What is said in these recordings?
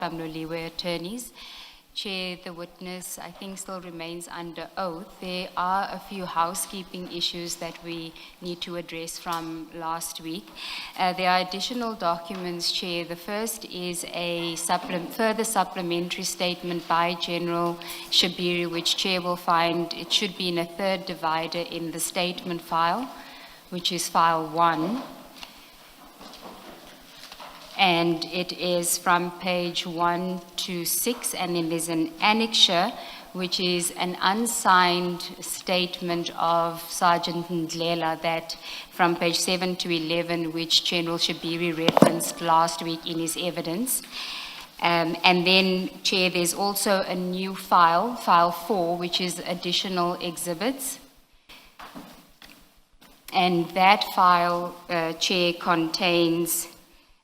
Bamloliwe attorneys. Chair, the witness, I think, still remains under oath. There are a few housekeeping issues that we need to address from last week. There are additional documents, Chair. The first is a further supplementary statement by General Shabiri, which Chair will find it should be in a third divider in the statement file, which is file 1. And it is from page 1 to 6, and then there's an annexure, which is an unsigned statement of Sergeant Matlala that from page 7 to 11, which General Shabiri referenced last week in his evidence. And then, Chair, there's also a new file, file 4, which is additional exhibits. And that file, Chair, contains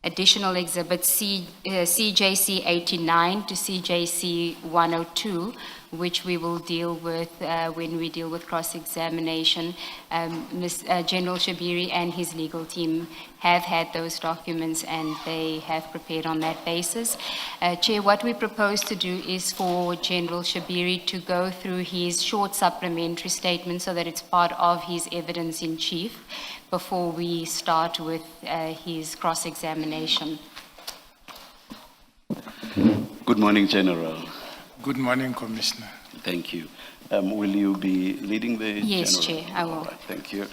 additional exhibits CJC 89 to CJC 102, which we will deal with when we deal with cross-examination. General Shabiri and his legal team have had those documents and they have prepared on that basis. Chair, what we propose to do is for General Shabiri to go through his short supplementary statement so that it's part of his evidence in chief before we start with his cross-examination. Good morning, General. Good morning, Commissioner. Thank you. Will you be leading the Yes, General? Chair, I will. All right, thank you.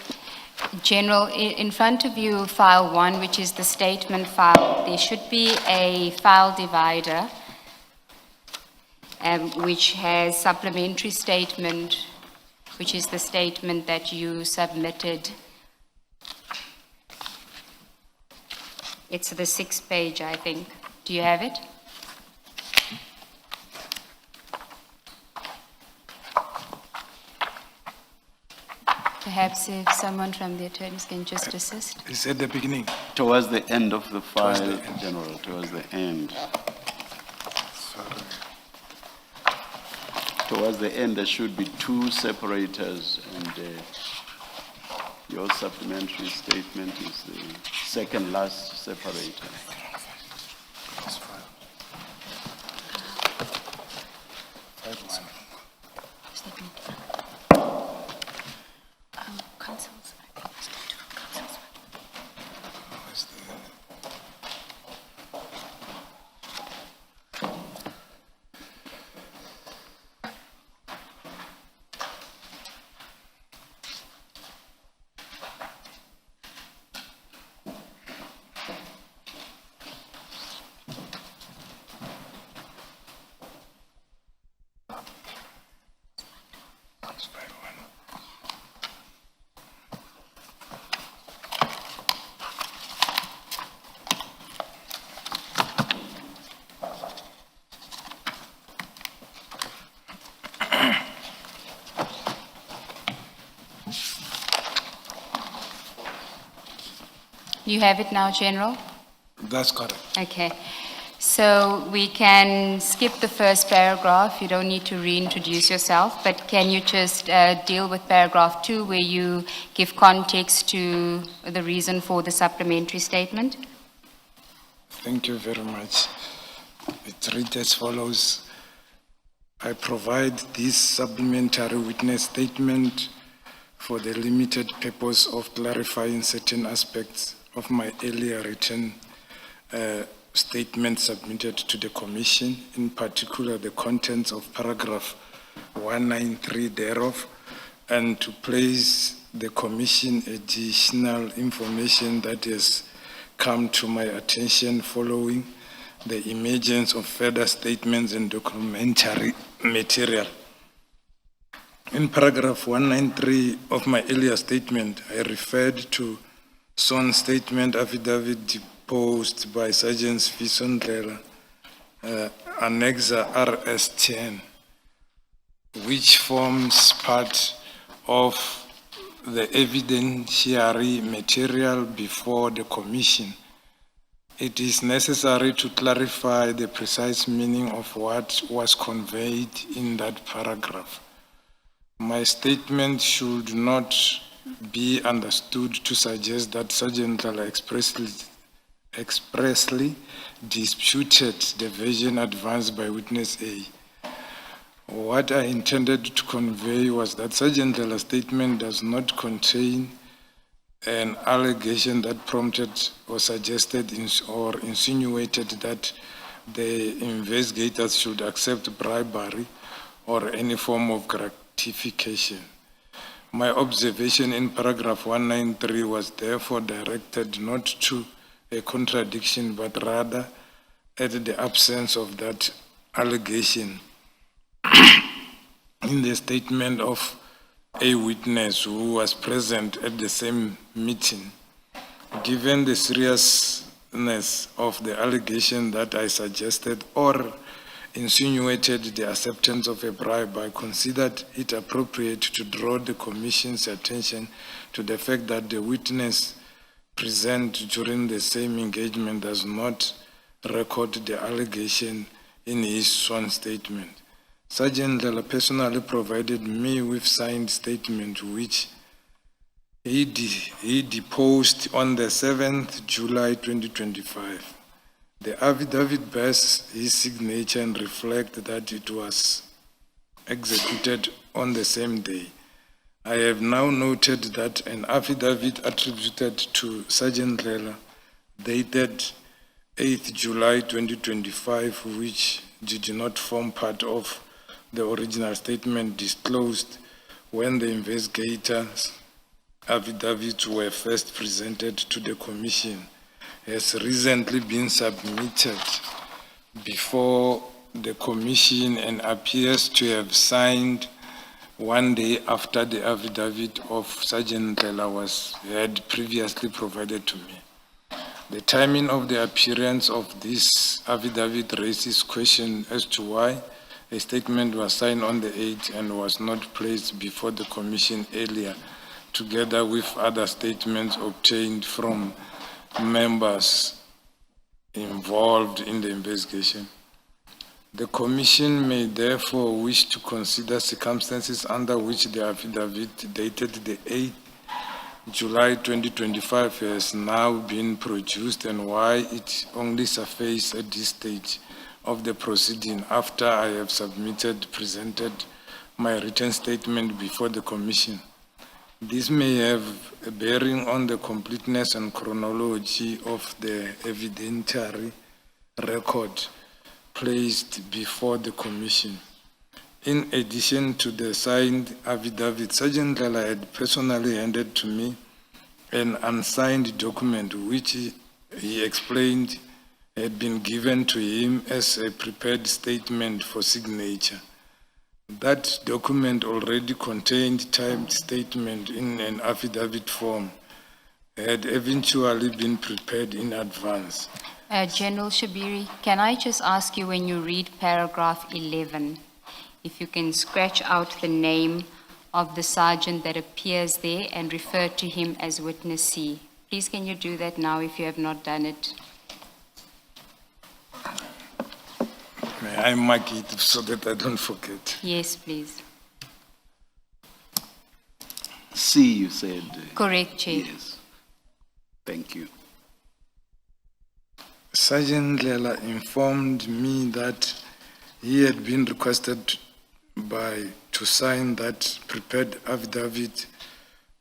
General, in front of you, file 1, which is the statement file, there should be a file divider which has supplementary statement, which is the statement that you submitted. It's the 6th page, I think. Do you have it? Perhaps if someone from the attorneys can just assist. It's at the beginning. Towards the end of the file, Towards the end. General, towards the end. Sorry. Towards the end, there should be 2 separators, and your supplementary statement is the second last separator. This file. Where's the- That's file 1. You have it now, General? That's correct. Okay. So we can skip the first paragraph. You don't need to reintroduce yourself, but can you just deal with paragraph 2 where you give context to the reason for the supplementary statement? Thank you very much. It reads as follows. I provide this supplementary witness statement for the limited purpose of clarifying certain aspects of my earlier written statement submitted to the Commission, in particular the contents of paragraph 193 thereof, and to place the Commission additional information that has come to my attention following the emergence of further statements and documentary material. In paragraph 193 of my earlier statement, I referred to sworn statement affidavit deposed by Sergeant Ndlela, Annexa RS10, which forms part of the evidentiary material before the Commission. It is necessary to clarify the precise meaning of what was conveyed in that paragraph. My statement should not be understood to suggest that Sergeant Ndlela expressly disputed the version advanced by witness A. What I intended to convey was that Sergeant Dela's statement does not contain an allegation that prompted or suggested or insinuated that the investigators should accept bribery or any form of gratification. My observation in paragraph 193 was therefore directed not to a contradiction, but rather at the absence of that allegation in the statement of a witness who was present at the same meeting. Given the seriousness of the allegation that I suggested or insinuated the acceptance of a bribe, I considered it appropriate to draw the Commission's attention to the fact that the witness present during the same engagement does not record the allegation in his sworn statement. Sergeant Dela personally provided me with signed statement which he deposed on the 7th July 2025. The affidavit bears his signature and reflects that it was executed on the same day. I have now noted that an affidavit attributed to Sergeant Dela dated 8th July 2025, which did not form part of the original statement disclosed when the investigators' affidavits were first presented to the Commission, has recently been submitted before the Commission and appears to have signed one day after the affidavit of Sergeant Dela had previously provided to me. The timing of the appearance of this affidavit raises question as to why a statement was signed on the 8th and was not placed before the Commission earlier, together with other statements obtained from members involved in the investigation. The Commission may therefore wish to consider circumstances under which the affidavit dated the 8th July 2025 has now been produced and why it only surfaced at this stage of the proceeding after I have presented my written statement before the Commission. This may have a bearing on the completeness and chronology of the evidentiary record placed before the Commission. In addition to the signed affidavit, Sergeant Dela had personally handed to me an unsigned document which he explained had been given to him as a prepared statement for signature. That document already contained typed statement in an affidavit form, had eventually been prepared in advance. General Shabiri, can I just ask you, when you read paragraph 11, if you can scratch out the name of the sergeant that appears there and refer to him as witness C? Please, can you do that now if you have not done it? May I mark it so that I don't forget? Yes, please. C, you said? Correct, Chair. Yes. Thank you. Sergeant Dela informed me that he had been requested to sign that prepared affidavit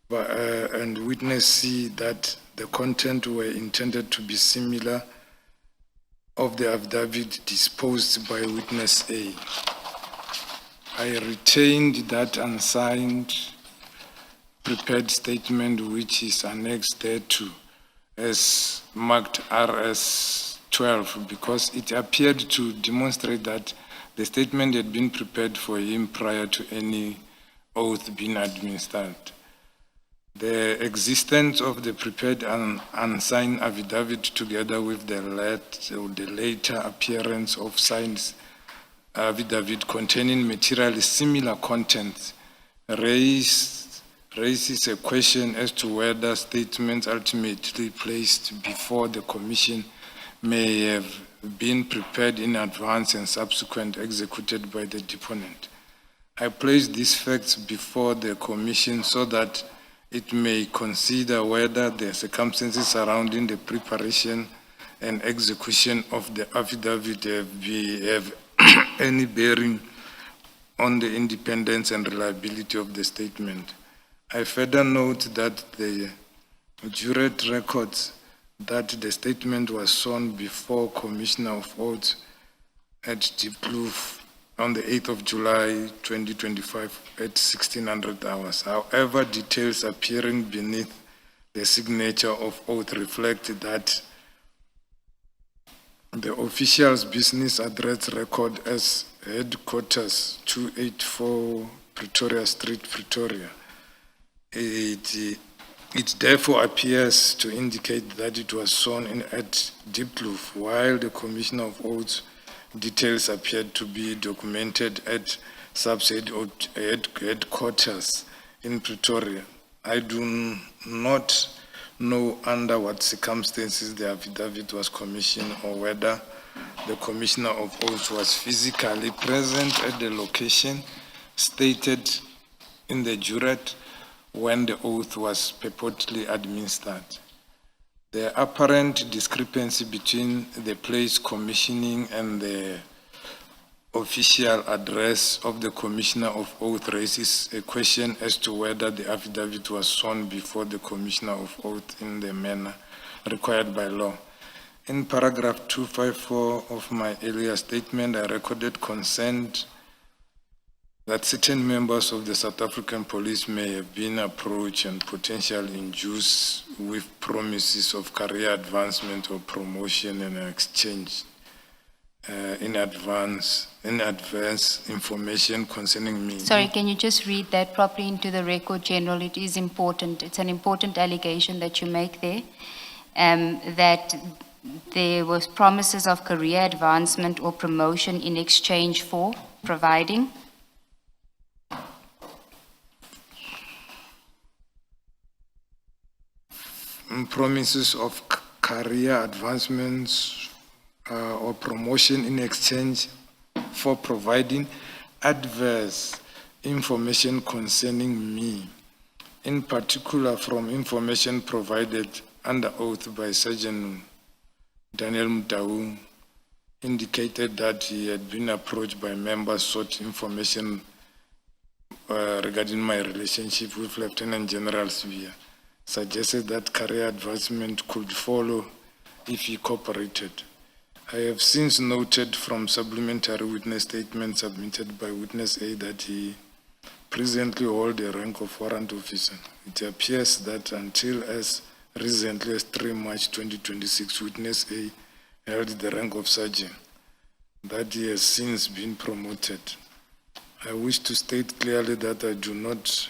and witness C that the content were intended to be similar of the affidavit disposed by witness A. I retained that unsigned prepared statement which is annexed thereto as marked RS 12 because it appeared to demonstrate that the statement had been prepared for him prior to any oath being administered. The existence of the prepared and unsigned affidavit together with the later appearance of signed affidavit containing materially similar contents raises a question as to whether statements ultimately placed before the Commission may have been prepared in advance and subsequently executed by the deponent. I place these facts before the Commission so that it may consider whether the circumstances surrounding the preparation and execution of the affidavit have any bearing on the independence and reliability of the statement. I further note that the jurate records that the statement was sworn before Commissioner of Oaths at Diepkloof on the 8th of July 2025 at 1600 hours. However, details appearing beneath the signature of oath reflect that the official's business address record as headquarters 284 Pretoria Street, Pretoria. It therefore appears to indicate that it was sworn in at Diepkloof, while the Commissioner of Oaths details appeared to be documented at subset headquarters in Pretoria. I do not know under what circumstances the affidavit was commissioned or whether the Commissioner of Oaths was physically present at the location stated in the jurate when the oath was purportedly administered. The apparent discrepancy between the place commissioning and the official address of the Commissioner of Oath raises a question as to whether the affidavit was sworn before the Commissioner of Oath in the manner required by law. In paragraph 254 of my earlier statement, I recorded consent that certain members of the South African police may have been approached and potentially induced with promises of career advancement or promotion in exchange in advance information concerning me. Sorry, can you just read that properly into the record, General? It is important. It's an important allegation that you make there, that there was promises of career advancement or promotion in exchange for providing. Promises of career advancements or promotion in exchange for providing adverse information concerning me, in particular from information provided under oath by Sergeant Daniel Mutau, indicated that he had been approached by members sought information regarding my relationship with Lieutenant General Sivia, suggested that career advancement could follow if he cooperated. I have since noted from supplementary witness statements submitted by witness A that he presently holds the rank of warrant officer. It appears that until as recently as 3 March 2026, witness A held the rank of sergeant, that he has since been promoted. I wish to state clearly that I do not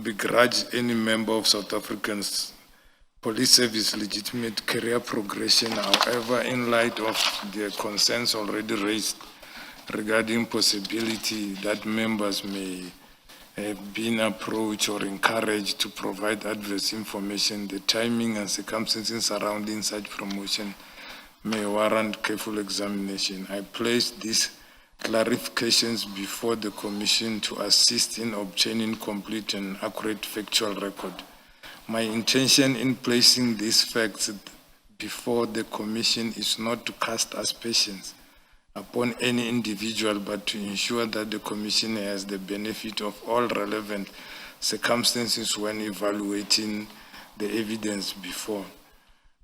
begrudge any member of South African's police service legitimate career progression. However, in light of the concerns already raised regarding possibility that members may have been approached or encouraged to provide adverse information, the timing and circumstances surrounding such promotion may warrant careful examination. I place these clarifications before the Commission to assist in obtaining complete and accurate factual record. My intention in placing these facts before the Commission is not to cast aspersions upon any individual, but to ensure that the Commission has the benefit of all relevant circumstances when evaluating the evidence before.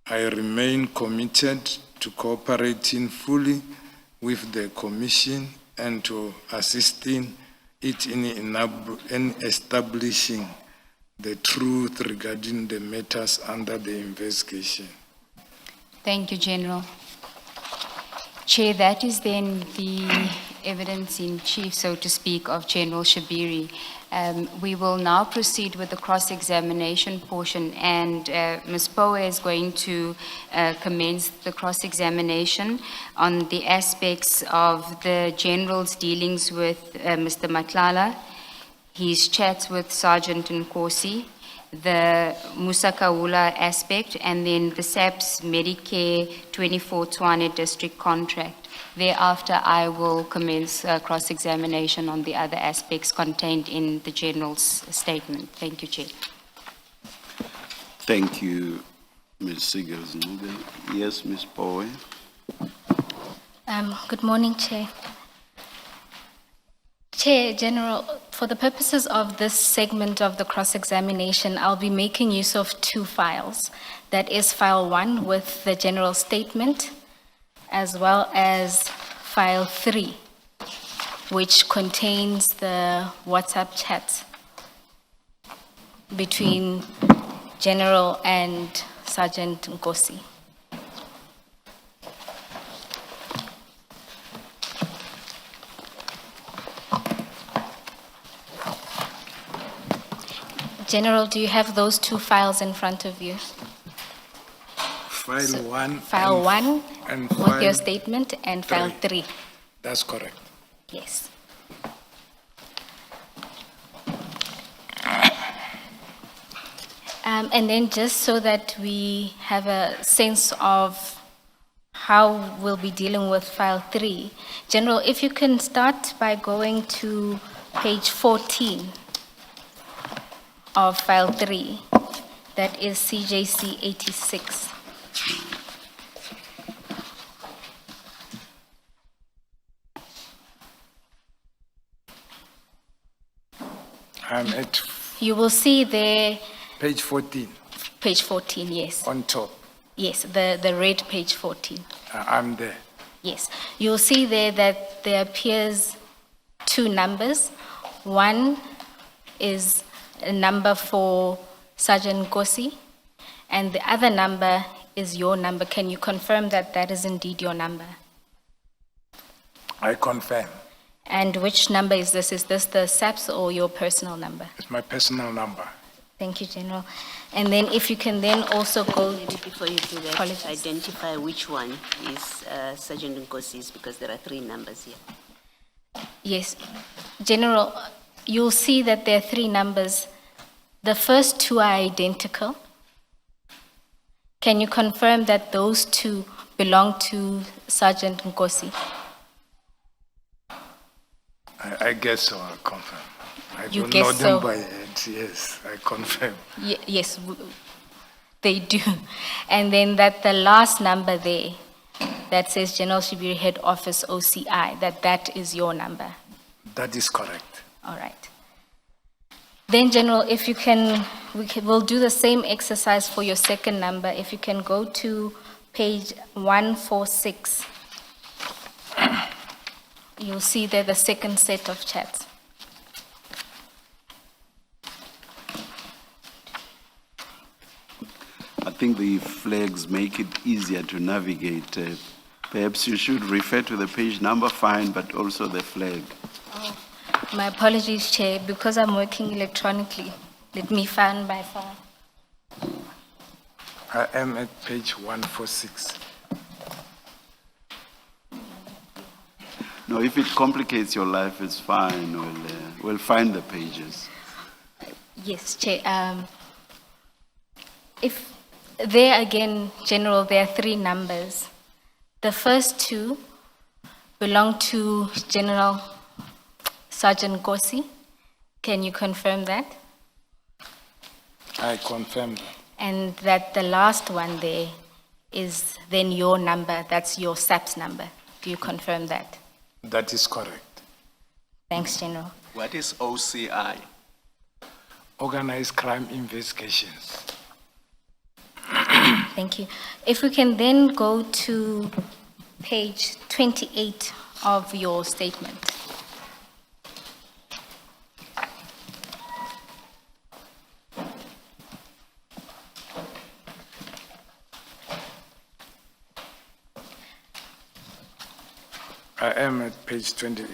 I remain committed to cooperating fully with the Commission and to assisting it in establishing the truth regarding the matters under the investigation. Thank you, General. Chair, that is then the evidence in chief, so to speak, of General Shabiri. We will now proceed with the cross-examination portion, and Ms. Poe is going to commence the cross-examination on the aspects of the General's dealings with Mr. Matlala, his chats with Sergeant Nkosi, the Musa Kawa aspect, and then the SAPS Medicare 24 Tshwane district contract. Thereafter, I will commence cross-examination on the other aspects contained in the General's statement. Thank you, Chair. Thank you, Ms. Sigels, yes, Ms. Bowe. Good morning, Chair. Chair General, for the purposes of this segment of the cross-examination, I'll be making use of two files. That is file 1 with the general statement, as well as file 3, which contains the WhatsApp chat between General and Sergeant Nkosi. General, do you have those two files in front of you? File 1. File 1 and with file your statement and file 3. That's correct. Yes. And then just so that we have a sense of how we'll be dealing with file 3, General, if you can start by going to page 14 of file 3, that is CJC 86. I'm at You will see there, page 14 page 14, yes. on top. Yes, the red page 14. I'm there. Yes, you'll see there that there appears two numbers. One is a number for Sergeant Nkosi, and the other number is your number. Can you confirm that that is indeed your number? I confirm. And which number is this? Is this the SAPS or your personal number? It's my personal number. Thank you, General. And then if you can then also go, Maybe before you do that, Apologies. identify which one is Sergeant Nkosi's, because there are 3 numbers here. yes, General, you'll see that there are 3 numbers. The first 2 are identical. Can you confirm that those 2 belong to Sergeant Nkosi? I guess so, I confirm. I You don't guess know so? them by head, yes, I confirm. Yes, they do. And then that the last number there, that says General Shibiri Head Office OCI, that is your number. That is correct. All right. Then, General, if you can, we'll do the same exercise for your second number. If you can go to page 146, you'll see there the second set of chats. I think the flags make it easier to navigate. Perhaps you should refer to the page number, fine, but also the flag. My apologies, Chair, because I'm working electronically. Let me find by file. I am at page 146. No, if it complicates your life, it's fine. We'll find the pages. Yes, Chair. If there again, General, there are 3 numbers. The first 2 belong to General Sergeant Nkosi. Can you confirm that? I confirm that. And that the last one there is then your number, that's your SAPS number. Do you confirm that? That is correct. Thanks, General. What is OCI? Organized crime investigations. Thank you. If we can then go to page 28 of your statement. I am at page 28.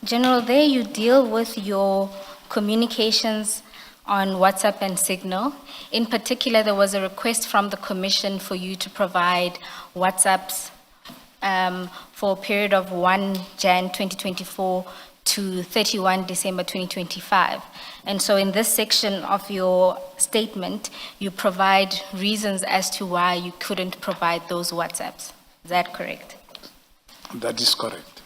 General, there you deal with your communications on WhatsApp and Signal. In particular, there was a request from the Commission for you to provide WhatsApps for a period of 1 Jan 2024 to 31 December 2025. And so in this section of your statement, you provide reasons as to why you couldn't provide those WhatsApps. Is that correct? That is correct.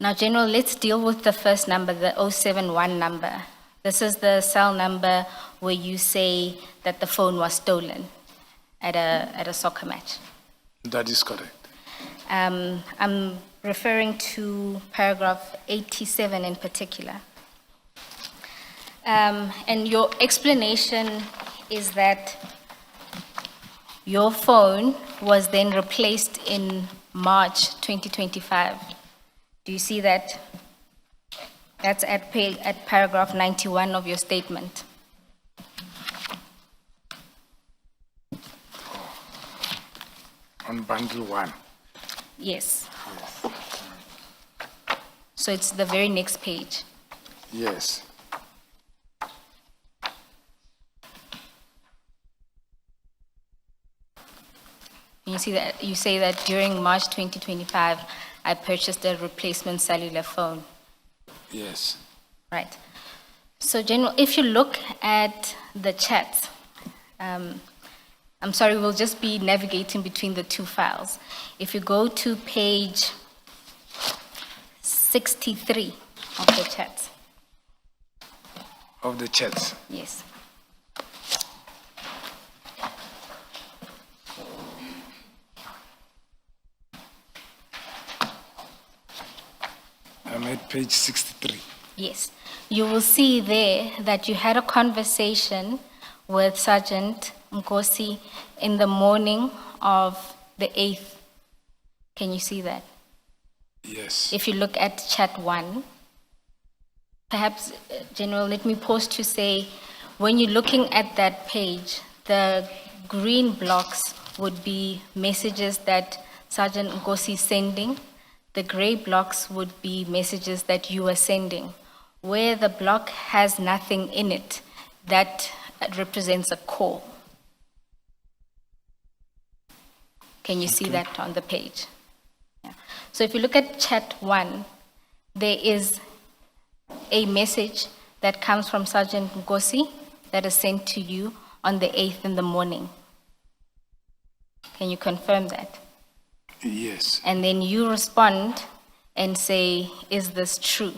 Now, General, let's deal with the first number, the 071 number. This is the cell number where you say that the phone was stolen. at a soccer match. That is correct. I'm referring to paragraph 87 in particular. And your explanation is that your phone was then replaced in March 2025. Do you see that? That's at paragraph 91 of your statement. On bundle 1. Yes. So it's the very next page. Yes. You see that, you say that during March 2025, I purchased a replacement cellular phone. Yes. Right. So, General, if you look at the chat, I'm sorry, we'll just be navigating between the two files. If you go to page 63 of the chat. Of the chats. Yes. I'm at page 63. Yes. You will see there that you had a conversation with Sergeant Nkosi in the morning of the 8th. Can you see that? Yes. If you look at chat 1, perhaps, General, let me pause to say, when you're looking at that page, the green blocks would be messages that Sergeant Nkosi is sending. The gray blocks would be messages that you are sending. Where the block has nothing in it, that represents a call. Can you see that on the page? Yeah. So if you look at chat 1, there is a message that comes from Sergeant Nkosi that is sent to you on the 8th in the morning. Can you confirm that? Yes. And then you respond and say, is this true?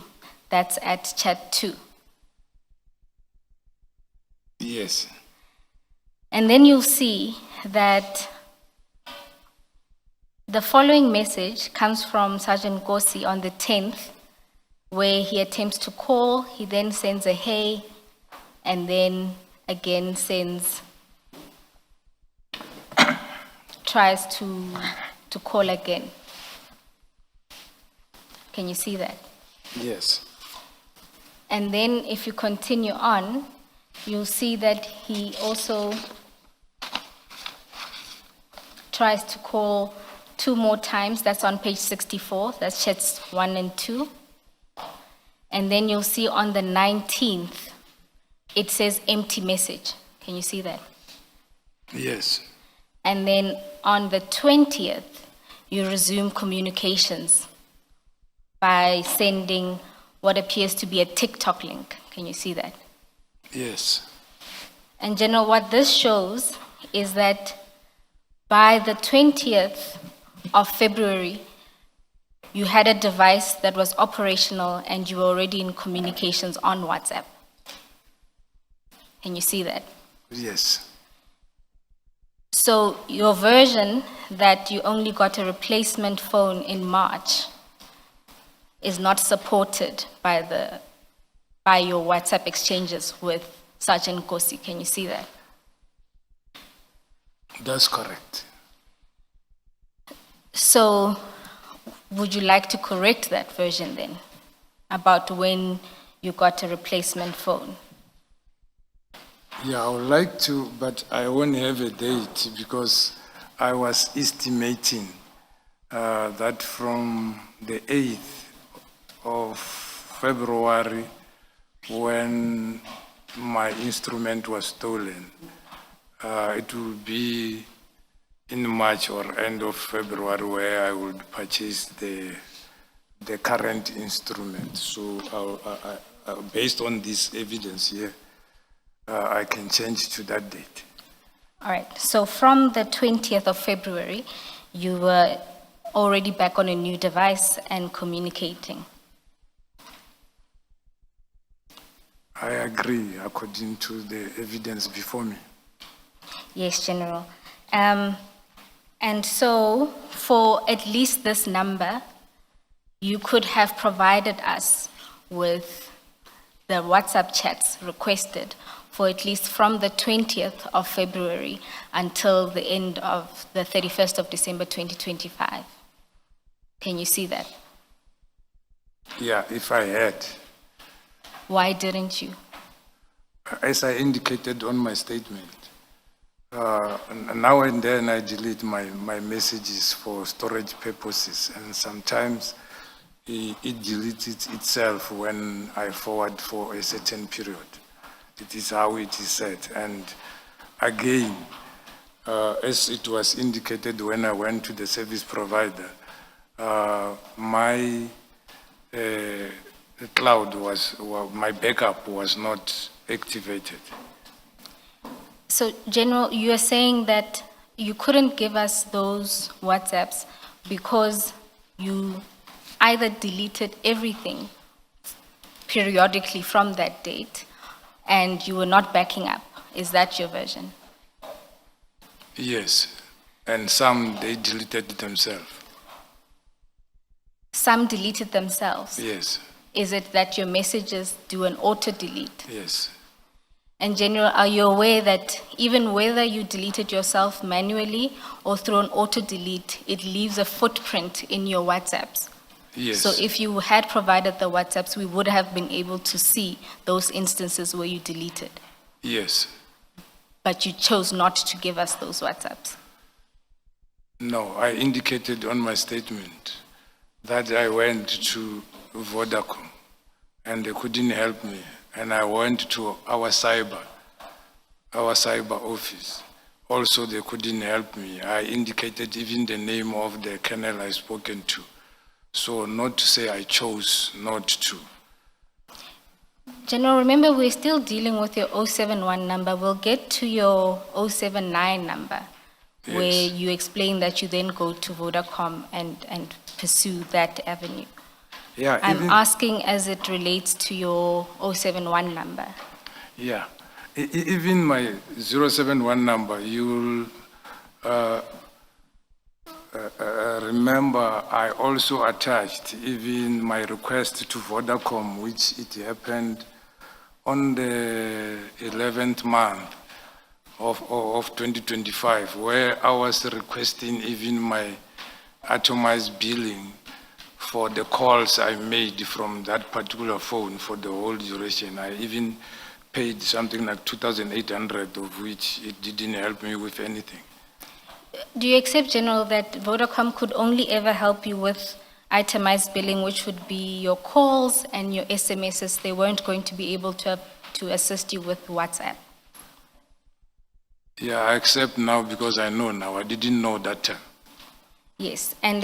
That's at chat 2. Yes. And then you'll see that the following message comes from Sergeant Nkosi on the 10th, where he attempts to call, he then sends a hey, and then again tries to call again. Can you see that? Yes. And then if you continue on, you'll see that he also tries to call 2 more times. That's on page 64. That's chats 1 and 2. And then you'll see on the 19th, it says empty message. Can you see that? Yes. And then on the 20th, you resume communications by sending what appears to be a TikTok link. Can you see that? Yes. And General, what this shows is that by the 20th of February, you had a device that was operational and you were already in communications on WhatsApp. Can you see that? Yes. So your version that you only got a replacement phone in March is not supported by your WhatsApp exchanges with Sergeant Nkosi. Can you see that? That's correct. So would you like to correct that version then about when you got a replacement phone? Yeah, I would like to, but I won't have a date because I was estimating that from the 8th of February, when my instrument was stolen, it will be in March or end of February where I would purchase the current instrument. So based on this evidence here, I can change to that date. All right, so from the 20th of February, you were already back on a new device and communicating. I agree, according to the evidence before me. Yes, General. And so, for at least this number, you could have provided us with the WhatsApp chats requested for at least from the 20th of February until the end of the 31st of December 2025. Can you see that? Yeah, if I had. Why didn't you? As I indicated on my statement, now and then I delete my messages for storage purposes, and sometimes it deletes itself when I forward for a certain period. It is how it is set. And again, as it was indicated when I went to the service provider, my my backup was not activated. So, General, you are saying that you couldn't give us those WhatsApps because you either deleted everything periodically from that date and you were not backing up. Is that your version? Yes, and some they deleted themselves. Some deleted themselves. Yes, Is it that your messages do an auto-delete? yes. And General, are you aware that even whether you deleted yourself manually or through an auto-delete, it leaves a footprint in your WhatsApps? Yes. So if you had provided the WhatsApps, we would have been able to see those instances where you deleted. Yes. But you chose not to give us those WhatsApps. No, I indicated on my statement that I went to Vodacom and they couldn't help me. And I went to our cyber office. Also, they couldn't help me. I indicated even the name of the kennel I spoken to. So not to say I chose not to. General, remember we're still dealing with your 071 number. We'll get to your 079 number, where Yes. you explain that you then go to Vodacom and pursue that avenue. Yeah, I'm asking as it relates to your 071 number. Yeah, even my 071 number, you'll remember I also attached even my request to Vodacom, which it happened on the 11th month of 2025, where I was requesting even my atomized billing for the calls I made from that particular phone for the whole duration. I even paid something like 2,800, of which it didn't help me with anything. Do you accept, General, that Vodacom could only ever help you with itemized billing, which would be your calls and your SMSs? They weren't going to be able to assist you with WhatsApp. Yeah, I accept now because I know now. I didn't know that time. Yes, and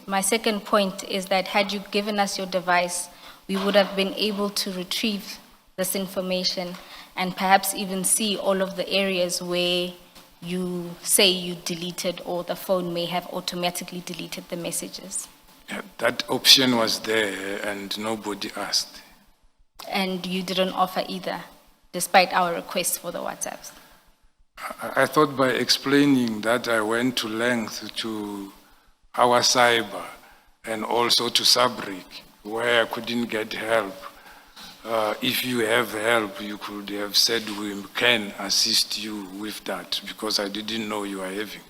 my second point is that had you given us your device, we would have been able to retrieve this information and perhaps even see all of the areas where you say you deleted or the phone may have automatically deleted the messages. Yeah, that option was there and nobody asked. And you didn't offer either, despite our request for the WhatsApps. I thought by explaining that I went to length to our cyber and also to Sabric, where I couldn't get help. If you have help, you could have said we can assist you with that, because I didn't know you are having.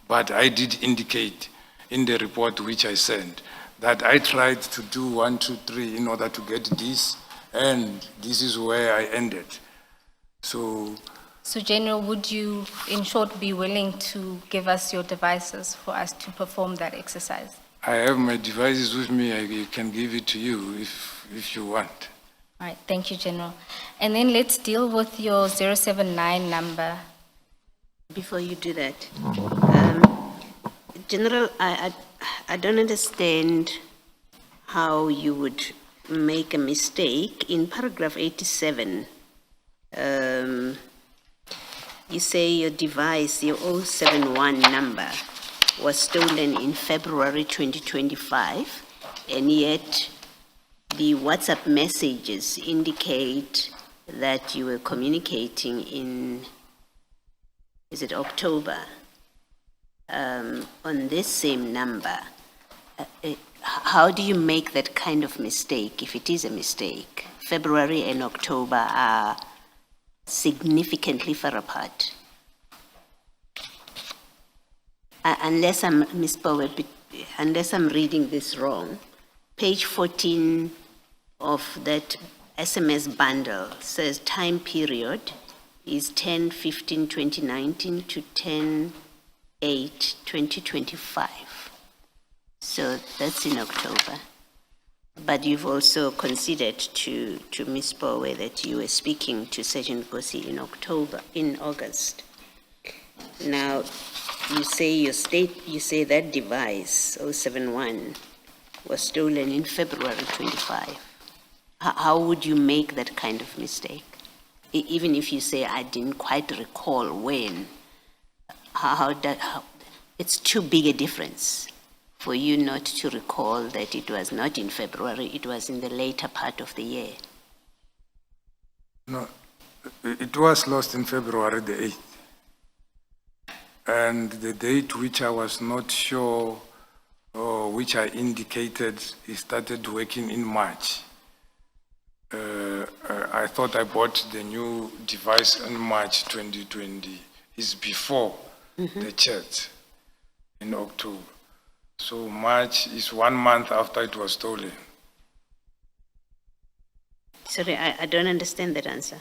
But I did indicate in the report which I sent that I tried to do 1, 2, 3 in order to get this, and this is where I ended. So General, would you, in short, be willing to give us your devices for us to perform that exercise? I have my devices with me. I can give it to you if you want. All right, thank you, General. And then let's deal with your 079 number. Before you do that, General, I don't understand how you would make a mistake in paragraph 87. You say your device, your 071 number, was stolen in February 2025, and yet the WhatsApp messages indicate that you were communicating in, is it October on this same number, how do you make that kind of mistake, if it is a mistake? February and October are significantly far apart. Unless I'm, Ms. Power, unless I'm reading this wrong, page 14 of that SMS bundle says time period is 10/15/2019 to 10/8/2025. So that's in October. But you've also considered to Ms. Power that you were speaking to Sergeant Gossi in August. Now, you say that device, 071, was stolen in February 25. How would you make that kind of mistake? Even if you say, I didn't quite recall when, it's too big a difference for you not to recall that it was not in February, it was in the later part of the year. No, it was lost in February the 8th. And the date which I was not sure, or which I indicated, he started working in March. I thought I bought the new device in March 2020. It's before the chat in October. So March is 1 month after it was stolen. Sorry, I don't understand that answer.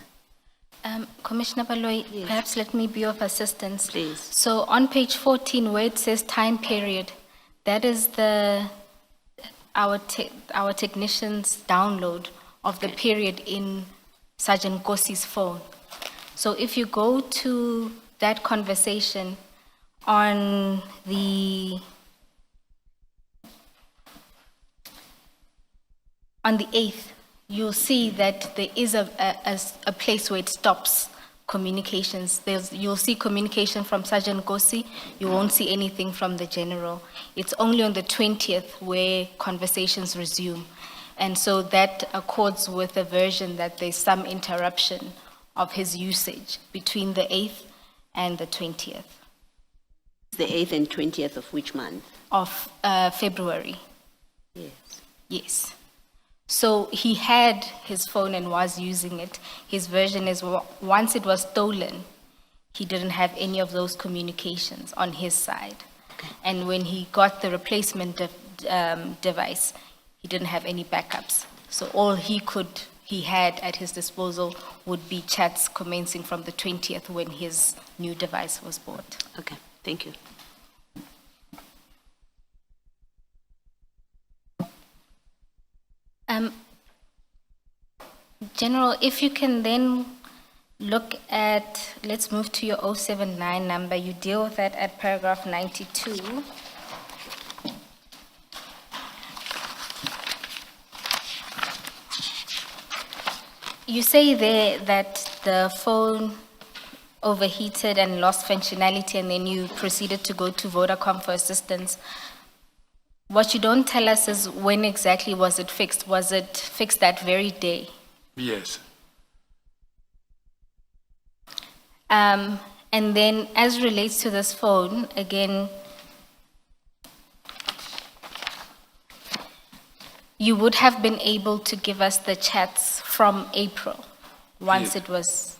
Commissioner Baloyi, perhaps let me be of assistance. Please. So on page 14, where it says time period, that is our technician's download of the period in Sergeant Gossi's phone. So if you go to that conversation on the 8th, you'll see that there is a place where it stops communications. You'll see communication from Sergeant Gossi. You won't see anything from the general. It's only on the 20th where conversations resume. And so that accords with the version that there's some interruption of his usage between the 8th and the 20th. The 8th and 20th of which month? Of February. Yes. Yes. So he had his phone and was using it. His version is once it was stolen, he didn't have any of those communications on his side. Okay. And when he got the replacement device, he didn't have any backups. So all he had at his disposal would be chats commencing from the 20th when his new device was bought. Okay, thank you. General, if you can then look at, let's move to your 079 number. You deal with that at paragraph 92. You say there that the phone overheated and lost functionality, and then you proceeded to go to Vodacom for assistance. What you don't tell us is when exactly was it fixed? Was it fixed that very day? Yes. And then as relates to this phone, again, you would have been able to give us the chats from April once it was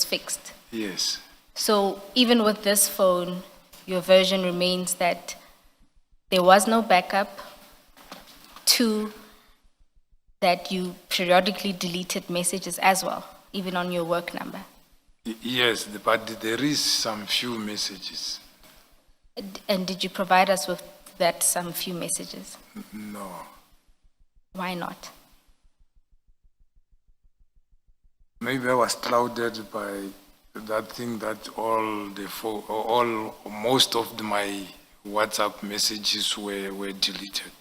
fixed. Yes. So even with this phone, your version remains that there was no backup. 2, that you periodically deleted messages as well, even on your work number. Yes, but there is some few messages. And did you provide us with that some few messages? No. Why not? Maybe I was clouded by that thing that most of my WhatsApp messages were deleted.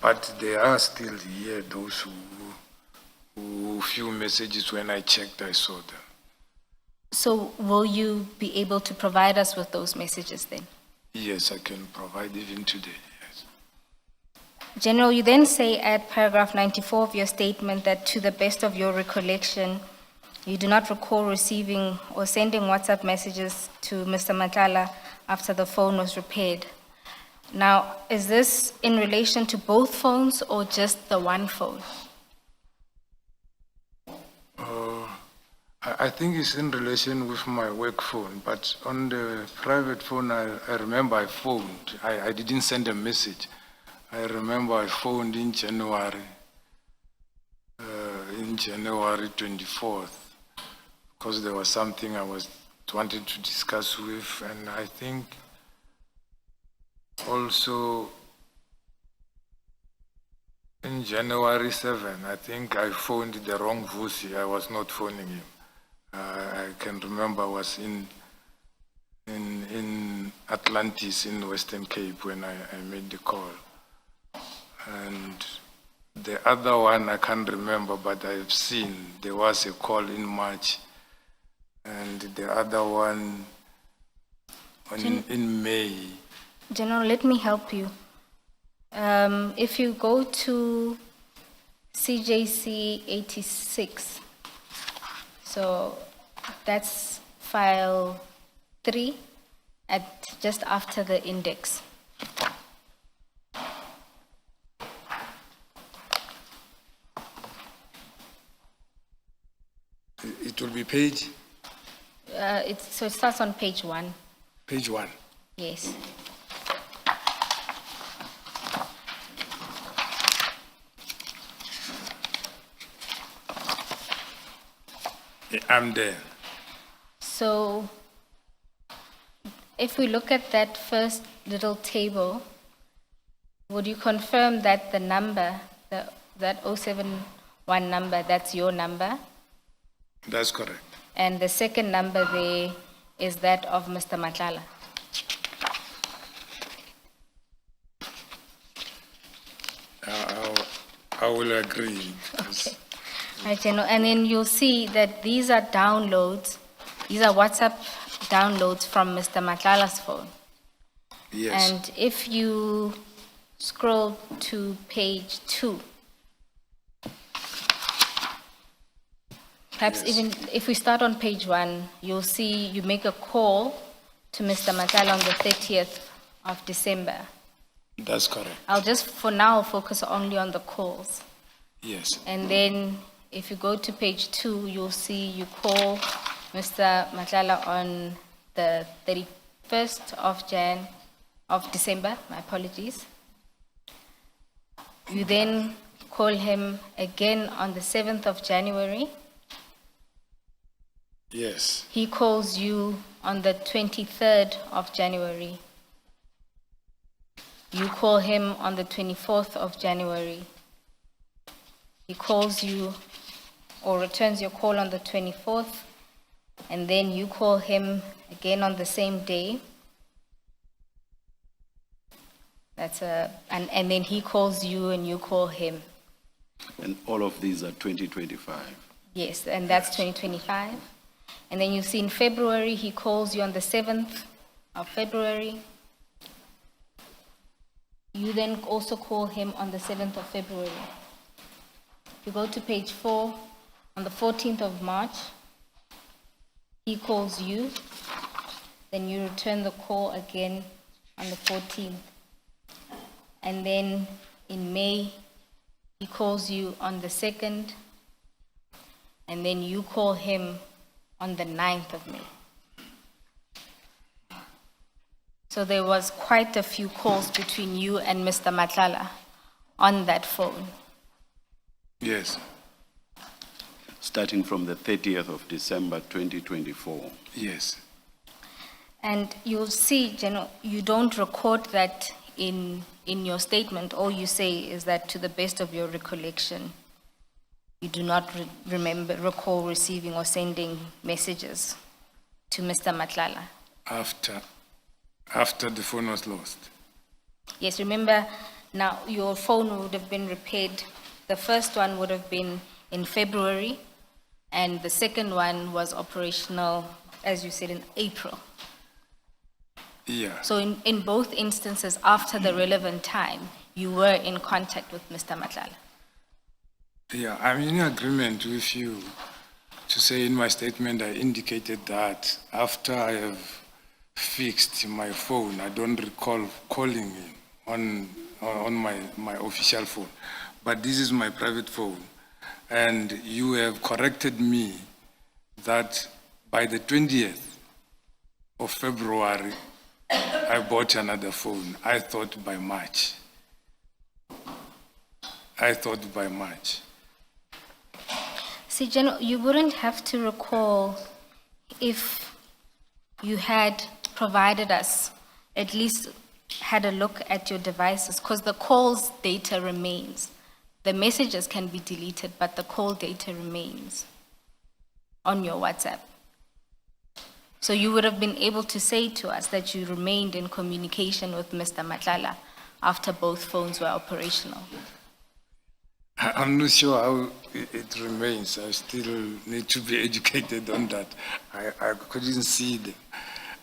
But they are still here, those who few messages when I checked, I saw them. So will you be able to provide us with those messages then? Yes, I can provide even today, yes. General, you then say at paragraph 94 of your statement that to the best of your recollection, You do not recall receiving or sending WhatsApp messages to Mr. Matlala after the phone was repaired. Now, is this in relation to both phones or just the one phone? I think it's in relation with my work phone, but on the private phone, I remember I phoned. I didn't send a message. I remember I phoned in January 24th, because there was something I wanted to discuss with, and I think also in January 7, I think I phoned the wrong Vusi. I was not phoning him. I can remember I was in Atlantis in Western Cape when I made the call. And the other one I can't remember, but I've seen there was a call in March, and the other one in May. General, let me help you. If you go to CJC 86, so that's file 3 at just after the index. It will be page So it starts on page 1. 1. Yes. I'm there. So if we look at that first little table, would you confirm that the number, that 071 number, that's your number? That's correct. And the second number there is that of Mr. Matlala? I will agree. Okay. Right, General. And then you'll see that these are downloads. These are WhatsApp downloads from Mr. Matlala's phone. Yes. And if you scroll to page 2, perhaps Yes. even if we start on page 1, you'll see you make a call to Mr. Matlala on the 30th of December. That's correct. I'll just for now focus only on the calls. Yes. And then if you go to page 2, you'll see you call Mr. Matlala on the 31st of December, my apologies. You then call him again on the 7th of January. Yes. He calls you on the 23rd of January. You call him on the 24th of January. He calls you or returns your call on the 24th, and then you call him again on the same day. And then he calls you and you call him. And all of these are 2025. Yes, and that's 2025. And then you see in February, he calls you on the 7th of February. You then also call him on the 7th of February. You go to page 4, on the 14th of March, he calls you, then you return the call again on the 14th. And then in May, he calls you on the 2nd, and then you call him on the 9th of May. So there was quite a few calls between you and Mr. Matlala on that phone. Yes. Starting from the 30th of December 2024. Yes. And you'll see, General, you don't record that in your statement. All you say is that to the best of your recollection, you do not recall receiving or sending messages to Mr. Matlala. After the phone was lost. Yes, remember, now your phone would have been repaired. The first one would have been in February, and the second one was operational, as you said, in April. Yeah. So in both instances, after the relevant time, you were in contact with Mr. Matlala. Yeah, I'm in agreement with you to say in my statement, I indicated that after I have fixed my phone, I don't recall calling him on my official phone. But this is my private phone. And you have corrected me that by the 20th of February, I bought another phone. I thought by March. See, General, you wouldn't have to recall if you had provided us, at least had a look at your devices, because the call's data remains. The messages can be deleted, but the call data remains on your WhatsApp. So you would have been able to say to us that you remained in communication with Mr. Matlala after both phones were operational. I'm not sure how it remains. I still need to be educated on that. I couldn't see them.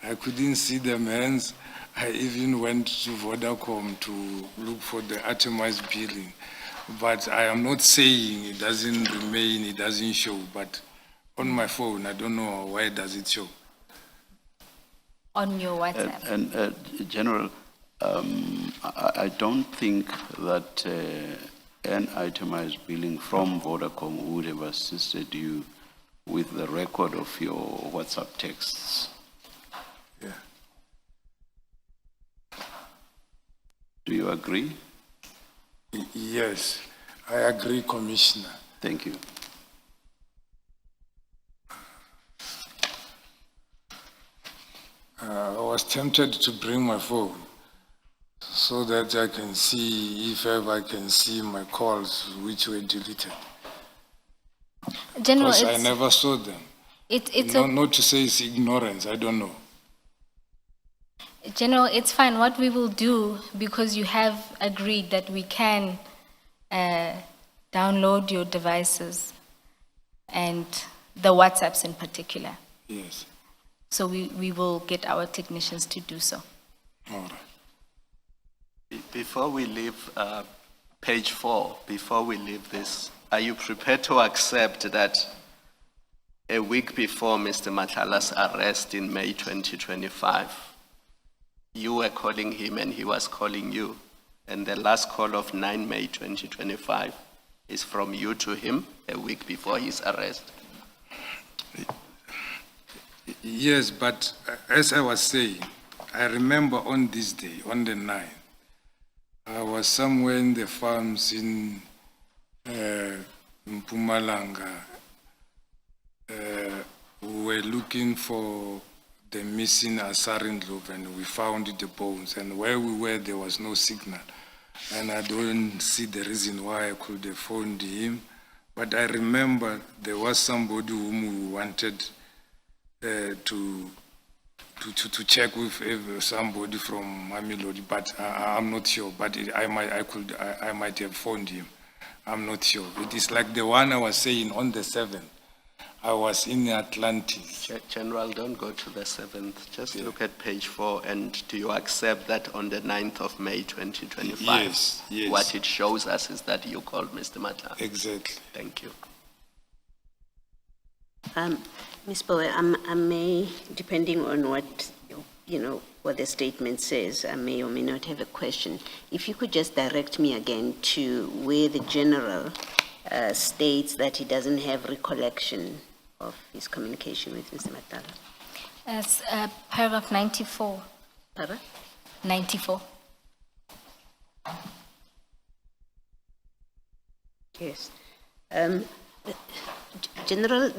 I couldn't see them, hence I even went to Vodacom to look for the itemized billing. But I am not saying it doesn't remain, it doesn't show, but on my phone, I don't know why does it show. On your WhatsApp. And General, I don't think that an itemized billing from Vodacom would have assisted you with the record of your WhatsApp texts. Yeah. Do you agree? Yes, I agree, Commissioner. Thank you. I was tempted to bring my phone so that I can see if ever I can see my calls which were deleted. General, Because I never saw them. it's Not to say it's ignorance, I don't know. General, it's fine. What we will do, because you have agreed that we can download your devices and the WhatsApps in particular. Yes, So we will get our technicians to do so. all right. Before we leave page 4, before we leave this, are you prepared to accept that a week before Mr. Matlala's arrest in May 2025, you were calling him and he was calling you, and the last call of 9 May 2025 is from you to him a week before his arrest? Yes, but as I was saying, I remember on this day, on the 9th, I was somewhere in the farms in Mpumalanga. We were looking for the missing Asarindlov, and we found the bones. And where we were, there was no signal. And I don't see the reason why I could have phoned him. But I remember there was somebody whom we wanted to check with somebody from Mamelodi, but I'm not sure. But I might have phoned him. I'm not sure. It is like the one I was saying on the 7th. I was in Atlantis. General, don't go to the 7th. Just look at page 4, and do you accept that on the 9th of May 2025? Yes, yes. What it shows us is that you called Mr. Matlala. Exactly. Thank you. Ms. Bowe, I may, depending on what, what the statement says, I may or may not have a question. If you could just direct me again to where the general states that he doesn't have recollection of his communication with Mr. Matlala. As paragraph 94. Pardon? 94. Yes. General,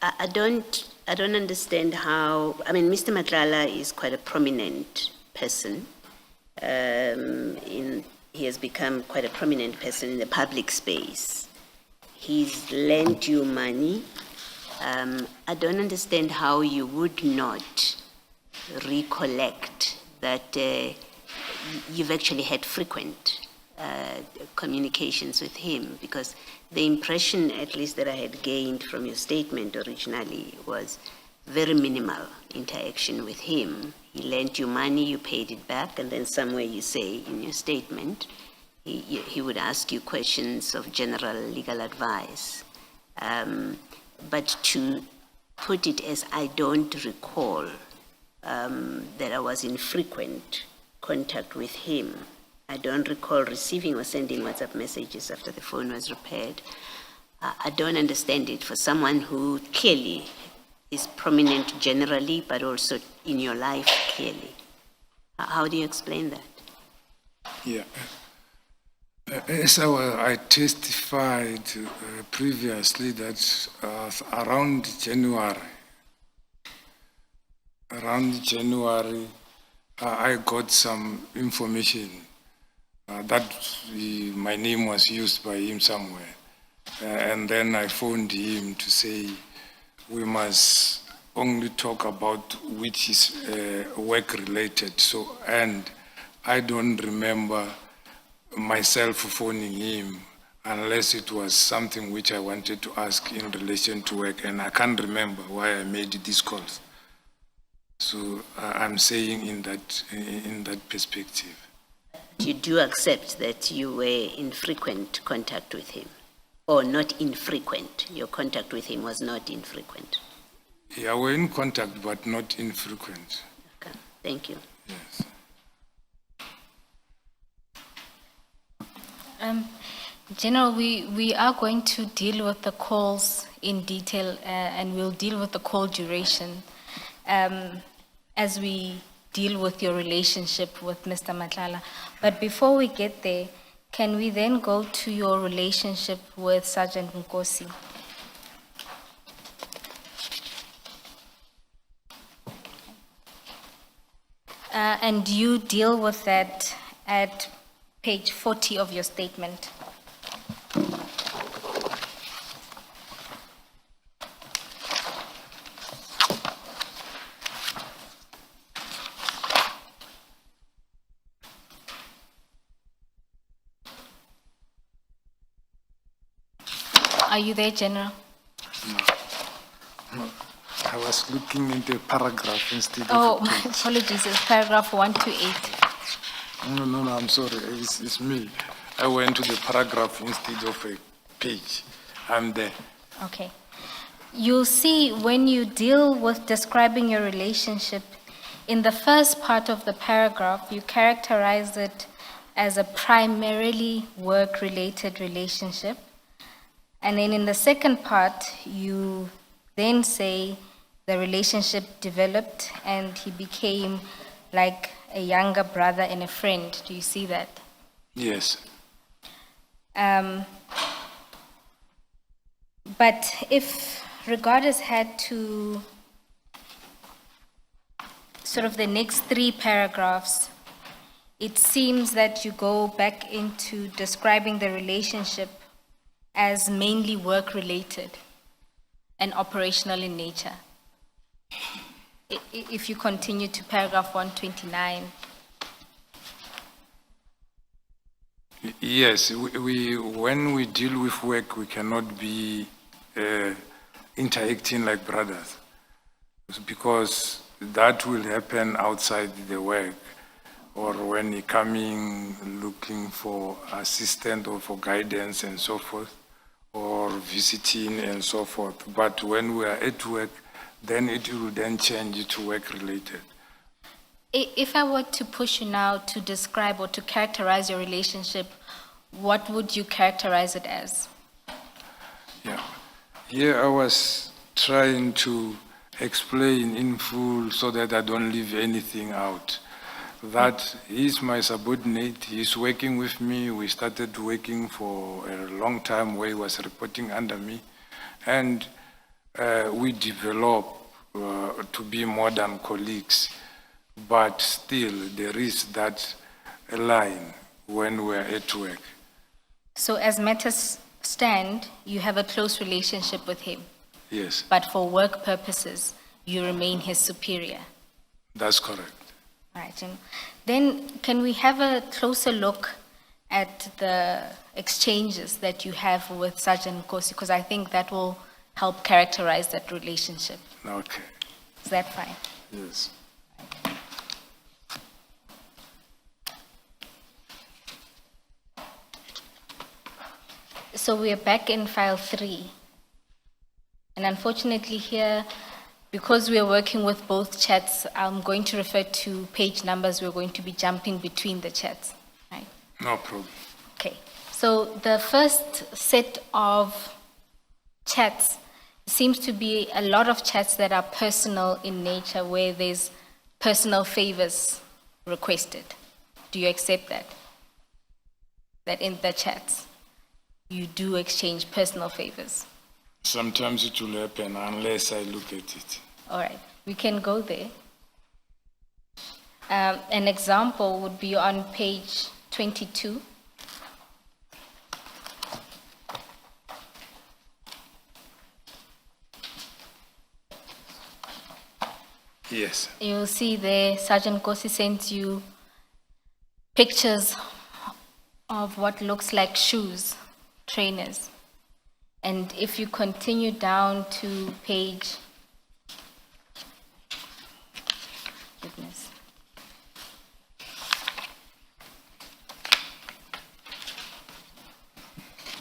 I don't understand how, Mr. Matlala is quite a prominent person. He has become quite a prominent person in the public space. He's lent you money. I don't understand how you would not recollect that you've actually had frequent communications with him, because the impression, at least that I had gained from your statement originally, was very minimal interaction with him. He lent you money, you paid it back, and then somewhere you say in your statement, he would ask you questions of general legal advice. But to put it as I don't recall that I was in frequent contact with him. I don't recall receiving or sending WhatsApp messages after the phone was repaired. I don't understand it for someone who clearly is prominent generally, but also in your life clearly. How do you explain that? Yeah. As I testified previously that around January, I got some information that my name was used by him somewhere. And then I phoned him to say, we must only talk about which is work related. So, and I don't remember myself phoning him unless it was something which I wanted to ask in relation to work, and I can't remember why I made these calls. So I'm saying in that perspective. You do accept that you were in frequent contact with him, or not infrequent? Your contact with him was not infrequent. Yeah, we're in contact, but not infrequent. Okay, thank you. Yes. General, we are going to deal with the calls in detail, and we'll deal with the call duration as we deal with your relationship with Mr. Matlala. But before we get there, can we then go to your relationship with Sergeant Nkosi? And you deal with that at page 40 of your statement. Are you there, General? No. I was looking into a paragraph instead Oh, of a page. apologies, it's paragraph 128. No, I'm sorry, it's me. I went to the paragraph instead of a page. I'm there. Okay. You'll see when you deal with describing your relationship, in the first part of the paragraph, you characterize it as a primarily work-related relationship. And then in the second part, you then say the relationship developed and he became like a younger brother and a friend. Do you see that? Yes. But if Regardless had to sort of the next 3 paragraphs, it seems that you go back into describing the relationship as mainly work-related and operational in nature. If you continue to paragraph 129. Yes, when we deal with work, we cannot be interacting like brothers, because that will happen outside the work, or when you're coming looking for assistance or for guidance and so forth, or visiting and so forth. But when we are at work, then it will then change to work related. If I were to push you now to describe or to characterize your relationship, what would you characterize it as? Yeah. Here I was trying to explain in full so that I don't leave anything out. That he's my subordinate, he's working with me. We started working for a long time where he was reporting under me. And we developed to be more than colleagues. But still, there is that line when we're at work. So as matters stand, you have a close relationship with him, Yes, but for work purposes, you remain his superior. that's correct. All right, Jim. Then can we have a closer look at the exchanges that you have with Sergeant Nkosi? Because I think that will help characterize that relationship. Okay, Is that fine? yes. So we are back in file 3. And unfortunately here, because we are working with both chats, I'm going to refer to page numbers. We're going to be jumping between the chats, right? No problem. Okay. So the first set of chats seems to be a lot of chats that are personal in nature, where there's personal favors requested. Do you accept that? That in the chats, you do exchange personal favors? Sometimes it will happen unless I look at it. All right, we can go there. An example would be on page 22. Yes. You'll see there, Sergeant Kosi sent you pictures of what looks like shoes, trainers. And if you continue down to page, goodness.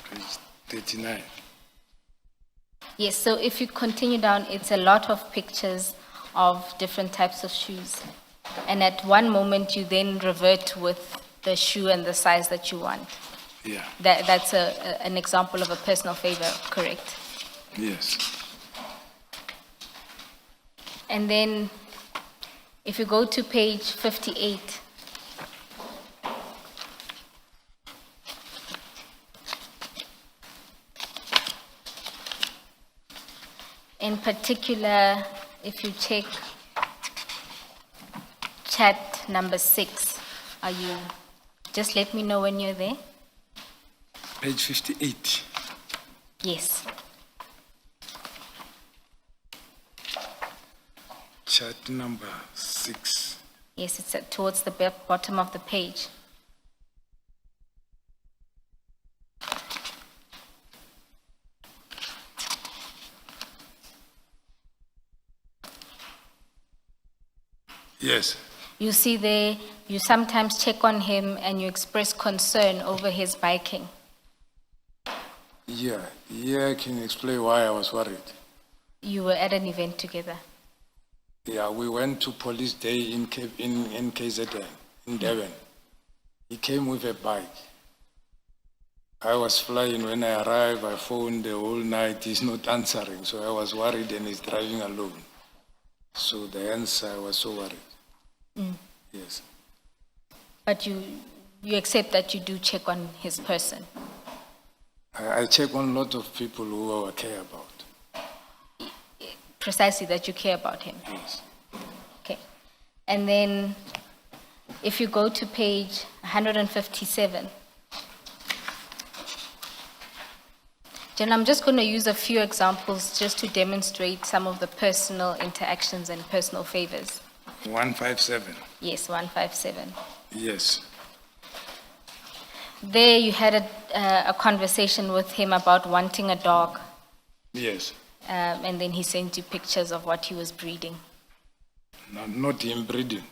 Page 39. Yes, so if you continue down, it's a lot of pictures of different types of shoes. And at one moment, you then revert with the shoe and the size that you want. Yeah. That's an example of a personal favor, correct? Yes. And then, if you go to page 58, in particular, if you check chat number 6, are you, just let me know when you're there. Page 58. Yes. Chart number 6. Yes, it's towards the bottom of the page. Yes. You see there, you sometimes check on him and you express concern over his biking. Yeah. Yeah, I can explain why I was worried. You were at an event together. Yeah, we went to police day in KZN, in Devon. He came with a bike. I was flying when I arrived. I phoned the whole night. He's not answering, so I was worried, and he's driving alone. So the answer, I was so worried. Yes. But you accept that you do check on his person. I check on a lot of people who I care about. Precisely that you care about him. Yes. Okay. And then if you go to page 157, Jen, I'm just going to use a few examples just to demonstrate some of the personal interactions and personal favors. 157. Yes, 157. Yes. There you had a conversation with him about wanting a dog, Yes. and then he sent you pictures of what he was breeding. Not him breeding.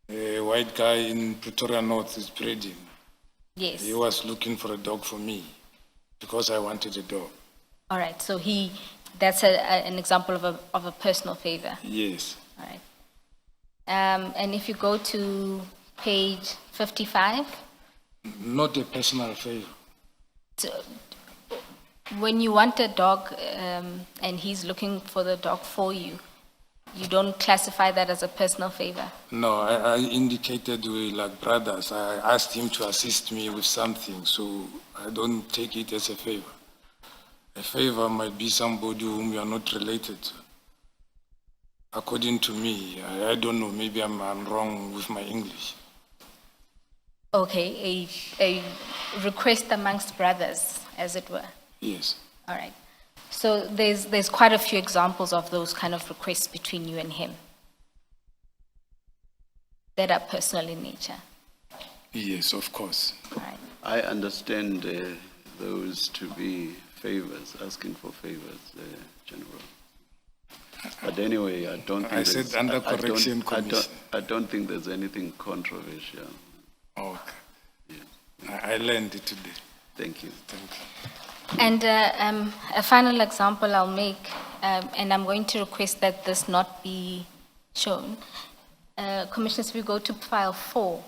A white guy in Pretoria North is breeding. Yes. He was looking for a dog for me because I wanted a dog. All right, so that's an example of a personal favor. Yes. All right. And if you go to page 55, Not a personal favor. so when you want a dog and he's looking for the dog for you, you don't classify that as a personal favor. No, I indicated we like brothers. I asked him to assist me with something, so I don't take it as a favor. A favor might be somebody whom you are not related to. According to me, I don't know, maybe I'm wrong with my English. Okay, a request amongst brothers, as it were. Yes. All right. So there's quite a few examples of those kind of requests between you and him that are personal in nature. Yes, of course. All right. I understand those to be favors, asking for favors, General. But anyway, I don't think I said there's- under I don't- correction commission. I don't think there's anything controversial. Okay. Yes. I learned it today. Thank you. Thank you. And a final example I'll make, and I'm going to request that this not be shown. Commissioners, we go to file 4.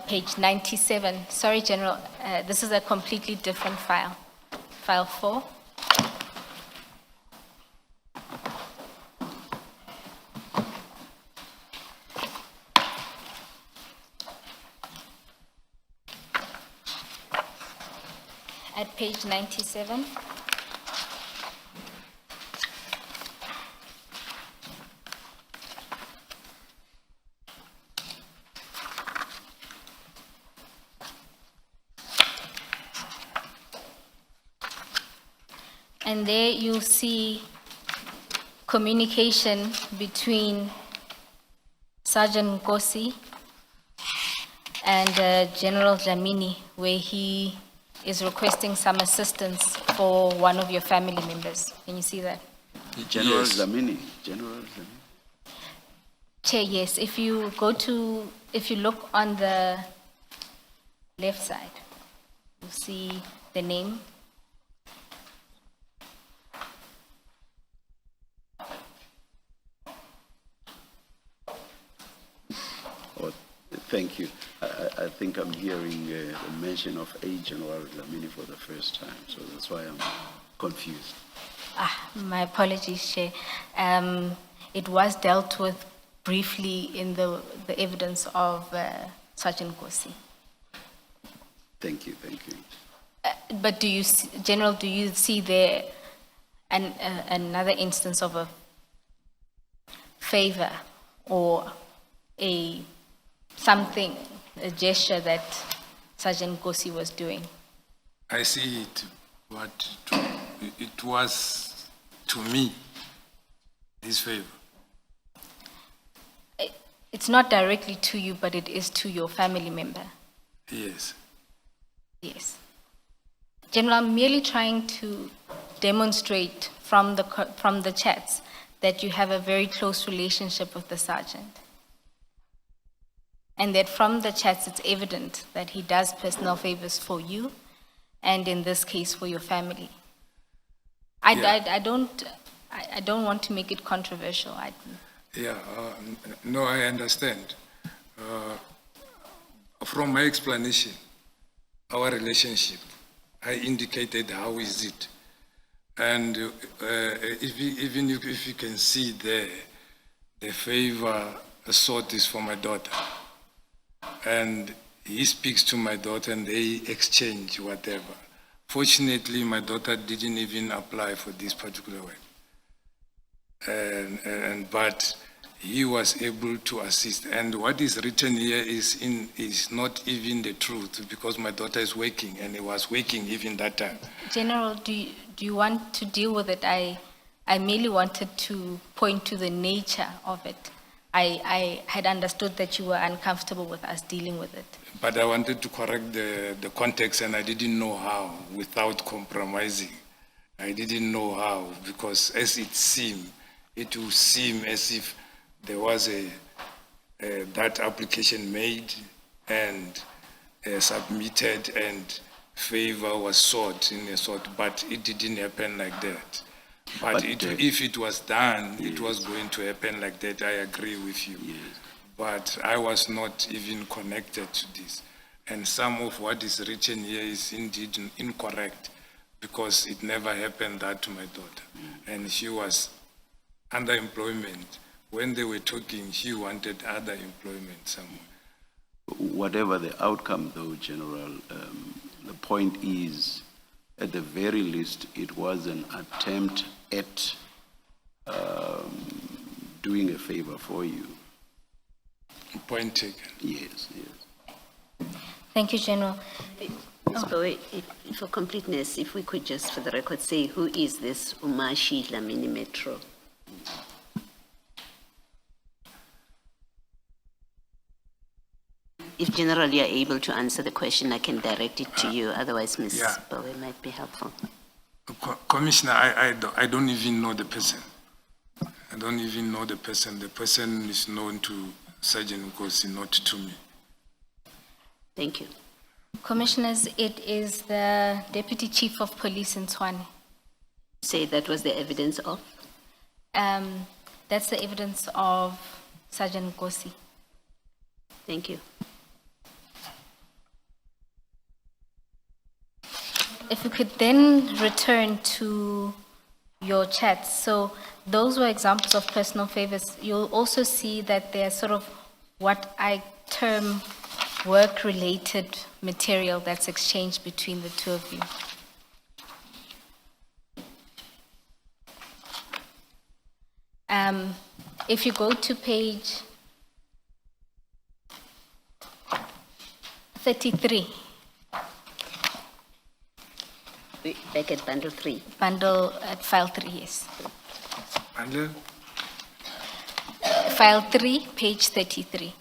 Page 97. Sorry, General, this is a completely different file. File 4. At page 97. And there you'll see communication between Sergeant Nkosi and General Dlamini, where he is requesting some assistance for one of your family members. Can you see that? General Yes. Zamini, General Zamini. Chair, yes. If you look on the left side, you'll see the name. Oh, thank you. I think I'm hearing the mention of a General Zamini for the first time, so that's why I'm confused. My apologies, Chair. It was dealt with briefly in the evidence of Sergeant Nkosi. Thank you, thank you. But General, do you see there another instance of a favor or a gesture that Sergeant Nkosi was doing? I see it, but it was to me, this favor. It's not directly to you, but it is to your family member. Yes. Yes. General, I'm merely trying to demonstrate from the chats that you have a very close relationship with the sergeant. And that from the chats, it's evident that he does personal favors for you, and in this case, for your family. I don't want to make it controversial. No, I understand. From my explanation, our relationship, I indicated how is it. And even if you can see there, the favor sought is for my daughter. And he speaks to my daughter and they exchange whatever. Fortunately, my daughter didn't even apply for this particular work. But he was able to assist. And what is written here is not even the truth, because my daughter is working and he was working even that time. General, do you want to deal with it? I merely wanted to point to the nature of it. I had understood that you were uncomfortable with us dealing with it. But I wanted to correct the context, and I didn't know how without compromising. I didn't know how, because as it will seem as if there was that application made and submitted and favor was sought in a sort, but it didn't happen like that. But if it was done, it was going to happen like that. I agree with you. Yes. But I was not even connected to this. And some of what is written here is indeed incorrect, because it never happened that to my daughter. And she was under employment. When they were talking, she wanted other employment somewhere. Whatever the outcome, though, General, the point is, at the very least, it was an attempt at doing a favor for you. Point taken. Yes, yes. Thank you, General. Ms. Bowe, for completeness, if we could just, for the record, say who is this Umashi Dlamini Metro? If General, you are able to answer the question, I can direct it to you. Otherwise, Ms. Bowe might be helpful. Commissioner, I don't even know the person. I don't even know the person. The person is known to Sergeant Nkosi, not to me. Thank you. Commissioners, it is the Deputy Chief of Police in Tshwane. Say that was the evidence of? That's the evidence of Sergeant Nkosi. Thank you. If we could then return to your chats. So those were examples of personal favors. You'll also see that they're sort of what I term work-related material that's exchanged between the two of you. If you go to page 33, Back at bundle 3. bundle at file 3, yes. Bundle? File 3, page 33.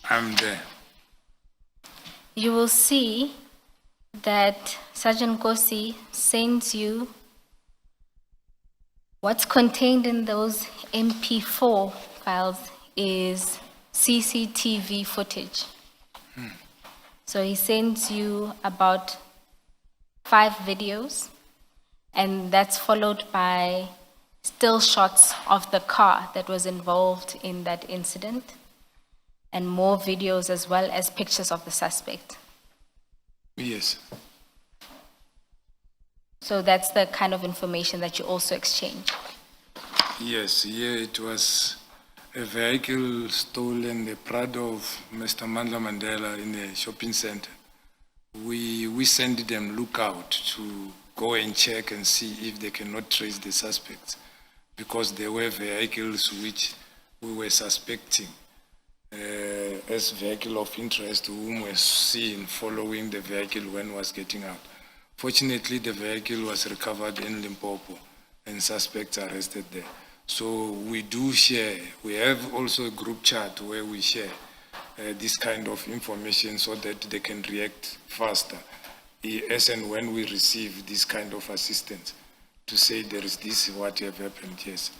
I'm there. You will see that Sergeant Nkosi sends you what's contained in those MP4 files is CCTV footage. So he sends you about 5 videos, and that's followed by still shots of the car that was involved in that incident, and more videos as well as pictures of the suspect. Yes. So that's the kind of information that you also exchange. Yes, yeah, it was a vehicle stolen, the Prado of Mr. Mandela in the shopping center. We sent them lookout to go and check and see if they cannot trace the suspects, because there were vehicles which we were suspecting as vehicle of interest, whom were seen following the vehicle when it was getting out. Fortunately, the vehicle was recovered in Limpopo and suspects arrested there. So we do share. We have also a group chat where we share this kind of information so that they can react faster as and when we receive this kind of assistance to say there is this, what have happened, yes.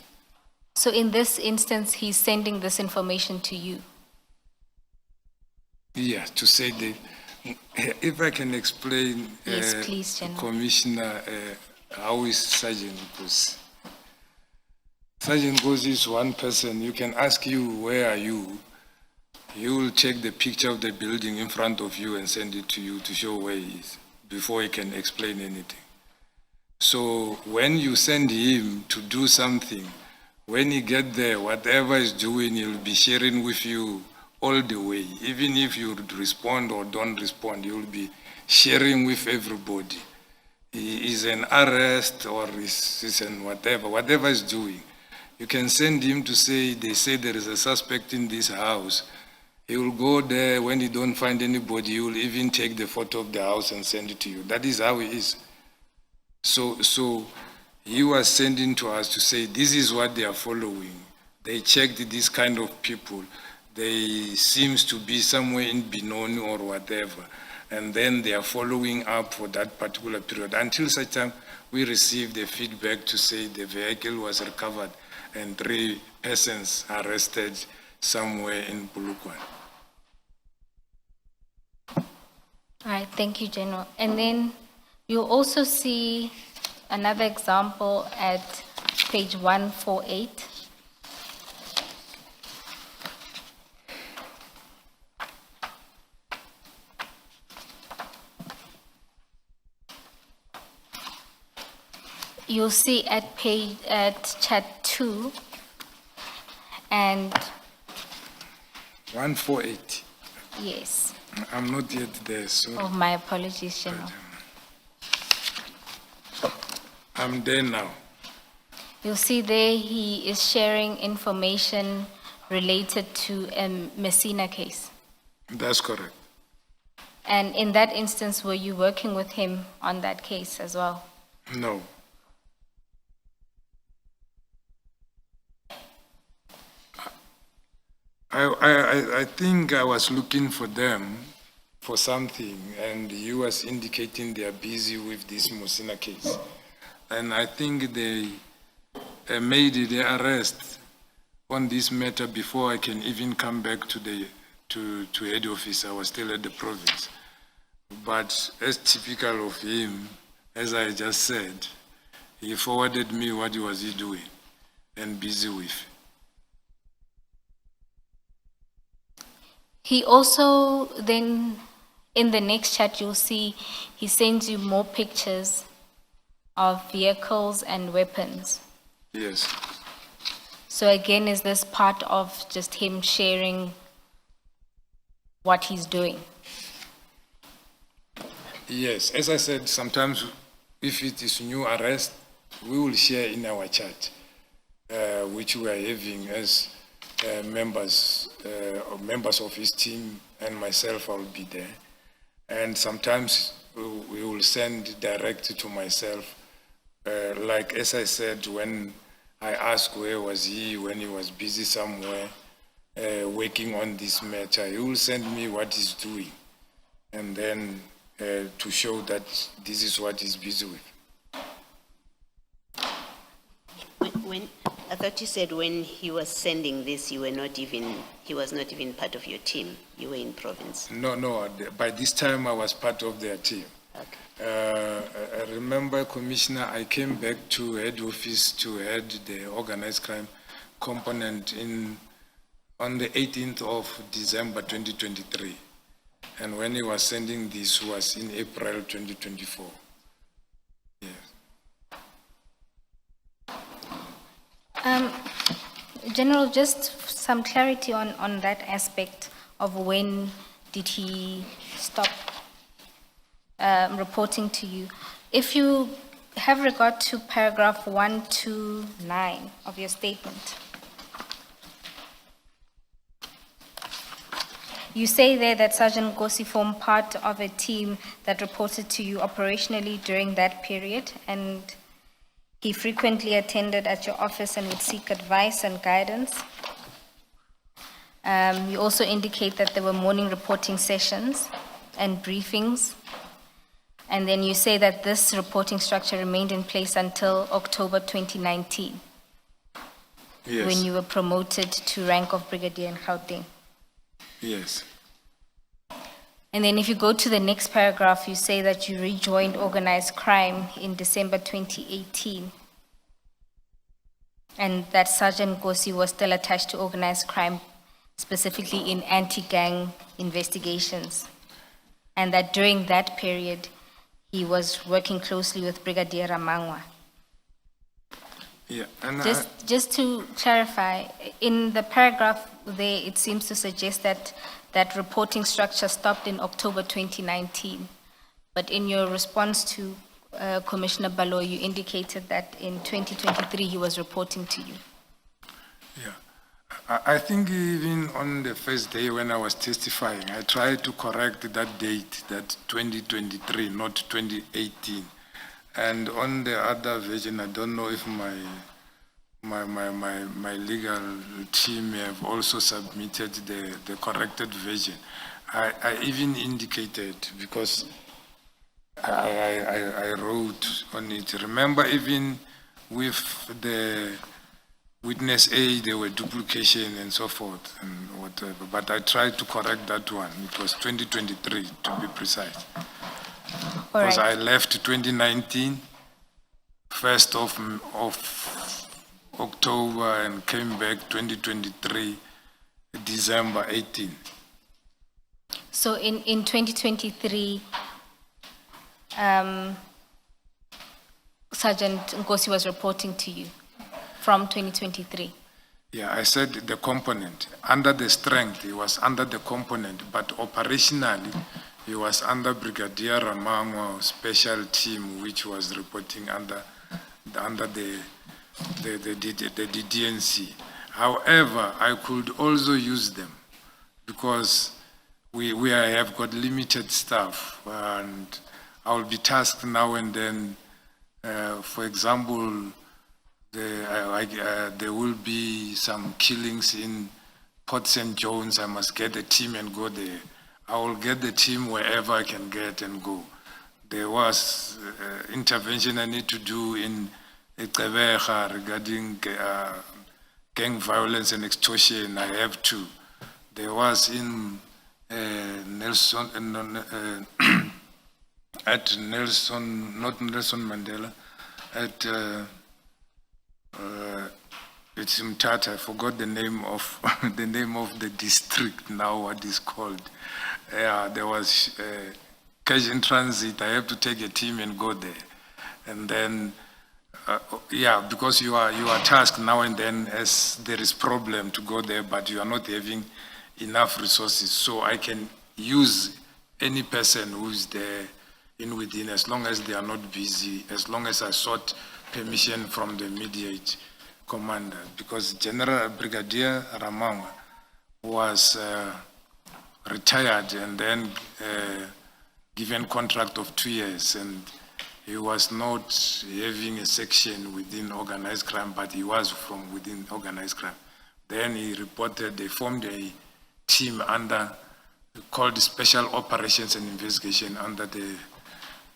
So in this instance, he's sending this information to you. Yeah, to say that, if I can explain, Yes, please, General. Commissioner, how is Sergeant Nkosi? Sergeant Nkosi is one person. You can ask you, where are you? He will check the picture of the building in front of you and send it to you to show where he is before he can explain anything. So when you send him to do something, when he get there, whatever he's doing, he'll be sharing with you all the way. Even if you respond or don't respond, you'll be sharing with everybody. He is an arrest or is an whatever he's doing. You can send him to say, they say there is a suspect in this house. He will go there. When he don't find anybody, he will even take the photo of the house and send it to you. That is how he is. So he was sending to us to say, this is what they are following. They checked this kind of people. They seems to be somewhere in Benoni or whatever. And then they are following up for that particular period until such time we receive the feedback to say the vehicle was recovered and 3 persons arrested somewhere in Polokwane. All right, thank you, General. And then you'll also see another example at page 148. You'll see at chat 2 and 148. yes. I'm not yet there, so Oh, my apologies, General. I'm there now. You'll see there he is sharing information related to a Messina case. That's correct. And in that instance, were you working with him on that case as well? No. I think I was looking for them for something, and the US indicating they are busy with this Musina case. And I think they made the arrest on this matter before I can even come back to the to head office. I was still at the province. But as typical of him, as I just said, he forwarded me what was he doing and busy with. He also then, in the next chat, you'll see he sends you more pictures of vehicles and weapons. Yes. So again, is this part of just him sharing what he's doing? Yes, as I said, sometimes if it is new arrest, we will share in our chat, which we are having as members of his team, and myself, I will be there. And sometimes we will send direct to myself, like as I said, when I asked where was he, when he was busy somewhere, working on this matter, he will send me what he's doing, and then to show that this is what he's busy with. When I thought you said when he was sending this, he was not even part of your team. You were in province. No, by this time I was part of their team. Okay. I remember, Commissioner, I came back to head office to head the organized crime component on the 18th of December 2023. And when he was sending this was in April 2024. Yes. General, just some clarity on that aspect of when did he stop reporting to you. If you have regard to paragraph 129 of your statement, you say there that Sergeant Nkosi formed part of a team that reported to you operationally during that period, and he frequently attended at your office and would seek advice and guidance. You also indicate that there were morning reporting sessions and briefings. And then you say that this reporting structure remained in place until October 2019, Yes. when you were promoted to rank of brigadier in Gauteng. Yes. And then if you go to the next paragraph, you say that you rejoined organized crime in December 2018, and that Sergeant Nkosi was still attached to organized crime, specifically in anti-gang investigations, and that during that period, he was working closely with Brigadier Ramangwa. Yeah. And Just to clarify, in the paragraph there, it seems to suggest that that reporting structure stopped in October 2019. But in your response to Commissioner Balo, you indicated that in 2023 he was reporting to you. Yeah. I think even on the first day when I was testifying, I tried to correct that date, that 2023, not 2018. And on the other version, I don't know if my legal team have also submitted the corrected version. I even indicated, because I wrote on it. Remember, even with the witness A, there were duplication and so forth and whatever. But I tried to correct that one. It was 2023, to be precise. All Because right. I left 2019, 1st of October, and came back 2023, December 18. So in 2023, Sergeant Nkosi was reporting to you from 2023. Yeah, I said the component. Under the strength, he was under the component, but operationally, he was under Brigadier Ramangwa special team, which was reporting under the DDNC. However, I could also use them because we have got limited staff, and I will be tasked now and then. For example, there will be some killings in Port St. John's. I must get a team and go there. I will get the team wherever I can get and go. There was intervention I need to do in Tmbisa regarding gang violence and extortion. I have to. There was in Nelson, at Nelson, not Nelson Mandela, at it's Mtata. I forgot the name of the name of the district now. What is called? Yeah, there was cash in transit. I have to take a team and go there, and then yeah, because you are tasked now and then as there is problem to go there, but you are not having enough resources. So I can use any person who's there in within, as long as they are not busy, as long as I sought permission from the immediate commander, because General Brigadier Ramanga was retired and then given contract of 2 years, and he was not having a section within organized crime, but he was from within organized crime. Then he reported, they formed a team under, called Special Operations and Investigation under the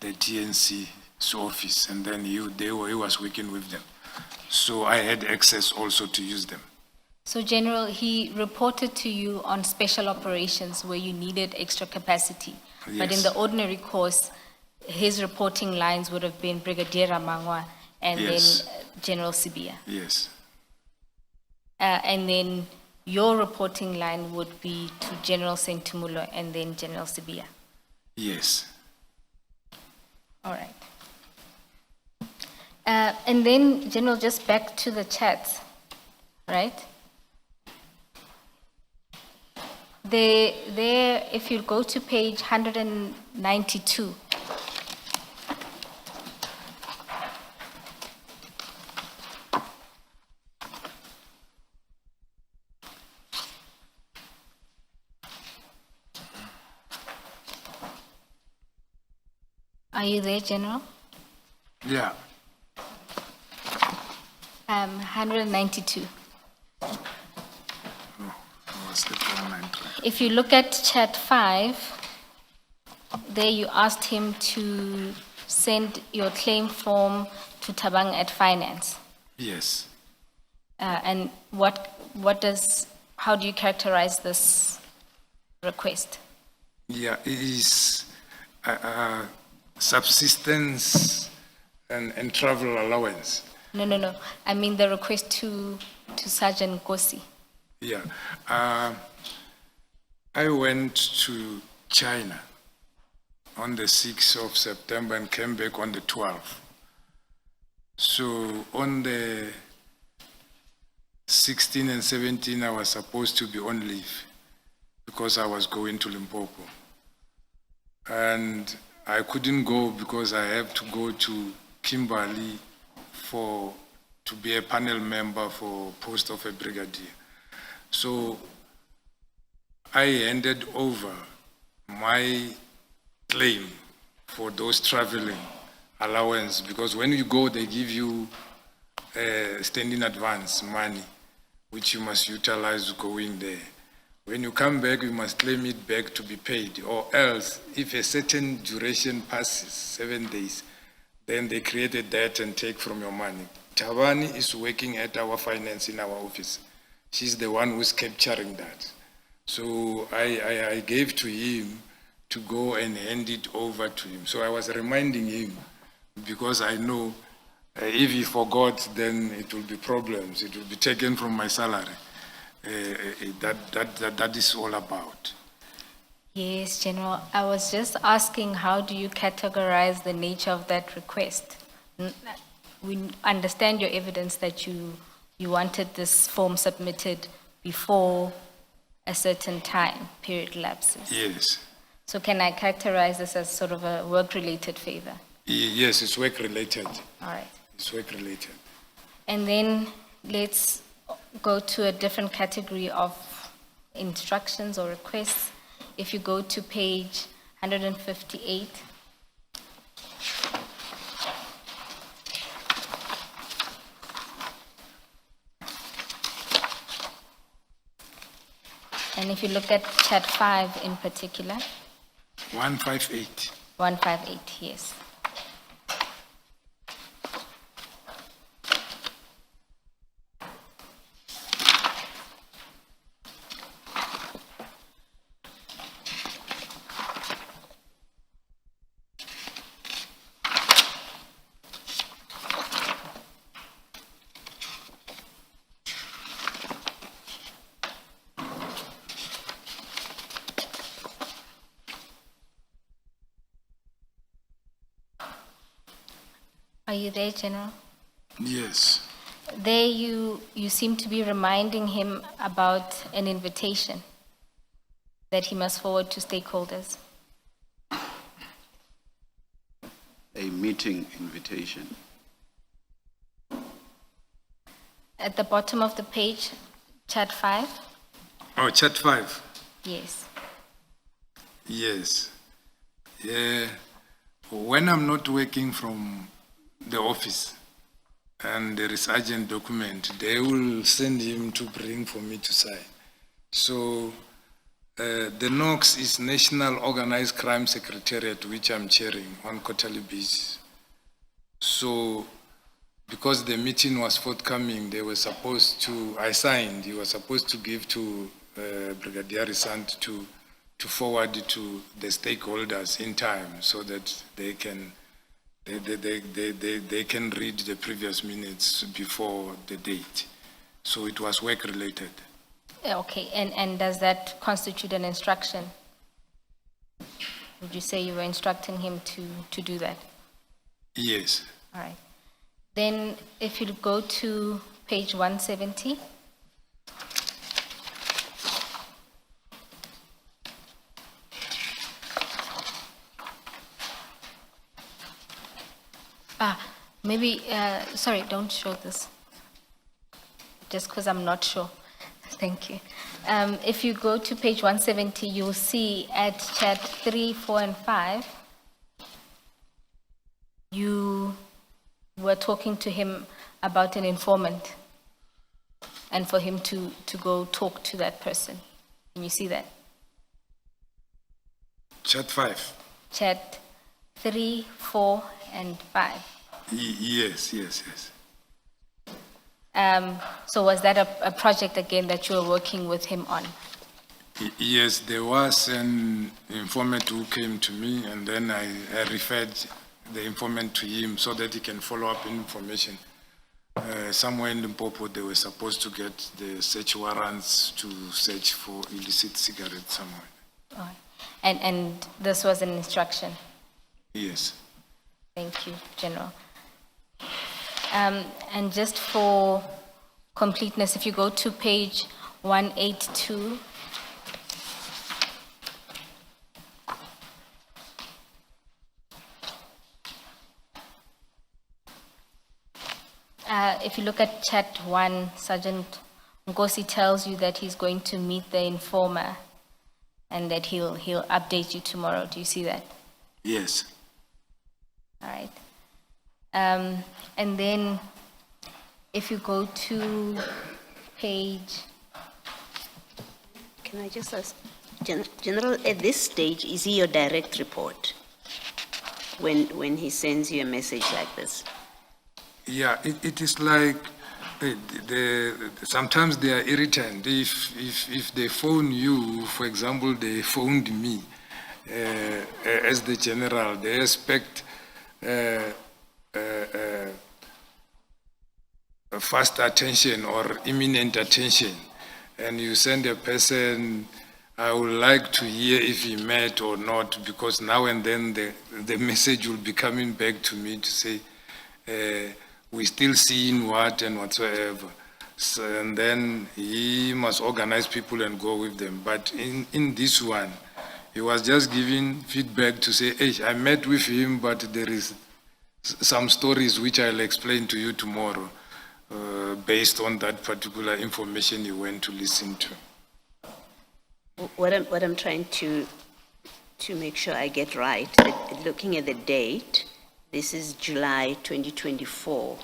TNC's office, and then he was working with them. So I had access also to use them. So General, he reported to you on special operations where you needed extra capacity. But in Yes. the ordinary course, his reporting lines would have been Brigadier Ramangwa and Yes. then General Sibia. Yes, And then your reporting line would be to General Sentumulo and then General Sibia. yes. All right. And then, General, just back to the chats, right? There, if you go to page 192, are you there, General? Yeah, 192. I was the 193. If you look at chat 5, there you asked him to send your claim form to Tabang at Finance. Yes. And how do you characterize this request? Yeah, it is subsistence and travel allowance. No. I mean the request to Sergeant Kosi. Yeah. I went to China on the 6th of September and came back on the 12th. So on the 16 and 17, I was supposed to be on leave because I was going to Limpopo. And I couldn't go because I have to go to Kimberley to be a panel member for post of a brigadier. So I handed over my claim for those traveling allowance, because when you go, they give you standing advance money, which you must utilize going there. When you come back, you must claim it back to be paid, or else, if a certain duration passes, 7 days, then they create a debt and take from your money. Tawani is working at our finance in our office. She's the one who's capturing that. So I gave to him to go and hand it over to him. So I was reminding him, because I know if he forgot, then it will be problems. It will be taken from my salary. That is all about. Yes, General. I was just asking, how do you categorize the nature of that request? We understand your evidence that you wanted this form submitted before a certain time period lapses. Yes. So can I characterize this as sort of a work-related favor? Yes, it's work-related. All right. It's work-related. And then let's go to a different category of instructions or requests. If you go to page 158, And if you look at chat 5 in particular, 158. 158, yes. Are you there, General? Yes. There you seem to be reminding him about an invitation that he must forward to stakeholders. A meeting invitation. At the bottom of the page, chat 5, Oh, chat 5. yes. Yes. When I'm not working from the office and there is urgent document, they will send him to bring for me to sign. So the NOX is National Organized Crime Secretariat, which I'm chairing on quarterly basis. So because the meeting was forthcoming, they were supposed to, I signed, he was supposed to give to Brigadier Risant to forward it to the stakeholders in time so that they can they can read the previous minutes before the date. So it was work related. Okay, and does that constitute an instruction? Would you say you were instructing him to do that? Yes. All right. Then if you go to page 170. Maybe, sorry, don't show this. Just because I'm not sure. Thank you. If you go to page 170, you'll see at chat 3, 4, and 5, you were talking to him about an informant and for him to go talk to that person. Can you see that? Chat 5. Chat 3, 4, and 5. Yes. So was that a project again that you were working with him on? Yes, there was an informant who came to me and then I referred the informant to him so that he can follow up information. Somewhere in Limpopo, they were supposed to get the search warrants to search for illicit cigarettes somewhere. All right. And this was an instruction? Yes. Thank you, General. And just for completeness, if you go to page 182, if you look at chat 1, Sergeant Ngosi tells you that he's going to meet the informer and that he'll update you tomorrow. Do you see that? Yes. All right. And then if you go to page... Can I just ask, General, at this stage, is he your direct report when he sends you a message like this? Yeah, it is like sometimes they are irritant. If they phone you, for example, they phoned me as the general, they expect fast attention or imminent attention. And you send a person, I would like to hear if he met or not, because now and then the message will be coming back to me to say, we're still seeing what and whatsoever. So, and then he must organize people and go with them. But in this one, he was just giving feedback to say, hey, I met with him, but there is some stories which I'll explain to you tomorrow, based on that particular information you went to listen to. What I'm trying to make sure I get right, looking at the date, this is July 2024.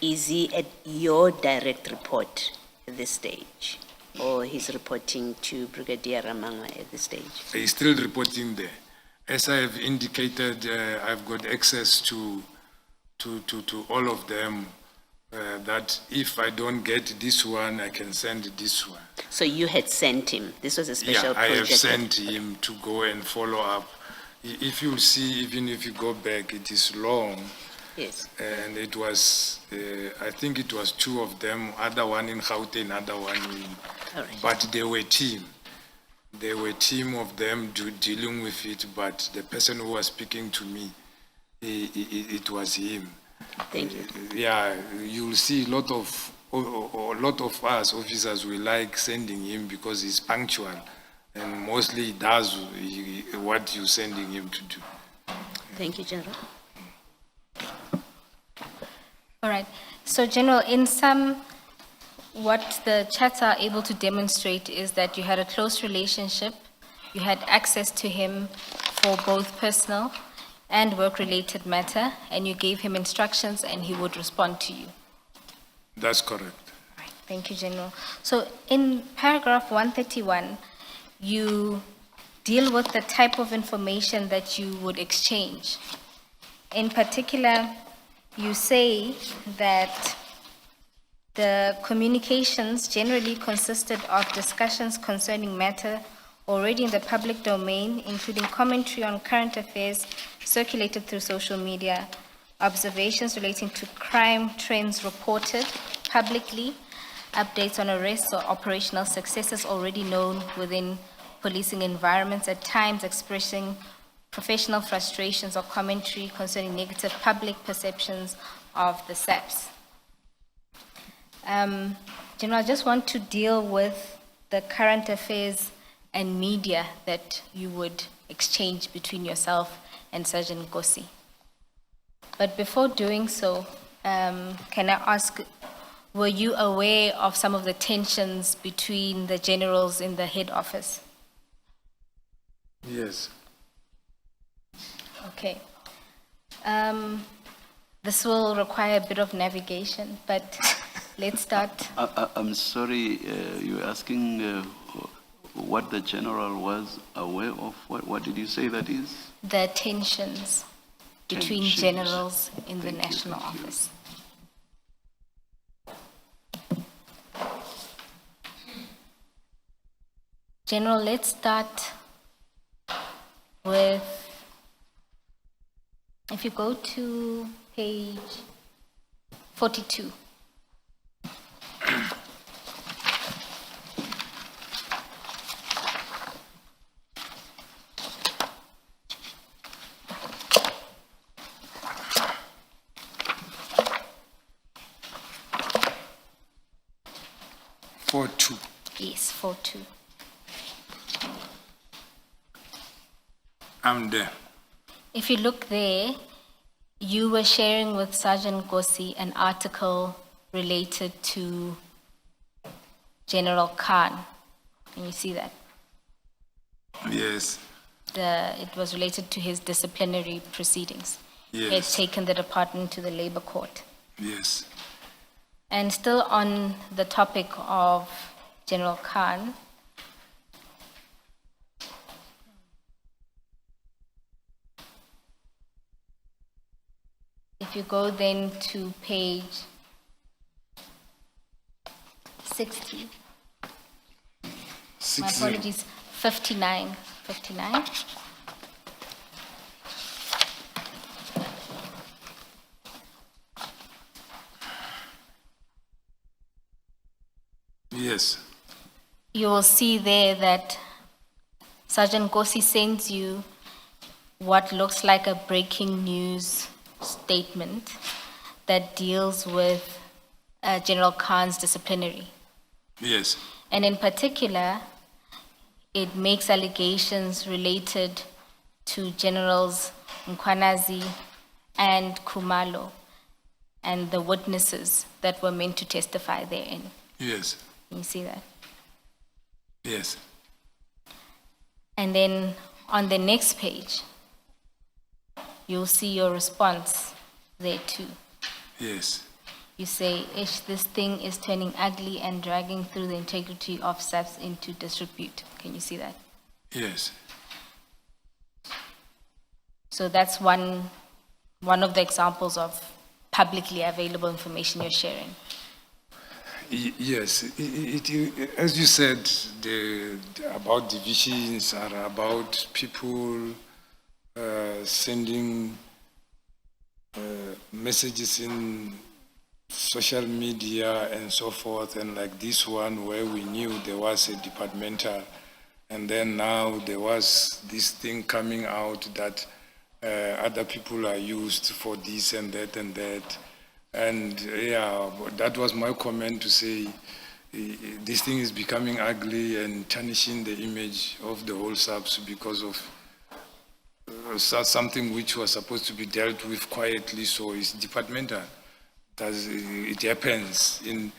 Is he at your direct report at this stage? or he's reporting to Brigadier Ramangwa at this stage? He's still reporting there. As I have indicated, I've got access to all of them, that if I don't get this one, I can send this one. So you had sent him, this was a special Yeah, I project? have sent him to go and follow up. If you see, even if you go back, it is long. Yes, And it was, I think it was two of them, other one in Gauteng, other one in, all right. but they were team. They were team of them dealing with it, but the person who was speaking to me, it was him. Thank you. Yeah, you'll see a lot of us officers, we like sending him because he's punctual, and mostly he does what you're sending him to do. Thank you, General. All right. So, General, in sum, what the chats are able to demonstrate is that you had a close relationship, you had access to him for both personal and work-related matter, and you gave him instructions and he would respond to you. That's correct. All right. Thank you, General. So, in paragraph 131, you deal with the type of information that you would exchange. In particular, you say that the communications generally consisted of discussions concerning matter already in the public domain, including commentary on current affairs circulated through social media, observations relating to crime trends reported publicly, updates on arrests or operational successes already known within policing environments, at times expressing professional frustrations or commentary concerning negative public perceptions of the SAPS. General, I just want to deal with the current affairs and media that you would exchange between yourself and Sergeant Nkosi. But before doing so, can I ask, were you aware of some of the tensions between the generals in the head office? Yes. Okay. This will require a bit of navigation, but let's start. I'm sorry, you're asking what the general was aware of? What did you say that is? The tensions between Tensions. generals in the Thank you, national thank you. office. General, let's start with, if you go to page 42. Yes, 42. I'm there. If you look there, you were sharing with Sergeant Nkosi an article related to General Khan. Can you see that? Yes. It was related to his disciplinary proceedings. He had Yes. taken the department to the labor court. Yes. And still on the topic of General Khan, if you go then to page 60, my 60. apologies, 59. 59. Yes. You will see there that Sergeant Nkosi sends you what looks like a breaking news statement that deals with General Khan's disciplinary. Yes. And in particular, it makes allegations related to Generals Mkhwanazi and Khumalo and the witnesses that were meant to testify therein. Yes. Can you see that? Yes. And then on the next page, you'll see your response there too. Yes. You say, "Ish, this thing is turning ugly and dragging through the integrity of SAPS into disrepute." Can you see that? Yes. So that's one of the examples of publicly available information you're sharing. Yes, as you said, about divisions are about people sending messages in social media and so forth, and like this one where we knew there was a departmental, and then now there was this thing coming out that other people are used for this and that and that. And yeah, that was my comment to say this thing is becoming ugly and tarnishing the image of the whole SAPS because of something which was supposed to be dealt with quietly, so it's departmental. It happens in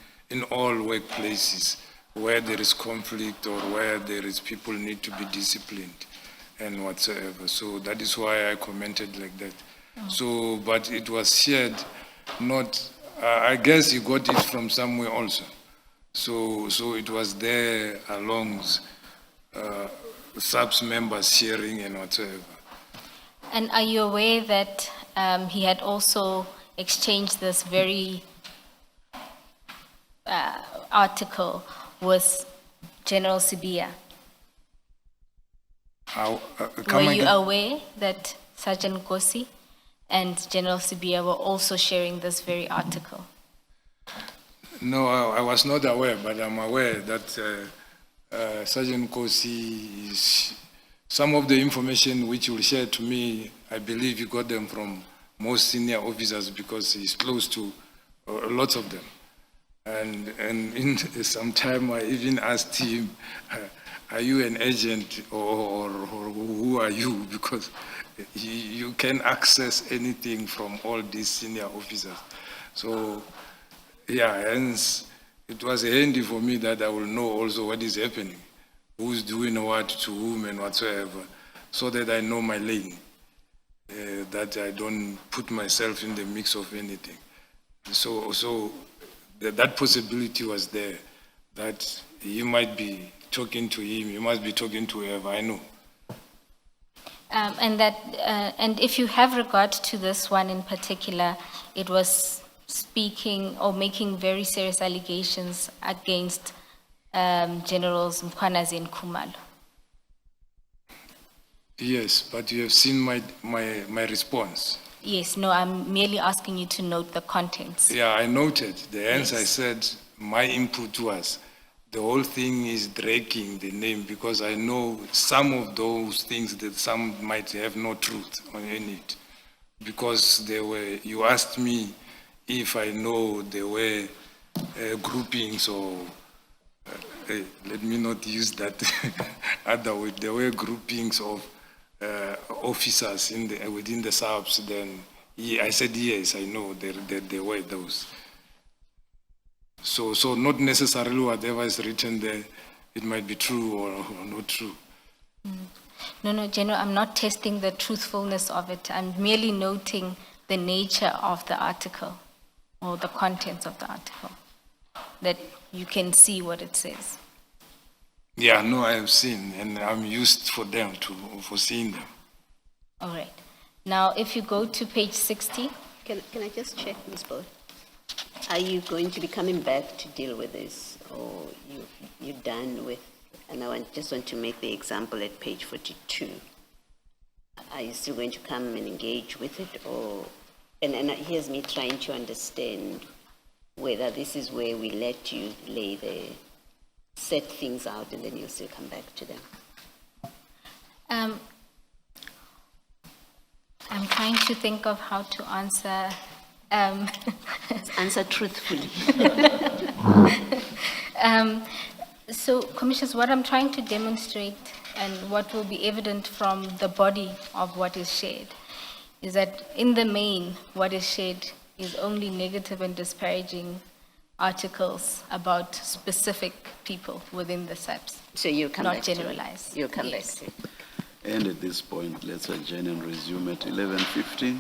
all workplaces where there is conflict or where there is people need to be disciplined and whatsoever. So that is why I commented like that. So, but it was shared. Not, I guess you got it from somewhere also. So it was there along SAPS members sharing and whatsoever. And are you aware that he had also exchanged this very article with General Sibia? Were you aware that Sergeant Kosi and General Sibia were also sharing this very article? No, I was not aware, but I'm aware that Sergeant Kosi is, some of the information which you will share to me, I believe you got them from most senior officers because he's close to lots of them. And in some time I even asked him, are you an agent or who are you? Because you can access anything from all these senior officers. So, yeah, hence it was handy for me that I will know also what is happening, who's doing what to whom and whatsoever, so that I know my lane, that I don't put myself in the mix of anything. So that possibility was there, that you might be talking to him, you must be talking to whoever, I know. And if you have regard to this one in particular, it was speaking or making very serious allegations against Generals Mkhwanazi and Khumalo. Yes, but you have seen my response. Yes, no, I'm merely asking you to note the contents. Yeah, I noted. Hence Yes. I said my input was the whole thing is dragging the name because I know some of those things that some might have no truth in it. Because you asked me if I know there were groupings or, let me not use that other word, there were groupings of officers within the SAPS, then I said yes, I know there were those. So not necessarily whatever is written there, it might be true or not true. No, General, I'm not testing the truthfulness of it. I'm merely noting the nature of the article or the contents of the article, that you can see what it says. Yeah, no, I have seen, and I'm used for seeing them. All right. Now, if you go to page 60. Can I just check, Ms. Boyd? Are you going to be coming back to deal with this, or you're done with? And I just want to make the example at page 42. Are you still going to come and engage with it, or? And here's me trying to understand whether this is where we let you set things out, and then you'll still come back to them. I'm trying to think of how to answer. Answer truthfully. So, Commissioners, what I'm trying to demonstrate and what will be evident from the body of what is shared is that in the main, what is shared is only negative and disparaging articles about specific people within the SAPS. So you'll come not back generalized. to it. You'll come Yes. back to it. And at this point, let's adjourn and resume at 11:15.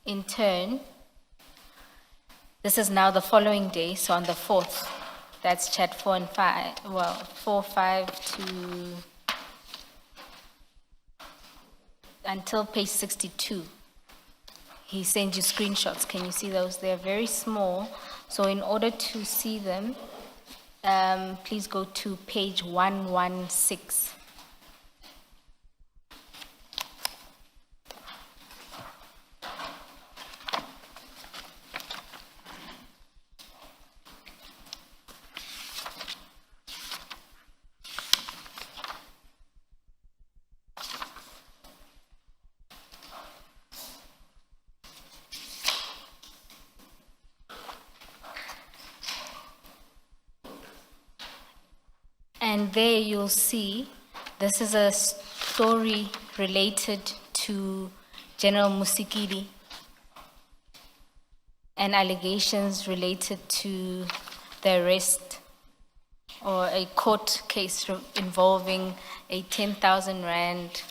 in turn, this is now the following day, so on the 4th, that's chat 4 and 5, well, 4, 5 to, until page 62. He sends you screenshots. Can you see those? They're very small. So in order to see them, please go to page 116. And there you'll see, this is a story related to General Musikili and allegations related to the arrest or a court case involving a 10,000 rand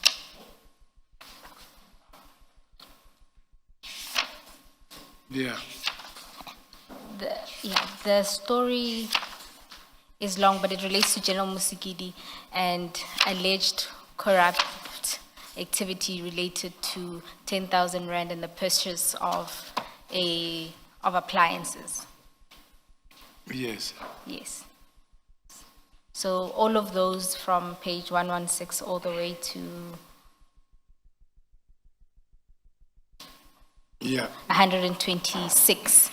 Yeah. the story is long, but it relates to General Musikidi and alleged corrupt activity related to 10,000 rand and the purchase of appliances. Yes. Yes. So all of those from page 116 all the way to Yeah. 126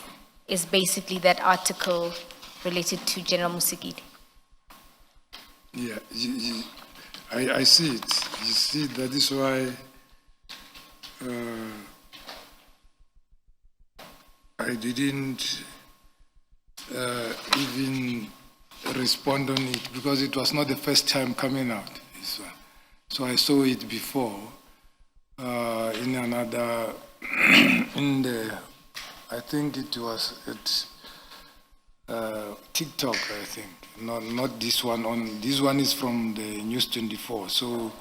is basically that article related to General Musikidi. Yeah. I see it. You see, that is why I didn't even respond on it because it was not the first time coming out. This one. So I saw it before in another, I think it was at TikTok, I think. Not this one. This one is from the News 24. So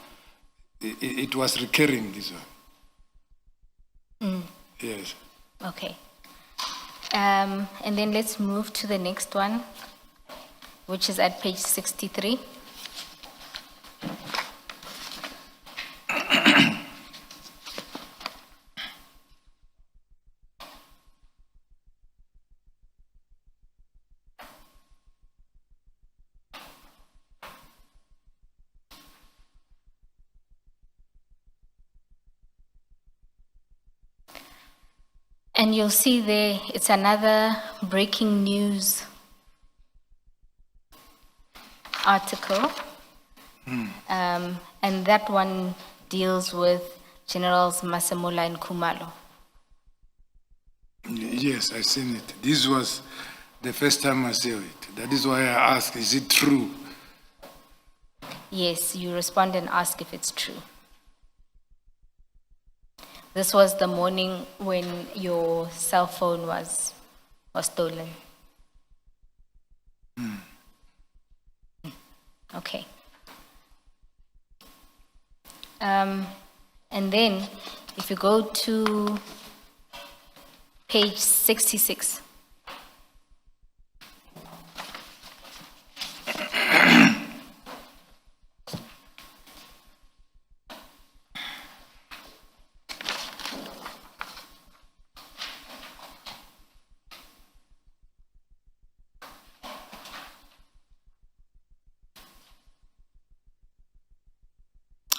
it was recurring, this one. Yes. Okay. And then let's move to the next one, which is at page 63. And you'll see there, it's another breaking news article. And that one deals with Generals Masemola and Kumalo. Yes, I've seen it. This was the first time I saw it. That is why I asked, is it true? Yes, you respond and ask if it's true. This was the morning when your cell phone was stolen. Okay. And then, if you go to page 66.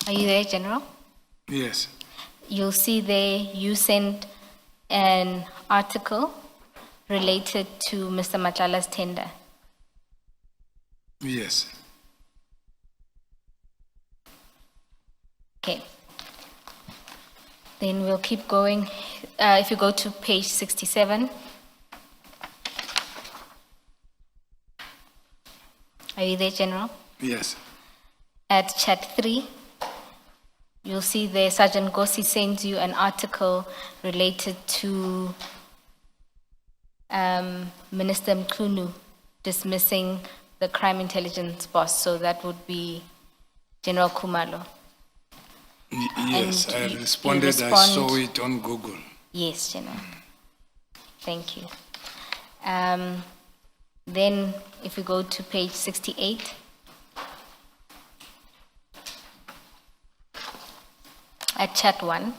Are you there, General? Yes. You'll see there you sent an article related to Mr. Matlala's tender. Yes. Okay. Then we'll keep going. If you go to page 67. Are you there, General? Yes. At chat 3. You'll see there Sergeant Gossi sends you an article related to Minister Mkhunu dismissing the crime intelligence boss. So that would be General Kumalo. Yes, And I you responded. I respond- saw it on Google. Yes, General. Thank you. Then, if we go to page 68, at chat 1,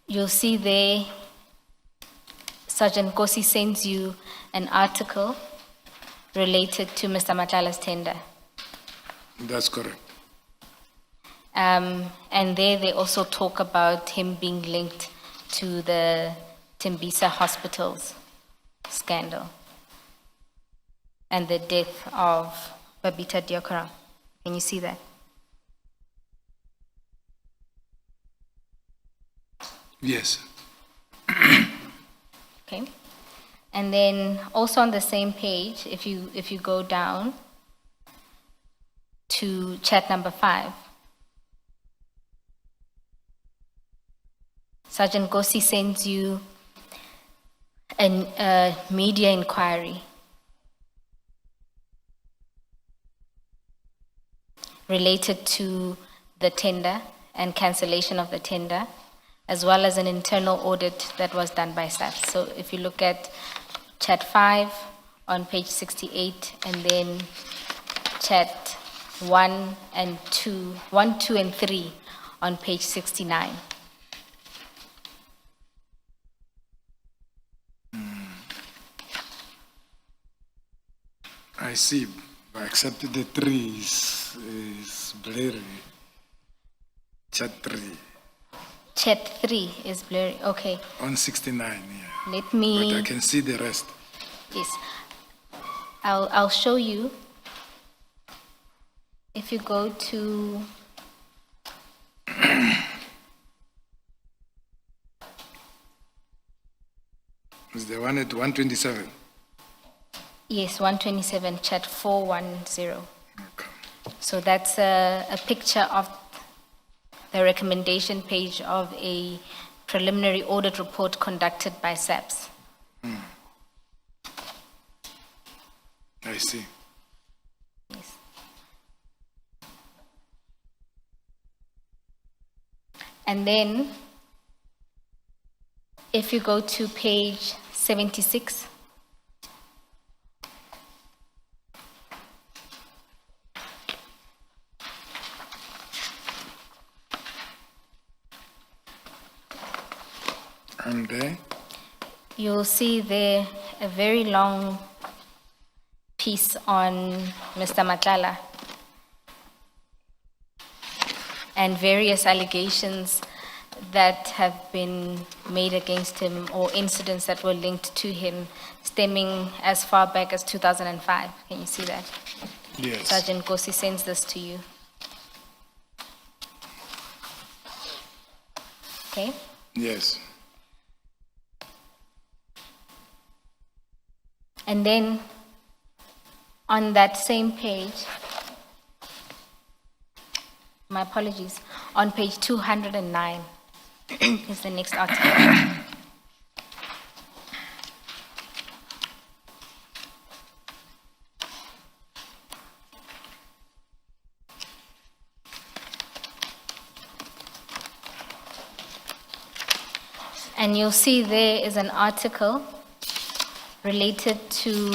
you'll see there, Sergeant Kosi sends you an article related to Mr. Matlala's tender. That's correct. And there they also talk about him being linked to the Tmbisa hospitals scandal and the death of Babita Diokara. Can you see that? Yes. Okay. And then also on the same page, if you go down to chat number 5, Sergeant Gosi sends you a media inquiry related to the tender and cancellation of the tender, as well as an internal audit that was done by SAPS. So if you look at chat 5 on page 68, and then chat 1, 2, and 3 on page 69. I see, except the 3 is blurry. Chat 3. Chat 3 is blurry, okay. On 69, yeah. Let But me, I can see the rest. yes. I'll show you. If you go to, Is the one at 127? yes, 127, chat 410. Okay. So that's a picture of the recommendation page of a preliminary audit report conducted by SAPS. I see. Yes. And then, if you go to page 76, And there? you'll see there a very long piece on Mr. Matlala and various allegations that have been made against him or incidents that were linked to him stemming as far back as 2005. Can you see that? Yes. Sergeant Gosi sends this to you. Okay? Yes. And then on that same page, my apologies, on page 209 is the next article. And you'll see there is an article related to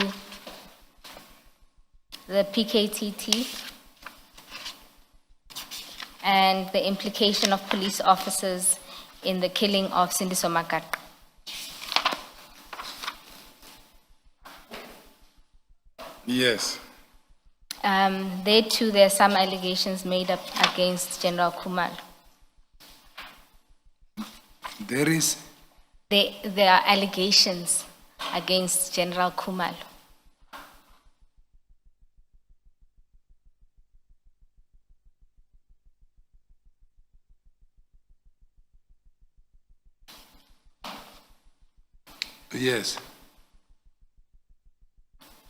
the PKTT and the implication of police officers in the killing of Sindiso Makak. Yes. There too, there are some allegations made up against General Kumalo. There is? There are allegations against General Kumalo. Yes.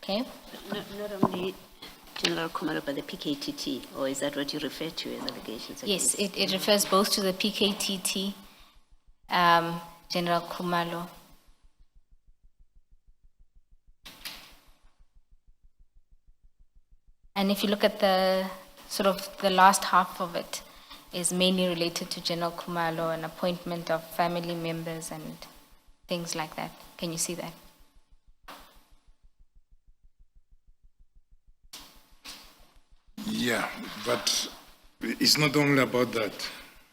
Okay? Not only General Kumalo, but the PKTT, or is that what you refer to as allegations? Yes, against? it refers both to the PKTT, General Kumalo. And if you look at the sort of the last half of it, is mainly related to General Kumalo and appointment of family members and things like that. Can you see that? Yeah, but it's not only about that.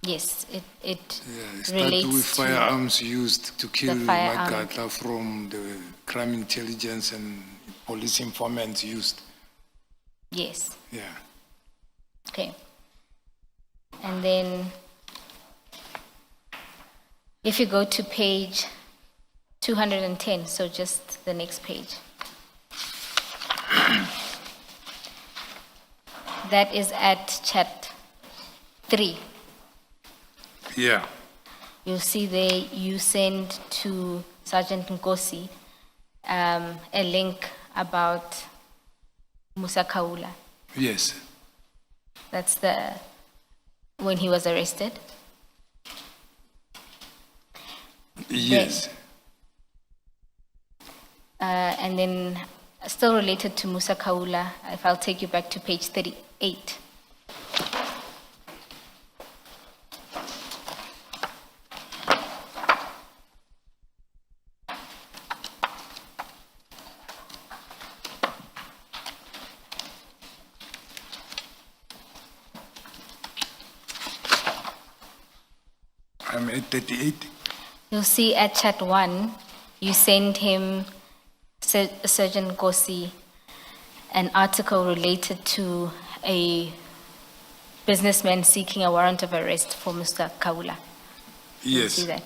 Yes, it Yeah, it started relates with to firearms used to kill firearm. Matlala from the crime intelligence and police informants used. yes. Yeah. Okay. And then if you go to page 210, so just the next page. That is at chat 3. Yeah. You'll see there you send to Sergeant Nkosi a link about Musa Kawa. Yes. That's when he was arrested. Yes. And then still related to Musa Kawa, if I'll take you back to page 38. I'm at 38. You'll see at chat 1, you send him, Surgeon Nkosi, an article related to a businessman seeking a warrant of arrest for Mr. Kaula. You Yes. see that?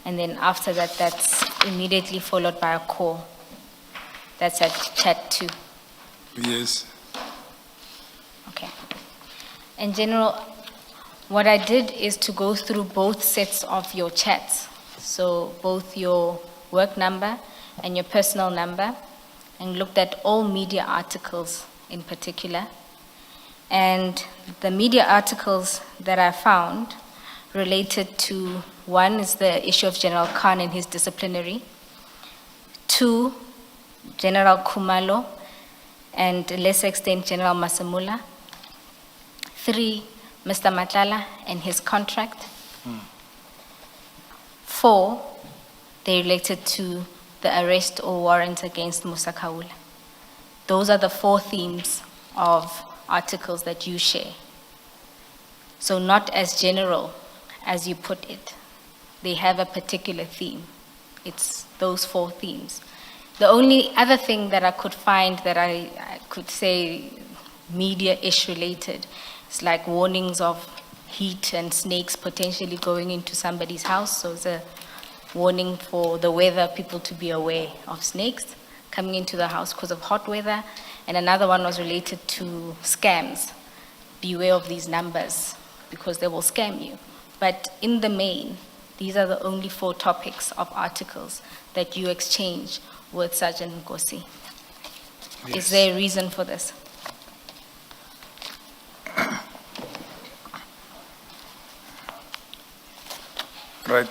And then after that, that's immediately followed by a call. That's at chat 2. Yes. Okay. In general, what I did is to go through both sets of your chats. So both your work number and your personal number, and looked at all media articles in particular. And the media articles that I found related to, one is the issue of General Khan and his disciplinary. 2, General Kumalo, and to a lesser extent, General Masamula. 3, Mr. Matlala and his contract. 4, they related to the arrest or warrant against Musa Kawa. Those are the 4 themes of articles that you share. So not as general as you put it. They have a particular theme. It's those 4 themes. The only other thing that I could find that I could say media-ish related is like warnings of heat and snakes potentially going into somebody's house. So it's a warning for the weather, people to be aware of snakes coming into the house because of hot weather. And another one was related to scams. Beware of these numbers because they will scam you. But in the main, these are the only 4 topics of articles that you exchange with Sergeant Nkosi. Yes. Is there a reason for this? Right.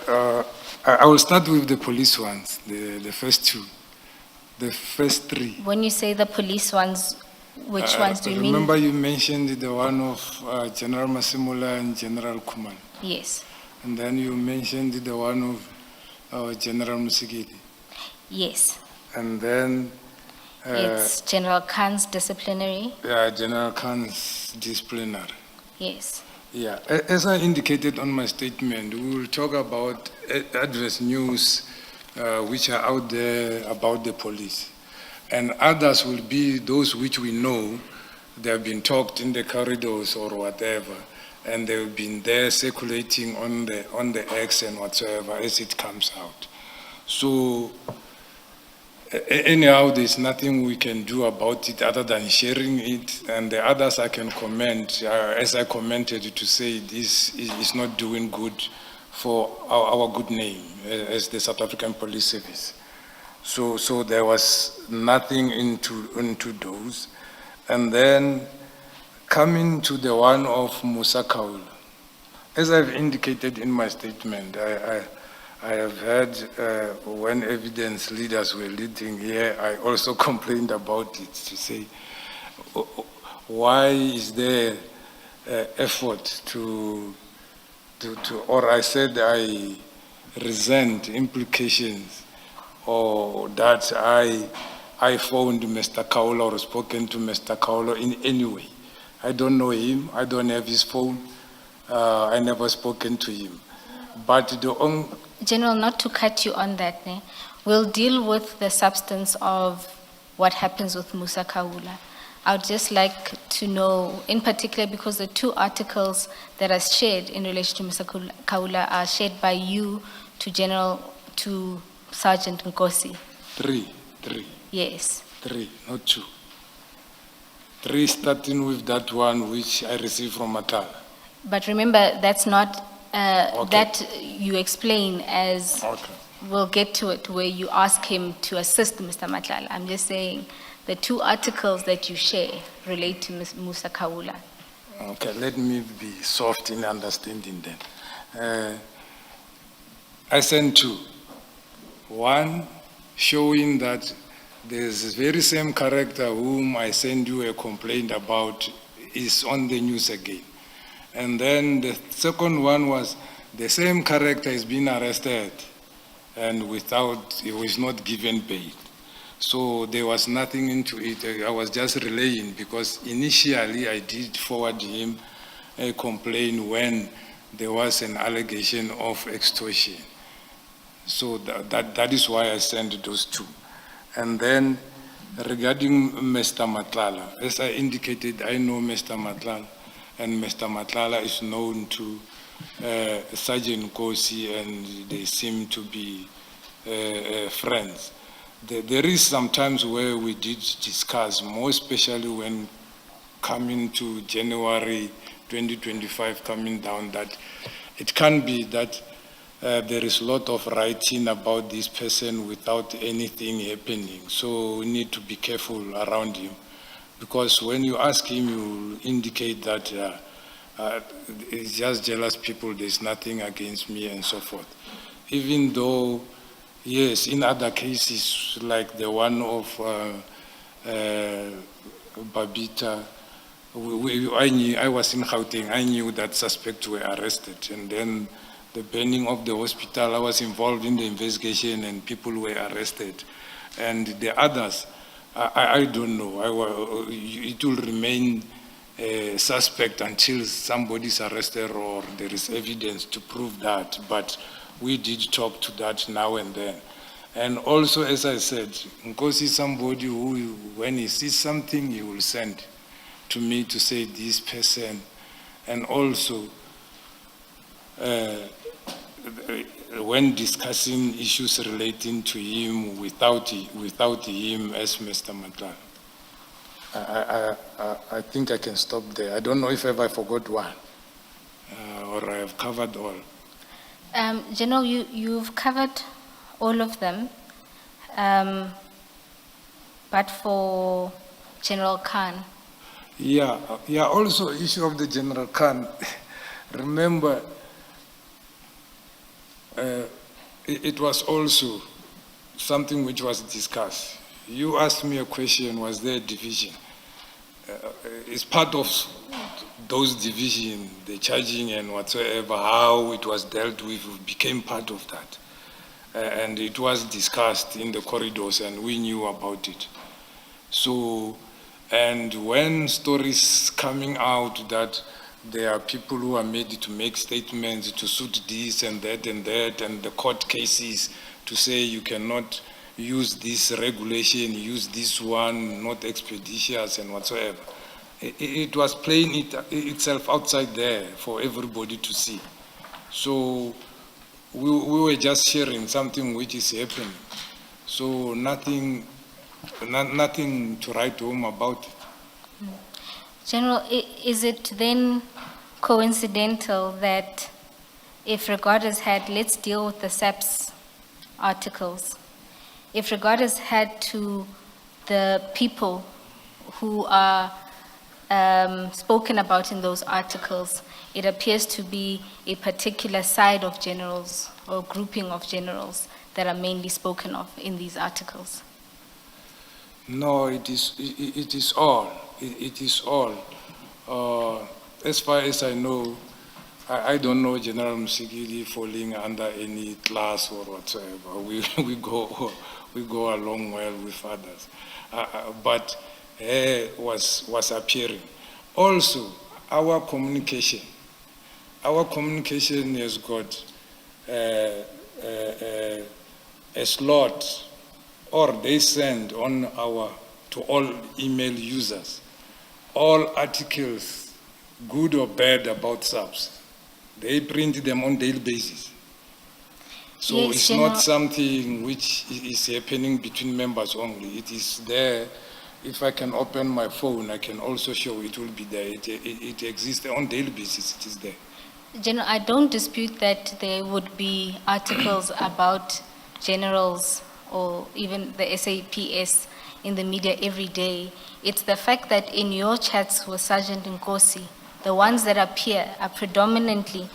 I will start with the police ones, the first 2. The first 3. When you say the police ones, which ones do you mean? Remember you mentioned the one of General Masimula and General Kuman. Yes, And then you mentioned the one of General Musigidi. yes. And then It's General Khan's disciplinary. General Khan's disciplinary. Yes, Yeah, as I indicated on my statement, we will talk about adverse news which are out there about the police. And others will be those which we know, they have been talked in the corridors or whatever, and they've been there circulating on the X and whatsoever as it comes out. So anyhow, there's nothing we can do about it other than sharing it, and the others I can comment, as I commented, to say this is not doing good for our good name as the South African Police Service. So there was nothing into those. And then coming to the one of Musa Kawa, as I've indicated in my statement, I have heard when evidence leaders were leading here, I also complained about it to say, why is there effort or I said I resent implications or that I phoned Mr. Kaula or spoken to Mr. Kaula in any way. I don't know him, I don't have his phone, I never spoken to him. But General, not to cut you on that, we'll deal with the substance of what happens with Musa Kawa. I would just like to know, in particular, because the two articles that are shared in relation to Musa Kawa are shared by you to Sergeant Nkosi. Three, Yes. not two. 3 starting with that one which I received from Matlala. But remember, that's not, Okay. that you explain as, Okay. we'll get to it where you ask him to assist Mr. Matlala. I'm just saying the two articles that you share relate to Musa Kawa. Okay, let me be soft in understanding then. I sent 2. One, showing that there's this very same character whom I send you a complaint about is on the news again. And then the second one was the same character is being arrested and he was not given bail. So there was nothing into it. I was just relaying because initially I did forward him a complaint when there was an allegation of extortion. So that is why I sent those 2. And then regarding Mr. Matlala, as I indicated, I know Mr. Matlala, and Mr. Matlala is known to Sergeant Nkosi, and they seem to be friends. There is sometimes where we did discuss, more especially when coming to January 2025 coming down, that it can be that there is a lot of writing about this person without anything happening. So we need to be careful around him. Because when you ask him, you indicate that it's just jealous people, there's nothing against me and so forth. Even though, yes, in other cases, like the one of Babita, I was in Gauteng, I knew that suspects were arrested. And then the burning of the hospital, I was involved in the investigation and people were arrested. And the others, I don't know. It will remain a suspect until somebody is arrested or there is evidence to prove that. But we did talk to that now and then. And also, as I said, Nkosi is somebody who, when he sees something, he will send to me to say this person. And also, when discussing issues relating to him without him as Mr. Matlala. I think I can stop there. I don't know if I forgot one or I have covered all. General, you've covered all of them, but for General Khan. Yeah, also issue of the General Khan. Remember, it was also something which was discussed. You asked me a question, was there a division? It's part of those division, the charging and whatsoever, how it was dealt with became part of that. And it was discussed in the corridors and we knew about it. So, and when stories coming out that there are people who are made to make statements to suit this and that, and the court cases to say you cannot use this regulation, use this one, not expeditious and whatsoever. It was playing itself outside there for everybody to see. So we were just sharing something which is happening. So nothing to write home about it. General, is it then coincidental that if regarders had, let's deal with the SAPS articles, if regarders had to the people who are spoken about in those articles, it appears to be a particular side of generals or grouping of generals that are mainly spoken of in these articles? No, it is all. It is all. as far as I know, I don't know General Musigidi falling under any class or whatsoever. We go along well with others. But was appearing. Also, our communication has got a slot, or they send to all email users, all articles, good or bad, about subs. They print them on daily basis. So Yes, it's not something which is happening between members only. It is there. If I can open my phone, I can also show it will be there. It exists on daily basis. It is there. General, I don't dispute that there would be articles about generals or even the SAPS in the media every day. It's the fact that in your chats with Sergeant Nkosi, the ones that appear are predominantly,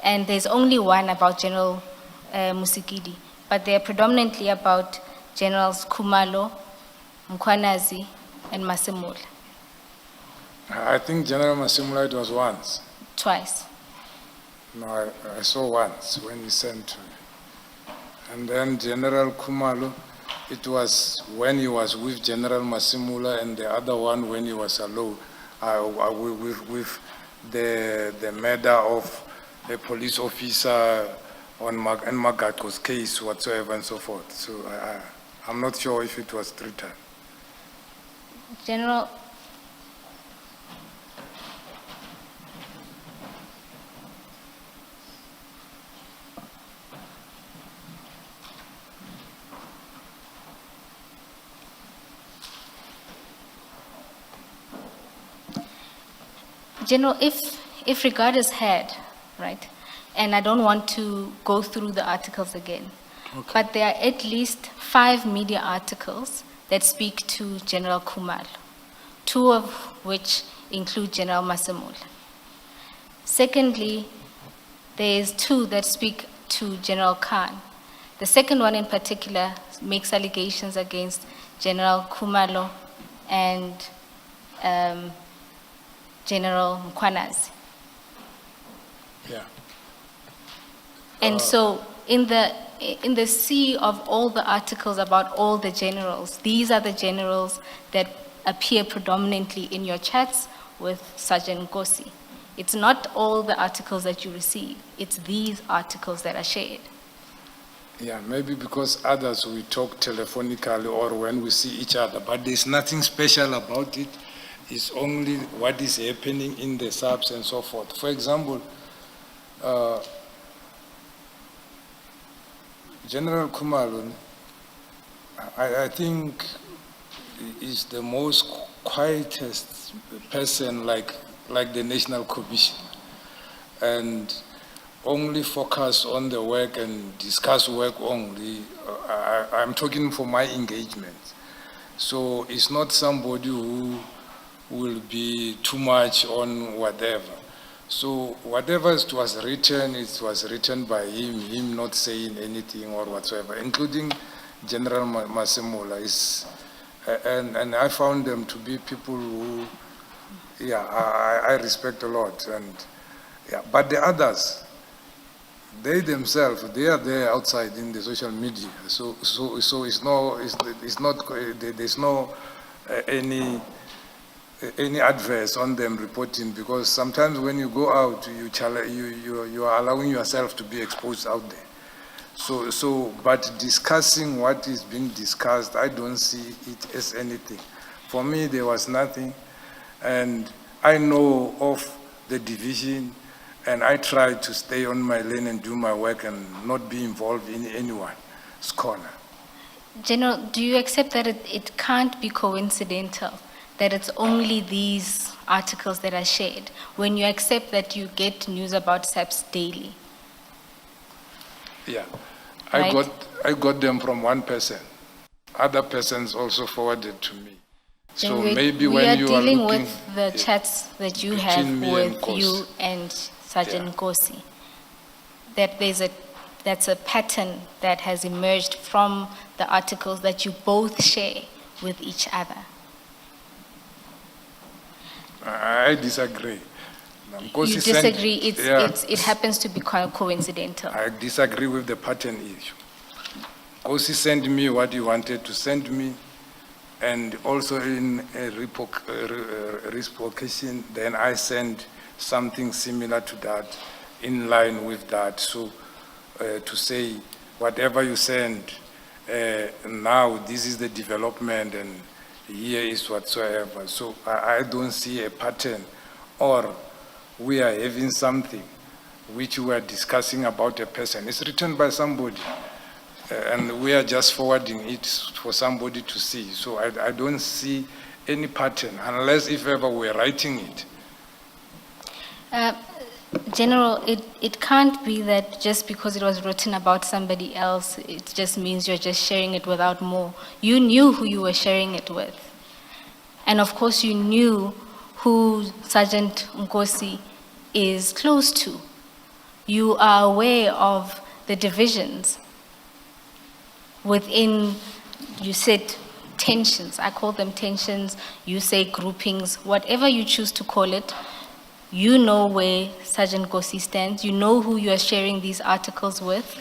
and there's only one about General Musigidi, but they're predominantly about Generals Kumalo, Mkwanazi, and Masemula. I think General Masimula, it was once. Twice. No, I saw once when he sent to me. And then General Kumalo, it was when he was with General Masimula, and the other one when he was alone, with the murder of a police officer on Magako's case, whatsoever and so forth. So I'm not sure if it was 3 times. General, if regard is had, right, and I don't want to go through the articles again, but there are at least 5 media articles that speak to General Kumalo, 2 of which include General Masemula. Secondly, there is 2 that speak to General Khan. The second one in particular makes allegations against General Kumalo and General Mkwanazi. Yeah. And so in the sea of all the articles about all the generals, these are the generals that appear predominantly in your chats with Sergeant Nkosi. It's not all the articles that you receive, it's these articles that are shared. Yeah, maybe because others we talk telephonically or when we see each other, but there's nothing special about it. It's only what is happening in the subs and so forth. For example, General Kumalo, I think, is the most quietest person like the National Commission, and only focus on the work and discuss work only. I'm talking for my engagement. So it's not somebody who will be too much on whatever. So whatever was written, it was written by him not saying anything or whatsoever, including General Masemula. And I found them to be people who, I respect a lot. And but the others, they themselves, they are there outside in the social media. So there's no any adverse on them reporting, because sometimes when you go out, you are allowing yourself to be exposed out there. But discussing what is being discussed, I don't see it as anything. For me, there was nothing, and I know of the division, and I try to stay on my lane and do my work and not be involved in anyone's corner. General, do you accept that it can't be coincidental that it's only these articles that are shared, when you accept that you get news about SAPS daily? Yeah, Right. I got them from one person. Other persons also forwarded to me. Then So we- maybe we when are you are dealing looking with the chats that you have between me and with you and Sergeant Nkosi, that that's a pattern that has emerged from the articles that you both share with each other. I disagree. Nkosi You sent- disagree, Yeah. it happens to be coincidental. I disagree with the pattern issue. Nkosi sent me what he wanted to send me, and also in a reciprocation, then I sent something similar to that, in line with that. So to say, whatever you send, now this is the development and here is whatsoever. So I don't see a pattern, or we are having something which we are discussing about a person. It's written by somebody, and we are just forwarding it for somebody to see. So I don't see any pattern, unless if ever we're writing it. General, it can't be that just because it was written about somebody else, it just means you're just sharing it without more. You knew who you were sharing it with. And of course, you knew who Sergeant Nkosi is close to. You are aware of the divisions within, you said tensions, I call them tensions, you say groupings, whatever you choose to call it. You know where Sergeant Nkosi stands, you know who you are sharing these articles with,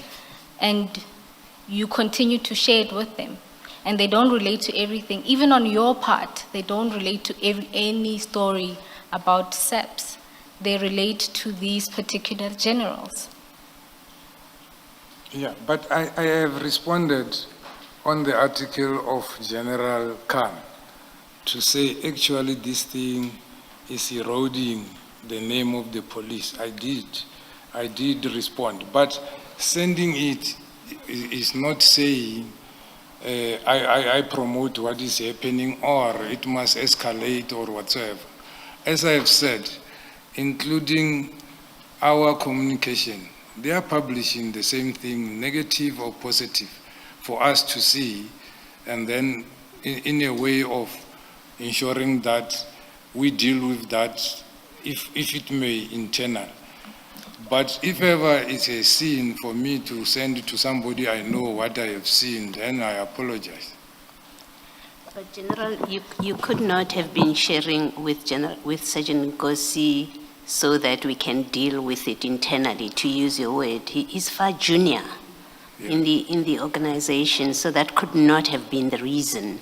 and you continue to share it with them. And they don't relate to everything. Even on your part, they don't relate to any story about SEPs. They relate to these particular generals. Yeah, but I have responded on the article of General Khan to say actually this thing is eroding the name of the police. I did respond, but sending it is not saying I promote what is happening or it must escalate or whatsoever. As I have said, including our communication, they are publishing the same thing, negative or positive, for us to see, and then in a way of ensuring that we deal with that, if it may, internal. But if ever it's a sin for me to send it to somebody I know what I have seen, then I apologize. But General, you could not have been sharing with Sergeant Nkosi so that we can deal with it internally, to use your word. He's far junior in the organization, so that could not have been the reason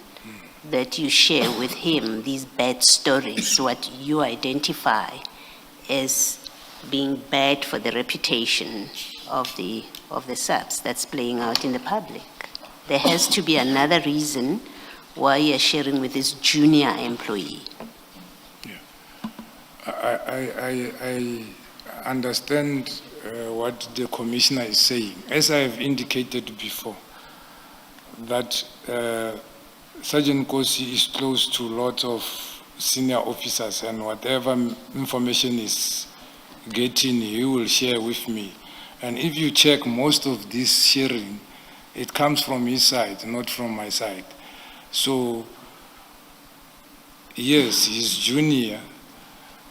that you share with him these bad stories, what you identify as being bad for the reputation of the SAPs that's playing out in the public. There has to be another reason why you're sharing with this junior employee. I understand what the commissioner is saying. As I have indicated before, that Sergeant Nkosi is close to lots of senior officers, and whatever information is getting, he will share with me. And if you check most of this sharing, it comes from his side, not from my side. So, yes, he's junior.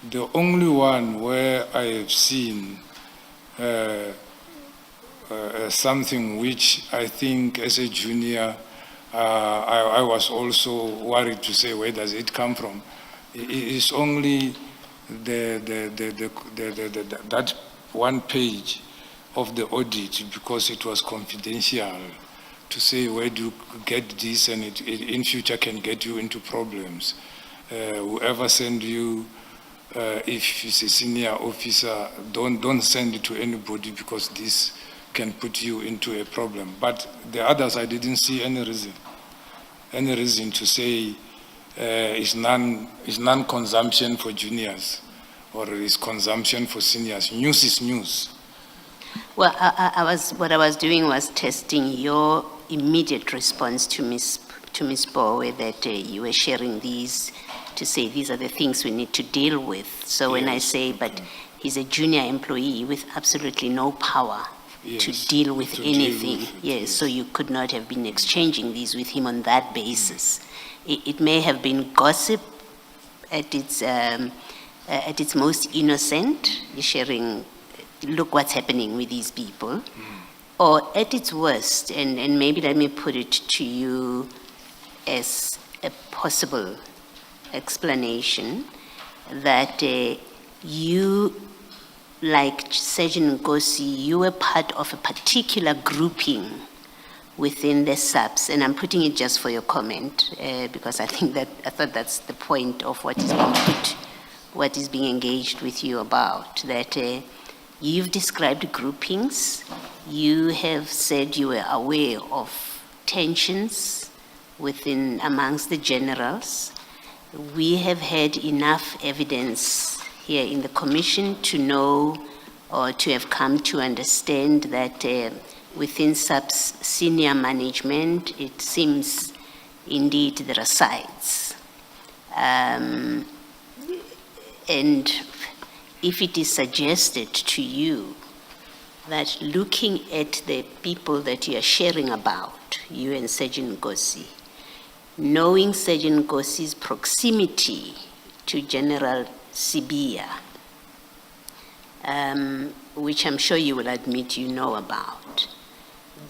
The only one where I have seen something which I think as a junior, I was also worried to say, where does it come from? It's only that one page of the audit, because it was confidential, to say where do you get this, and it in future can get you into problems. Whoever send you, if it's a senior officer, don't send it to anybody, because this can put you into a problem. But the others, I didn't see any reason to say it's non-consumption for juniors or is consumption for seniors. News is news. Well, what I was doing was testing your immediate response to Ms. Bowe, that you were sharing these to say these are the things we need to deal with. So when I say, but he's a junior employee with absolutely no power to deal with anything. Yes, so you could not have been exchanging these with him on that basis. It may have been gossip at its most innocent, sharing, look what's happening with these people, or at its worst, and maybe let me put it to you as a possible explanation, that you, like Sergeant Nkosi, you were part of a particular grouping within the subs, and I'm putting it just for your comment, because I thought that's the point of what is being put, what is being engaged with you about, that you've described groupings, you have said you were aware of tensions amongst the generals. We have had enough evidence here in the commission to know or to have come to understand that within subs senior management, it seems indeed there are sides. And if it is suggested to you that looking at the people that you are sharing about, you and Sergeant Nkosi, knowing Sergeant Nkosi's proximity to General Sibia, which I'm sure you will admit you know about,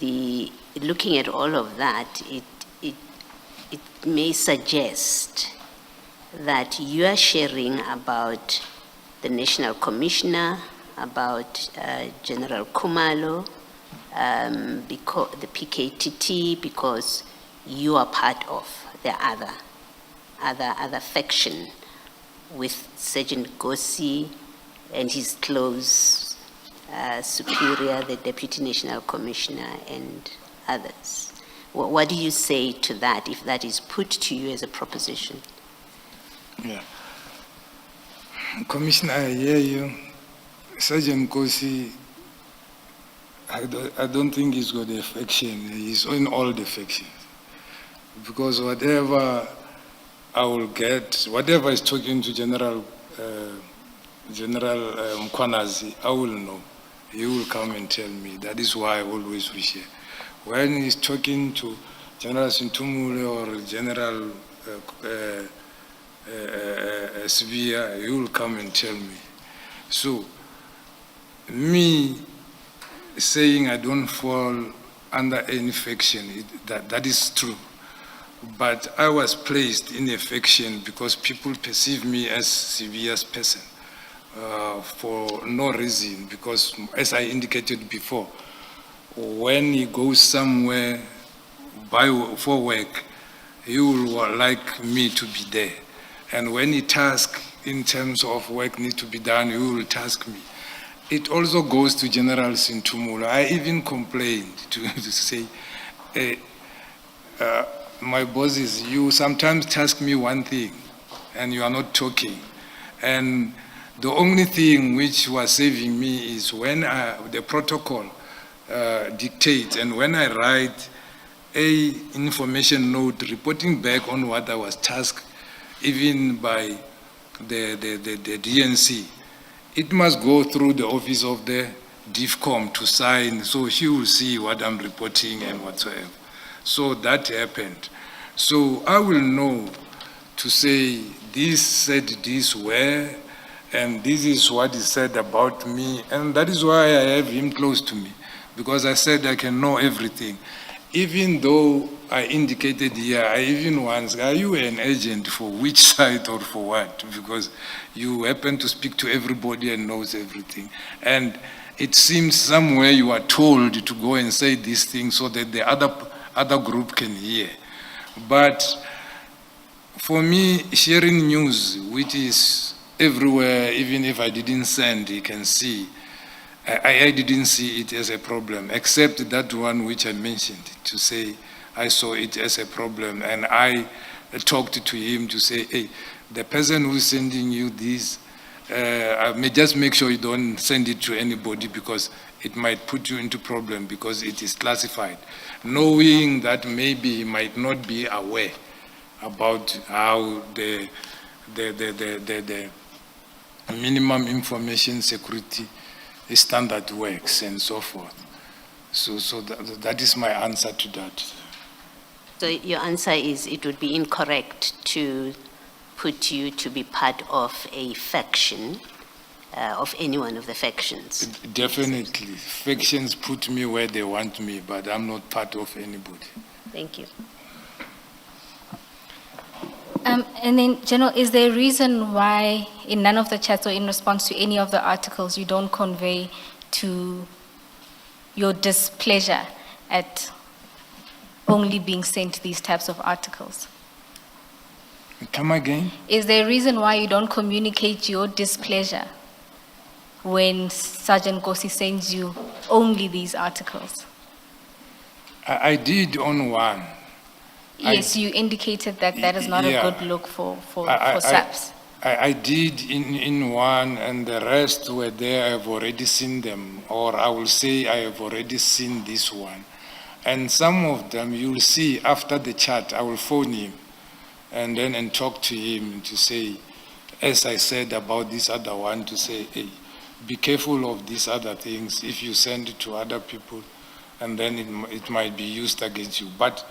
looking at all of that, it may suggest that you are sharing about the National Commissioner, about General Kumalo, because the PKTT, because you are part of the other faction with Sergeant Nkosi and his close superior, the Deputy National Commissioner, and others. What do you say to that, if that is put to you as a proposition? Yeah. Commissioner, I hear you. Sergeant Nkosi, I don't think he's got a faction. He's in all the factions. Because whatever I will get, whatever is talking to General Mkwanazi, I will know. He will come and tell me. That is why I always wish it. When he's talking to General Sintumule or General Sibia, he will come and tell me. So, me saying I don't fall under any faction, that is true. But I was placed in a faction because people perceive me as Sibia's person for no reason. Because as I indicated before, when he goes somewhere for work, he will like me to be there. And when he tasks in terms of work need to be done, he will task me. It also goes to General Sintumula. I even complained to say, my bosses, you sometimes task me one thing and you are not talking. And the only thing which was saving me is when the protocol dictates, and when I write a information note reporting back on what I was tasked, even by the DNC, it must go through the office of the DIFCOM to sign, so she will see what I'm reporting and whatsoever. So that happened. So I will know to say, this said this where, and this is what is said about me, and that is why I have him close to me, because I said I can know everything. Even though I indicated here, I even once, are you an agent for which side or for what? Because you happen to speak to everybody and knows everything. And it seems somewhere you are told to go and say these things so that the other group can hear. But for me, sharing news, which is everywhere, even if I didn't send, you can see, I didn't see it as a problem, except that one which I mentioned, to say I saw it as a problem. And I talked to him to say, hey, the person who's sending you this, I may just make sure you don't send it to anybody, because it might put you into problem because it is classified. Knowing that maybe he might not be aware about how the minimum information security standard works and so forth. So that is my answer to that. So your answer is it would be incorrect to put you to be part of a faction, of any one of the factions? Definitely. Factions put me where they want me, but I'm not part of anybody. Thank you. And then, General, is there a reason why in none of the chats or in response to any of the articles you don't convey to your displeasure at only being sent these types of articles? Come again? Is there a reason why you don't communicate your displeasure when Sergeant Kosi sends you only these articles? I did on one. Yes, you indicated that that is not a Yeah. good look for I- SAPS. I did in one, and the rest were there. I've already seen them, or I will say I have already seen this one. And some of them you'll see after the chat. I will phone him and talk to him to say, as I said about this other one, to say, hey, be careful of these other things if you send it to other people, and then it might be used against you. But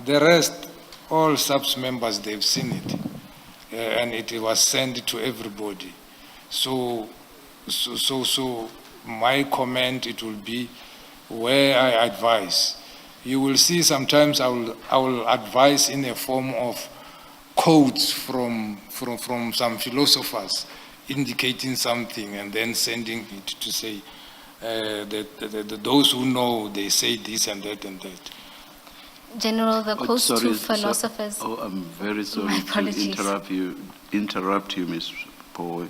the rest, all SAPS members, they've seen it. And it was sent to everybody. So my comment, it will be where I advise. You will see sometimes I will advise in a form of quotes from some philosophers indicating something and then sending it to say that those who know, they say this and that and that. General, the Oh, quotes sorry, to so- philosophers. Oh, I'm very sorry My to apologies. interrupt you, Ms. Poe.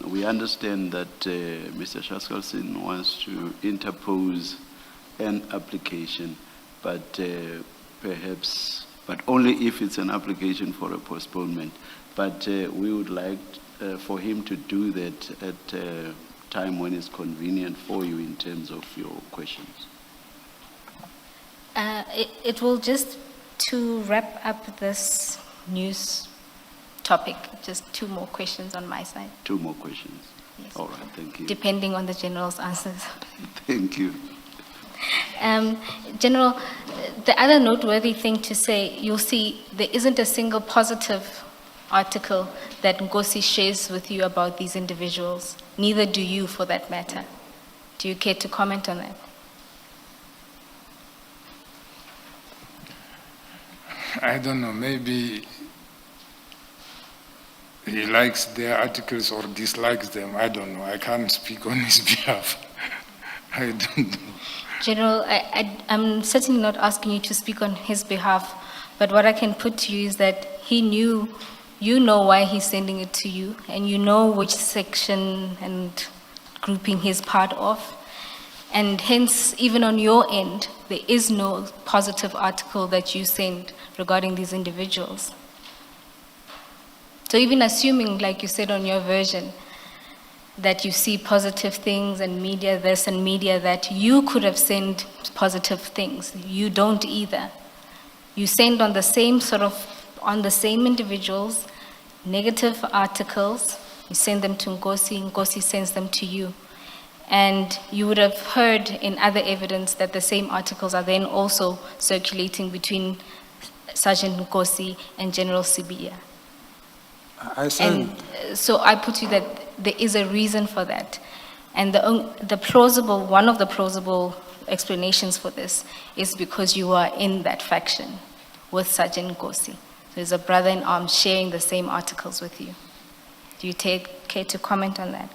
We understand that Mr. Shaskalson wants to interpose an application, but perhaps, but only if it's an application for a postponement. But we would like for him to do that at a time when it's convenient for you in terms of your questions. It will just, to wrap up this news topic, just 2 more questions on my side, 2 more questions. Yes. All right, thank you. depending on the General's answers. Thank you. General, the other noteworthy thing to say, you'll see there isn't a single positive article that Ngosi shares with you about these individuals. Neither do you, for that matter. Do you care to comment on that? I don't know, maybe he likes their articles or dislikes them. I don't know. I can't speak on his behalf. I don't know. General, I'm certainly not asking you to speak on his behalf, but what I can put to you is that he knew, you know why he's sending it to you, and you know which section and grouping he's part of. And hence, even on your end, there is no positive article that you send regarding these individuals. So even assuming, like you said on your version, that you see positive things and media this and media that, you could have sent positive things. You don't either. You send on the same on the same individuals, negative articles, you send them to Ngosi, Ngosi sends them to you. And you would have heard in other evidence that the same articles are then also circulating between Sergeant Ngosi and General Sibiya. I said, And so I put you that there is a reason for that. And one of the plausible explanations for this is because you are in that faction with Sergeant Ngosi. There's a brother in arms sharing the same articles with you. Do you care to comment on that?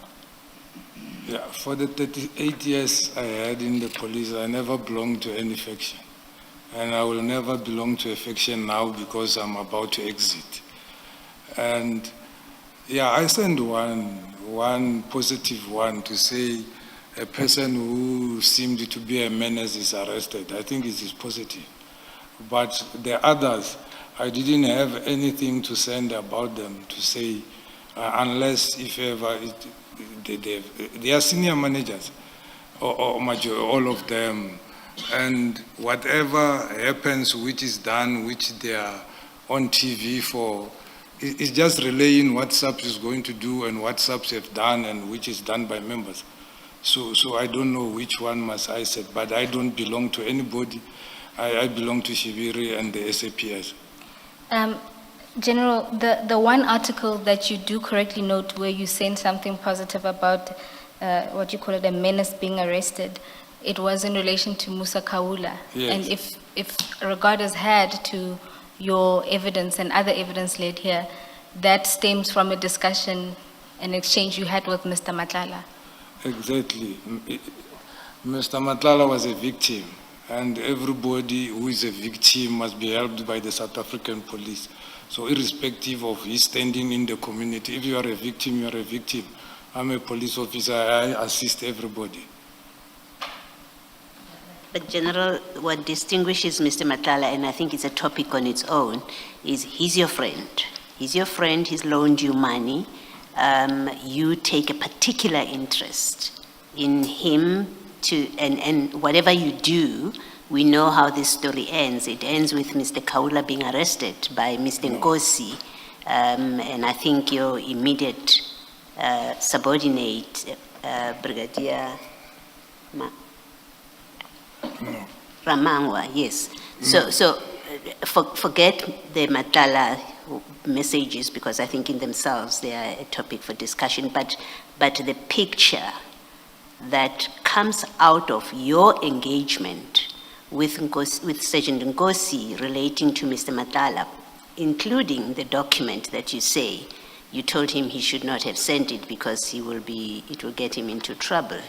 yeah, for the 38 years I had in the police, I never belonged to any faction. And I will never belong to a faction now because I'm about to exit. And yeah, I sent one positive one to say a person who seemed to be a menace is arrested. I think it is positive. But the others, I didn't have anything to send about them to say, unless if ever they are senior managers, or all of them. And whatever happens, which is done, which they are on TV for, it's just relaying what SAPS is going to do and what SAPS have done and which is done by members. So I don't know which one must I say, but I don't belong to anybody. I belong to Shibiri and the SAPS. General, the one article that you do correctly note where you sent something positive about what you call it, a menace being arrested, it was in relation to Musa Kawa. Yes. And if regarders had to your evidence and other evidence laid here, that stems from a discussion, an exchange you had with Mr. Matlala. Exactly. Mr. Matlala was a victim, and everybody who is a victim must be helped by the South African police. So irrespective of his standing in the community, if you are a victim, you are a victim. I'm a police officer, I assist everybody. But General, what distinguishes Mr. Matlala, and I think it's a topic on its own, is he's your friend. He's your friend, he's loaned you money. You take a particular interest in him and whatever you do, we know how this story ends. It ends with Mr. Kaula being arrested by Mr. Nkosi, and I think your immediate subordinate, Brigadier Ramangwa, yes. So forget the Matlala messages, because I think in themselves they are a topic for discussion, but the picture that comes out of your engagement with Sergeant Nkosi relating to Mr. Matlala, including the document that you say you told him he should not have sent it because it will get him into trouble.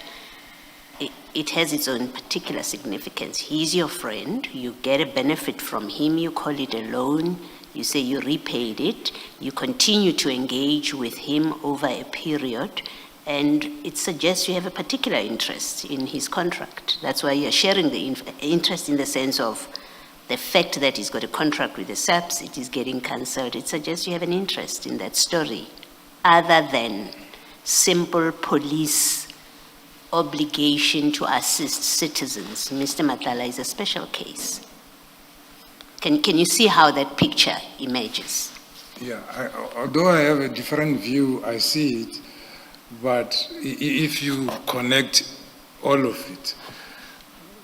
It has its own particular significance. He's your friend, you get a benefit from him, you call it a loan, you say you repaid it, you continue to engage with him over a period, and it suggests you have a particular interest in his contract. That's why you're sharing the interest in the sense of the fact that he's got a contract with the SAPS, it is getting cancelled. It suggests you have an interest in that story, other than simple police obligation to assist citizens. Mr. Matlala is a special case. Can you see how that picture emerges? Yeah, although I have a different view, I see it, but if you connect all of it,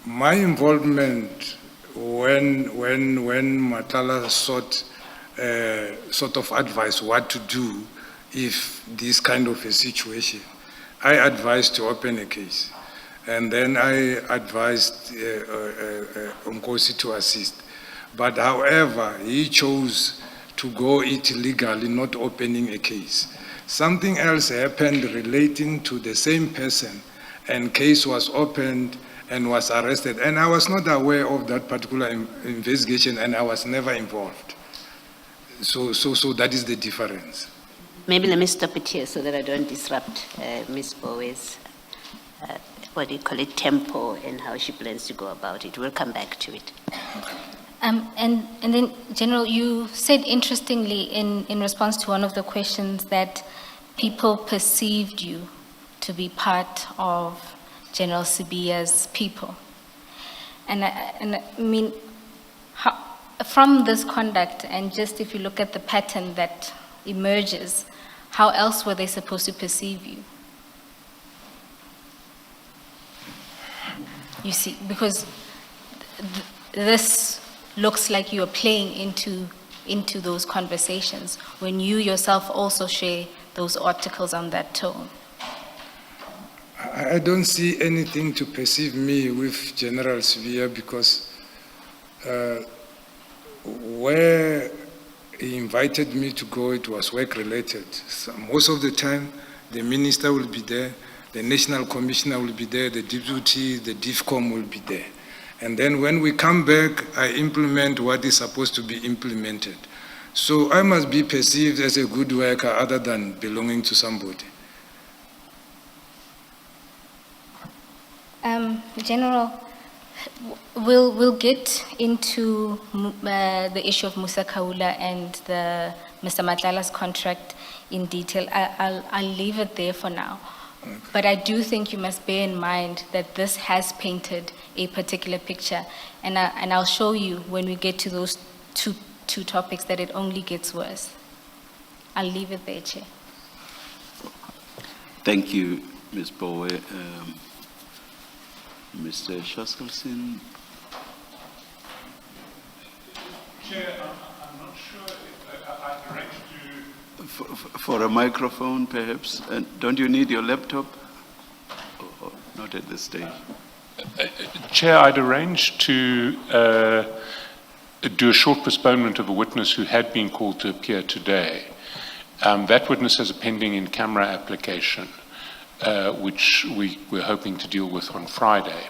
my involvement when Matlala sought sort of advice what to do if this kind of a situation, I advised to open a case, and then I advised Nkosi to assist. But however, he chose to go it legally, not opening a case. Something else happened relating to the same person, and case was opened and was arrested. And I was not aware of that particular investigation, and I was never involved. So that is the difference. Maybe let me stop it here so that I don't disrupt Ms. Bowe's, what do you call it, tempo and how she plans to go about it. We'll come back to it. And then, General, you said interestingly in response to one of the questions that people perceived you to be part of General Sibiya's people. And I mean, from this conduct, and just if you look at the pattern that emerges, how else were they supposed to perceive you? You see, because this looks like you are playing into those conversations when you yourself also share those articles on that tone. I don't see anything to perceive me with General Sibiya, because where he invited me to go, it was work-related. So most of the time, the minister will be there, the national commissioner will be there, the deputy, the DIFCOM will be there. And then when we come back, I implement what is supposed to be implemented. So I must be perceived as a good worker other than belonging to somebody. General, we'll get into the issue of Musa Kawa and the Mr. Matlala's contract in detail. I'll leave it there for now. Okay. But I do think you must bear in mind that this has painted a particular picture, and I'll show you when we get to those two topics that it only gets worse. I'll leave it there, Chair. Thank you, Ms. Bowe. Mr. Shoskelson. Chair, I'm not sure if I direct to... For a microphone, perhaps. And don't you need your laptop? Oh, not at this stage. Chair, I'd arranged to do a short postponement of a witness who had been called to appear today. That witness has a pending in-camera application, which we're hoping to deal with on Friday.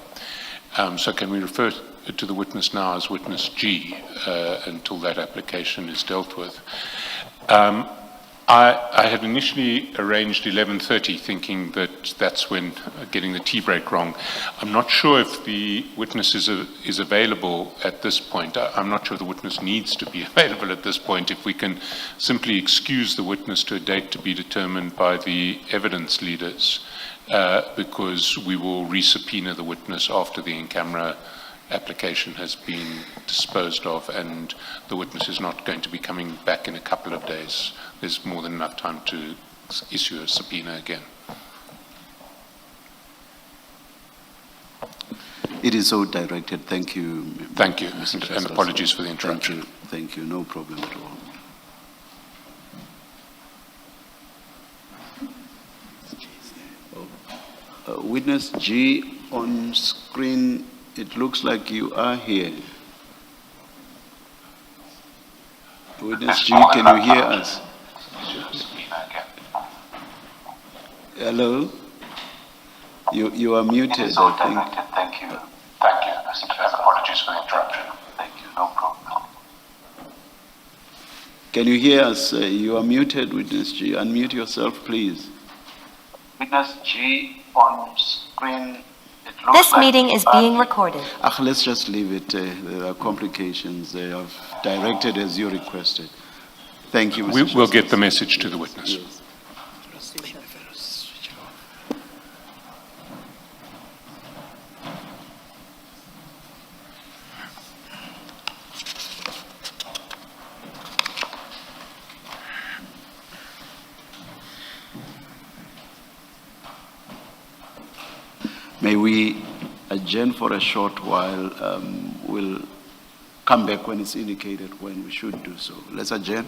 So can we refer to the witness now as witness G until that application is dealt with? I had initially arranged 11:30, thinking that that's when getting the tea break wrong. I'm not sure if the witness is available at this point. I'm not sure the witness needs to be available at this point. If we can simply excuse the witness to a date to be determined by the evidence leaders, because we will resubpoena the witness after the in-camera application has been disposed of, and the witness is not going to be coming back in a couple of days. There's more than enough time to issue a subpoena again. It is so directed. Thank you. Thank you, Mr. and apologies for the interruption. Thank you. No problem at all. Witness G, on screen, it looks like you are here. Witness G, can you hear us? Hello? You are muted, I think. Thank you. Thank you, and apologies for the interruption. Thank you. No problem. Can you hear us? You are muted, Witness G. Unmute yourself, please. Witness G on screen. This meeting is being recorded. Let's just leave it. There are complications. They have directed as you requested. Thank you, Mr. We'll get the message to the witness. Yes. May we adjourn for a short while? We'll come back when it's indicated when we should do so. Let's adjourn.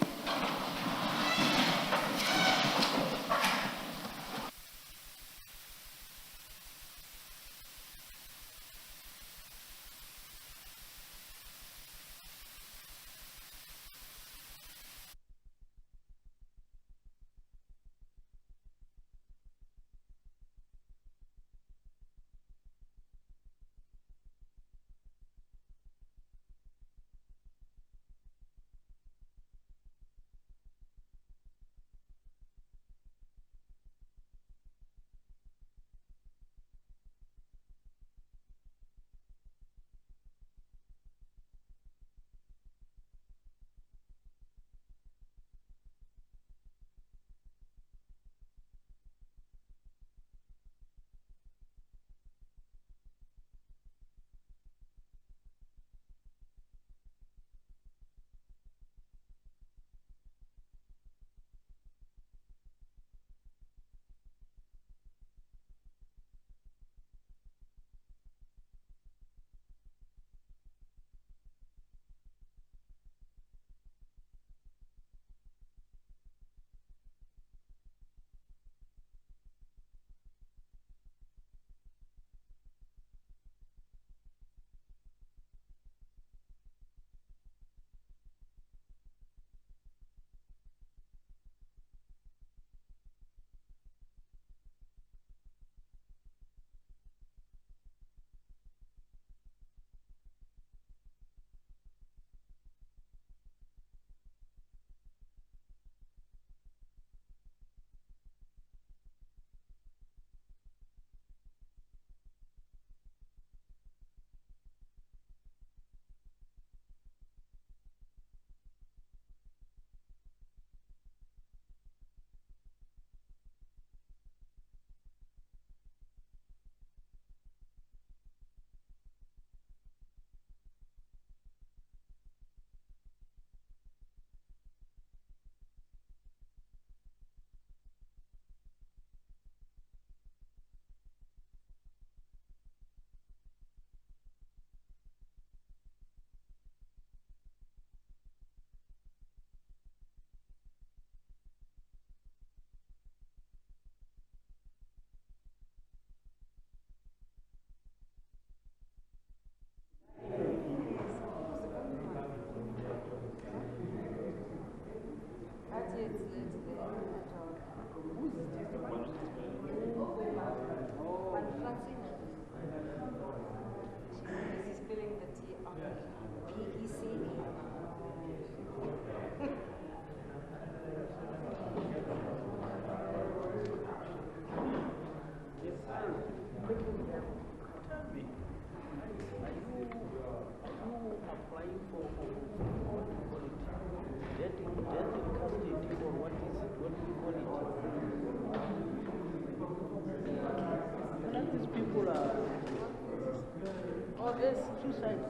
There's two sides.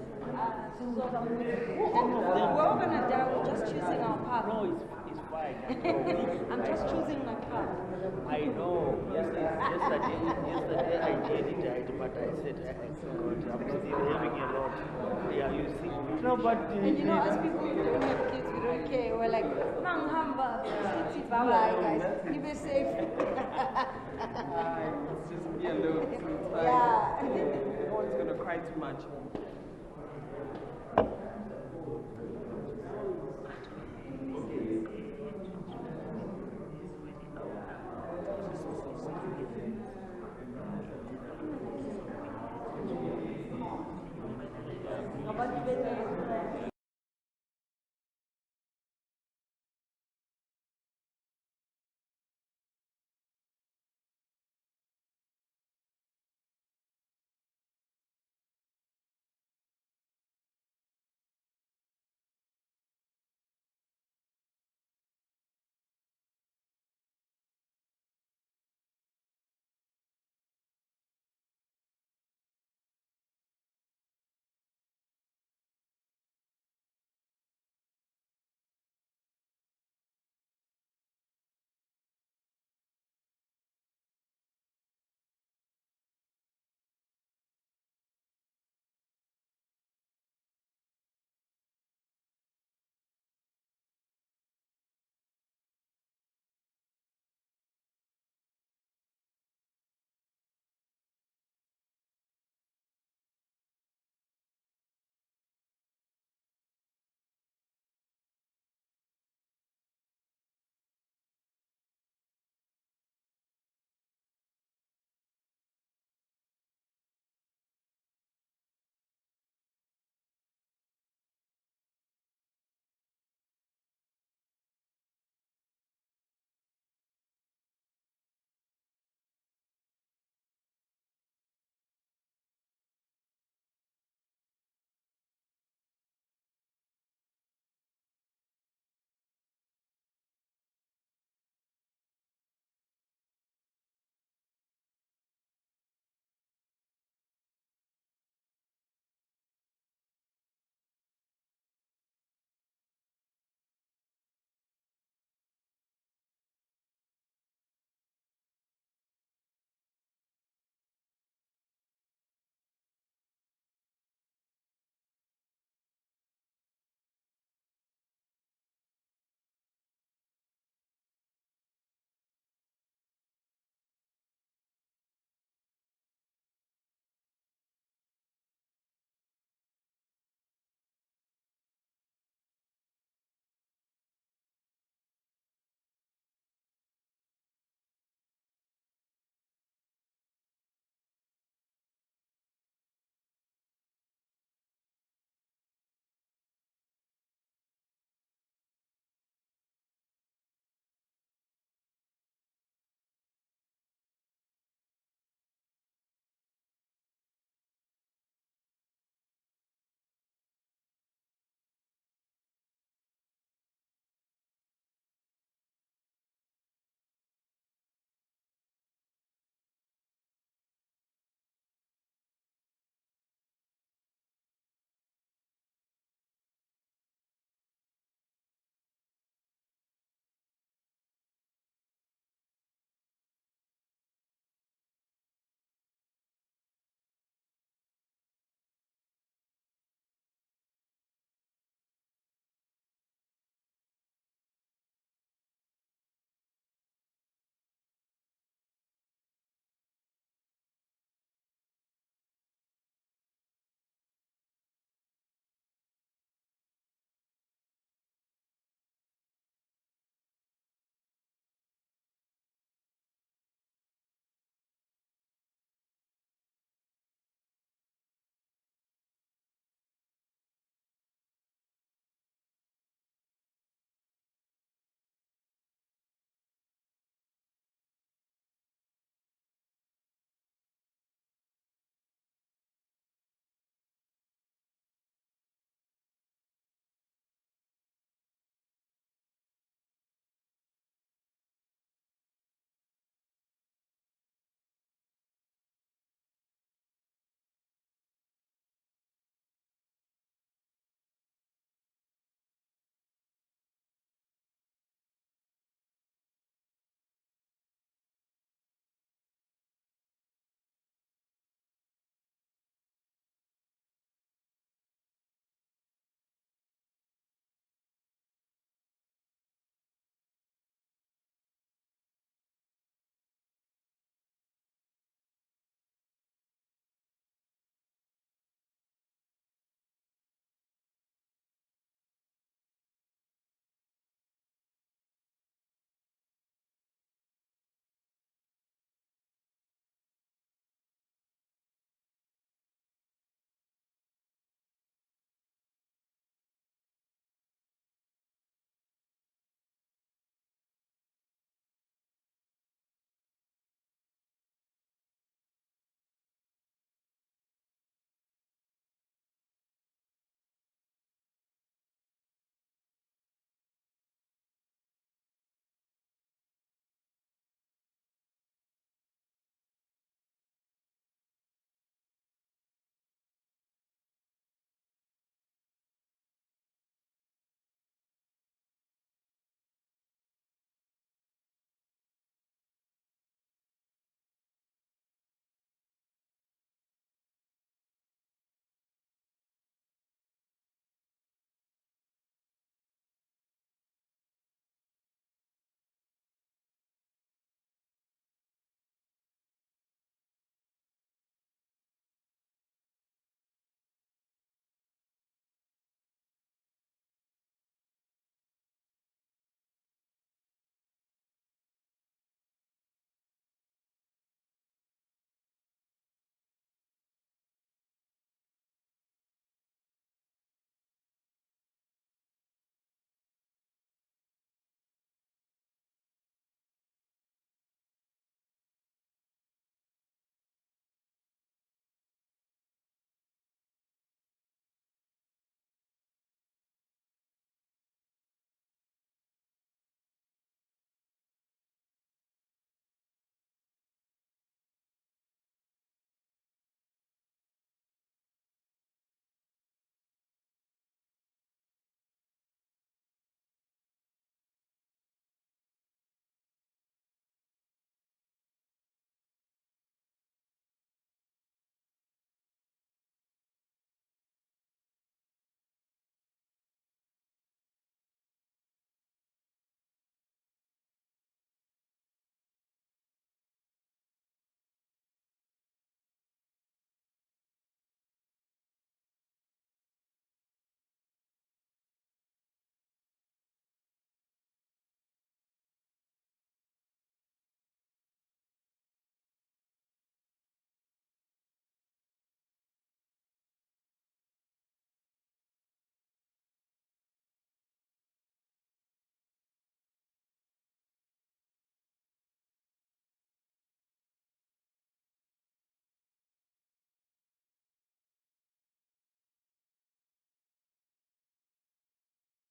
We're all gonna die. We're just choosing our path. No, it's fine. I'm just choosing my path. I know. Yesterday I did it, but I said, God, I'm not even having a lot. Yeah, you see. No, but And you know, as people who don't have kids, we don't care. We're like, Mang Hamba, bye bye, guys. You be safe. It's just be alone. So it's fine. Yeah. No one's gonna cry too much.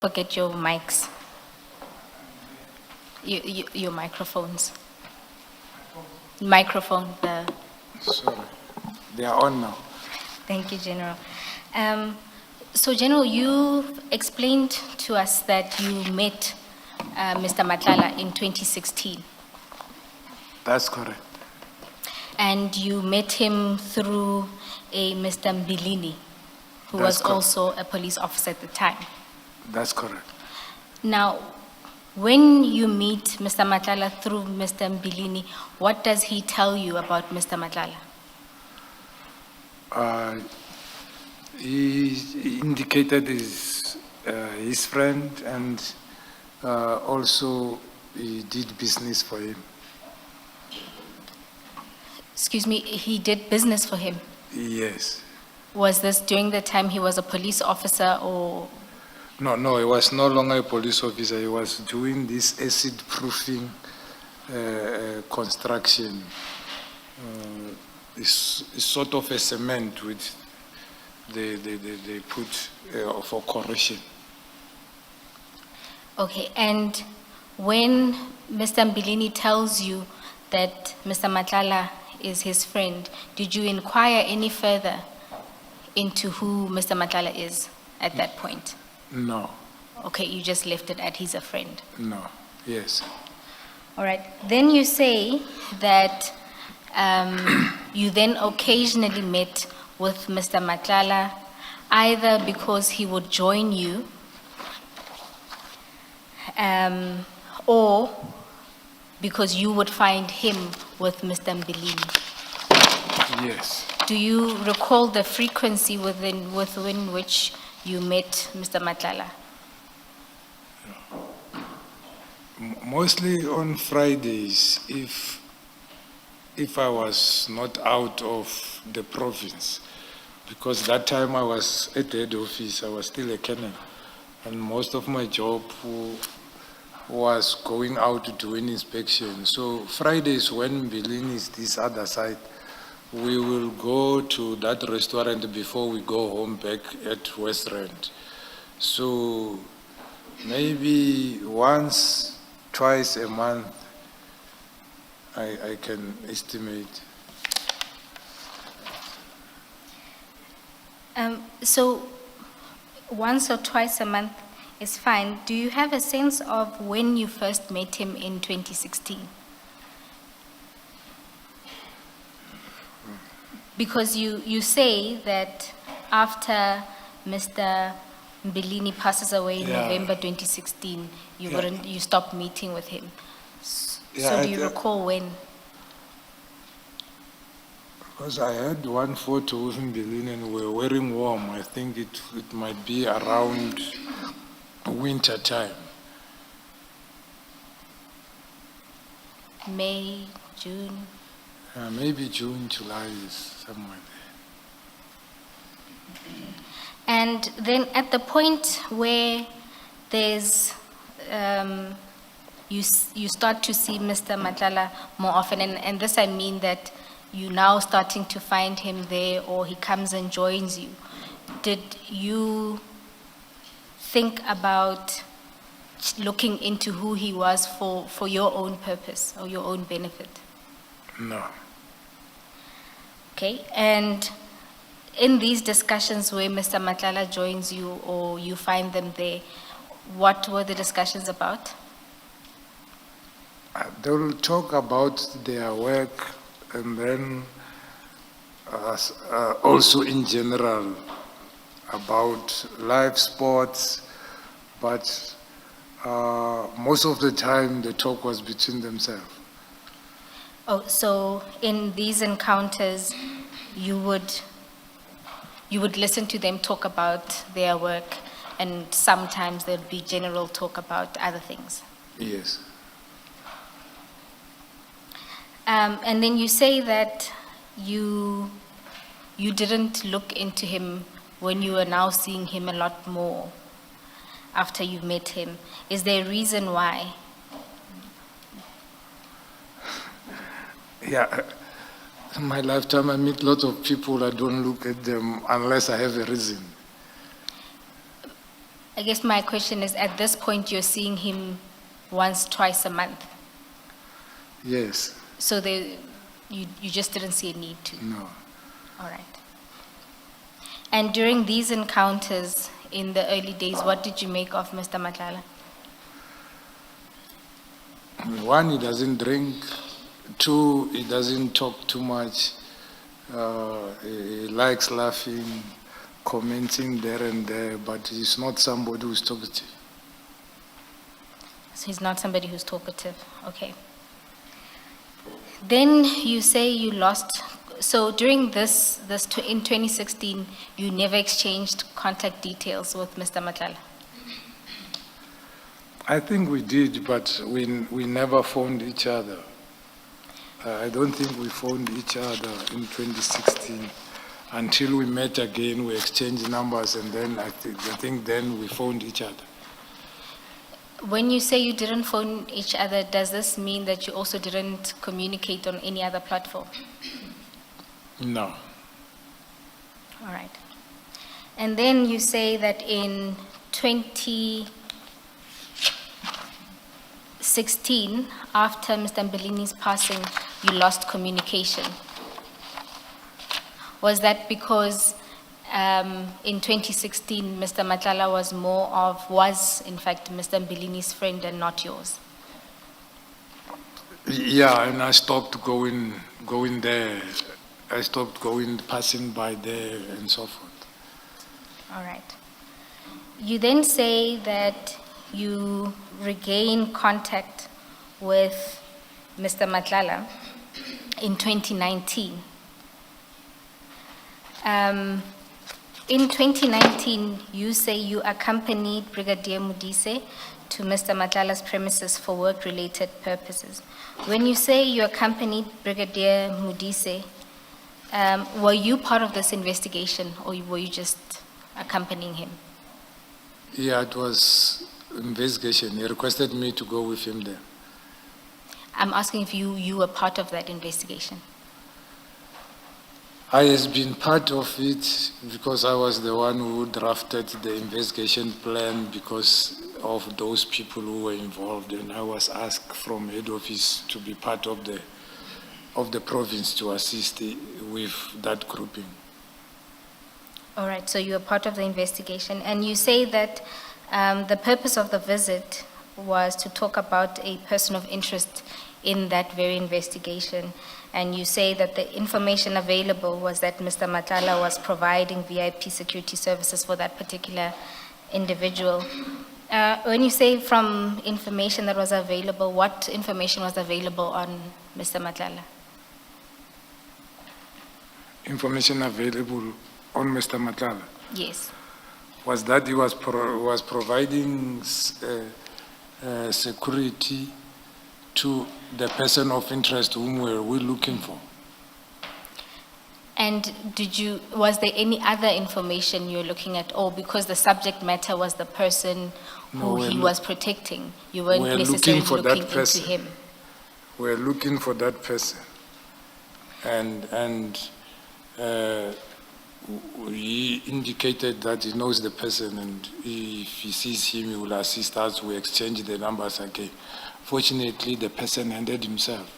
Forget your mics. Your microphones. Microphone, Sorry. They are on now. thank you, General. So, General, you explained to us that you met Mr. Matlala in 2016, That's correct. and you met him through a Mr. Mbilini, who That's was correct. also a police officer at the time. That's correct. Now, when you meet Mr. Matlala through Mr. Mbilini, what does he tell you about Mr. Matlala? He indicated his friend, and also he did business for him. Excuse me, he did business for him. Yes. Was this during the time he was a police officer, or No, he was no longer a police officer. He was doing this acid proofing construction. It's sort of a cement which they put for corrosion. okay? And when Mr. Mbilini tells you that Mr. Matlala is his friend, did you inquire any further into who Mr. Matlala is at that point? No, Okay, you just left it at he's a friend. no, yes. All right. Then you say that you then occasionally met with Mr. Matlala, either because he would join you, or because you would find him with Mr. Mbilini. Yes. Do you recall the frequency within which you met Mr. Matlala? Mostly on Fridays, if I was not out of the province, because that time I was at the head office, I was still a colonel, and most of my job was going out doing inspection. So Fridays, when Mbilini is this other side, we will go to that restaurant before we go home back at West Rand. So maybe once, twice a month, I can estimate. So once or twice a month is fine. Do you have a sense of when you first met him in 2016? Because you say that after Mr. Mbilini passes away in Yeah. November 2016, Yeah. you stopped meeting with him. So Yeah, do you recall when? Because I had one photo with Mbilini and we were wearing warm. I think it might be around winter time. May, June? Maybe June, July is somewhere there. And then at the point where there's, you start to see Mr. Matlala more often, and this I mean that you now starting to find him there, or he comes and joins you. Did you think about looking into who he was for your own purpose or your own benefit? No. Okay, and in these discussions where Mr. Matlala joins you or you find them there, what were the discussions about? They will talk about their work, and then also in general about life, sports, but most of the time the talk was between themselves. Oh, so in these encounters, you would listen to them talk about their work, and sometimes there'd be general talk about other things. Yes. And then you say that you didn't look into him when you are now seeing him a lot more after you've met him. Is there a reason why? Yeah. In my lifetime, I meet lots of people. I don't look at them unless I have a reason. I guess my question is, at this point, you're seeing him once, twice a month. Yes, So you just didn't see a need to? no. All right. And during these encounters in the early days, what did you make of Mr. Matlala? One, he doesn't drink. Two, he doesn't talk too much. He likes laughing, commenting there and there, but he's not somebody who's talkative. So he's not somebody who's talkative, okay. Then you say you lost, so during in 2016, you never exchanged contact details with Mr. Matlala? I think we did, but we never phoned each other. I don't think we phoned each other in 2016 until we met again. We exchanged numbers, and then I think then we phoned each other. When you say you didn't phone each other, does this mean that you also didn't communicate on any other platform? No. All right. And then you say that in 2016, after Mr. Mbelini's passing, you lost communication. Was that because in 2016, Mr. Matlala was in fact, Mr. Mbelini's friend and not yours? Yeah, and I stopped going there. I stopped passing by there and so forth. All right. You then say that you regained contact with Mr. Matlala in 2019. In 2019, you say you accompanied Brigadier Modise to Mr. Matlala's premises for work-related purposes. When you say you accompanied Brigadier Modise, were you part of this investigation, or were you just accompanying him? Yeah, it was investigation. He requested me to go with him there. I'm asking if you were part of that investigation. I has been part of it because I was the one who drafted the investigation plan because of those people who were involved, and I was asked from head office to be part of the province to assist with that grouping. All right, so you were part of the investigation, and you say that the purpose of the visit was to talk about a person of interest in that very investigation, and you say that the information available was that Mr. Matlala was providing VIP security services for that particular individual. When you say from information that was available, what information was available on Mr. Matlala? Information available on Mr. Matlala Yes. was that he was providing security to the person of interest whom we were looking for. And was there any other information you were looking at, or because the subject matter was the person who he was protecting, you weren't necessarily looking into him? We're looking for that person. And he indicated that he knows the person, and if he sees him, he will assist us. We exchange the numbers again. Fortunately, the person handed himself.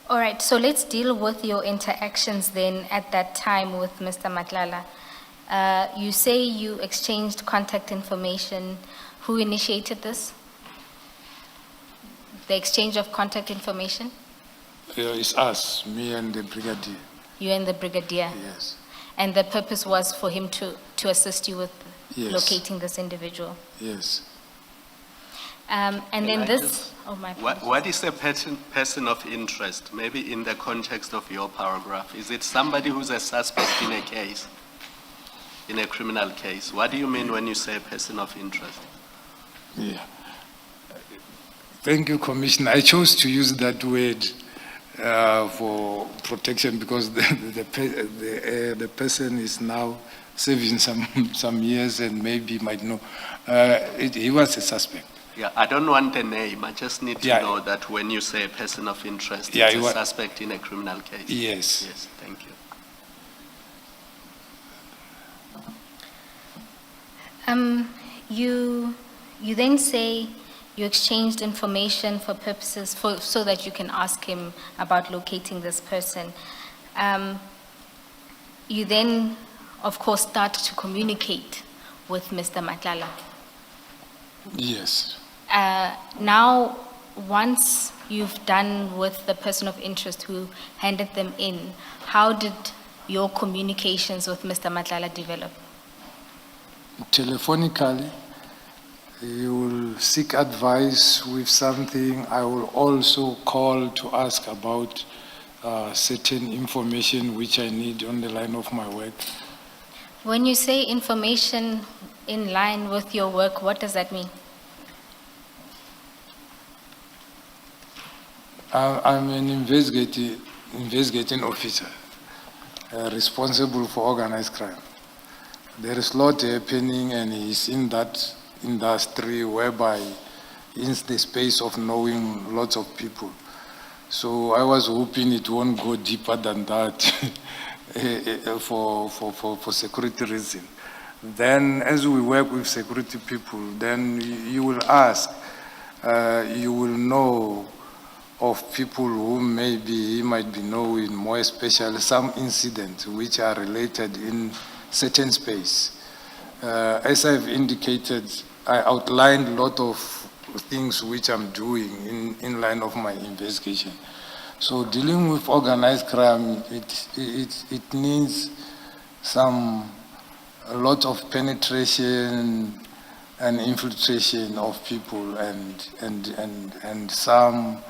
All right, so let's deal with your interactions then at that time with Mr. Matlala. You say you exchanged contact information. Who initiated this? The exchange of contact information? It's us, me and the brigadier. You and the brigadier? Yes. And the purpose was for him to assist you with Yes. locating this individual? Yes. And then I this, just- oh my. What is a person of interest, maybe in the context of your paragraph? Is it somebody who's a suspect in a case, in a criminal case? What do you mean when you say person of interest? Yeah. Thank you, Commissioner. I chose to use that word for protection because the person is now serving some years and maybe might know. He was a suspect. Yeah, I don't want the name. I just need to Yeah. know that when you say a person of interest, Yeah, it's he a wa- suspect in a criminal case. Yes. Yes, thank you. You then say you exchanged information for purposes, so that you can ask him about locating this person. You then, of course, start to communicate with Mr. Matlala. Yes. Now, once you've done with the person of interest who handed them in, how did your communications with Mr. Matlala develop? Telephonically, you will seek advice with something. I will also call to ask about certain information which I need on the line of my work. When you say information in line with your work, what does that mean? I'm an investigating officer responsible for organized crime. There is a lot happening, and he's in that industry whereby in the space of knowing lots of people. So I was hoping it won't go deeper than that for security reasons. Then as we work with security people, then you will ask, you will know of people who he might be knowing, more especially some incidents which are related in certain space. As I've indicated, I outlined a lot of things which I'm doing in line of my investigation. So dealing with organized crime, it needs a lot of penetration and infiltration of people and some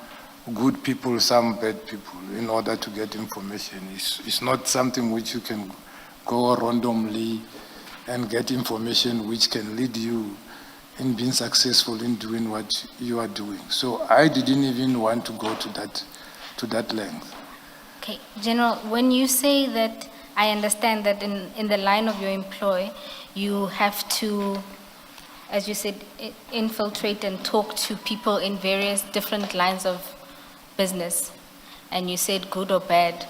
good people, some bad people, in order to get information. It's not something which you can go randomly and get information which can lead you in being successful in doing what you are doing. So I didn't even want to go to that length. Okay, General, when you say that, I understand that in the line of your employ, you have to, as you said, infiltrate and talk to people in various different lines of business, and you said good or bad.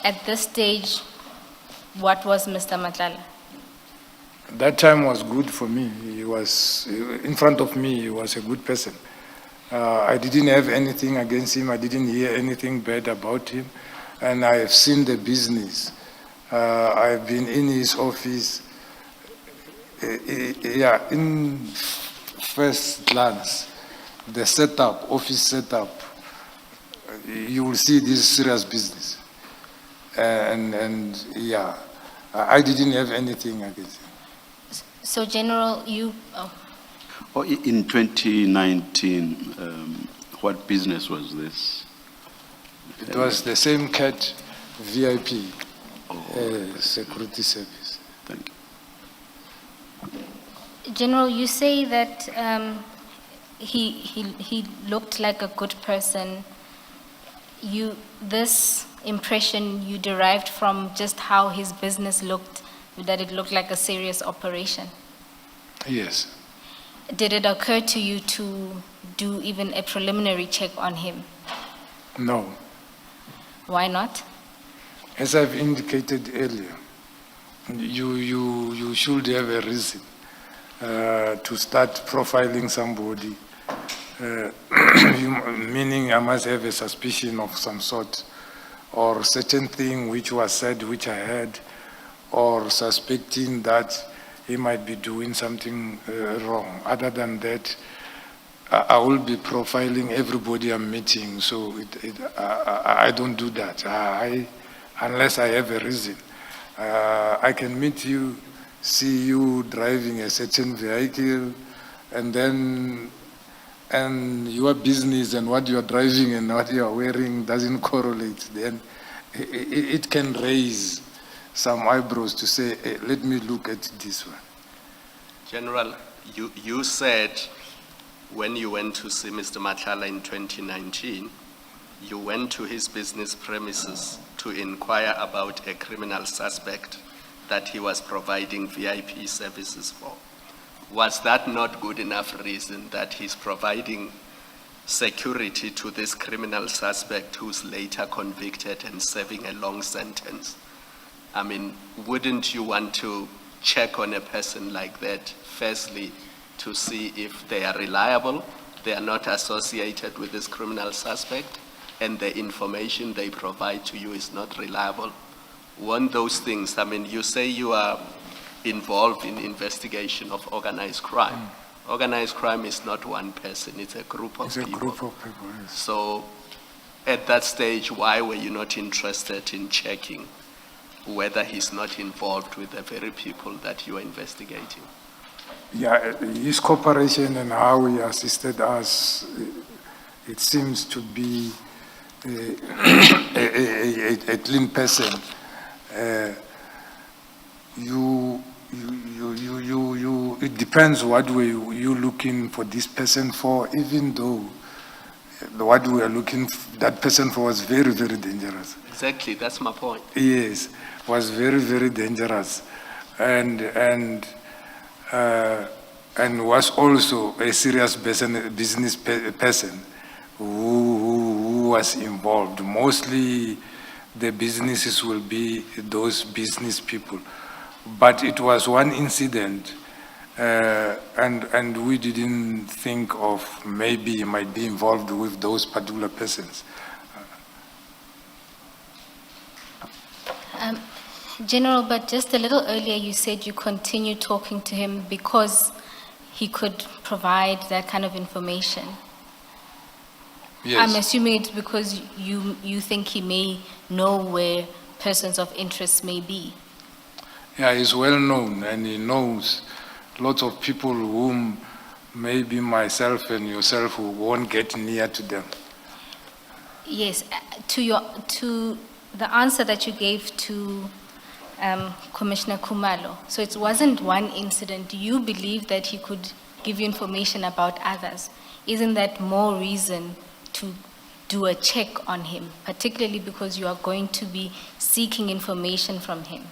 At this stage, what was Mr. Matlala? That time was good for me. He was, in front of me, he was a good person. I didn't have anything against him. I didn't hear anything bad about him. And I have seen the business. I've been in his office. In first glance, the setup, office setup, you will see this serious business. I didn't have anything against him. So, General, In 2019, what business was this? It was the same CAT VIP security service. Thank you. General, you say that he looked like a good person. This impression you derived from just how his business looked, that it looked like a serious operation. Yes. Did it occur to you to do even a preliminary check on him? No. Why not? As I've indicated earlier, you should have a reason to start profiling somebody, meaning I must have a suspicion of some sort, or certain thing which was said, which I heard, or suspecting that he might be doing something wrong. Other than that, I will be profiling everybody I'm meeting, so I don't do that. Unless I have a reason. I can meet you, see you driving a certain vehicle, and your business and what you're driving and what you're wearing doesn't correlate. Then it can raise some eyebrows to say, hey, let me look at this one. General, you said when you went to see Mr. Matlala in 2019, you went to his business premises to inquire about a criminal suspect that he was providing VIP services for. Was that not good enough reason that he's providing security to this criminal suspect who's later convicted and serving a long sentence? I mean, wouldn't you want to check on a person like that, firstly, to see if they are reliable, they are not associated with this criminal suspect, and the information they provide to you is not reliable. One those things, I mean, you say you are involved in investigation of organized crime. Organized crime is not one person, it's a group of people. It's a group of people, yes. So at that stage, why were you not interested in checking whether he's not involved with the very people that you are investigating? Yeah, his cooperation and how he assisted us, it seems to be a clean person. It depends what were you looking for this person for, even though what we are looking that person for was very, very dangerous. Exactly, that's my point. Yes, was very, very dangerous, and was also a serious business person who was involved. Mostly the businesses will be those business people. But it was one incident, and we didn't think of maybe he might be involved with those particular persons. General, but just a little earlier you said you continued talking to him because he could provide that kind of information. Yes. I'm assuming it's because you think he may know where persons of interest may be. Yeah, he's well known, and he knows lots of people whom maybe myself and yourself who won't get near to them. Yes, to the answer that you gave to Commissioner Kumalo. So it wasn't one incident. Do you believe that he could give you information about others? Isn't that more reason to do a check on him, particularly because you are going to be seeking information from him?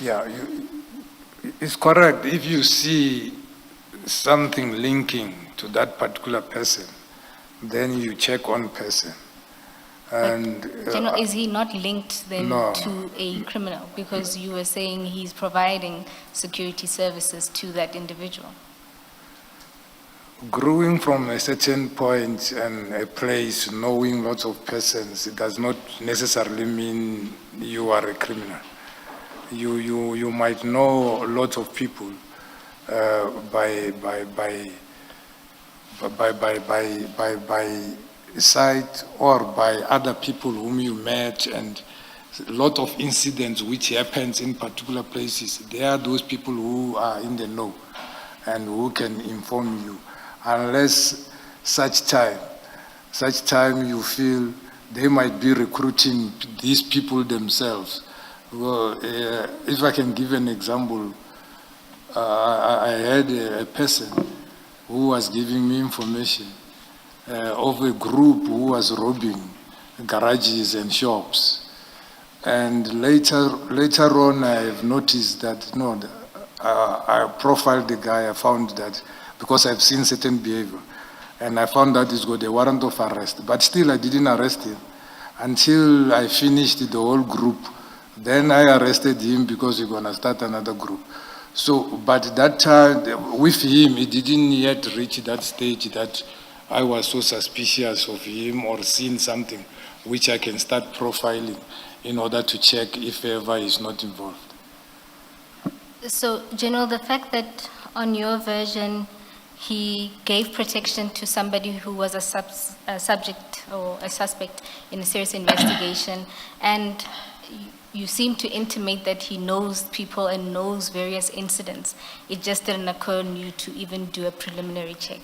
Yeah, it's correct. If you see something linking to that particular person, then you check on person. And General, is he not linked then no. to a criminal? Because you were saying he's providing security services to that individual. Growing from a certain point and a place, knowing lots of persons, it does not necessarily mean you are a criminal. You might know lots of people by sight or by other people whom you met, and a lot of incidents which happens in particular places. They are those people who are in the know and who can inform you, unless such time you feel they might be recruiting these people themselves. Well, if I can give an example, I had a person who was giving me information of a group who was robbing garages and shops. And later on, I have noticed that, I profiled the guy, I found that, because I've seen certain behavior, and I found that he's got a warrant of arrest. But still, I didn't arrest him until I finished the whole group. Then I arrested him because he's going to start another group. So, but that time, with him, he didn't yet reach that stage that I was so suspicious of him or seeing something which I can start profiling in order to check if ever he's not involved. So, General, the fact that on your version, he gave protection to somebody who was a subject or a suspect in a serious investigation, and you seem to intimate that he knows people and knows various incidents. It just didn't occur on you to even do a preliminary check.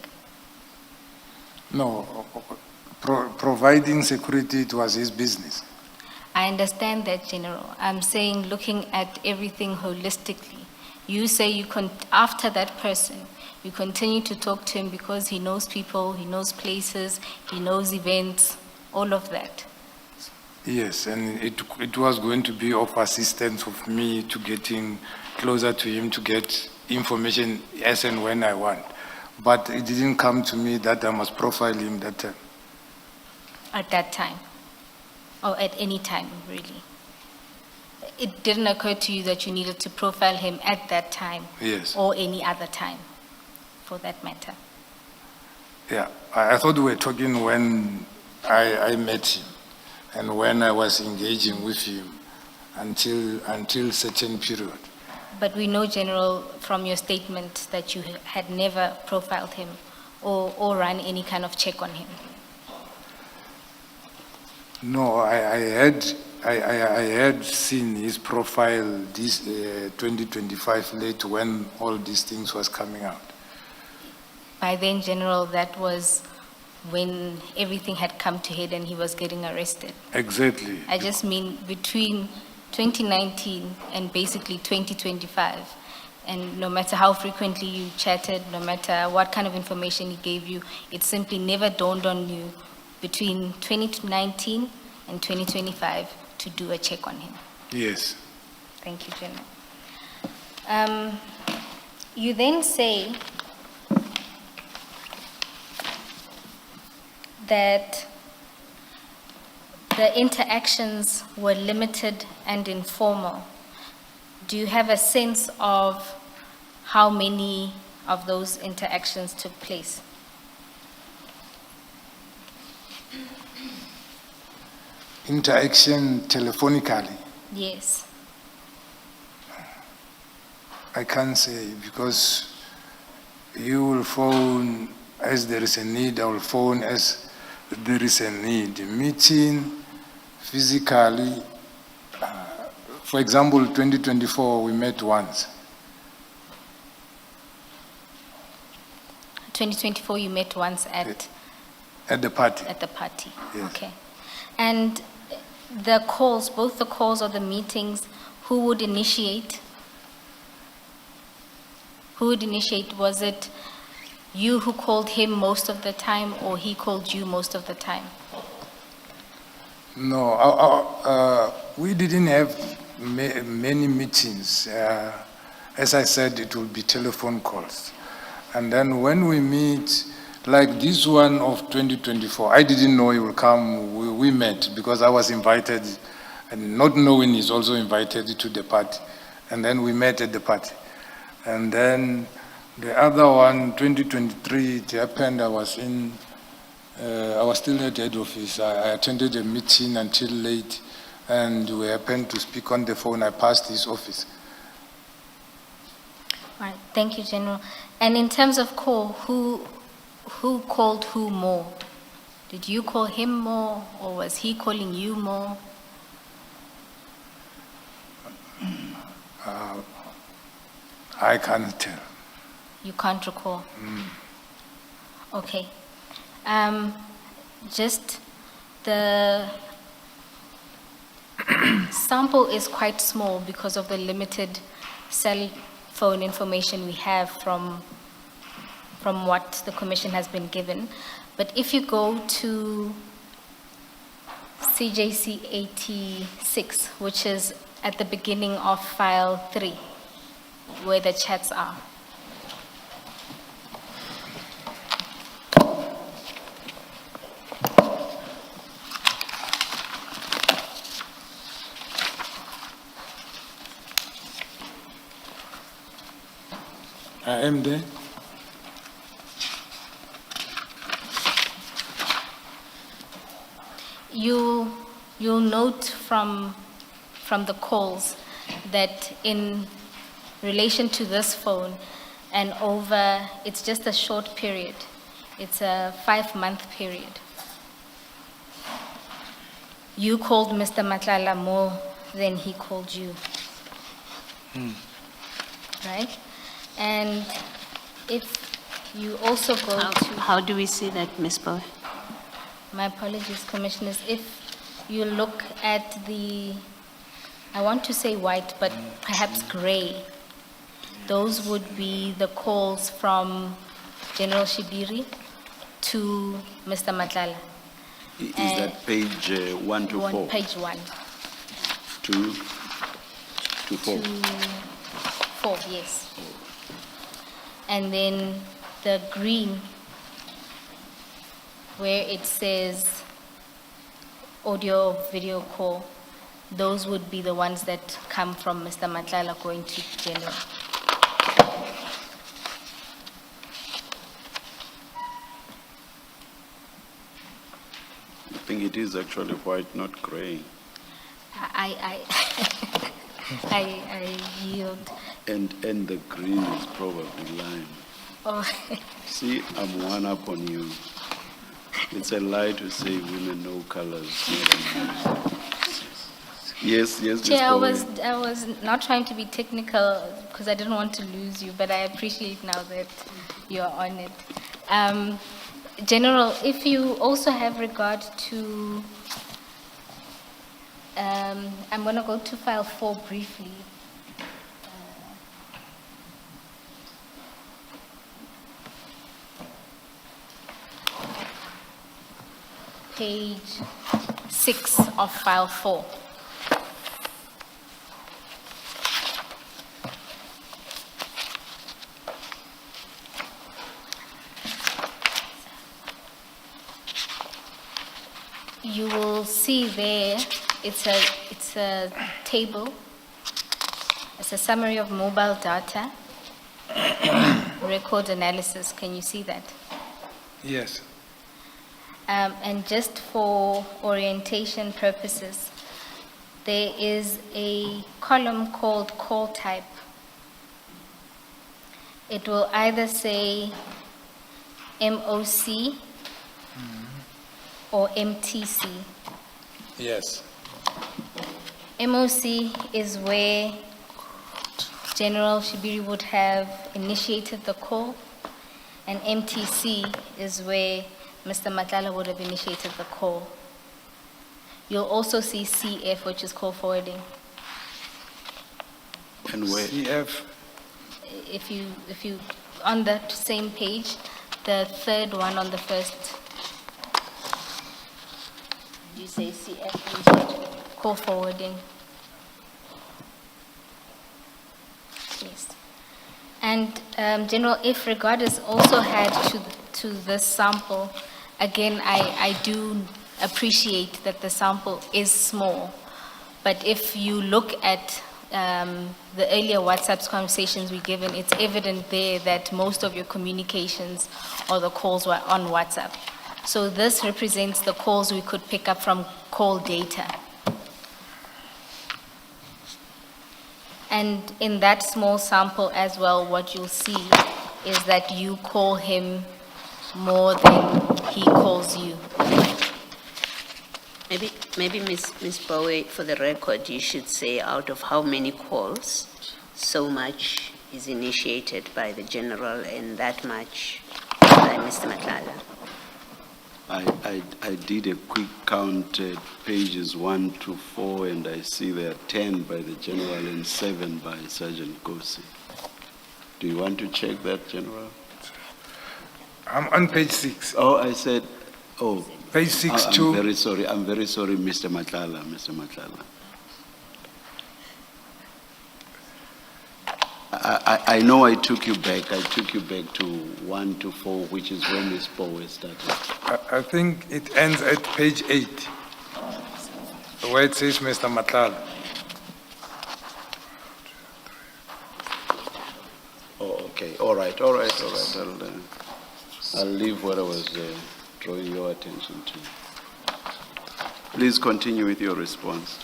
No, providing security, it was his business. I understand that, General. I'm saying looking at everything holistically. You say after that person, you continue to talk to him because he knows people, he knows places, he knows events, all of that. Yes, and it was going to be of assistance of me to getting closer to him to get information as and when I want. But it didn't come to me that I must profile him that time. At that time? Or at any time, really? it didn't occur to you that you needed to profile him at that time? Yes. Or any other time, for that matter? Yeah, I thought we were talking when I met him and when I was engaging with him until certain period. But we know, General, from your statement that you had never profiled him or run any kind of check on him. No, I had seen his profile this 2025 late when all these things was coming out. By then, General, that was when everything had come to head and he was getting arrested. Exactly. I just mean between 2019 and basically 2025. And no matter how frequently you chatted, no matter what kind of information he gave you, it simply never dawned on you between 2019 and 2025 to do a check on him. Yes. Thank you, General. You then say that the interactions were limited and informal. Do you have a sense of how many of those interactions took place? Interaction telephonically, Yes. I can't say because you will phone as there is a need, I will phone as there is a need. Meeting physically, for example, 2024, we met once. 2024, you met once at At the party. the party? Yes. Okay. And the calls, both the calls or the meetings, who would initiate? Who would initiate? Was it you who called him most of the time, or he called you most of the time? No, we didn't have many meetings. As I said, it will be telephone calls. And then when we meet, like this one of 2024, I didn't know he will come. We met because I was invited, and not knowing he's also invited to the party. And then we met at the party. And then the other one, 2023, it happened, I was still at the head office. I attended a meeting until late, and we happened to speak on the phone. I passed his office. All right, thank you, General. And in terms of call, who called who more? Did you call him more, or was he calling you more? I can't tell. You can't recall? Okay. Just the sample is quite small because of the limited cell phone information we have from what the Commission has been given. But if you go to CJC 86, which is at the beginning of file 3, where the chats are. I am there. You'll note from the calls that in relation to this phone and over, it's just a short period. It's a 5-month period. You called Mr. Matlala more than he called you. Right? And if you also go to... How do we see that, Ms. Bowe? My apologies, Commissioners. If you look at the, I want to say white, but perhaps gray, those would be the calls from General Shibiri to Mr. Matlala. Is that page 1 to 4? Page 1. 2 to 4? 4, yes. And then the green, where it says audio video call, those would be the ones that come from Mr. Matlala going to general. I think it is actually white, not gray. I I yield. And the green is probably lime. Oh, See, I'm one up on you. It's a lie to say women know colors. Yes, yes, Ms. Chair, Bowe. I was not trying to be technical because I didn't want to lose you, but I appreciate now that you're on it. General, if you also have regard to, I'm going to go to file 4 briefly. Page 6 of file 4. You will see there, it's a table. It's a summary of mobile data, record analysis. Can you see that? Yes. And just for orientation purposes, there is a column called call type. It will either say MOC or MTC. Yes. MOC is where General Shibiri would have initiated the call, and MTC is where Mr. Matlala would have initiated the call. You'll also see CF, which is call forwarding. And where? CF. If you, on that same page, the third one on the first, you say CF, call forwarding. Yes. And General, if regard is also had to this sample, again, I do appreciate that the sample is small, but if you look at the earlier WhatsApp conversations we've given, it's evident there that most of your communications or the calls were on WhatsApp. So this represents the calls we could pick up from call data. And in that small sample as well, what you'll see is that you call him more than he calls you. Maybe Ms. Bowe, for the record, you should say out of how many calls, so much is initiated by the general and that much by Mr. Matlala. I did a quick count, pages 1 to 4, and I see there are 10 by the general and 7 by Sergeant Gosi. Do you want to check that, General? I'm on page 6. Oh, I said, oh. Page 6 I'm too. very sorry, Mr. Matlala, Mr. Matlala. I know I took you back to 1 to 4, which is when Ms. Bowe started. I think it ends at page 8, where it says Mr. Matlala. Oh, okay, all right. I'll leave what I was drawing your attention to. Please continue with your response.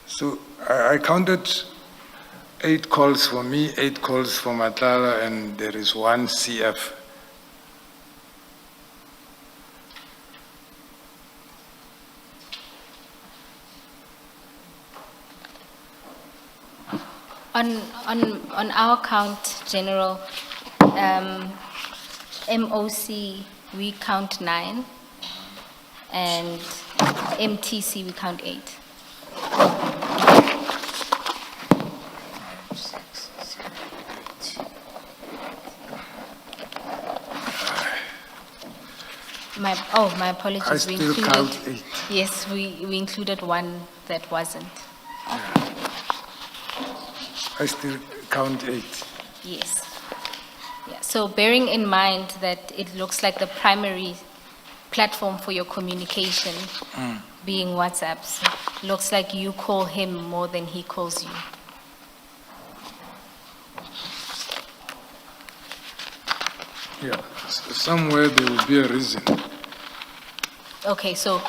So I counted 8 calls for me, 8 calls for Matlala, and there is 1 CF. On our count, General, MOC, we count 9, and MTC, we count 8. my apologies. I We still included, count 8. yes, we included one that wasn't. I still count 8. Yes. Yeah, so bearing in mind that it looks like the primary platform for your communication being WhatsApps, looks like you call him more than he calls you. Yeah, somewhere there will be a reason. Okay, so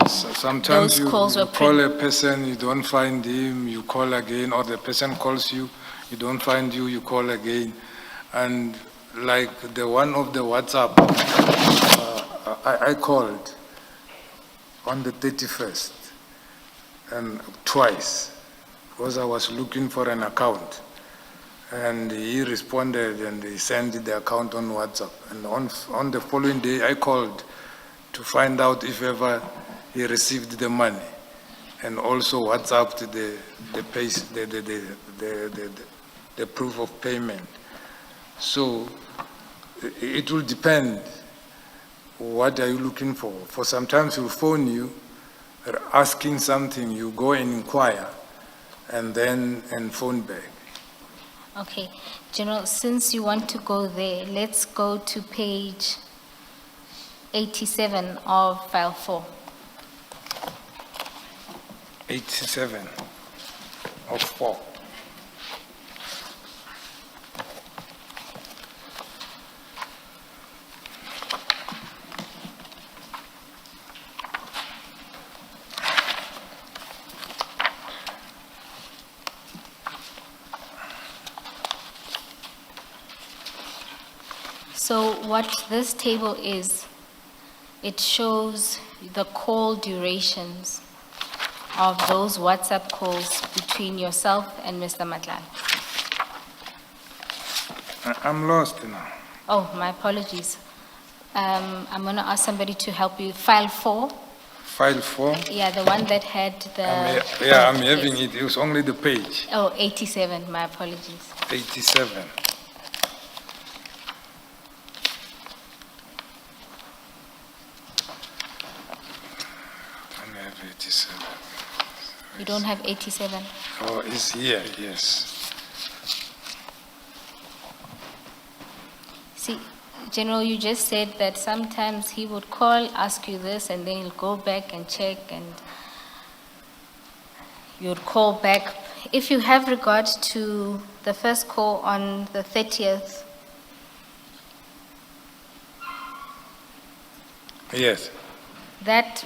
Sometimes Those you calls were call a person, you don't find him, you call again, or the person calls you, you don't find you, you call again. And like the one of the WhatsApp, I called on the 31st and twice because I was looking for an account. And he responded and he sent the account on WhatsApp. And on the following day, I called to find out if ever he received the money, and also WhatsApped the proof of payment. So it will depend. What are you looking for? For sometimes he'll phone you, asking something, you go and inquire, and phone back. Okay, General, since you want to go there, let's go to page 87 of file 4. 87 of 4. So what this table is, it shows the call durations of those WhatsApp calls between yourself and Mr. Matlala. I'm lost now. Oh, my apologies. I'm going to ask somebody to help you. File 4. File 4? Yeah, the one that had the... I'm having it. It was only the page. Oh, 87. My apologies. 87. I have 87. You don't have 87? Oh, it's here, yes. See, General, you just said that sometimes he would call, ask you this, and then he'll go back and check, and you'd call back. If you have regard to the first call on the 30th, Yes, that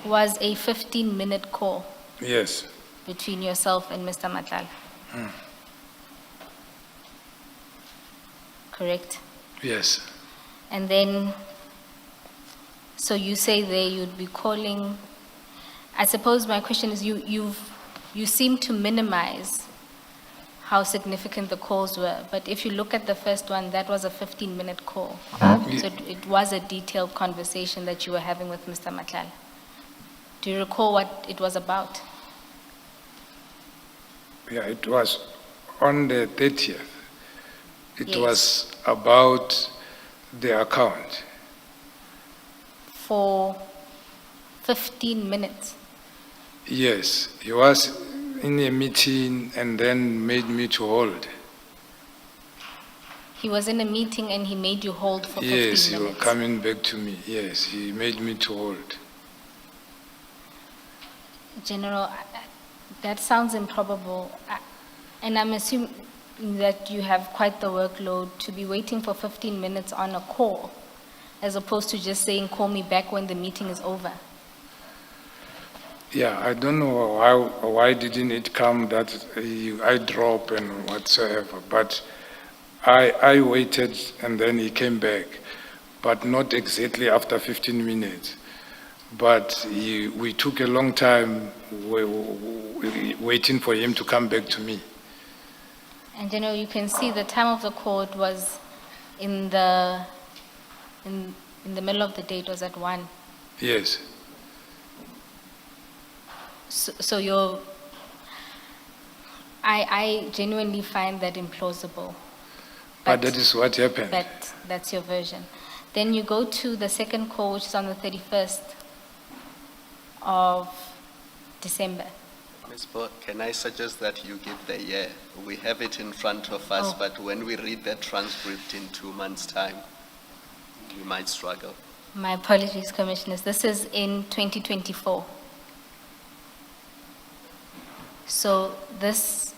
was a 15-minute call yes. between yourself and Mr. Matlala. Correct? Yes. And then, so you say there you'd be calling. I suppose my question is, you seem to minimize how significant the calls were, but if you look at the first one, that was a 15-minute call. So it was a detailed conversation that you were having with Mr. Matlala. Do you recall what it was about? Yeah, it was on the 30th. It Yes. was about the account. For 15 minutes. Yes, he was in a meeting and then made me to hold. He was in a meeting and he made you hold for 15 minutes. Yes, he was coming back to me. Yes, he made me to hold. General, that sounds improbable. And I'm assuming that you have quite the workload to be waiting for 15 minutes on a call, as opposed to just saying, call me back when the meeting is over. Yeah, I don't know why didn't it come that I drop and whatsoever, but I waited and then he came back, but not exactly after 15 minutes. But we took a long time waiting for him to come back to me. And General, you can see the time of the call, it was in the middle of the day, it was at 1. Yes. So I genuinely find that implausible. But that is what happened. But that's your version. Then you go to the second call, which is on the 31st of December. Ms. Bo, can I suggest that you give the year? We have it in front of us, Oh. but when we read the transcript in 2 months' time, we might struggle. My apologies, Commissioners. This is in 2024. So this,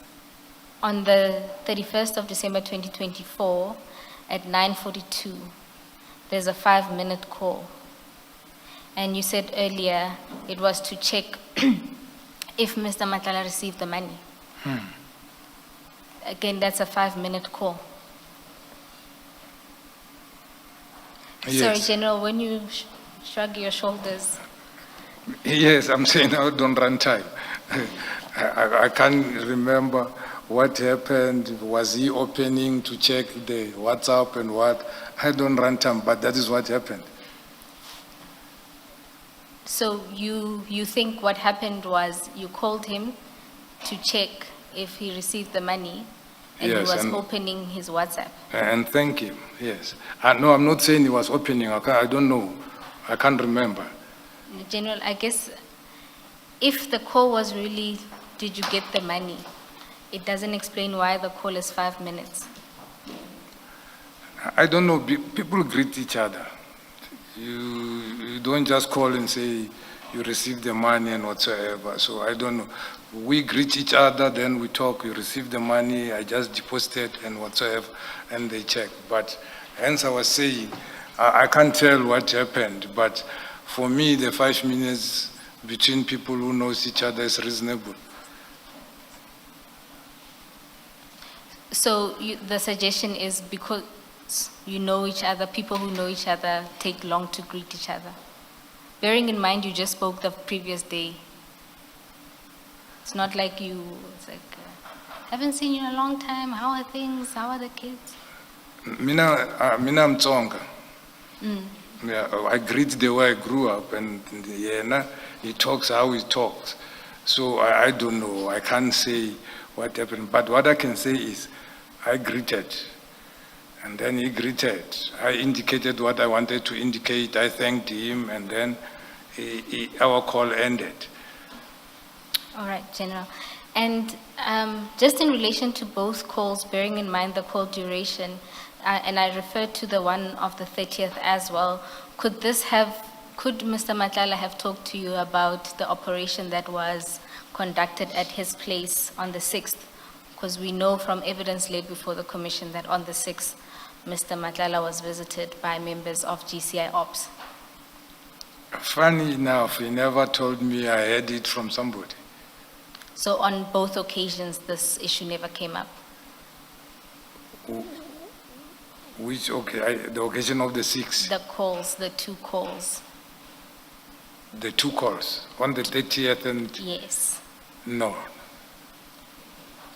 on the 31st of December 2024, at 9:42, there's a 5-minute call. And you said earlier it was to check if Mr. Matlala received the money. Again, that's a 5-minute call. Sorry, Yes. General, when you shrug your shoulders. Yes, I'm saying I don't run time. I can't remember what happened. Was he opening to check the WhatsApp and what? I don't run time, but that is what happened. So you think what happened was you called him to check if he received the money, and Yes, he was and- opening his WhatsApp. And thank him, yes. No, I'm not saying he was opening. I don't know. I can't remember. General, I guess if the call was really, did you get the money? It doesn't explain why the call is 5 minutes. I don't know. People greet each other. You don't just call and say you received the money and whatsoever. So I don't know. We greet each other, then we talk. You received the money, I just deposited and whatsoever, and they check. But hence I was saying, I can't tell what happened. But for me, the 5 minutes between people who knows each other is reasonable. So the suggestion is because you know each other, people who know each other take long to greet each other. Bearing in mind you just spoke the previous day. It's not like it's like, haven't seen you in a long time, how are things, how are the kids? Mina Mtsonga. Yeah, I greet the way I grew up, and yeah, he talks how he talks. So I don't know. I can't say what happened. But what I can say is, I greeted, and then he greeted. I indicated what I wanted to indicate. I thanked him, and then our call ended. All right, General. And just in relation to both calls, bearing in mind the call duration, and I referred to the one of the 30th as well, could Mr. Matlala have talked to you about the operation that was conducted at his place on the 6th? Because we know from evidence laid before the Commission that on the 6th, Mr. Matlala was visited by members of GCI Ops. Funny enough, he never told me I heard it from somebody. So on both occasions, this issue never came up? Which, okay, the occasion of the 6th, The calls, the two calls, the two calls, on the 30th and yes. no.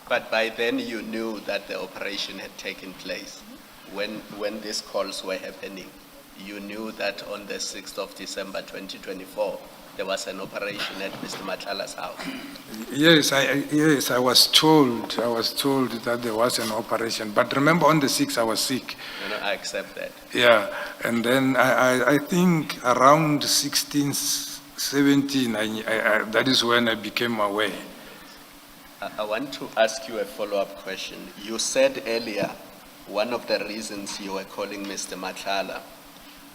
But by then you knew that the operation had taken place. When these calls were happening, you knew that on the 6th of December 2024, there was an operation at Mr. Matlala's house. Yes, I was told that there was an operation. But remember, on the 6th, I was sick. I accept that. Yeah, and then I think around 16, 17, that is when I became aware. I want to ask you a follow-up question. You said earlier one of the reasons you were calling Mr. Matlala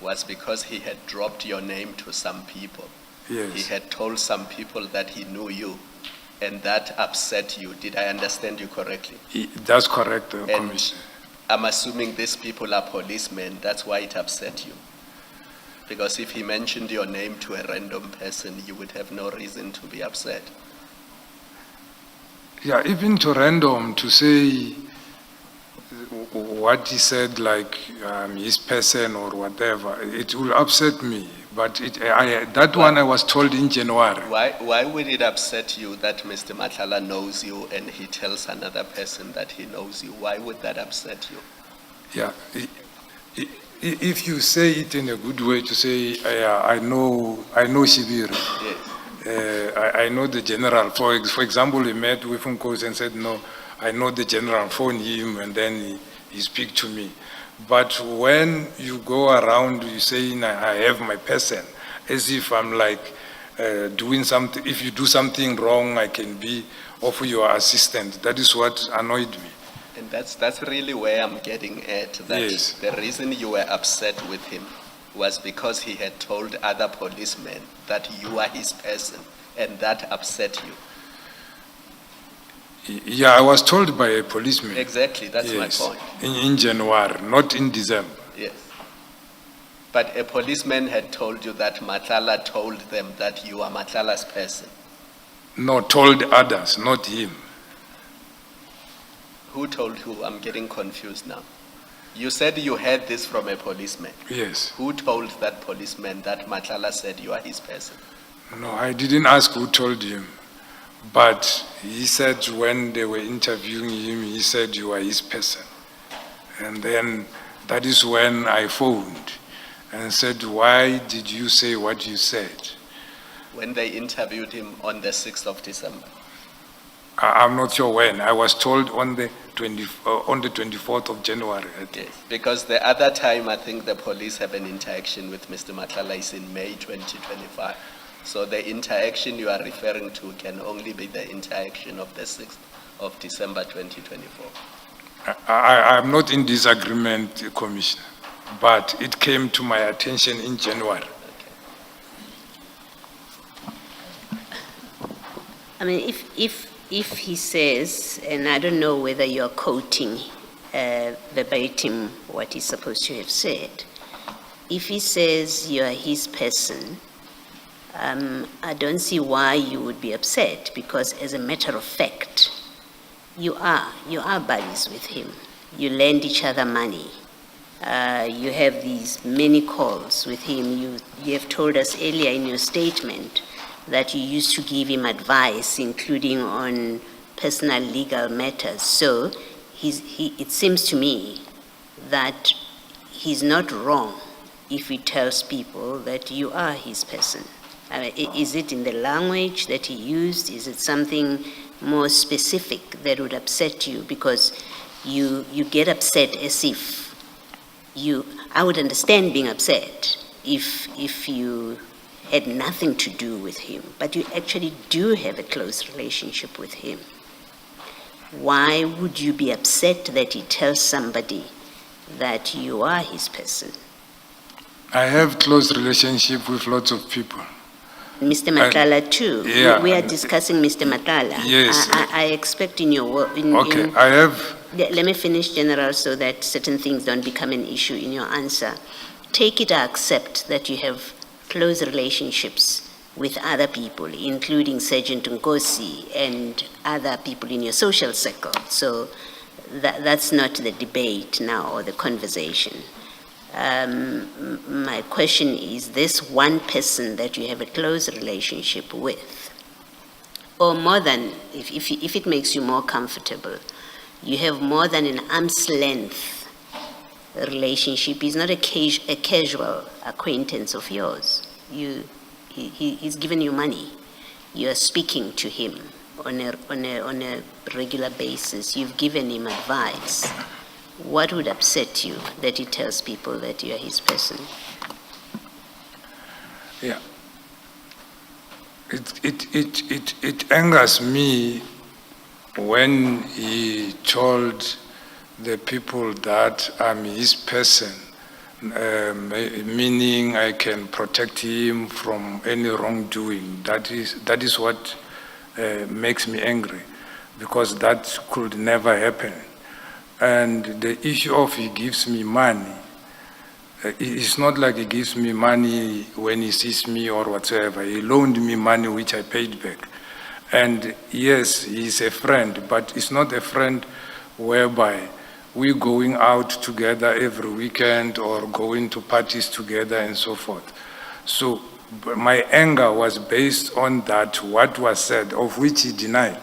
was because he had dropped your name to some people. Yes. He had told some people that he knew you, and that upset you. Did I understand you correctly? That's correct, Commissioner. I'm assuming these people are policemen. That's why it upset you. Because if he mentioned your name to a random person, you would have no reason to be upset. Yeah, even to random, to say what he said, like his person or whatever, it will upset me. But that one I was told in January. Why would it upset you that Mr. Matlala knows you and he tells another person that he knows you? Why would that upset you? Yeah, if you say it in a good way, to say, I know Shibiri. Yes. I know the general. For example, he met with Nkosi and said, no, I know the general, phone him, and then he speak to me. But when you go around, you saying, I have my person, as if I'm like doing something, if you do something wrong, I can be of your assistant. That is what annoyed me. And that's really where I'm getting at, that Yes. the reason you were upset with him was because he had told other policemen that you are his person, and that upset you. Yeah, I was told by a policeman. Exactly, that's Yes, my point. in January, not in December. Yes. But a policeman had told you that Matlala told them that you are Matlala's person. No, told others, not him. Who told who? I'm getting confused now. You said you heard this from a policeman. Yes. Who told that policeman that Matlala said you are his person? No, I didn't ask who told him. But he said when they were interviewing him, he said you are his person. And then that is when I phoned and said, why did you say what you said? When they interviewed him on the 6th of December. I'm not sure when. I was told on the 24th of January, I think. Yes, because the other time I think the police have an interaction with Mr. Matlala is in May 2025. So the interaction you are referring to can only be the interaction of the 6th of December 2024. I'm not in disagreement, Commissioner, but it came to my attention in January. I mean, if he says, and I don't know whether you're quoting verbatim what he's supposed to have said, if he says you're his person, I don't see why you would be upset, because as a matter of fact, you are buddies with him. You lend each other money. You have these many calls with him. You have told us earlier in your statement that you used to give him advice, including on personal legal matters. So it seems to me that he's not wrong if he tells people that you are his person. I mean, is it in the language that he used? Is it something more specific that would upset you? Because you get upset as if I would understand being upset if you had nothing to do with him, but you actually do have a close relationship with him. Why would you be upset that he tells somebody that you are his person? I have close relationship with lots of people. Mr. Matlala too. Yeah. We are discussing Mr. Matlala. Yes. I expect in your work. Okay, I have. Let me finish, General, so that certain things don't become an issue in your answer. Take it or accept that you have close relationships with other people, including Sergeant Ngosi and other people in your social circle. So that's not the debate now or the conversation. My question is, this one person that you have a close relationship with, or more than, if it makes you more comfortable, you have more than an arm's length relationship. He's not a casual acquaintance of yours. He's given you money. You are speaking to him on a regular basis. You've given him advice. What would upset you that he tells people that you are his person? Yeah. It angers me when he told the people that I'm his person, meaning I can protect him from any wrongdoing. That is what makes me angry, because that could never happen. And the issue of he gives me money, it's not like he gives me money when he sees me or whatsoever. He loaned me money which I paid back. And yes, he's a friend, but it's not a friend whereby we're going out together every weekend or going to parties together and so forth. So my anger was based on that, what was said, of which he denied.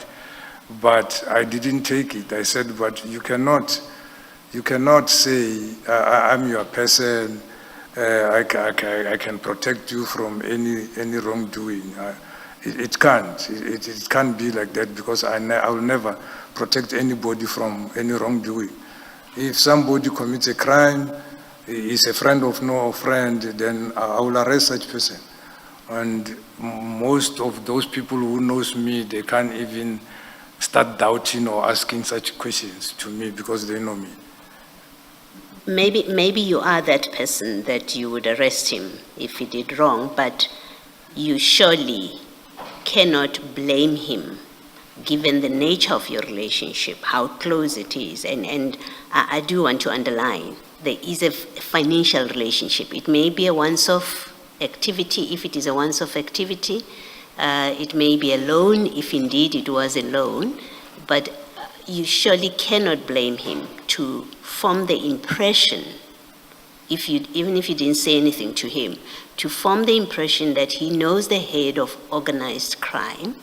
But I didn't take it. I said, but you cannot say, I'm your person, I can protect you from any wrongdoing. It can't. It can't be like that, because I will never protect anybody from any wrongdoing. If somebody commits a crime, is a friend of no friend, then I will arrest such person. And most of those people who knows me, they can't even start doubting or asking such questions to me because they know me. Maybe you are that person that you would arrest him if he did wrong, but you surely cannot blame him given the nature of your relationship, how close it is. And I do want to underline, there is a financial relationship. It may be a once-off activity, if it is a once-off activity. It may be a loan, if indeed it was a loan, but you surely cannot blame him to form the impression, even if you didn't say anything to him, to form the impression that he knows the head of organized crime,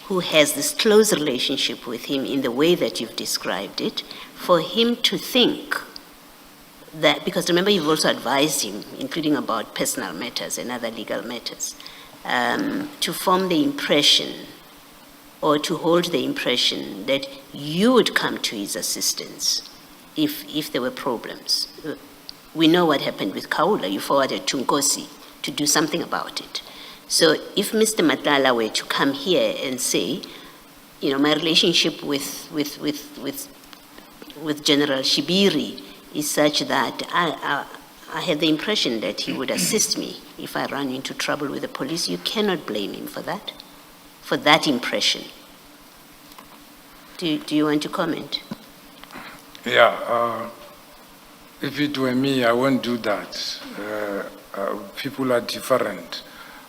who has this close relationship with him in the way that you've described it, for him to think that, because remember you've also advised him, including about personal matters and other legal matters, to form the impression or to hold the impression that you would come to his assistance if there were problems. We know what happened with Kaula. You forwarded to Nkosi to do something about it. So if Mr. Matlala were to come here and say, you know, my relationship with General Shibiri is such that I had the impression that he would assist me if I run into trouble with the police, you cannot blame him for that impression. Do you want to comment? Yeah, if it were me, I won't do that. People are different,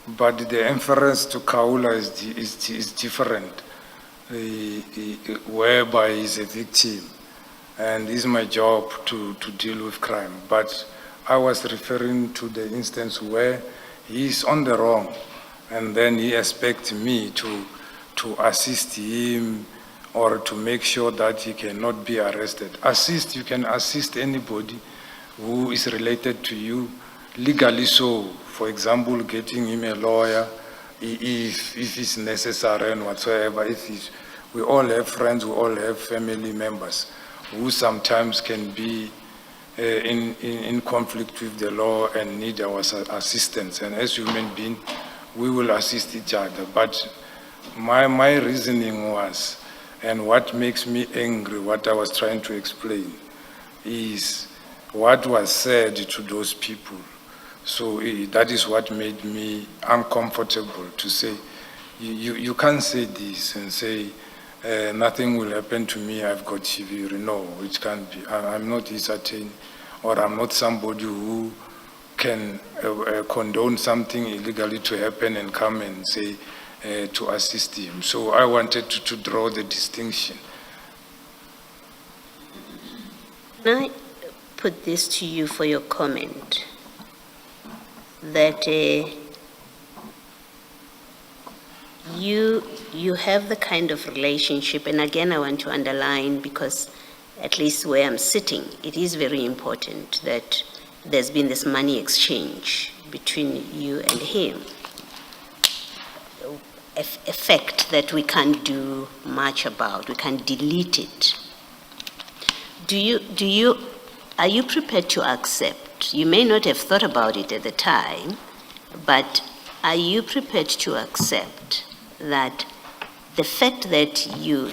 but the inference to Kaula is different, whereby he's a victim, and it's my job to deal with crime. But I was referring to the instance where he's on the wrong, and then he expects me to assist him or to make sure that he cannot be arrested. You can assist anybody who is related to you, legally so. For example, getting him a lawyer, if it's necessary and whatsoever. We all have friends, we all have family members who sometimes can be in conflict with the law and need our assistance. And as human beings, we will assist each other. But my reasoning was, and what makes me angry, what I was trying to explain, is what was said to those people. So that is what made me uncomfortable to say, you can't say this and say, nothing will happen to me, I've got Shibiri. No, it can't be. I'm not his attorney, or I'm not somebody who can condone something illegally to happen and come and say, to assist him. So I wanted to draw the distinction. Can I put this to you for your comment? That you have the kind of relationship, and again I want to underline, because at least where I'm sitting, it is very important that there's been this money exchange between you and him. A fact that we can't do much about, we can't delete it. Are you prepared to accept, you may not have thought about it at the time, but are you prepared to accept that the fact that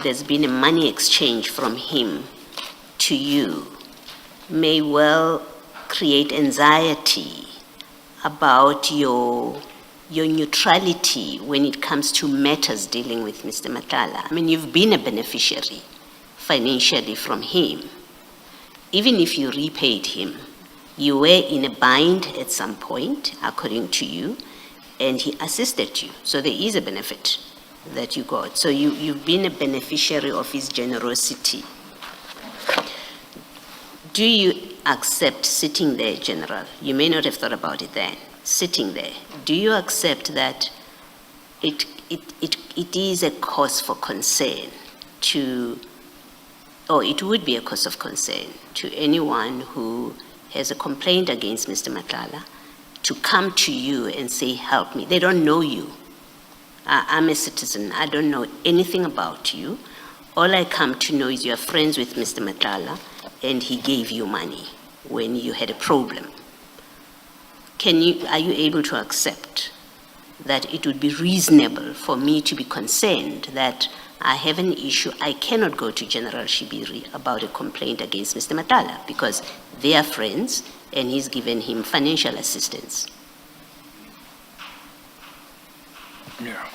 there's been a money exchange from him to you may well create anxiety about your neutrality when it comes to matters dealing with Mr. Matlala? I mean, you've been a beneficiary financially from him. Even if you repaid him, you were in a bind at some point, according to you, and he assisted you. So there is a benefit that you got. So you've been a beneficiary of his generosity. Do you accept sitting there, General? You may not have thought about it then. Sitting there, do you accept that it is a cause for concern or it would be a cause of concern to anyone who has a complaint against Mr. Matlala to come to you and say, help me? They don't know you. I'm a citizen. I don't know anything about you. All I come to know is you're friends with Mr. Matlala, and he gave you money when you had a problem. Are you able to accept that it would be reasonable for me to be concerned that I have an issue, I cannot go to General Shibiri about a complaint against Mr. Matlala because they are friends and he's given him financial assistance? Yeah.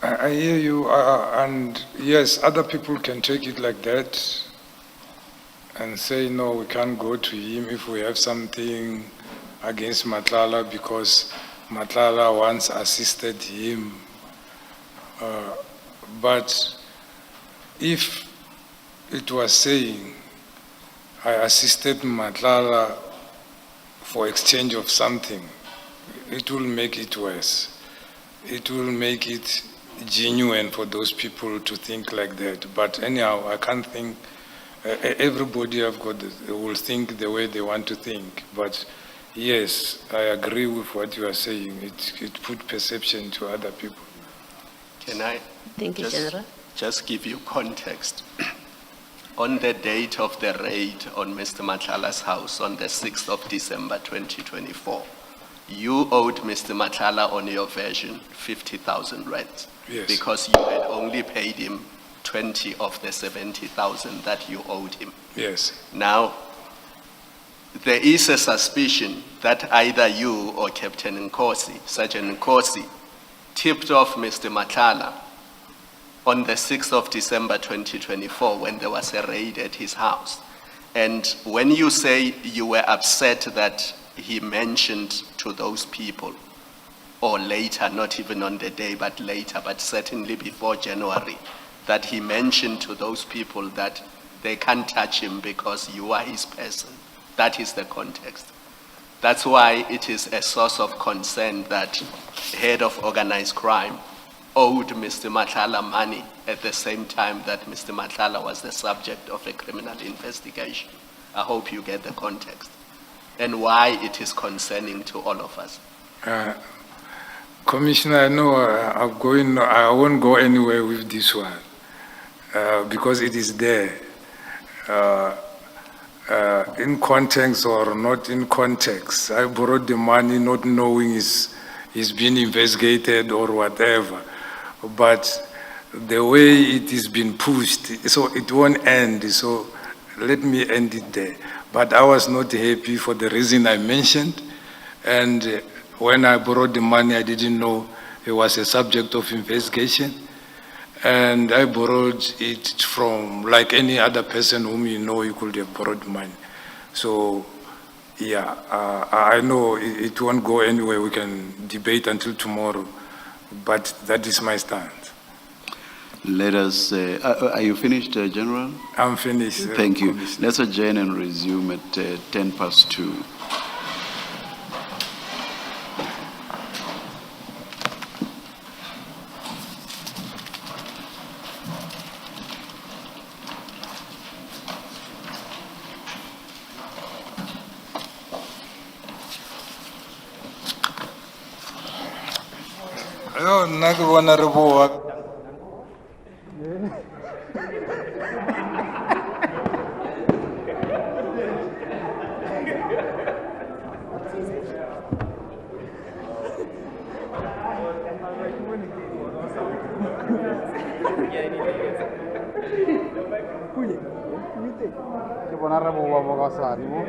I hear you, and yes, other people can take it like that and say, no, we can't go to him if we have something against Matlala because Matlala once assisted him. But if it was saying, I assisted Matlala for exchange of something, it will make it worse. It will make it genuine for those people to think like that. But anyhow, I can't think, everybody will think the way they want to think. But yes, I agree with what you are saying. It put perception to other people. Can I Thank you, General. just give you context? On the date of the raid on Mr. Matlala's house on the 6th of December 2024, you owed Mr. Matlala on your version 50,000 rand. Yes. Because you had only paid him 20 of the 70,000 that you owed him. Yes. Now, there is a suspicion that either you or Captain Nkosi, Sergeant Nkosi, tipped off Mr. Matlala on the 6th of December 2024 when there was a raid at his house. And when you say you were upset that he mentioned to those people, or later, not even on the day, but later, but certainly before January, that he mentioned to those people that they can't touch him because you are his person. That is the context. That's why it is a source of concern that head of organized crime owed Mr. Matlala money at the same time that Mr. Matlala was the subject of a criminal investigation. I hope you get the context and why it is concerning to all of us. Commissioner, I know I won't go anywhere with this one because it is there. In context or not in context, I borrowed the money not knowing it's been investigated or whatever. But the way it is been pushed, so it won't end. So let me end it there. But I was not happy for the reason I mentioned. And when I borrowed the money, I didn't know it was a subject of investigation. And I borrowed it from, like any other person whom you know you could have borrowed money. So, yeah, I know it won't go anywhere. We can debate until tomorrow, but that is my stand. Let us, are you finished, General? I'm finished. Thank you. Let's adjourn and resume at 2:10. Yo, nna ke bona re boa. Ke bona re boa mo ka sadi mo.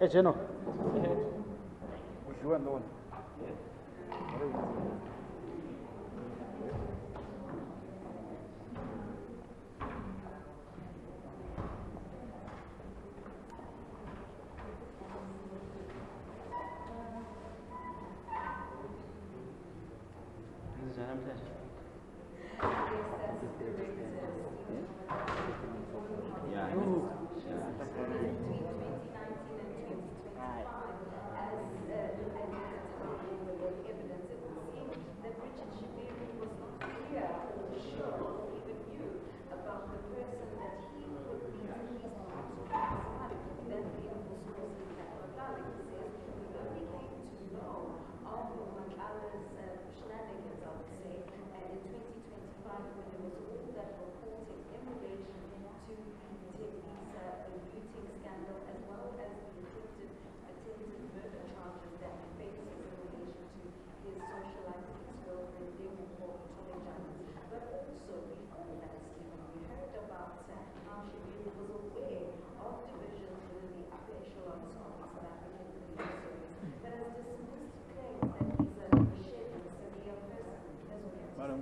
Hey, Jeno. You and the one.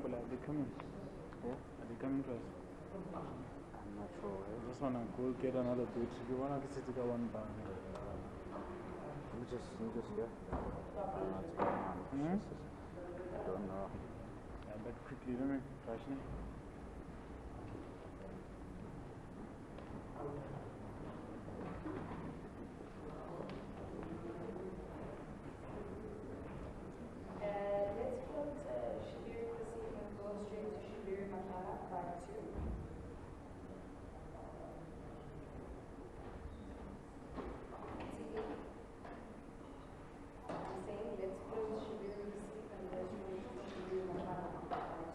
Are they coming? Yeah? Are they coming to us? I'm not sure. I just want to go get another boat. If you want to sit it one down. You just get. What's going on? I don't know. Yeah, but quickly, let me flash it. Let's put Shibiri Pacific and go straight to Shibiri Matlala back to. I'm saying let's close Shibiri Pacific and go straight to Shibiri Matlala back to.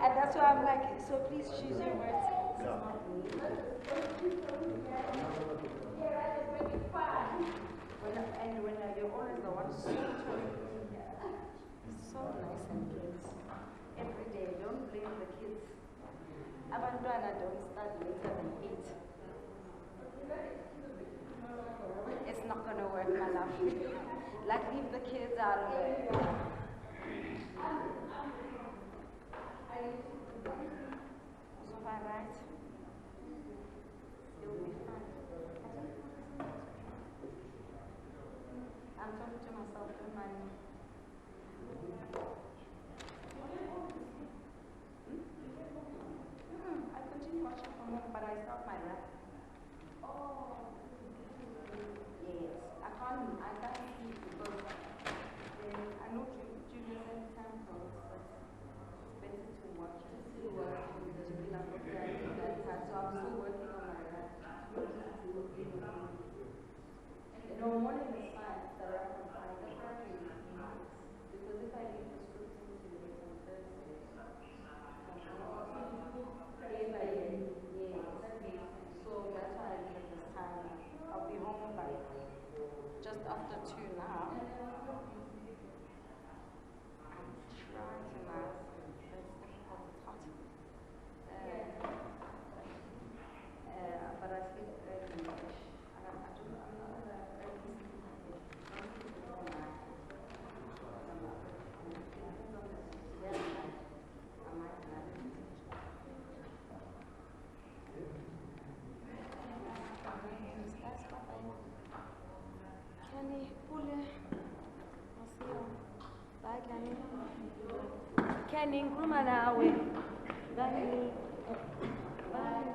And that's why I'm like, so please choose your words. When you're always the one so nice and kids. Every day, don't blame the kids. Abantwana don't start later than 8. It's not gonna work, my love. Like, leave the kids out of it. So if I write, it will be fun. I'm talking to myself, don't mind me. I continue watching from home, but I stopped my rap. Yes, I can't see because I know Julius every time goes, but it's better to watch and see what because you feel like okay, I think that time. So I'm still working on my rap. No, morning is fine, the rap is fine. The rap is nice. Because if I leave the script to late on Thursday, day by day, yeah, exactly. So that's why I leave this time. I'll be home by just after 2 now. I'm trying to laugh. It's difficult, it's hot. But I sleep early. I'm not early sleeper. I might not. Kenny, Pule. I'll see you. Bye, Kenny. Kenny, ngikhuluma nawe. Bye. Bye.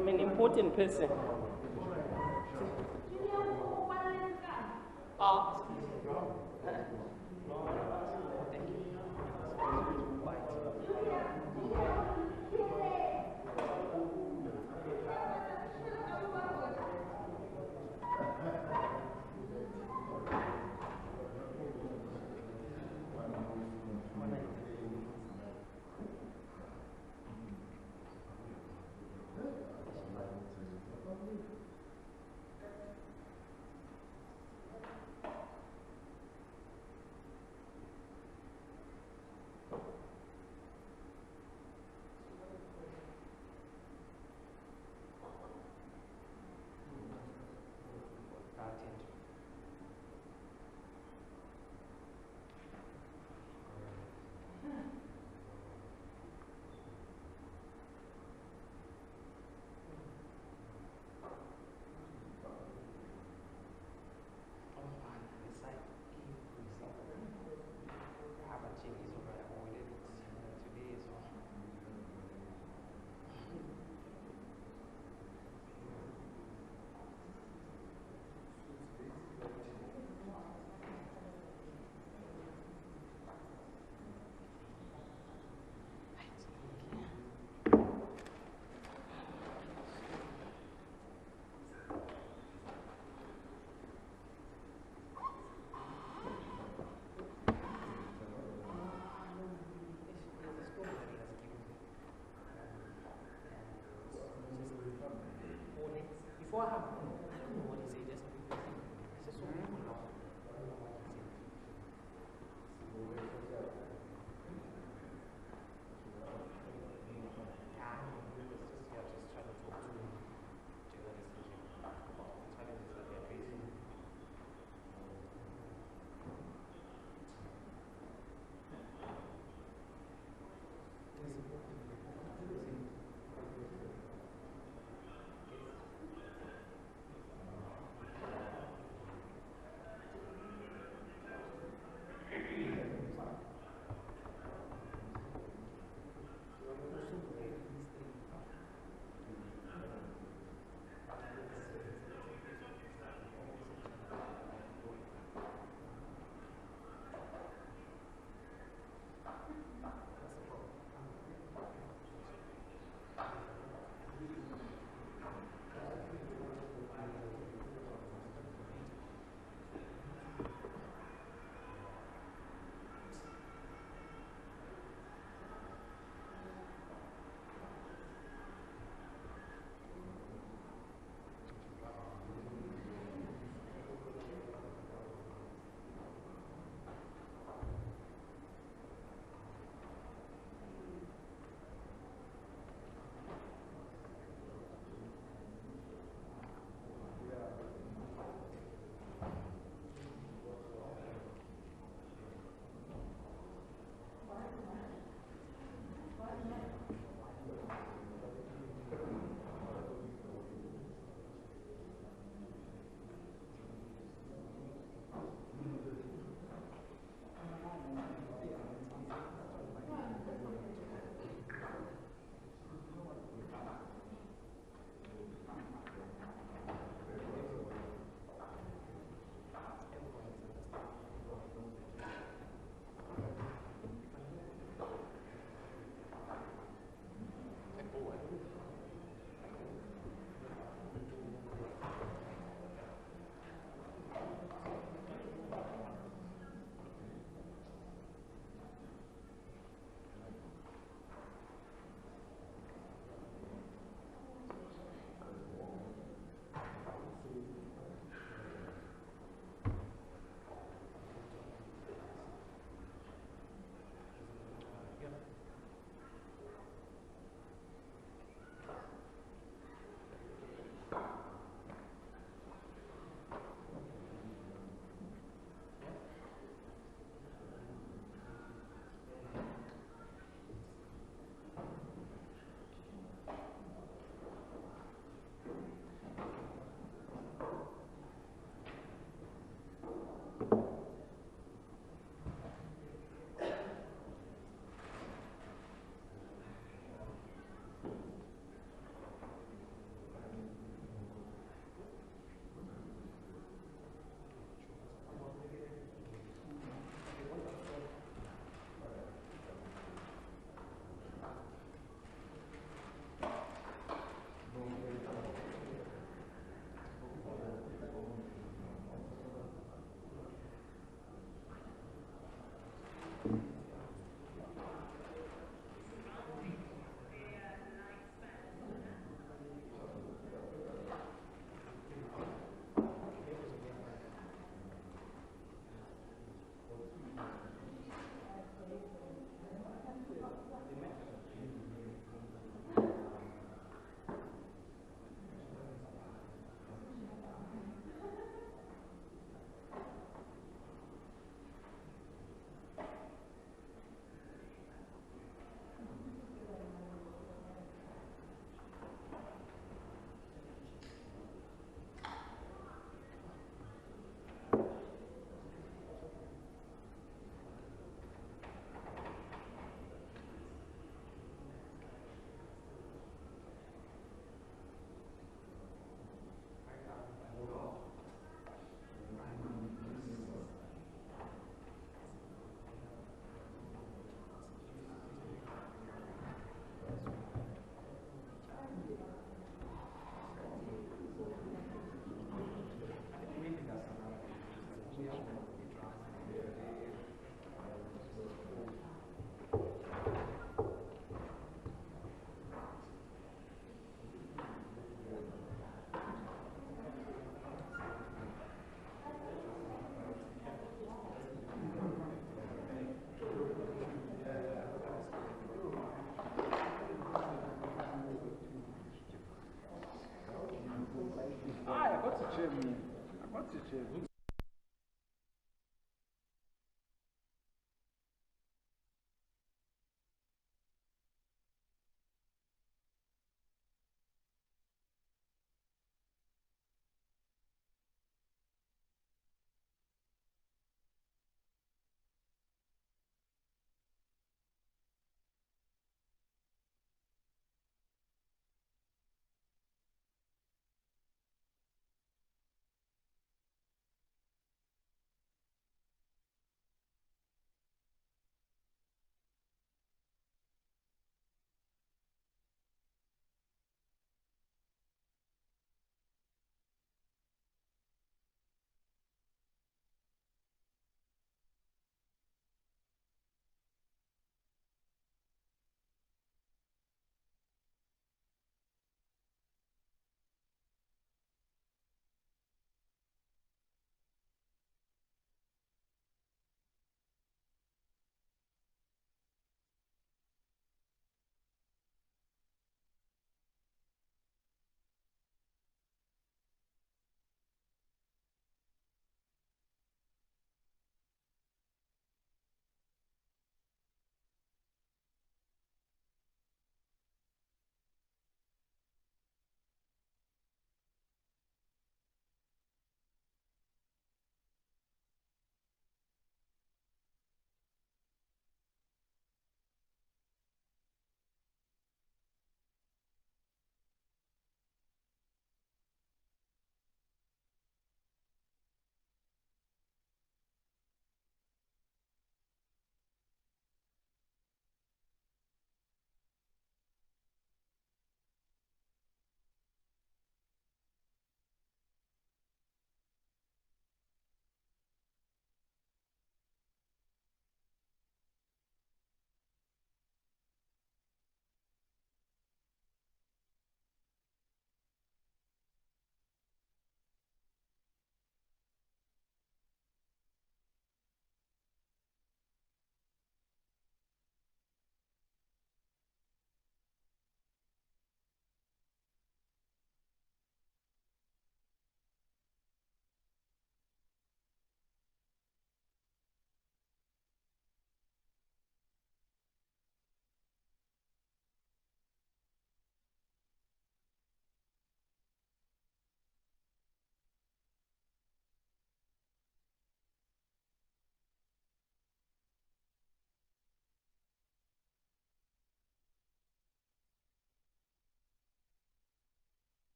I'm an important person. Before I don't know what he said, just it's so long.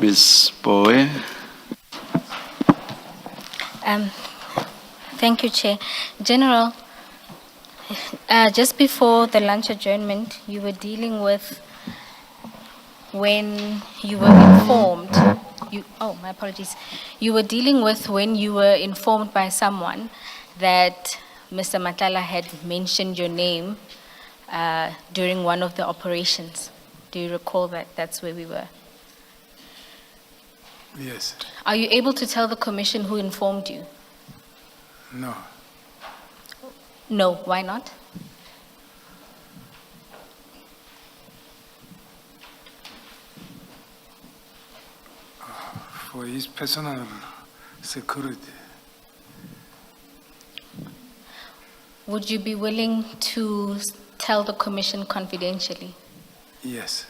Ms. Bowe. Thank you, Chair. General, just before the lunch adjournment, you were dealing with when you were informed, my apologies. You were dealing with when you were informed by someone that Mr. Matlala had mentioned your name during one of the operations. Do you recall that? That's where we were. Yes. Are you able to tell the commission who informed you? No. No, why not? For his personal security. Would you be willing to tell the commission confidentially? Yes.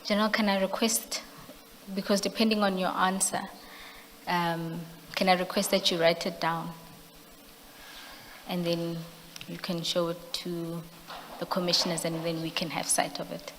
General, can I request, because depending on your answer, can I request that you write it down? And then you can show it to the commissioners and then we can have sight of it.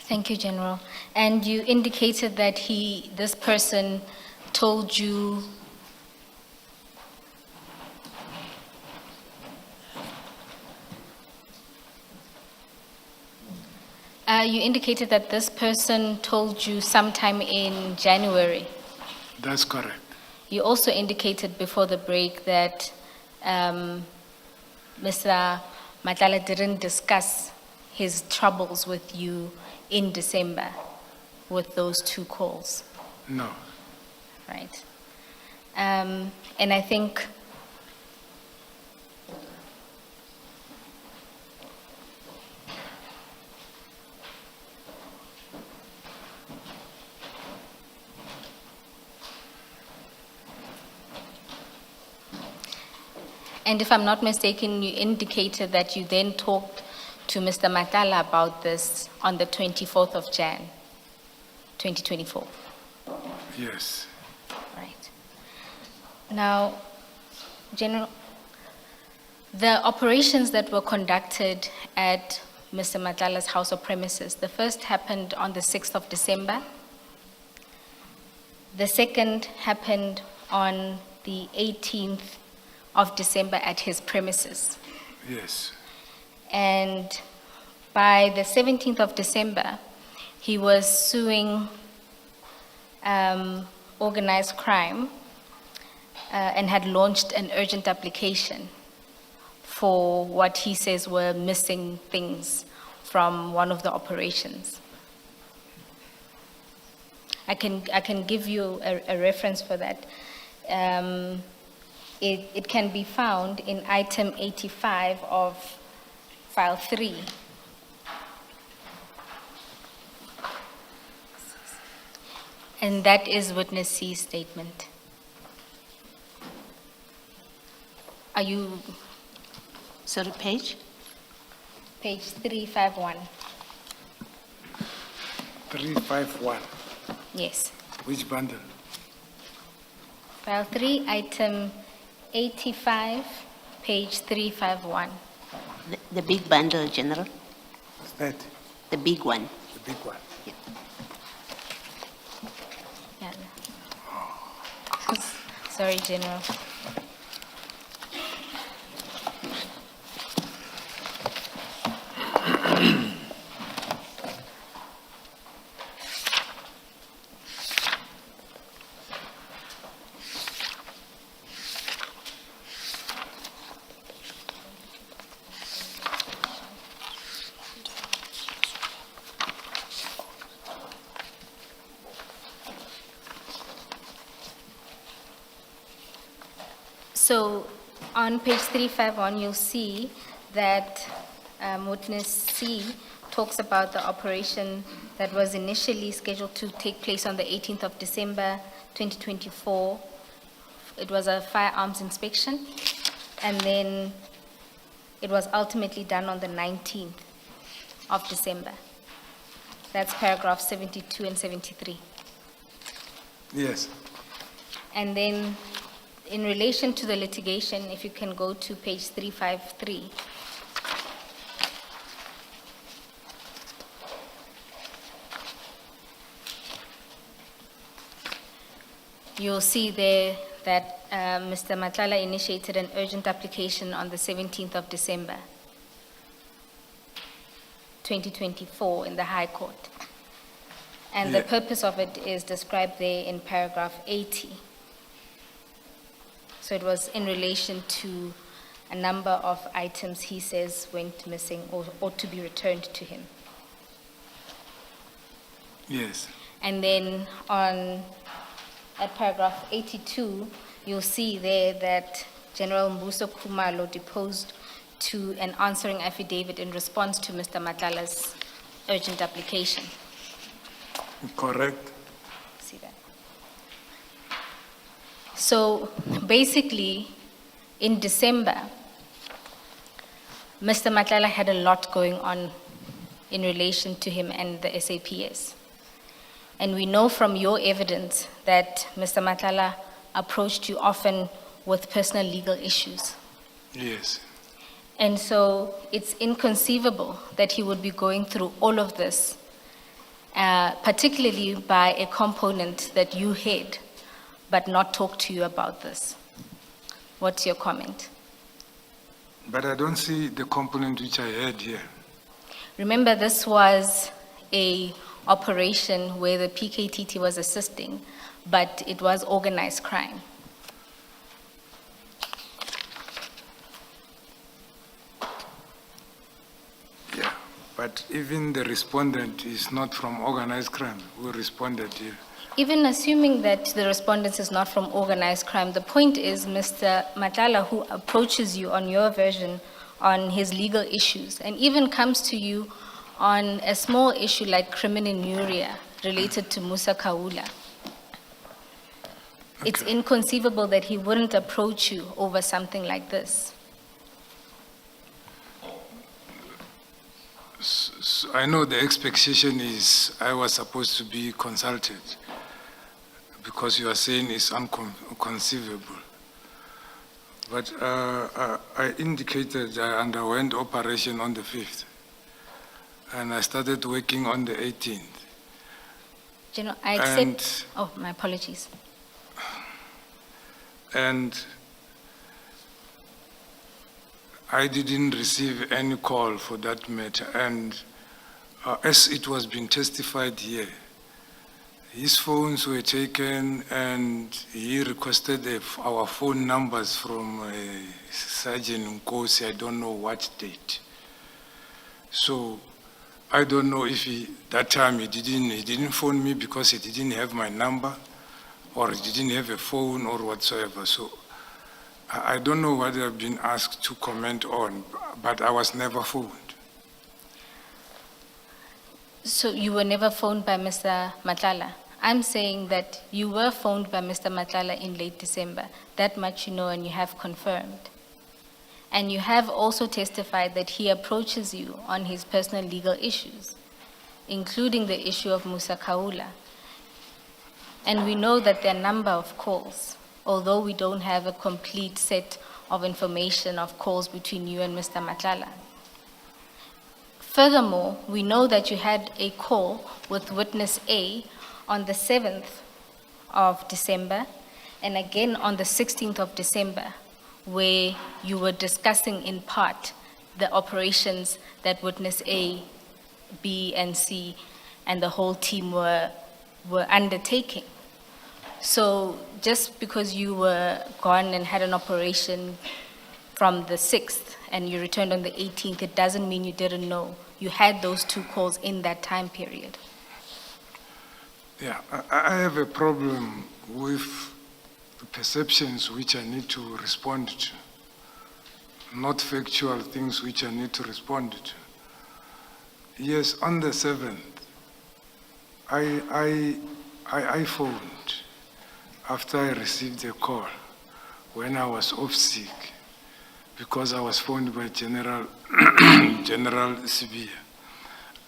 Thank you, General. And you indicated that this person told you you indicated that this person told you sometime in January. That's correct. You also indicated before the break that Mr. Matlala didn't discuss his troubles with you in December with those two calls. No. Right. And I think and if I'm not mistaken, you indicated that you then talked to Mr. Matlala about this on the 24th of Jan, 2024. Yes. Right. Now, General, the operations that were conducted at Mr. Matlala's house or premises, the first happened on the 6th of December. The second happened on the 18th of December at his premises. Yes. And by the 17th of December, he was suing organized crime and had launched an urgent application for what he says were missing things from one of the operations. I can give you a reference for that. It can be found in item 85 of file 3. And that is witness C's statement. Are you? Sorry, page? Page 351. 351. Yes. Which bundle? File 3, item 85, page 351. The big bundle, General, Is that the big one. the big one? Yeah. Sorry, General. So on page 351, you'll see that witness C talks about the operation that was initially scheduled to take place on the 18th of December 2024. It was a firearms inspection, and then it was ultimately done on the 19th of December. That's paragraph 72 and 73. Yes. And then, in relation to the litigation, if you can go to page 353. You'll see there that Mr. Matlala initiated an urgent application on the 17th of December, 2024, in the High Court. And the Yeah. purpose of it is described there in paragraph 80. So it was in relation to a number of items he says went missing or ought to be returned to him. Yes. And then at paragraph 82, you'll see there that General Musa Kawa deposed to an answering affidavit in response to Mr. Matlala's urgent application. Correct. See that? So basically, in December, Mr. Matlala had a lot going on in relation to him and the SAPS. And we know from your evidence that Mr. Matlala approached you often with personal legal issues. Yes. And so it's inconceivable that he would be going through all of this, particularly by a component that you head, but not talk to you about this. What's your comment? But I don't see the component which I had here. Remember, this was a operation where the PKTT was assisting, but it was organized crime. Yeah. But even the respondent is not from organized crime who responded here. Even assuming that the respondent is not from organized crime, the point is Mr. Matlala, who approaches you on your version on his legal issues, and even comes to you on a small issue like criminuria related to Musa Kawa. It's inconceivable that he wouldn't approach you over something like this. So I know the expectation is I was supposed to be consulted because you are saying it's inconceivable. But I indicated I underwent operation on the 5th, and I started working on the 18th. General, I accept. Oh, my apologies. And I didn't receive any call for that matter. And as it was being testified here, his phones were taken and he requested our phone numbers from Sergeant Nkosi, I don't know what date. So I don't know if that time he didn't phone me because he didn't have my number, or he didn't have a phone or whatsoever. So I don't know what I've been asked to comment on, but I was never phoned. So you were never phoned by Mr. Matlala? I'm saying that you were phoned by Mr. Matlala in late December. That much you know and you have confirmed. And you have also testified that he approaches you on his personal legal issues. including the issue of Musa Kawa. And we know that there are a number of calls, although we don't have a complete set of information of calls between you and Mr. Matlala. Furthermore, we know that you had a call with witness A on the 7th of December and again on the 16th of December, where you were discussing in part the operations that witness A, B, and C and the whole team were undertaking. So just because you were gone and had an operation from the 6th and you returned on the 18th, it doesn't mean you didn't know. You had those two calls in that time period. Yeah, I have a problem with the perceptions which I need to respond to, not factual things which I need to respond to. Yes, on the 7th, I phoned after I received a call when I was off sick because I was phoned by General Sibia.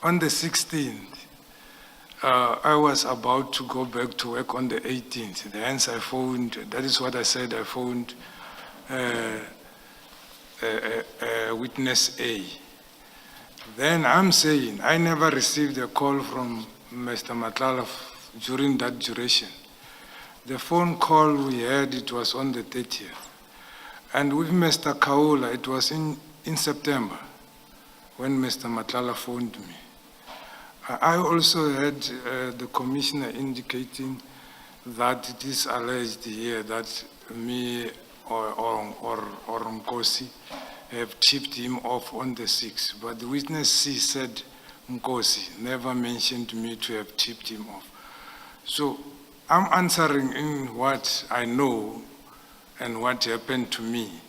On the 16th, I was about to go back to work on the 18th. Hence I phoned, that is what I said, I phoned witness A. Then I'm saying I never received a call from Mr. Matlala during that duration. The phone call we had, it was on the 30th. And with Mr. Kaula, it was in September when Mr. Matlala phoned me. I also had the commissioner indicating that it is alleged here that me or Nkosi have tipped him off on the 6th. But the witness C said Nkosi never mentioned me to have tipped him off. So I'm answering in what I know and what happened to me.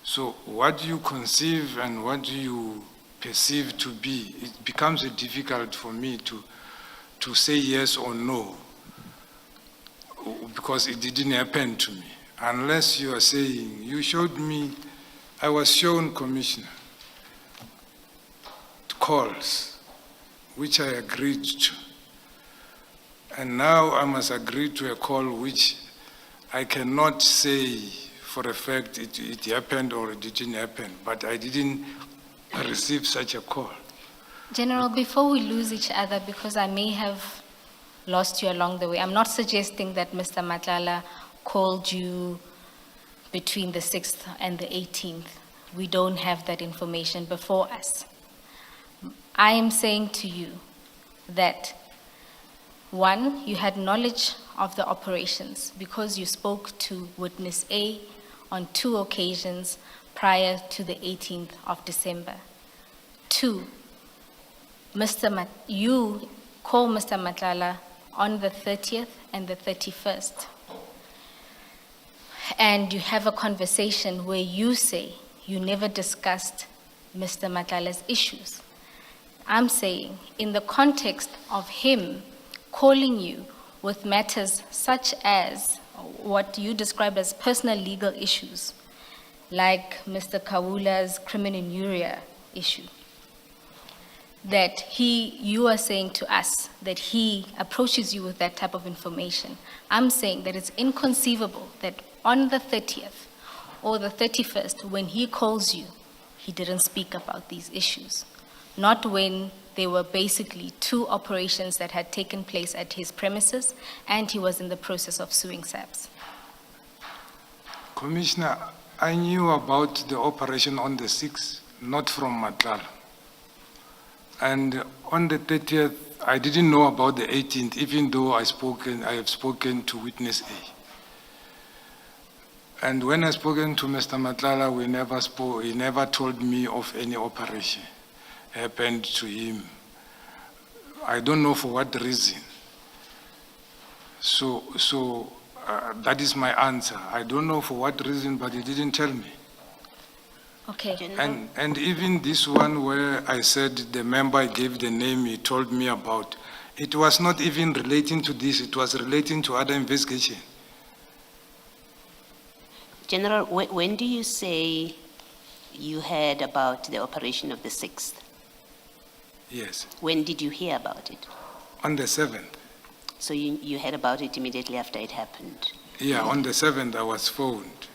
So what you conceive and what you perceive to be, it becomes difficult for me to say yes or no because it didn't happen to me. Unless you are saying, you showed me, I was shown, Commissioner, calls, which I agreed to. And now I must agree to a call which I cannot say for a fact it happened or it didn't happen, but I didn't receive such a call. General, before we lose each other, because I may have lost you along the way, I'm not suggesting that Mr. Matlala called you between the 6th and the 18th. We don't have that information before us. I am saying to you that, one, you had knowledge of the operations because you spoke to witness A on 2 occasions prior to the 18th of December. 2, you call Mr. Matlala on the 30th and the 31st. And you have a conversation where you say you never discussed Mr. Matlala's issues. I'm saying in the context of him calling you with matters such as what you described as personal legal issues, like Mr. Kawula's criminuria issue, that you are saying to us that he approaches you with that type of information. I'm saying that it's inconceivable that on the 30th or the 31st, when he calls you, he didn't speak about these issues. Not when there were basically 2 operations that had taken place at his premises and he was in the process of suing SAPS. Commissioner, I knew about the operation on the 6th, not from Matlala. And on the 30th, I didn't know about the 18th, even though I have spoken to witness A. And when I spoken to Mr. Matlala, he never told me of any operation happened to him. I don't know for what reason. So that is my answer. I don't know for what reason, but he didn't tell me. Okay. And even this one where I said the member gave the name he told me about, it was not even relating to this, it was relating to other investigation. General, when do you say you heard about the operation of the 6th? Yes, When did you hear about it? on the 7th. So you heard about it immediately after it happened? Yeah, on the 7th, I was phoned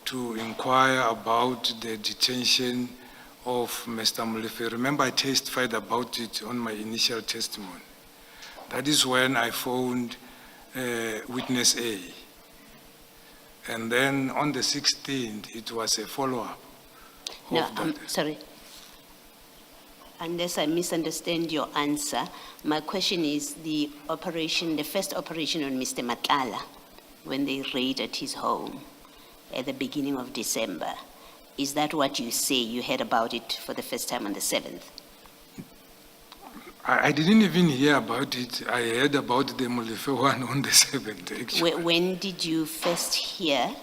to inquire about the detention of Mr. Molefe. Remember, I testified about it on my initial testimony. That is when I phoned witness A. And then on the 16th, it was a follow-up No, of I'm that. sorry. Unless I misunderstand your answer, my question is the first operation on Mr. Matlala, when they raided his home at the beginning of December. Is that what you say you heard about it for the first time on the 7th? I didn't even hear about it. I heard about the Molefe one on the 7th, actually. When did you first hear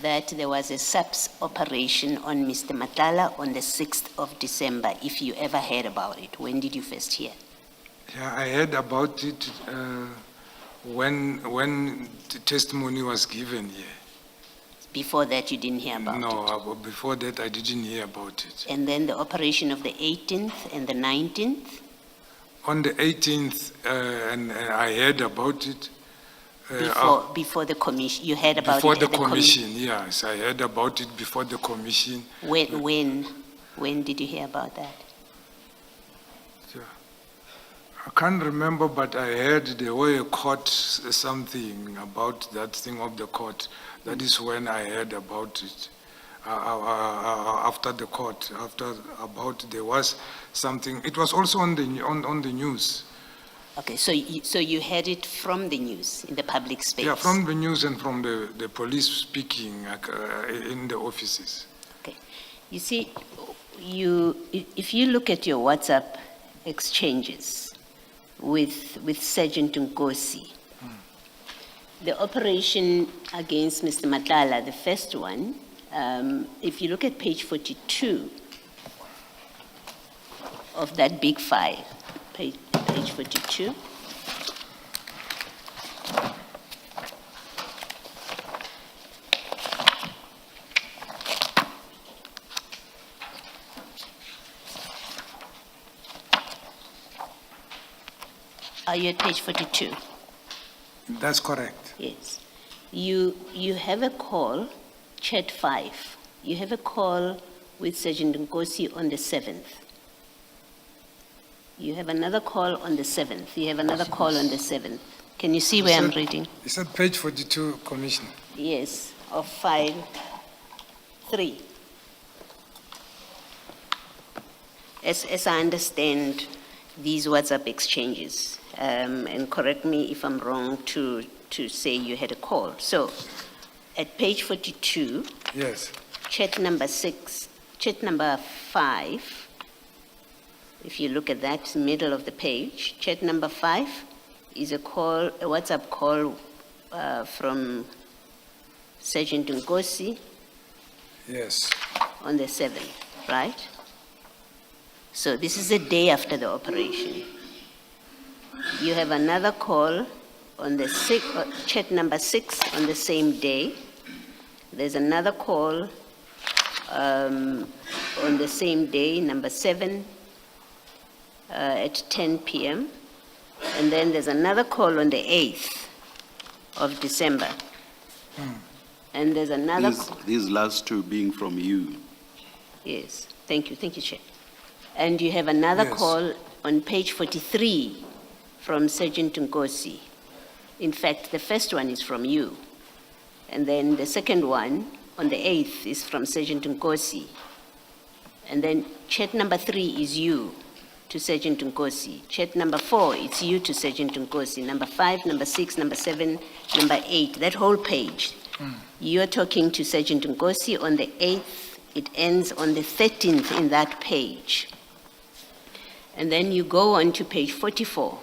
that there was a SAPS operation on Mr. Matlala on the 6th of December, if you ever heard about it? When did you first hear? Yeah, I heard about it when the testimony was given here. Before that, you didn't hear about it? No, before that, I didn't hear about it. And then the operation of the 18th and the 19th? On the 18th, and I heard about it. Before the commission, you heard about Before it the at commission, yes. I heard about it before the commission. When did you hear about that? Yeah. I can't remember, but I heard there were a court, something about that thing of the court. That is when I heard about it. After the court, there was something. It was also on the news. Okay, so you heard it from the news, in the public space? Yeah, from the news and from the police speaking in the offices. Okay. You see, if you look at your WhatsApp exchanges with Sergeant Nkosi, the operation against Mr. Matlala, the first one, if you look at page 42 of that big file, page 42. Are you at page 42? That's correct. Yes. You have a call, chat 5. You have a call with Sergeant Nkosi on the 7th. You have another call on the 7th. You have another call on the 7th. Can you see where I'm reading? Is that page 42, Commissioner? Yes, of file 3. As I understand these WhatsApp exchanges, and correct me if I'm wrong to say you had a call. So, at page 42, yes, chat number 5, if you look at that middle of the page, chat number 5 is a WhatsApp call from Sergeant Nkosi. Yes. On the 7th, right? So this is the day after the operation. You have another call on the chat number 6 on the same day. There's another call on the same day, number 7, at 10 p.m. And then there's another call on the 8th of December. And there's another... These last two being from you. Yes, thank you, Chair. And you have another call on page 43 from Sergeant Nkosi. In fact, the first one is from you. And then the second one on the 8th is from Sergeant Nkosi. And then chat number 3 is you to Sergeant Nkosi. Chat number 4, it's you to Sergeant Nkosi. Number 5, number 6, number 7, number 8, that whole page. You're talking to Sergeant Nkosi on the 8th. It ends on the 13th in that page. And then you go on to page 44.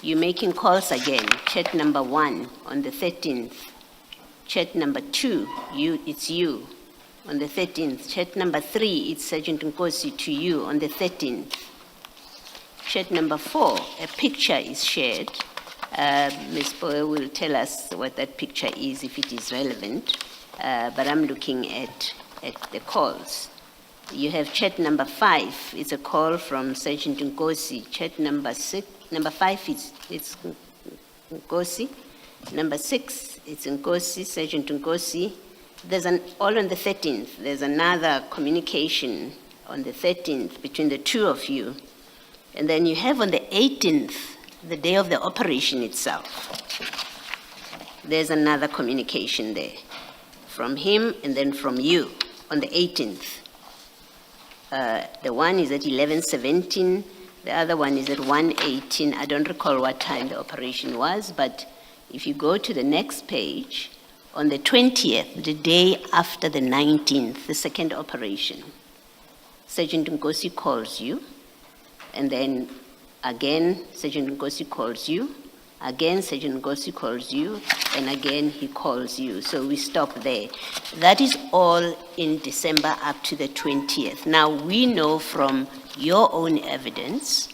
You're making calls again. Chat number 1 on the 13th. Chat number 2, it's you on the 13th. Chat number 3, it's Sergeant Nkosi to you on the 13th. Chat number 4, a picture is shared. Ms. Boyle will tell us what that picture is if it is relevant. But I'm looking at the calls. You have chat number 5. It's a call from Sergeant Nkosi. Chat number 5 it's Nkosi. Number 6, it's Nkosi, Sergeant Nkosi. There's all on the 13th. There's another communication on the 13th between the two of you. And then you have on the 18th, the day of the operation itself. There's another communication there from him and then from you on the 18th. The one is at 11:17, the other one is at 1:18. I don't recall what time the operation was, but if you go to the next page, on the 20th, the day after the 19th, the second operation, Sergeant Nkosi calls you, and then again, Sergeant Nkosi calls you, again, Sergeant Nkosi calls you, and again, he calls you. So we stop there. That is all in December up to the 20th. Now, we know from your own evidence,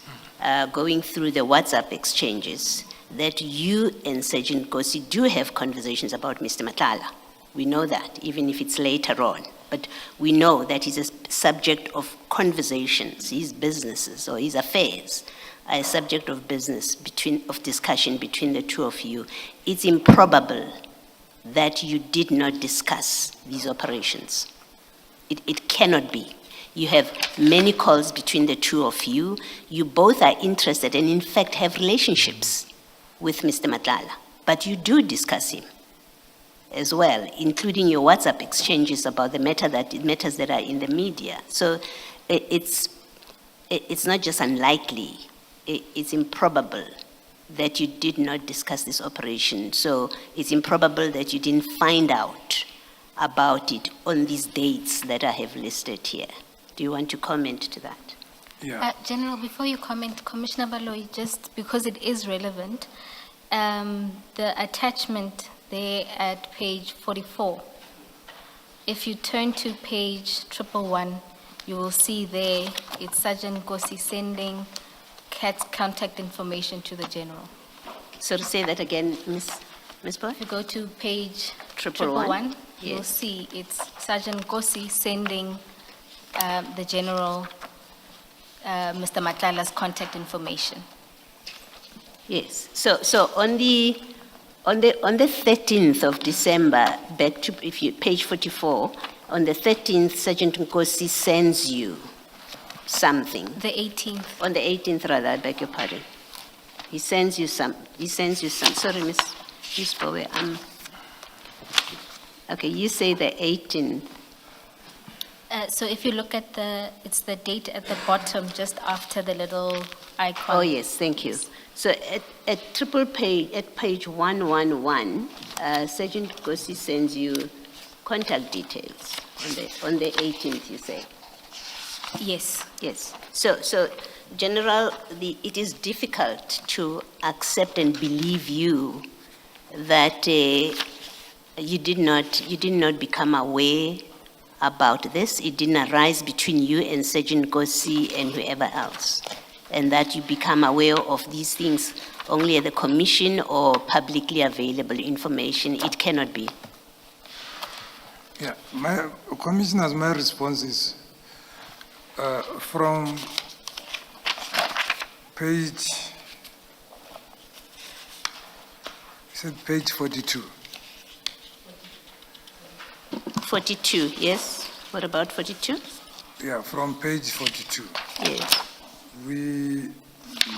going through the WhatsApp exchanges, that you and Sergeant Nkosi do have conversations about Mr. Matlala. We know that, even if it's later on. But we know that he's a subject of conversations, his businesses or his affairs are a subject of of discussion between the two of you. It's improbable that you did not discuss these operations. It cannot be. You have many calls between the two of you. You both are interested and in fact have relationships with Mr. Matlala, but you do discuss him as well, including your WhatsApp exchanges about the matters that are in the media. So it's not just unlikely, it's improbable that you did not discuss this operation. So it's improbable that you didn't find out about it on these dates that I have listed here. Do you want to comment to that? Yeah. General, before you comment, Commissioner Baloyi, just because it is relevant, the attachment there at page 44, if you turn to page 111, you will see there it's Sergeant Nkosi sending CAT's contact information to the General. So to say that again, Ms. Boy? If you go to page 111, you'll yes. see it's Sergeant Nkosi sending the General Mr. Matlala's contact information. Yes. So on the 13th of December, back to page 44, on the 13th, Sergeant Nkosi sends you something. The 18th. On the 18th, rather, I beg your pardon. He sends you some. Sorry, Miss Bowe. Okay, you say the 18th. So if you look at it's the date at the bottom, just after the little icon. Oh, yes, thank you. So at page 111, Sergeant Nkosi sends you contact details on the 18th, you say? Yes. Yes. So General, it is difficult to accept and believe you that you did not become aware about this. It didn't arise between you and Sergeant Nkosi and whoever else, and that you become aware of these things only at the commission or publicly available information. It cannot be. Yeah, Commissioners, my response is from page 42. 42, yes. What about 42? Yeah, from page 42. Yes.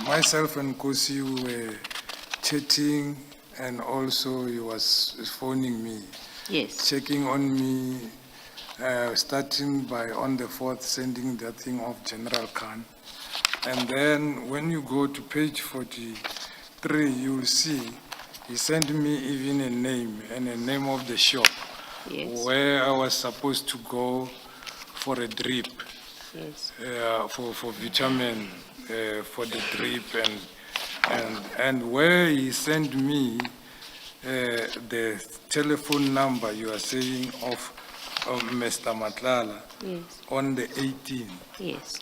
Myself and Nkosi were chatting, and also he was phoning me. Yes. Checking on me, starting by on the 4th, sending that thing of General Khan. And then when you go to page 43, you'll see he sent me even a name and a name of the shop. Yes. Where I was supposed to go for a drip. Yes. For vitamin, for the drip, and where he sent me the telephone number you are saying of Mr. Matlala. Yes. On the 18th. Yes.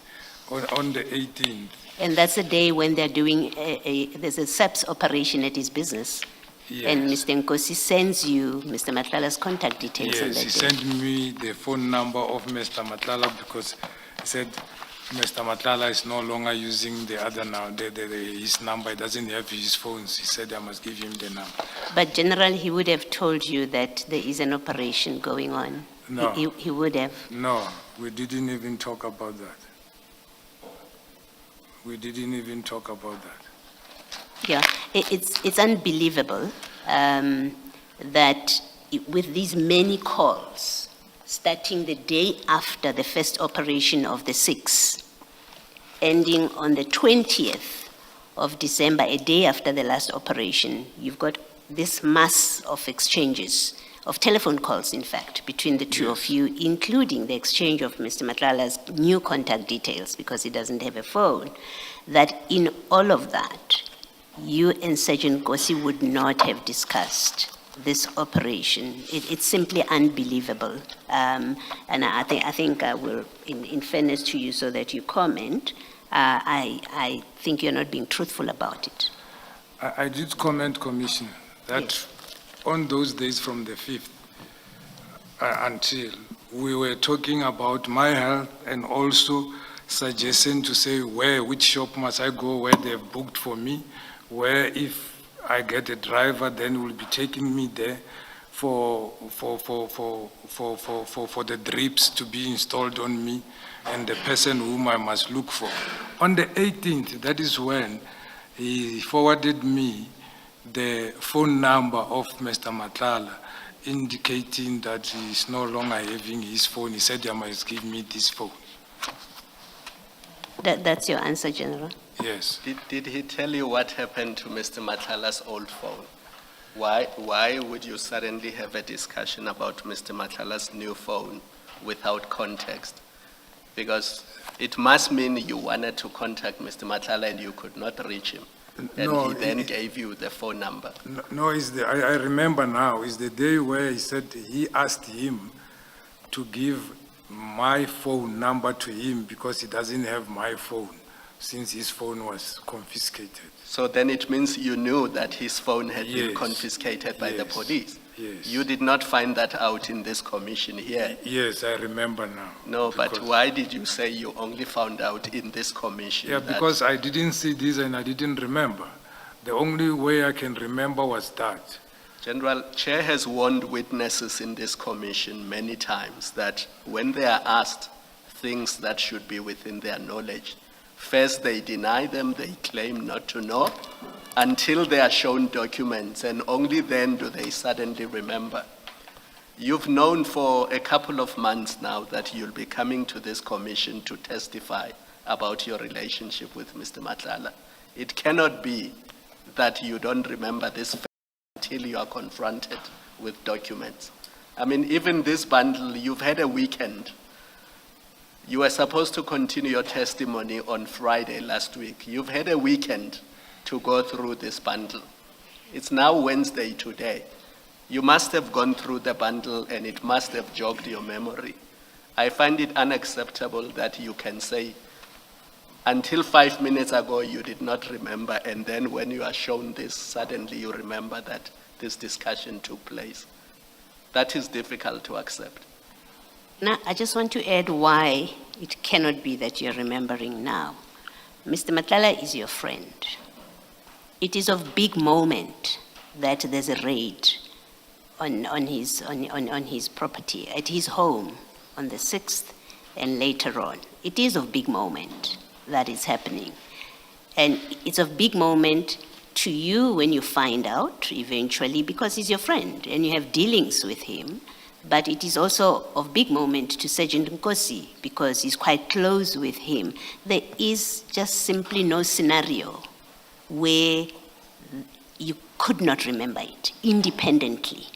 On the 18th. And that's the day when they're doing there's a SEPS operation at his business. And Yes. Mr. Nkosi sends you Mr. Matlala's contact details on Yes, he that day. sent me the phone number of Mr. Matlala because he said Mr. Matlala is no longer using the other now, his number, he doesn't have his phones. He said I must give him the number. But generally, he would have told you that there is an operation going on. No. He would have. No, we didn't even talk about that. We didn't even talk about that. Yeah, it's unbelievable that with these many calls, starting the day after the first operation of the 6th, ending on the 20th of December, a day after the last operation, you've got this mass of exchanges, of telephone calls, in fact, between the two of you, including the exchange of Mr. Matlala's new contact details, because he doesn't have a phone, that in all of that, you and Sergeant Nkosi would not have discussed this operation. It's simply unbelievable. And I think I will, in fairness to you, so that you comment, I think you're not being truthful about it. I did comment, Commissioner, that on those days from the 5th until we were talking about my health and also suggesting to say which shop must I go, where they've booked for me, where if I get a driver, then will be taking me there for the drips to be installed on me and the person whom I must look for. On the 18th, that is when he forwarded me the phone number of Mr. Matlala, indicating that he is no longer having his phone. He said he must give me this phone. That's your answer, General? Yes. Did he tell you what happened to Mr. Matlala's old phone? Why would you suddenly have a discussion about Mr. Matlala's new phone without context? Because it must mean you wanted to contact Mr. Matlala and you could not reach him. And No, he then gave you the phone number. No, I remember now, it's the day where he said he asked him to give my phone number to him because he doesn't have my phone since his phone was confiscated. So then it means you knew that his phone had been Yes. confiscated by the Yes. police. Yes. You did not find that out in this commission here. Yes, I remember now. No, but Because- why did you say you only found out in this commission? Yeah, that- because I didn't see this and I didn't remember. The only way I can remember was that. General, Chair has warned witnesses in this commission many times that when they are asked things that should be within their knowledge, first they deny them, they claim not to know, until they are shown documents, and only then do they suddenly remember. You've known for a couple of months now that you'll be coming to this commission to testify about your relationship with Mr. Matlala. It cannot be that you don't remember this fact until you are confronted with documents. I mean, even this bundle, you've had a weekend. You were supposed to continue your testimony on Friday last week. You've had a weekend to go through this bundle. It's now Wednesday today. You must have gone through the bundle and it must have jogged your memory. I find it unacceptable that you can say, until 5 minutes ago you did not remember, and then when you are shown this, suddenly you remember that this discussion took place. That is difficult to accept. Now, I just want to add why it cannot be that you're remembering now. Mr. Matlala is your friend. It is of big moment that there's a raid on his property, at his home on the 6th and later on. It is of big moment that is happening. And it's of big moment to you when you find out eventually, because he's your friend and you have dealings with him. But it is also of big moment to Sergeant Nkosi because he's quite close with him. There is just simply no scenario where you could not remember it independently.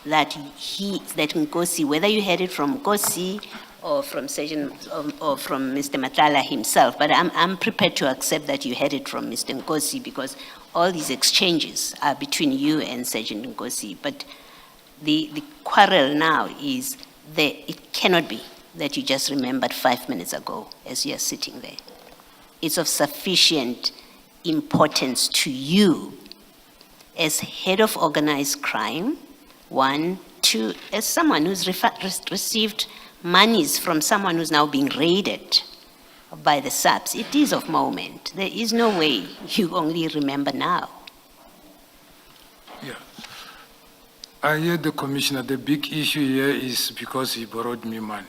That Nkosi, whether you heard it from Nkosi or from Sergeant or from Mr. Matlala himself, but I'm prepared to accept that you heard it from Mr. Nkosi because all these exchanges are between you and Sergeant Nkosi. But the quarrel now is that it cannot be that you just remembered 5 minutes ago as you're sitting there. It's of sufficient importance to you as head of organized crime, one, two, as someone who's received monies from someone who's now being raided by the SAPS. It is of moment. There is no way you only remember now. Yeah. I hear the commissioner. The big issue here is because he borrowed me money.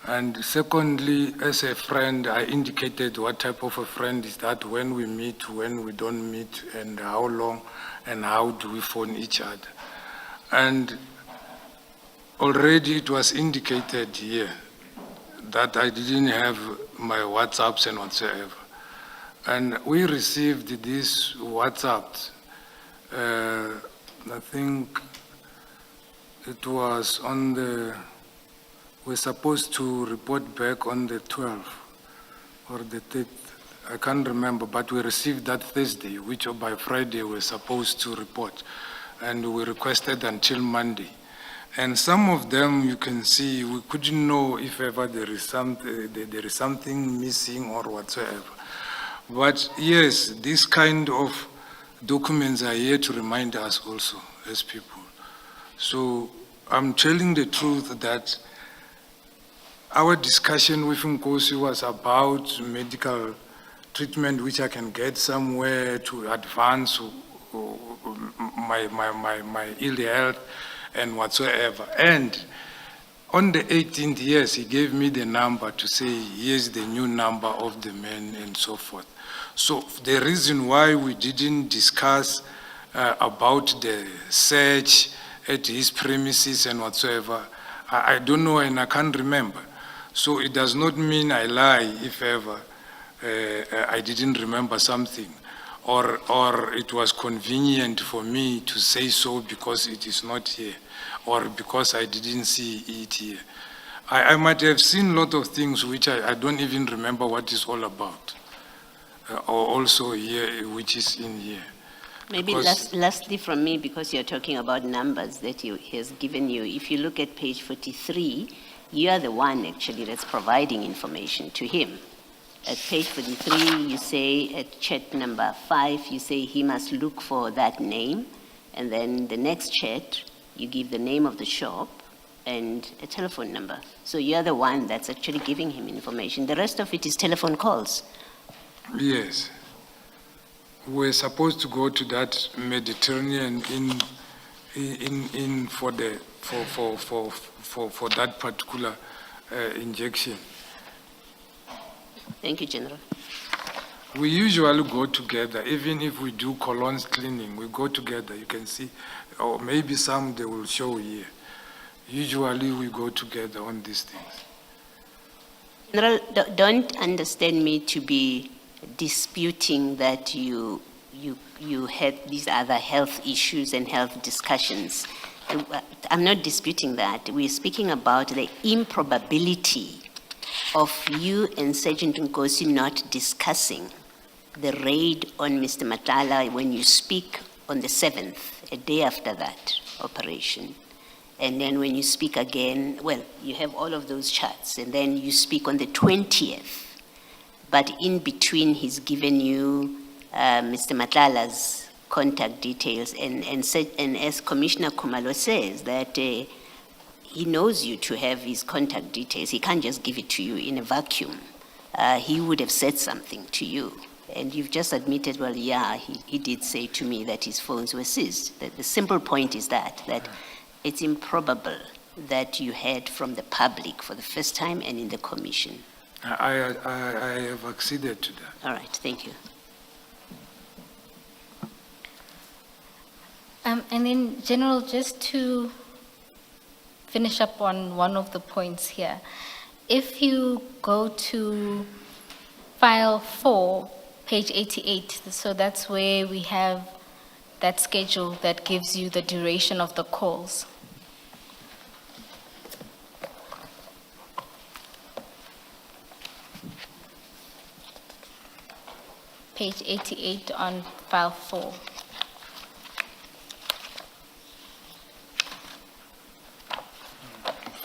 And secondly, as a friend, I indicated what type of a friend is that, when we meet, when we don't meet, and how long, and how do we phone each other. And already it was indicated here that I didn't have my WhatsApps and whatsoever. And we received these WhatsApps, I think it was on the, we're supposed to report back on the 12th or the 10th, I can't remember, but we received that Thursday, which by Friday we're supposed to report. And we requested until Monday. And some of them, you can see, we couldn't know if ever there is something missing or whatsoever. But yes, this kind of documents are here to remind us also as people. So I'm telling the truth that our discussion with Nkosi was about medical treatment, which I can get somewhere to advance my ill health and whatsoever. And on the 18th, yes, he gave me the number to say, here's the new number of the man and so forth. So the reason why we didn't discuss about the search at his premises and whatsoever, I don't know and I can't remember. So it does not mean I lie if ever I didn't remember something, or it was convenient for me to say so because it is not here, or because I didn't see it here. I might have seen a lot of things which I don't even remember what it's all about, or also here, which is in here. Maybe lastly from me, because you're talking about numbers that he has given you, if you look at page 43, you are the one actually that's providing information to him. At page 43, you say at chat number 5, you say he must look for that name. And then the next chat, you give the name of the shop and a telephone number. So you're the one that's actually giving him information. The rest of it is telephone calls. Yes. We're supposed to go to that Mediterranean for that particular injection. Thank you, General. We usually go together, even if we do colons cleaning, we go together. You can see, or maybe some they will show here. Usually we go together on these things. General, don't understand me to be disputing that you had these other health issues and health discussions. I'm not disputing that. We're speaking about the improbability of you and Sergeant Nkosi not discussing the raid on Mr. Matlala when you speak on the 7th, a day after that operation. And then when you speak again, well, you have all of those chats, and then you speak on the 20th. But in between, he's given you Mr. Matlala's contact details, and as Commissioner Khumalo says, that he knows you to have his contact details. He can't just give it to you in a vacuum. He would have said something to you. And you've just admitted, well, yeah, he did say to me that his phones were seized. The simple point is that it's improbable that you heard from the public for the first time and in the commission. I have acceded to that. All right, thank you. And then, General, just to finish up on one of the points here, if you go to file 4, page 88, so that's where we have that schedule that gives you the duration of the calls. Page 88 on file 4.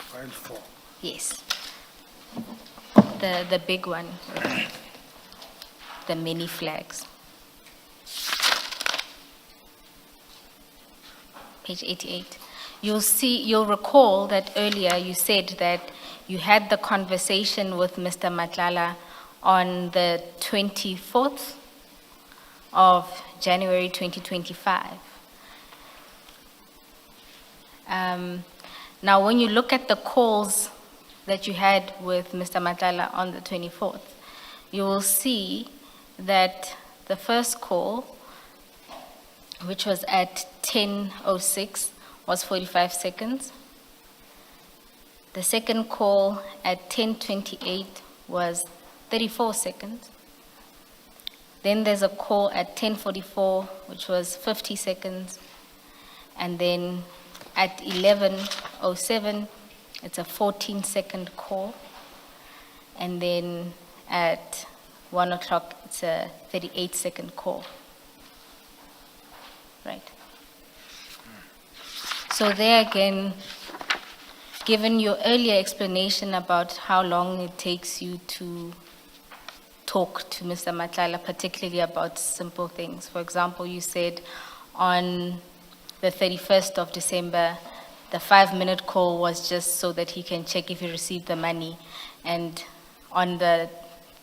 File 4. Yes. The big one. The mini flags. page 88. You'll recall that earlier you said that you had the conversation with Mr. Matlala on the 24th of January 2025. Now, when you look at the calls that you had with Mr. Matlala on the 24th, you will see that the first call, which was at 10:06, was 45 seconds. The second call at 10:28 was 34 seconds. Then there's a call at 10:44, which was 50 seconds. And then at 11:07, it's a 14-second call. And then at 1 o'clock, it's a 38-second call. Right. So there again, given your earlier explanation about how long it takes you to talk to Mr. Matlala, particularly about simple things. For example, you said on the 31st of December, the 5-minute call was just so that he can check if he received the money. And on the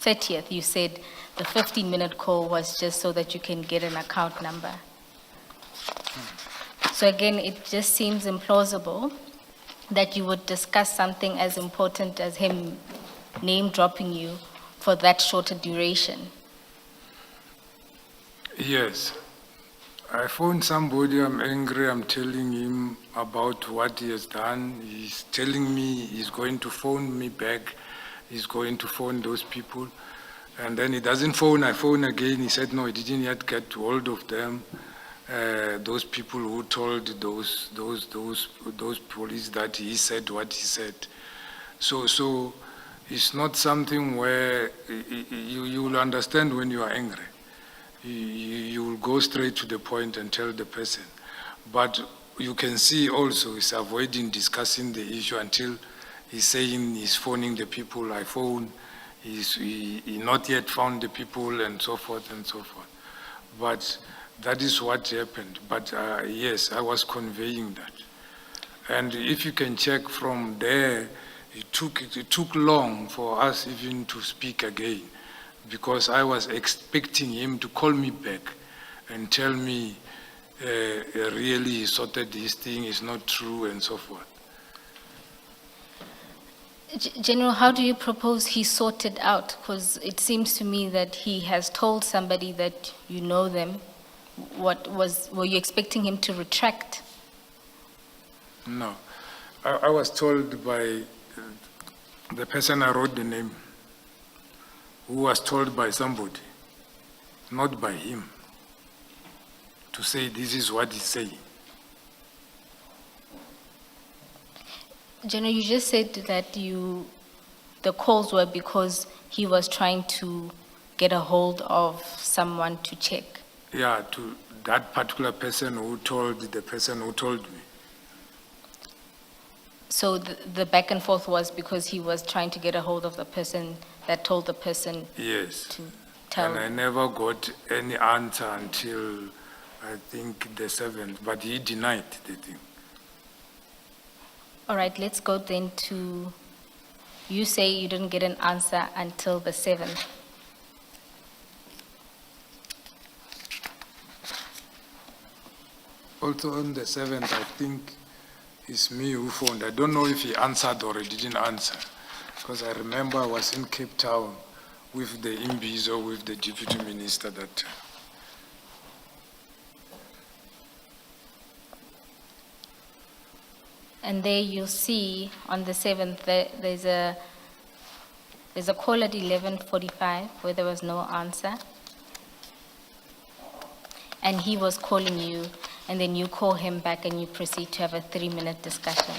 30th, you said the 15-minute call was just so that you can get an account number. So again, it just seems implausible that you would discuss something as important as him name-dropping you for that shorter duration. Yes. I phoned somebody, I'm angry, I'm telling him about what he has done. He's telling me he's going to phone me back. He's going to phone those people. And then he doesn't phone, I phone again. He said, no, he didn't yet get hold of them. Those people who told those police that he said what he said. So it's not something where you will understand when you are angry. You will go straight to the point and tell the person. But you can see also he's avoiding discussing the issue until he's saying he's phoning the people. I phone, he not yet found the people and so forth and so forth. But that is what happened. But yes, I was conveying that. And if you can check from there, it took long for us even to speak again, because I was expecting him to call me back and tell me really he sorted this thing, is not true, and so forth. General, how do you propose he sort it out? Because it seems to me that he has told somebody that you know them. Were you expecting him to retract? No. I was told by the person I wrote the name, who was told by somebody, not by him, to say this is what he's saying. General, you just said that the calls were because he was trying to get a hold of someone to check. Yeah, to that particular person who told the person who told me. So the back and forth was because he was trying to get a hold of the person that told the person Yes. to tell. And I never got any answer until I think the 7th, but he denied the thing. All right, let's go then to, you say you didn't get an answer until the 7th. Also on the 7th, I think it's me who phoned. I don't know if he answered or he didn't answer, because I remember I was in Cape Town with the Tmbisa, with the deputy minister that time. And there you'll see on the 7th, there's a call at 11:45 where there was no answer. And he was calling you, and then you call him back and you proceed to have a 3-minute discussion.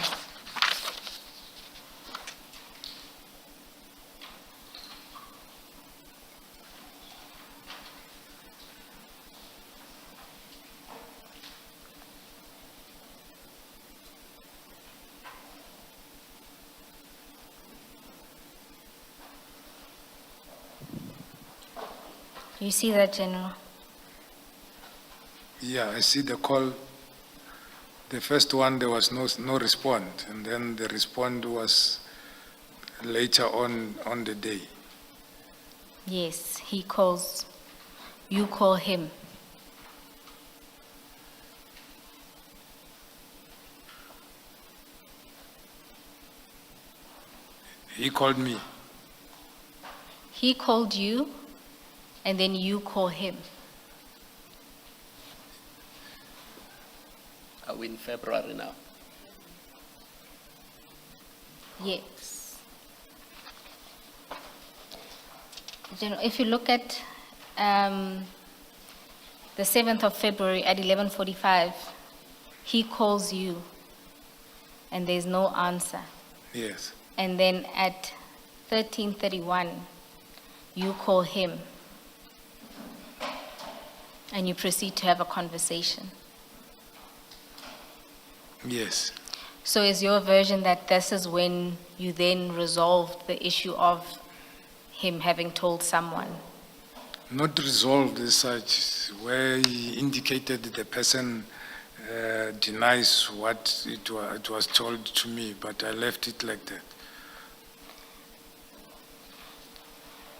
You see that, General? Yeah, I see the call The first one, there was no response, and then the response was later on the day. Yes, he calls, you call him. He called me. He called you, and then you call him. Are we in February now? Yes. General, if you look at the 7th of February at 11:45, he calls you, and there's no answer. Yes. And then at 13:31, you call him, and you proceed to have a conversation. Yes. So is your version that this is when you then resolved the issue of him having told someone? Not resolved as such, where he indicated the person denies what it was told to me, but I left it like that.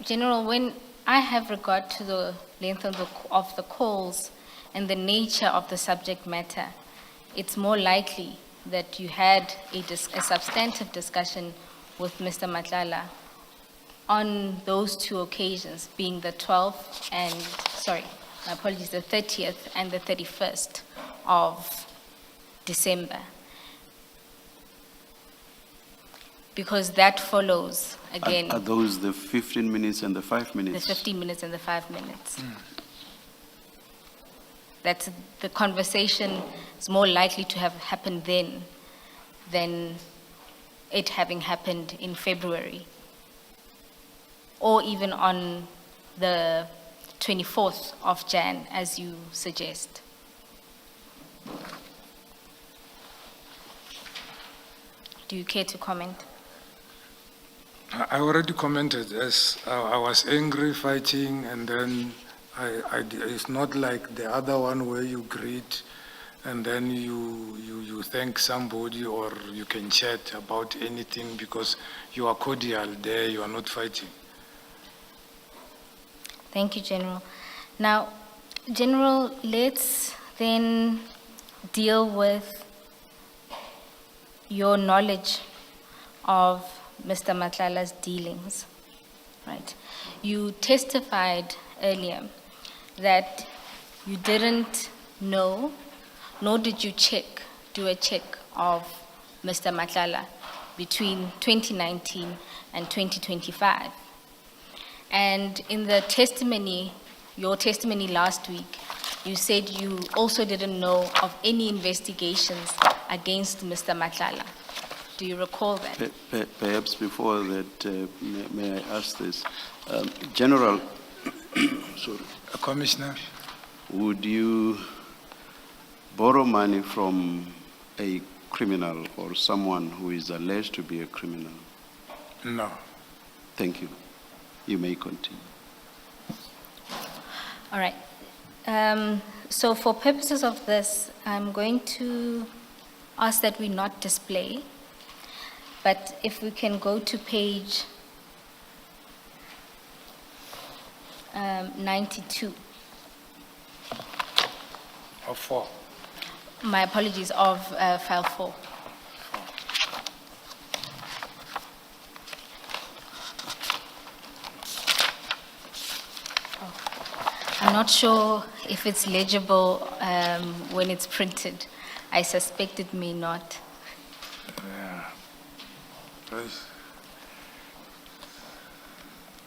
General, when I have regard to the length of the calls and the nature of the subject matter, it's more likely that you had a substantive discussion with Mr. Matlala on those two occasions, being the 12th and, sorry, my apologies, the 30th and the 31st of December. Because that follows, again, Are those the 15 minutes and the 5 the minutes? 15 minutes and the 5 minutes. That's the conversation is more likely to have happened then than it having happened in February, or even on the 24th of Jan, as you suggest. Do you care to comment? I already commented, as I was angry, fighting, and then it's not like the other one where you greet and then you thank somebody, or you can chat about anything because you are cordial there, you are not fighting. Thank you, General. Now, General, let's then deal with your knowledge of Mr. Matlala's dealings, right? You testified earlier that you didn't know, nor did you do a check of Mr. Matlala between 2019 and 2025. And in the testimony, your testimony last week, you said you also didn't know of any investigations against Mr. Matlala. Do you recall that? Perhaps before that, may I ask this? General, sorry. Commissioner? Would you borrow money from a criminal or someone who is alleged to be a criminal? No. Thank you. You may continue. All right. So for purposes of this, I'm going to ask that we not display, but if we can go to page 92. Of 4. My apologies, of file 4. I'm not sure if it's legible when it's printed. I suspect it may not. Yeah. Yes.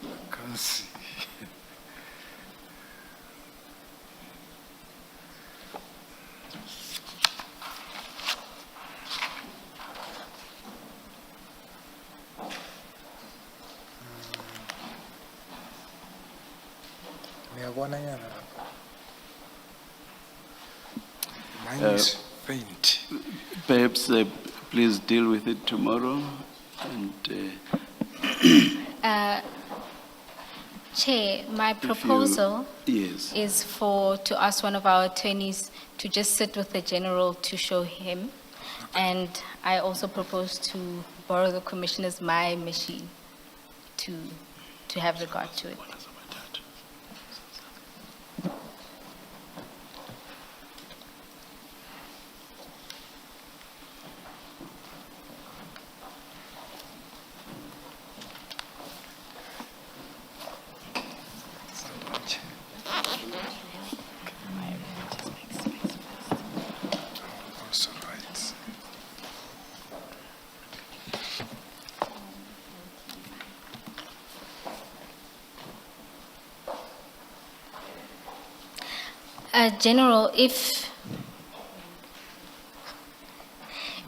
I can't see. Mine is faint. Perhaps please deal with it tomorrow. And Chair, my proposal Yes. is to ask one of our attorneys to just sit with the general to show him. And I also propose to borrow the commissioner's my machine to have regard to it. Also right. General, if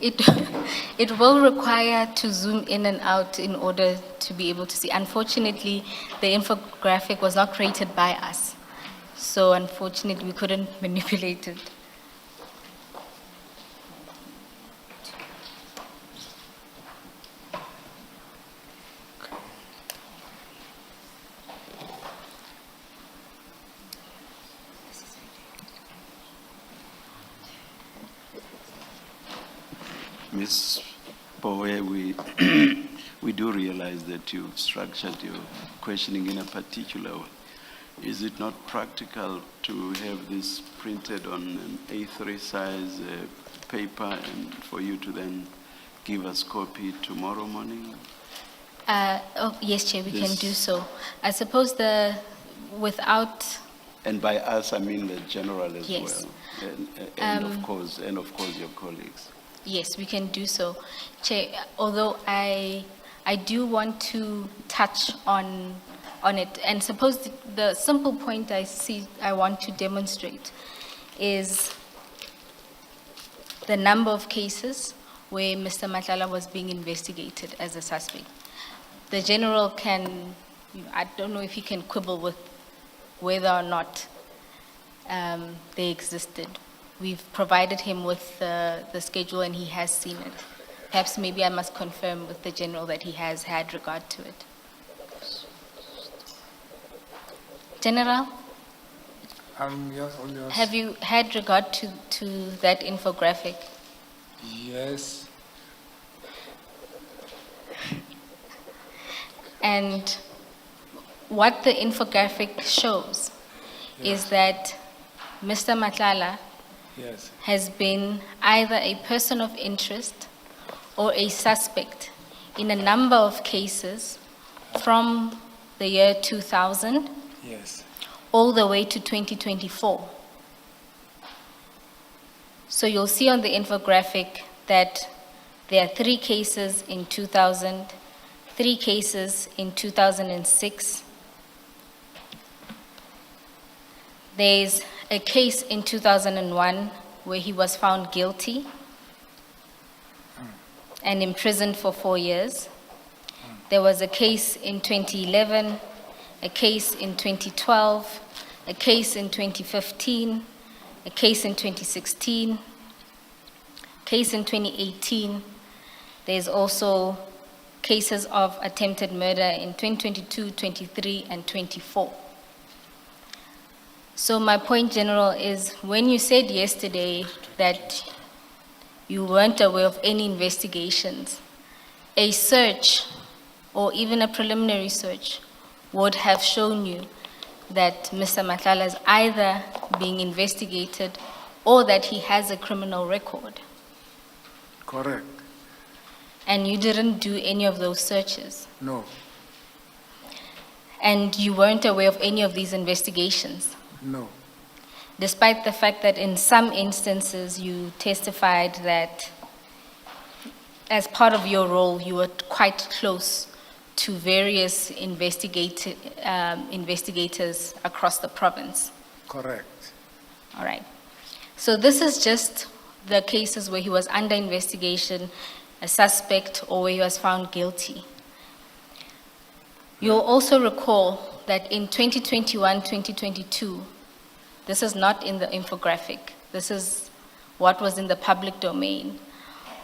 it will require to zoom in and out in order to be able to see. Unfortunately, the infographic was not created by us. So unfortunately, we couldn't manipulate it. Ms. Bowe, we, we do realize that you've structured your questioning in a particular way. Is it not practical to have this printed on an A3 size paper and for you to then give us copy tomorrow morning? Yes, Chair, we can Yes. do so. I suppose without, And by us, I mean the general as Yes. well. And of course, your colleagues. yes, we can do so. Chair, although I do want to touch on it, and suppose the simple point I want to demonstrate is the number of cases where Mr. Matlala was being investigated as a suspect. The general can, I don't know if he can quibble with whether or not they existed. We've provided him with the schedule and he has seen it. Perhaps maybe I must confirm with the general that he has had regard to it. General, Yes, all yours. have you had regard to that infographic? Yes. And what the infographic shows is that Mr. Matlala Yes. has been either a person of interest or a suspect in a number of cases from the year 2000 Yes. all the way to 2024. So you'll see on the infographic that there are 3 cases in 2000, 3 cases in 2006. There's a case in 2001 where he was found guilty and imprisoned for 4 years. There was a case in 2011, a case in 2012, a case in 2015, a case in 2016, case in 2018. There's also cases of attempted murder in 2022, 23, and 24. So my point, General, is when you said yesterday that you weren't aware of any investigations, a search or even a preliminary search would have shown you that Mr. Matlala is either being investigated or that he has a criminal record. Correct. And you didn't do any of those searches. No. And you weren't aware of any of these investigations, No. despite the fact that in some instances you testified that as part of your role, you were quite close to various investigators across the province. Correct. All right. So this is just the cases where he was under investigation, a suspect, or where he was found guilty. You'll also recall that in 2021, 2022, this is not in the infographic, this is what was in the public domain,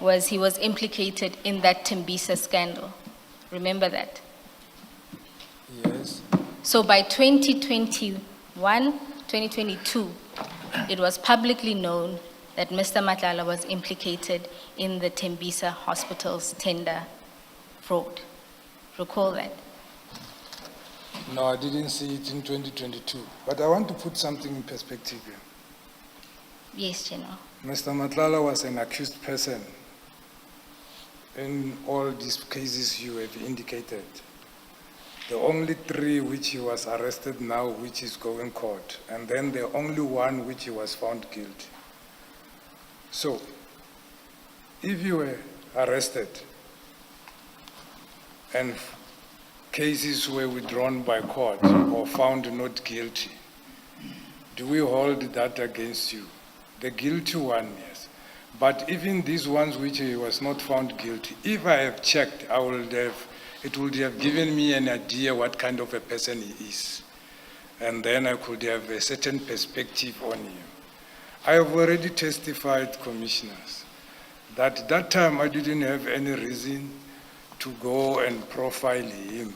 was he was implicated in that Tmbisa scandal. Remember that? Yes. So by 2021, 2022, it was publicly known that Mr. Matlala was implicated in the Tmbisa hospital's tender fraud. Recall that? No, I didn't see it in 2022. But I want to put something in perspective here. Yes, General. Mr. Matlala was an accused person in all these cases you have indicated. The only 3 which he was arrested now, which is going court, and then the only 1 which he was found guilty. So, if you were arrested and cases were withdrawn by court or found not guilty, do we hold that against you? The guilty one, yes. But even these ones which he was not found guilty, if I have checked, it would have given me an idea what kind of a person he is. And then I could have a certain perspective on him. I have already testified, commissioners, that that time I didn't have any reason to go and profile him.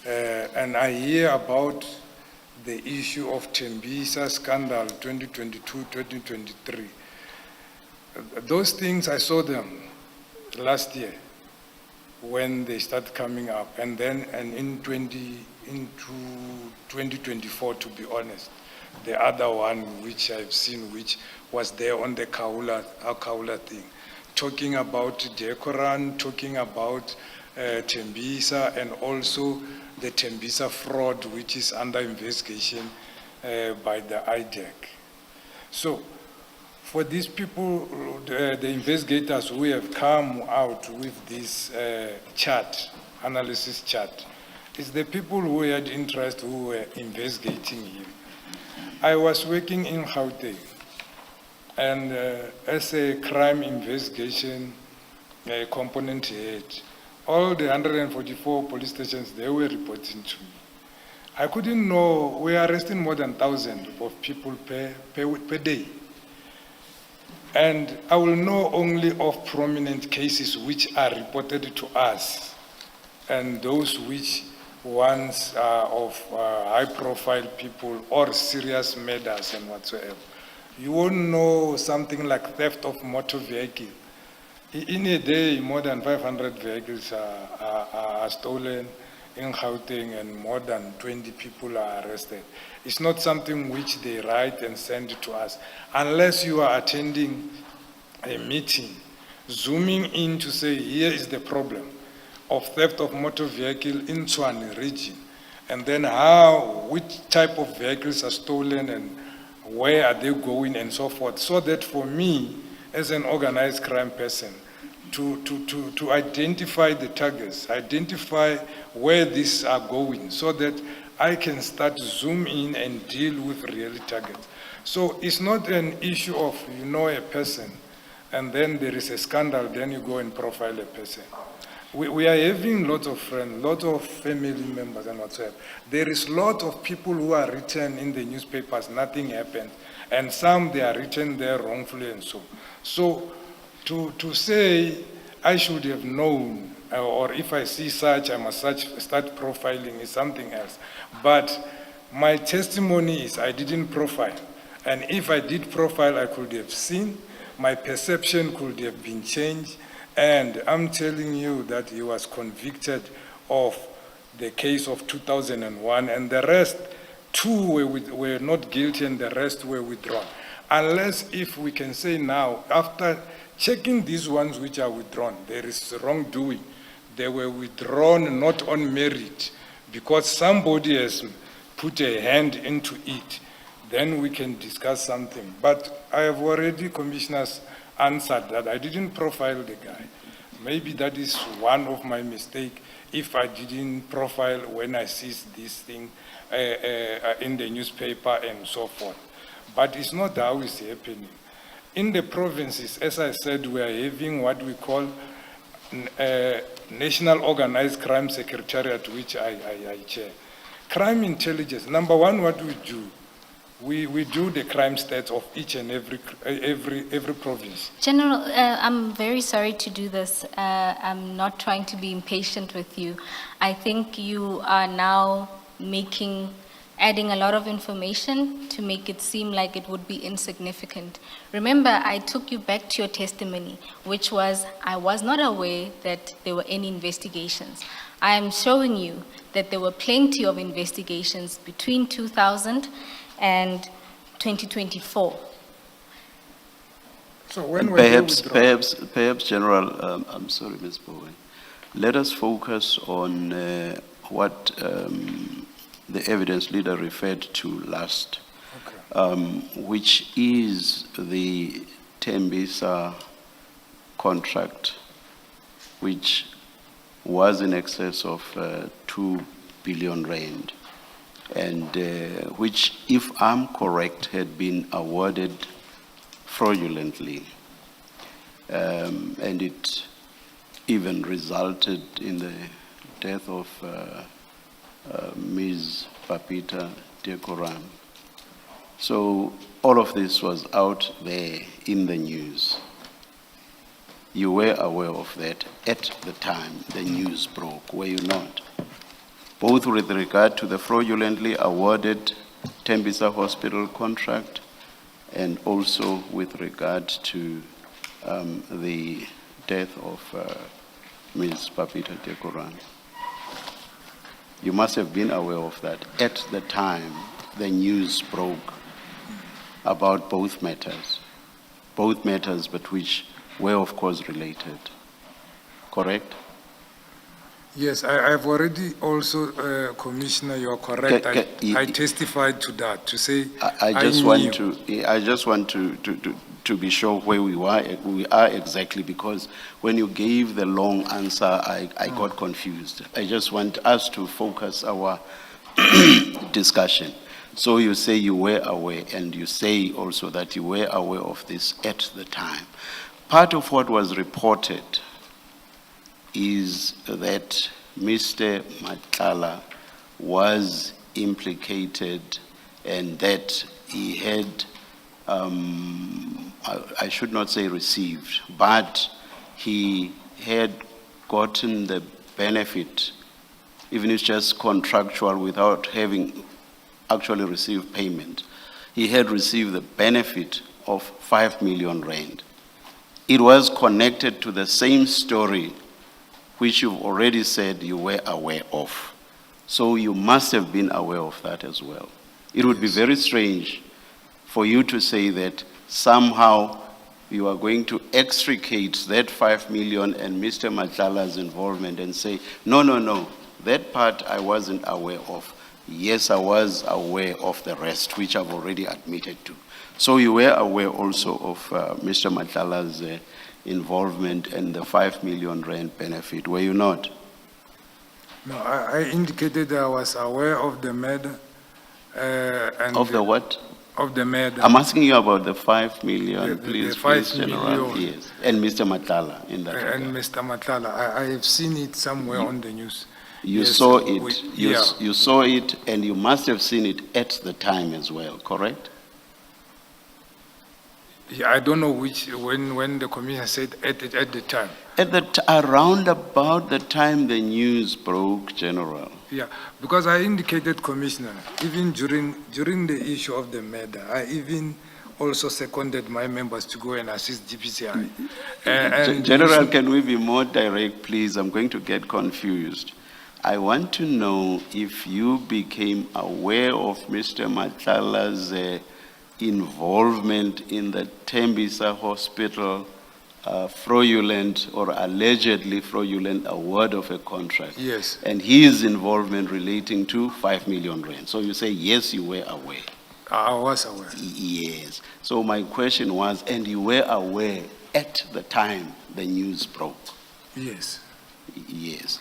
And I hear about the issue of Tmbisa scandal 2022-2023. Those things, I saw them last year when they start coming up, and then into 2024, to be honest. The other one which I've seen, which was there on the Kaula thing, talking about Decoran, talking about Tmbisa, and also the Tmbisa fraud, which is under investigation by the IDEC. So, for these people, the investigators who have come out with this chart, analysis chart, is the people who had interest, who were investigating him. I was working in Gauteng, and as a crime investigation component head, all the 144 police stations, they were reporting to me. I couldn't know, we are arresting more than 1,000 of people per day. And I will know only of prominent cases which are reported to us, and those which ones are of high-profile people or serious murders and whatsoever. You won't know something like theft of motor vehicle. In a day, more than 500 vehicles are stolen in Gauteng, and more than 20 people are arrested. It's not something which they write and send to us. Unless you are attending a meeting, zooming in to say, here is the problem of theft of motor vehicle in Tshwane region, and then which type of vehicles are stolen and where are they going and so forth, so that for me, as an organized crime person, to identify the targets, identify where these are going, so that I can start zoom in and deal with real targets. So it's not an issue of, you know, a person, and then there is a scandal, then you go and profile a person. We are having lots of friends, lots of family members and whatsoever. There is a lot of people who are written in the newspapers, nothing happened. And some, they are written there wrongfully and so. So to say I should have known, or if I see such, I must start profiling is something else. But my testimony is I didn't profile. And if I did profile, I could have seen, my perception could have been changed. And I'm telling you that he was convicted of the case of 2001, and the rest, 2 were not guilty and the rest were withdrawn. Unless if we can say now, after checking these ones which are withdrawn, there is wrongdoing. They were withdrawn not on merit, because somebody has put a hand into it. Then we can discuss something. But I have already, commissioners, answered that I didn't profile the guy. Maybe that is one of my mistakes, if I didn't profile when I see this thing in the newspaper and so forth. But it's not how it's happening. In the provinces, as I said, we are having what we call National Organized Crime Secretariat, which I chair. Crime intelligence, number one, what we do, we do the crime stats of each and every province. General, I'm very sorry to do this. I'm not trying to be impatient with you. I think you are now adding a lot of information to make it seem like it would be insignificant. Remember, I took you back to your testimony, which was, I was not aware that there were any investigations. I am showing you that there were plenty of investigations between 2000 and 2024. So when were they withdrawn? Perhaps, General, I'm sorry, Ms. Bowen. Let us focus on what the evidence leader referred to last, which is the Tmbisa contract, which was in excess of 2 billion rand, and which, if I'm correct, had been awarded fraudulently, and it even resulted in the death of Ms. Papita Dekoran. So all of this was out there in the news. You were aware of that at the time the news broke, were you not? Both with regard to the fraudulently awarded Tmbisa Hospital contract and also with regard to the death of Ms. Papita Dekoran. You must have been aware of that at the time the news broke about both matters but which were of course related, correct? Yes, I've already also, Commissioner, you are correct. I testified to that, to say I just want to be sure where we are exactly, because when you gave the long answer, I got confused. I just want us to focus our discussion. So you say you were aware, and you say also that you were aware of this at the time. Part of what was reported is that Mr. Matlala was implicated and that he had, I should not say received, but he had gotten the benefit, even if it's just contractual without having actually received payment. He had received the benefit of 5 million rand. It was connected to the same story which you've already said you were aware of. So you must have been aware of that as well. It would be very strange for you to say that somehow you are going to extricate that 5 million and Mr. Matlala's involvement and say, no, that part I wasn't aware of. Yes, I was aware of the rest, which I've already admitted to. So you were aware also of Mr. Matlala's involvement and the 5 million rand benefit, were you not? No, I indicated I was aware of the matter. Of the what? Of the matter. I'm asking you about the 5 million, please, the 5 General. million. Yes, and Mr. Matlala in that regard. And Mr. Matlala, I have seen it somewhere on the news. You Yes, saw it. yeah. You saw it, and you must have seen it at the time as well, correct? Yeah, I don't know when the commissioner said at the time. Around about the time the news broke, General. Yeah, because I indicated, Commissioner, even during the issue of the matter, I even also seconded my members to go and assist DPCI. And General, can we be more direct, please? I'm going to get confused. I want to know if you became aware of Mr. Matlala's involvement in the Tmbisa Hospital fraudulent or allegedly fraudulent award of a contract. Yes. And his involvement relating to 5 million rand. So you say, yes, you were aware. I was aware. Yes. So my question was, and you were aware at the time the news broke? Yes. Yes.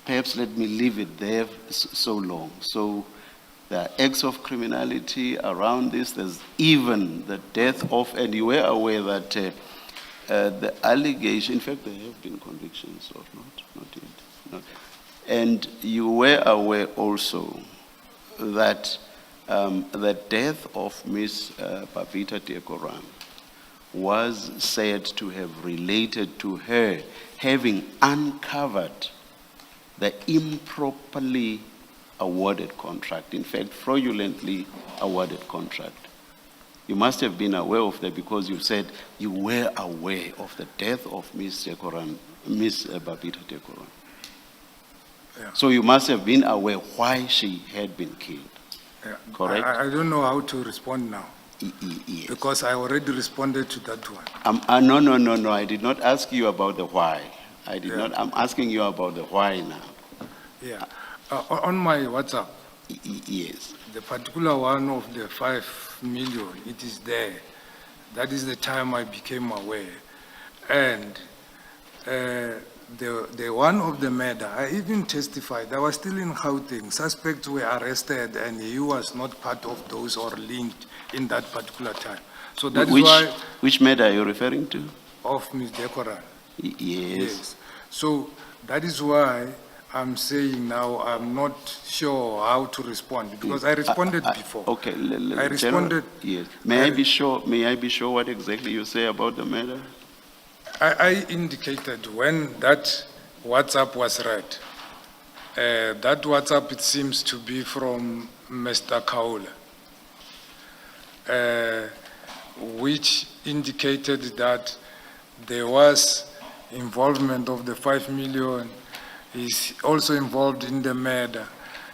Perhaps let me leave it there so long. So there are acts of criminality around this. There's even the death of, and you were aware that the allegation, in fact, there have been convictions or not yet. Not. And you were aware also that the death of Ms. Papita Dekoran was said to have related to her having uncovered the improperly awarded contract, in fact, fraudulently awarded contract. You must have been aware of that because you said you were aware of the death of Ms. Babita Dekoran. Yeah. So you must have been aware why she had been killed. Yeah. Correct? I don't know how to respond now, Yes. because I already responded to that one. No, I did not ask you about the why. I did Yeah. not, I'm asking you about the why now. Yeah. On my WhatsApp, Yes. the particular one of the 5 million, it is there. That is the time I became aware. And the one of the murder, I even testified, I was still in Gauteng. Suspects were arrested and he was not part of those or linked in that particular time. So that is why, Which matter are you referring to? of Ms. Dekoran. Yes. So that is why I'm saying now I'm not sure how to respond, because I responded before. Okay. I responded. Yes. May I be sure what exactly you say about the matter? I indicated when that WhatsApp was read, that WhatsApp, it seems to be from Mr. Kaula, which indicated that there was involvement of the 5 million, is also involved in the murder,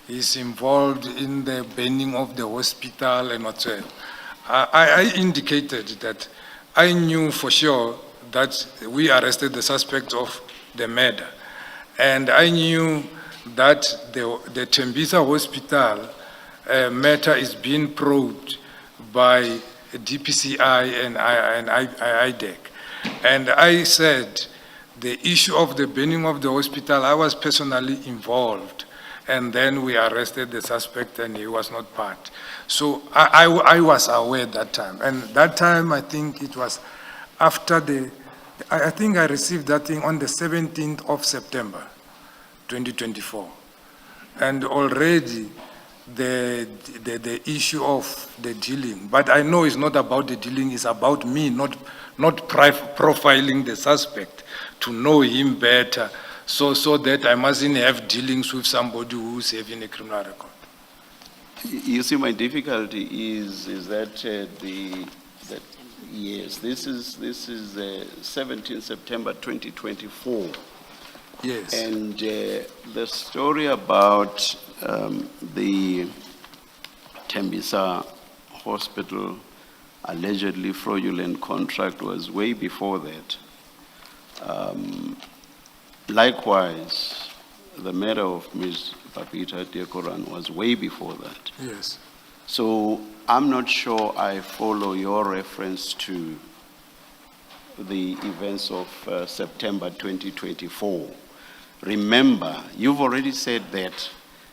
is involved in the burning of the hospital and whatsoever. I indicated that I knew for sure that we arrested the suspect of the murder. And I knew that the Tmbisa hospital matter is being probed by DPCI and IDEC. And I said the issue of the burning of the hospital, I was personally involved. And then we arrested the suspect and he was not part. So I was aware that time. And that time, I think it was after I think I received that thing on the 17th of September, 2024. And already the issue of the dealing, but I know it's not about the dealing, it's about me not profiling the suspect to know him better, so that I mustn't have dealings with somebody who's having a criminal record. You see, my difficulty is that yes, this is 17 September 2024. Yes. And the story about the Tmbisa hospital allegedly fraudulent contract was way before that. Likewise, the matter of Ms. Babita Dekoran was way before that. Yes. So I'm not sure I follow your reference to the events of September 2024. Remember, you've already said that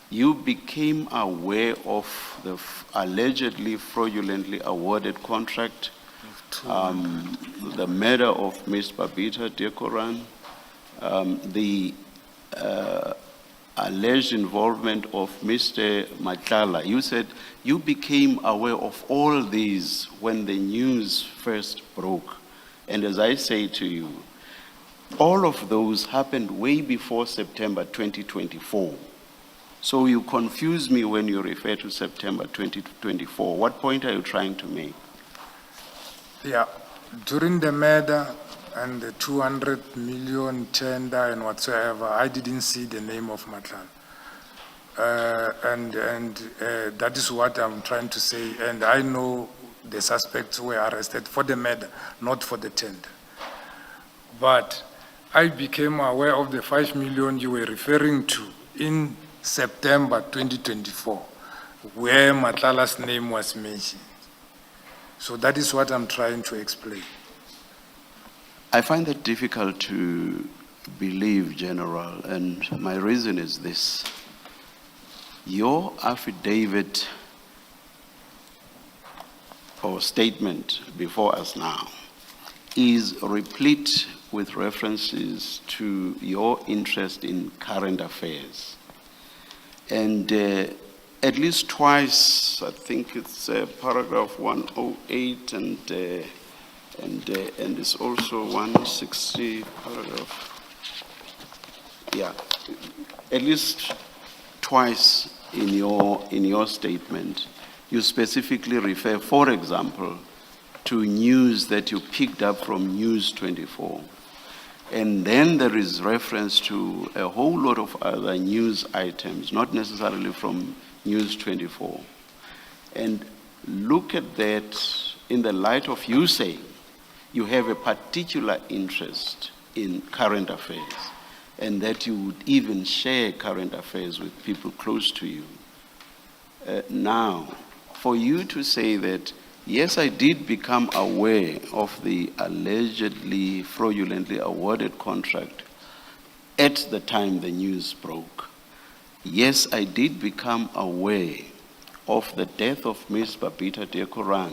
you became aware of the allegedly fraudulently awarded contract, the murder of Ms. Babita Dekoran, the alleged involvement of Mr. Matlala. You said you became aware of all these when the news first broke. And as I say to you, all of those happened way before September 2024. So you confuse me when you refer to September 2024. What point are you trying to make? Yeah, during the murder and the 200 million tender and whatsoever, I didn't see the name of Matlala. That is what I'm trying to say. And I know the suspects were arrested for the murder, not for the tender. But I became aware of the 5 million you were referring to in September 2024, where Matlala's name was mentioned. So that is what I'm trying to explain. I find that difficult to believe, General, and my reason is this. Your affidavit or statement before us now is replete with references to your interest in current affairs. And at least twice, I think it's paragraph 108 and it's also 160 paragraph. Yeah, at least twice in your statement, you specifically refer, for example, to news that you picked up from News 24. And then there is reference to a whole lot of other news items, not necessarily from News 24. And look at that in the light of you saying you have a particular interest in current affairs, and that you would even share current affairs with people close to you. Now, for you to say that, yes, I did become aware of the allegedly fraudulently awarded contract at the time the news broke. Yes, I did become aware of the death of Ms. Babita Dekoran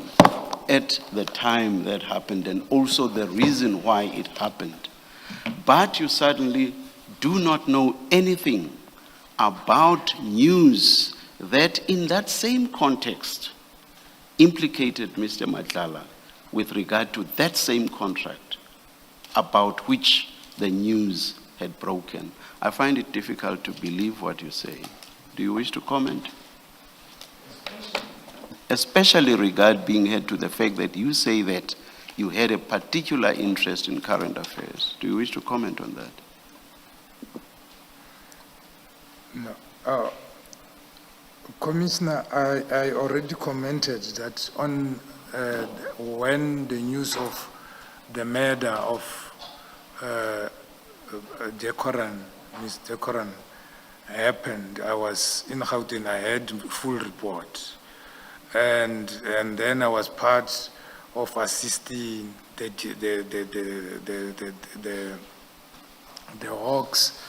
at the time that happened, and also the reason why it happened. But you suddenly do not know anything about news that in that same context implicated Mr. Matlala with regard to that same contract about which the news had broken. I find it difficult to believe what you say. Do you wish to comment? Especially regarding to the fact that you say that you had a particular interest in current affairs. Do you wish to comment on that? No. Commissioner, I already commented that on when the news of the murder of Dekoran, Ms. Dekoran, happened, I was in Gauteng. I had full report. And then I was part of assisting the Hawks.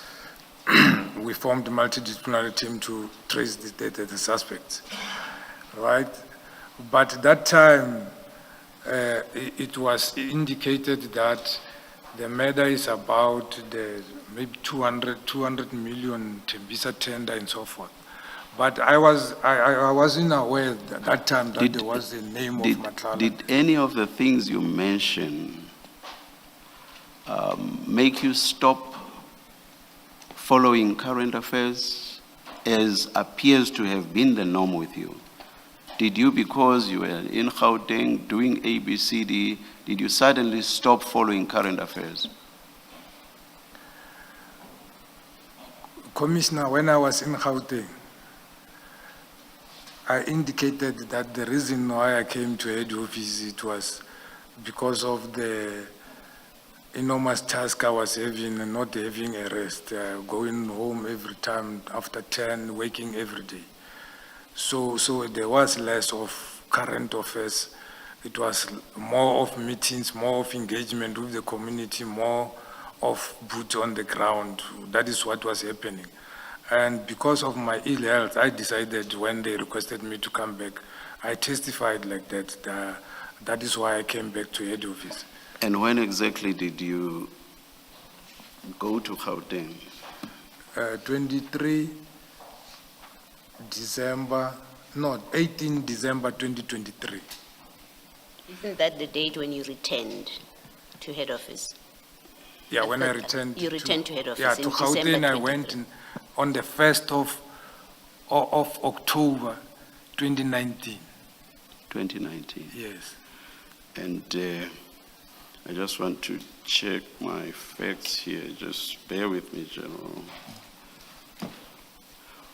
We formed a multidisciplinary team to trace the suspects, right? But at that time, it was indicated that the murder is about the maybe 200 million Tmbisa tender and so forth. But I wasn't aware at that time that there was the name of Matlala. Did any of the things you mentioned make you stop following current affairs as appears to have been the norm with you? Did you, because you were in Gauteng doing ABCD, did you suddenly stop following current affairs? Commissioner, when I was in Gauteng, I indicated that the reason why I came to head office, it was because of the enormous task I was having and not having a rest, going home every time after 10, working every day. So there was less of current affairs. It was more of meetings, more of engagement with the community, more of boots on the ground. That is what was happening. And because of my ill health, I decided when they requested me to come back, I testified like that. That is why I came back to head office. And when exactly did you go to Gauteng? 18 December 2023. Isn't that the date when you returned to head office? Yeah, when I returned. You returned to head office. Yeah, in to December Gauteng I 23. went on the 1st of October 2019. 2019. Yes. And I just want to check my facts here. Just bear with me, General.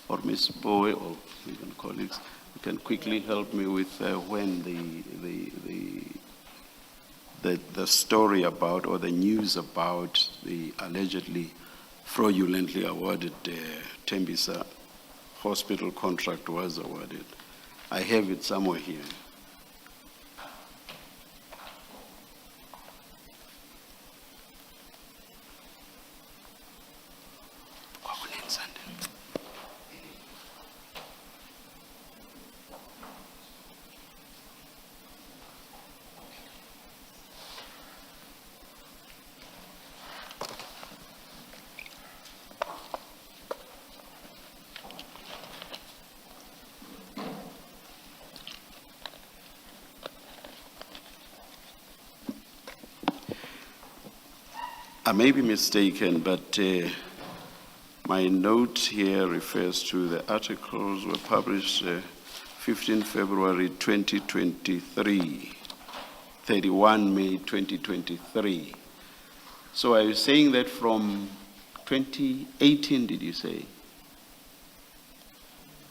Or Ms. Bowe, or even colleagues, you can quickly help me with when the story about, or the news about the allegedly fraudulently awarded Tmbisa hospital contract was awarded. I have it somewhere here. I may be mistaken, but My note here refers to the articles were published 15 February 2023, 31 May 2023. So are you saying that from 2018, did you say?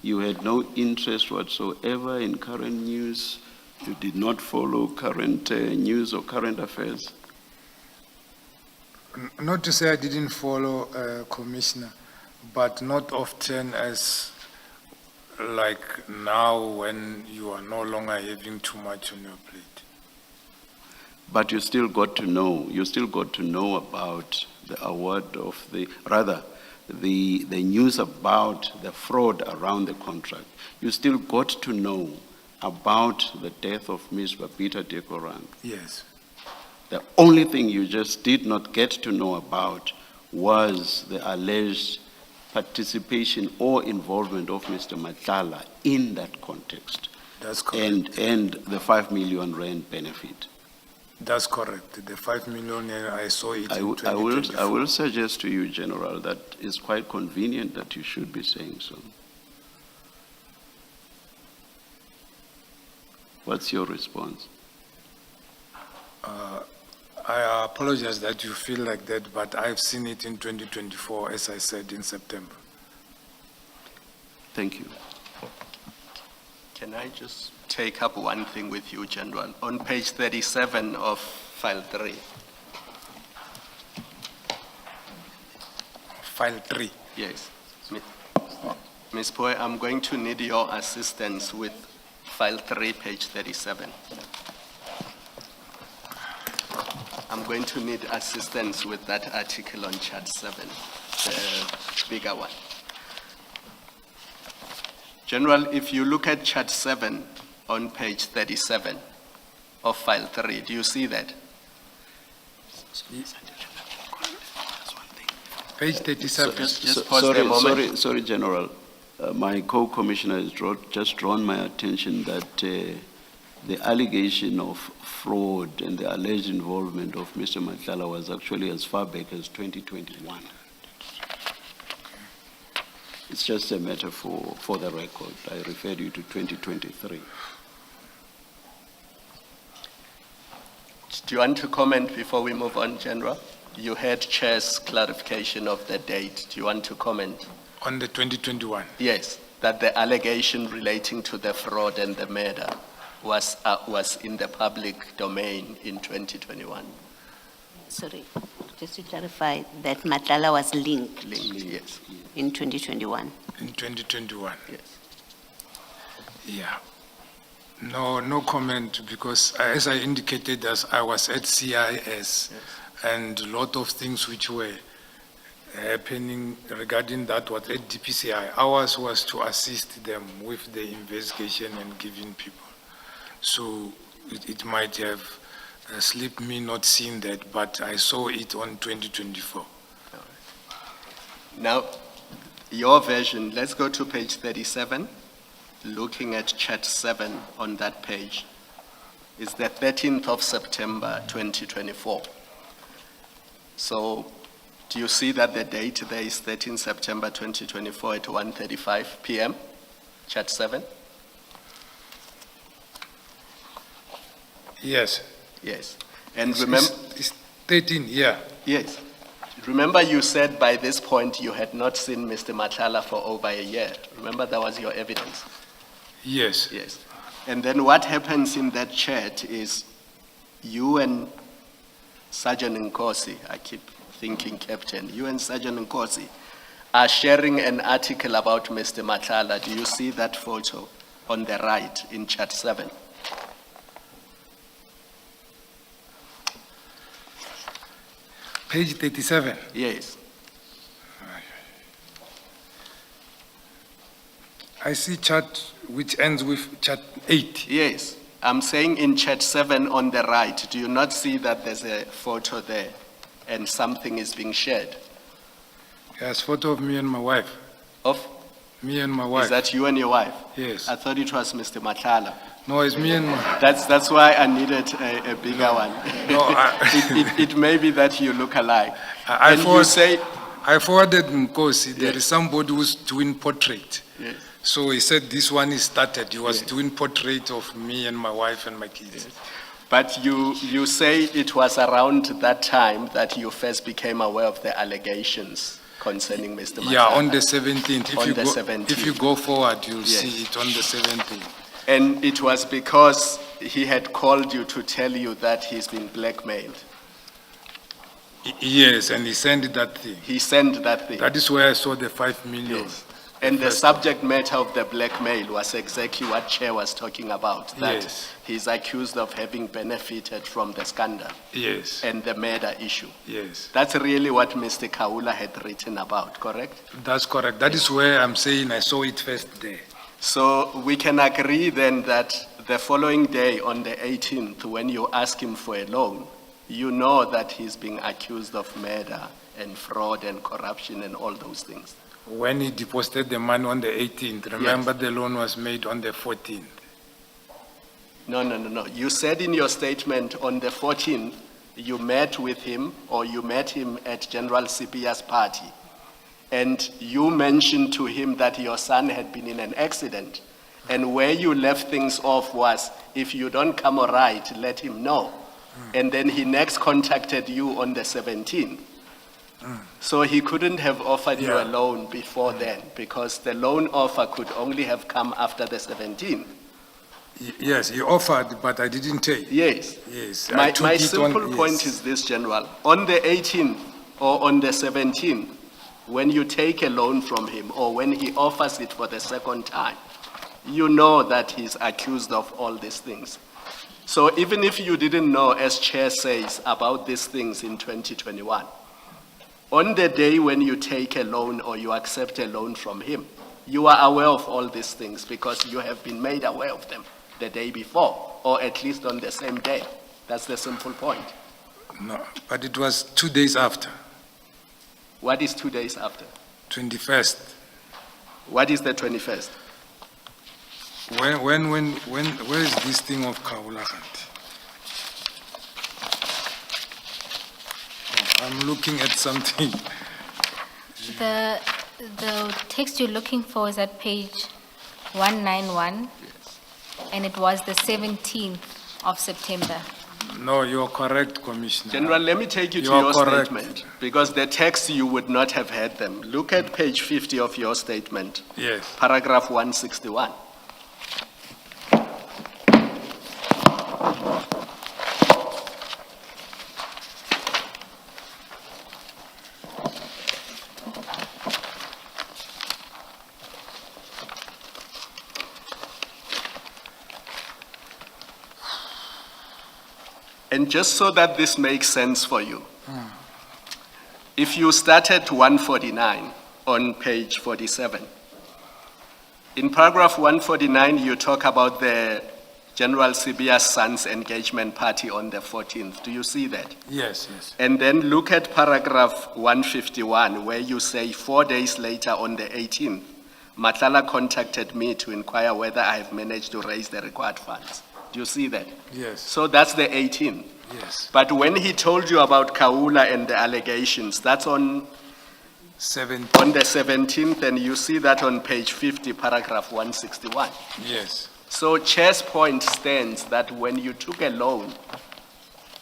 You had no interest whatsoever in current news? You did not follow current news or current affairs? Not to say I didn't follow, Commissioner, but not often as like now when you are no longer having too much on your plate. But you still got to know about the award of the news about the fraud around the contract. You still got to know about the death of Ms. Babita Dekorang. Yes. The only thing you just did not get to know about was the alleged participation or involvement of Mr. Matlala in that context. That's correct. And the 5 million rand benefit. That's correct. The 5 million, I saw it I in 2024. will suggest to you, General, that it's quite convenient that you should be saying so. What's your response? I apologize that you feel like that, but I've seen it in 2024, as I said, in September. Thank you. Can I just take up one thing with you, General? On page 37 of file 3. File 3. Yes. Ms. Poe, I'm going to need your assistance with file 3, page 37. I'm going to need assistance with that article on chart 7, the bigger one. General, if you look at chart 7 on page 37 of file 3, do you see that? Page 37. Just pause a moment. Sorry, General. My co-commissioner has just drawn my attention that the allegation of fraud and the alleged involvement of Mr. Matlala was actually as far back as 2021. It's just a matter for the record. I referred you to 2023. Do you want to comment before we move on, General? You heard Chair's clarification of the date. Do you want to comment? On the 2021? Yes, that the allegation relating to the fraud and the murder was in the public domain in 2021. Sorry, just to clarify, that Matlala was linked Yes. in 2021. In 2021? Yes. Yeah. No comment, because as I indicated, as I was at CIS, and a lot of things which were happening regarding that was at DPCI. Ours was to assist them with the investigation and giving people. So it might have slipped me not seeing that, but I saw it on 2024. Now, your version, let's go to page 37. Looking at chart 7 on that page, it's the 13th of September, 2024. So, do you see that the date there is 13 September 2024 at 1:35 p.m., chart 7? Yes. Yes. And remember... It's 13, yeah. Yes. Remember you said by this point you had not seen Mr. Matlala for over a year. Remember that was your evidence? Yes. Yes. And then what happens in that chat is you and Sergeant Nkosi, I keep thinking Captain, you and Sergeant Nkosi are sharing an article about Mr. Matlala. Do you see that photo on the right in chat 7? Page 37. Yes. I see chart which ends with chart 8. Yes. I'm saying in chat 7 on the right, do you not see that there's a photo there and something is being shared? Yes, photo of me and my wife. Of? Me and my wife. Is that you and your wife? Yes. I thought it was Mr. Matlala. No, it's me and my... That's why I needed a bigger one. No, it may be that you look alike. I and thought... you say, I forwarded Nkosi, there is somebody who's doing portrait. Yes. So he said this one is started. He was doing portrait of me and my wife and my kids. But you say it was around that time that you first became aware of the allegations concerning Mr. Matlala. Yeah, on the 17th. On the 17th. If you go forward, you'll Yes. see it on the 17th. And it was because he had called you to tell you that he's been blackmailed. Yes, and he sent that thing. He sent that thing. That is where I saw the 5 million. Yes. And the subject matter of the blackmail was exactly what Chair was talking about, that Yes. he's accused of having benefited from the scandal Yes, and the murder issue. yes. That's really what Mr. Kaula had written about, correct? That's correct. That is where I'm saying I saw it first there. So we can agree then that the following day, on the 18th, when you ask him for a loan, you know that he's being accused of murder and fraud and corruption and all those things. When he deposited the money on the 18th, remember the loan was made on the 14th. No. You said in your statement on the 14th, you met with him, or you met him at General Sipia's party, and you mentioned to him that your son had been in an accident, and where you left things off was, if you don't come all right, let him know. And then he next contacted you on the 17th. So he couldn't have offered you a loan before then, because the loan offer could only have come after the 17th. Yes, he offered, but I didn't take. Yes. Yes. I My took it simple on- point yes. is this, General. On the 18th or on the 17th, when you take a loan from him or when he offers it for the second time, you know that he's accused of all these things. So even if you didn't know, as Chair says, about these things in 2021, on the day when you take a loan or you accept a loan from him, you are aware of all these things because you have been made aware of them the day before, or at least on the same day. That's the simple point. No, but it was 2 days after, What is 2 days after? 21st. What is the 21st? Where is this thing of Kaulahant? I'm looking at something. The text you're looking for is at page 191, and it was the 17th of September. No, you're correct, Commissioner. General, let me take you to You are your correct. statement, because the text you would not have had them. Look at page 50 of your statement, Yes. paragraph 161. And just so that this makes sense for you, if you start at 149 on page 47, in paragraph 149, you talk about the General Sibia's son's engagement party on the 14th. Do you see that? Yes, yes. And then look at paragraph 151, where you say 4 days later on the 18th, Matlala contacted me to inquire whether I have managed to raise the required funds. Do you see that? Yes. So that's the 18th. Yes. But when he told you about Kaula and the allegations, that's on the 17th, and you see that on page 50, paragraph 161. Yes. So Chair's point stands that when you took a loan,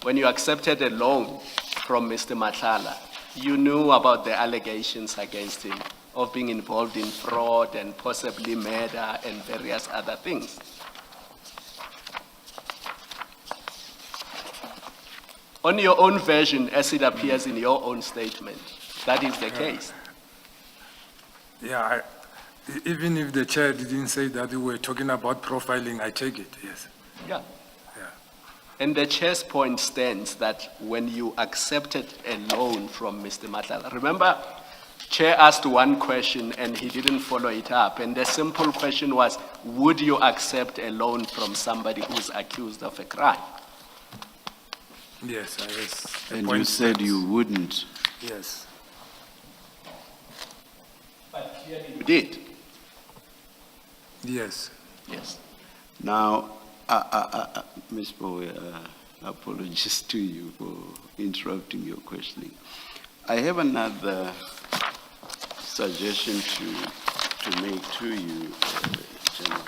when you accepted a loan from Mr. Matlala, you knew about the allegations against him of being involved in fraud and possibly murder and various other things. On your own version, as it appears in your own statement, that is the case. Yeah, even if the chair didn't say that we were talking about profiling, I take it, yes. Yeah. Yeah. And the Chair's point stands that when you accepted a loan from Mr. Matlala, remember, Chair asked one question and he didn't follow it up. And the simple question was, would you accept a loan from somebody who's accused of a crime? Yes, I was. the And point you said stands. you wouldn't. Yes. But clearly you did. Yes. Yes. Now, Ms. Bowe, apologies to you for interrupting your questioning. I have another suggestion to make to you, General.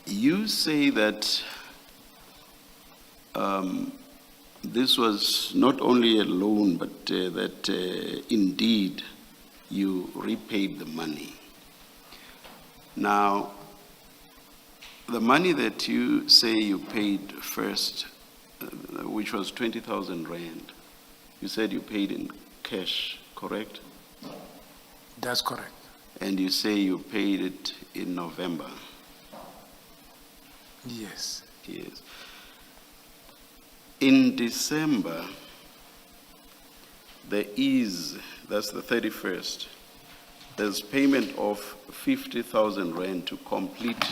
You say that this was not only a loan, but that indeed you repaid the money. Now, the money that you say you paid first, which was 20,000 rand, you said you paid in cash, correct? That's correct. And you say you paid it in November. Yes. Yes. In December, that's the 31st, there's payment of 50,000 rand to complete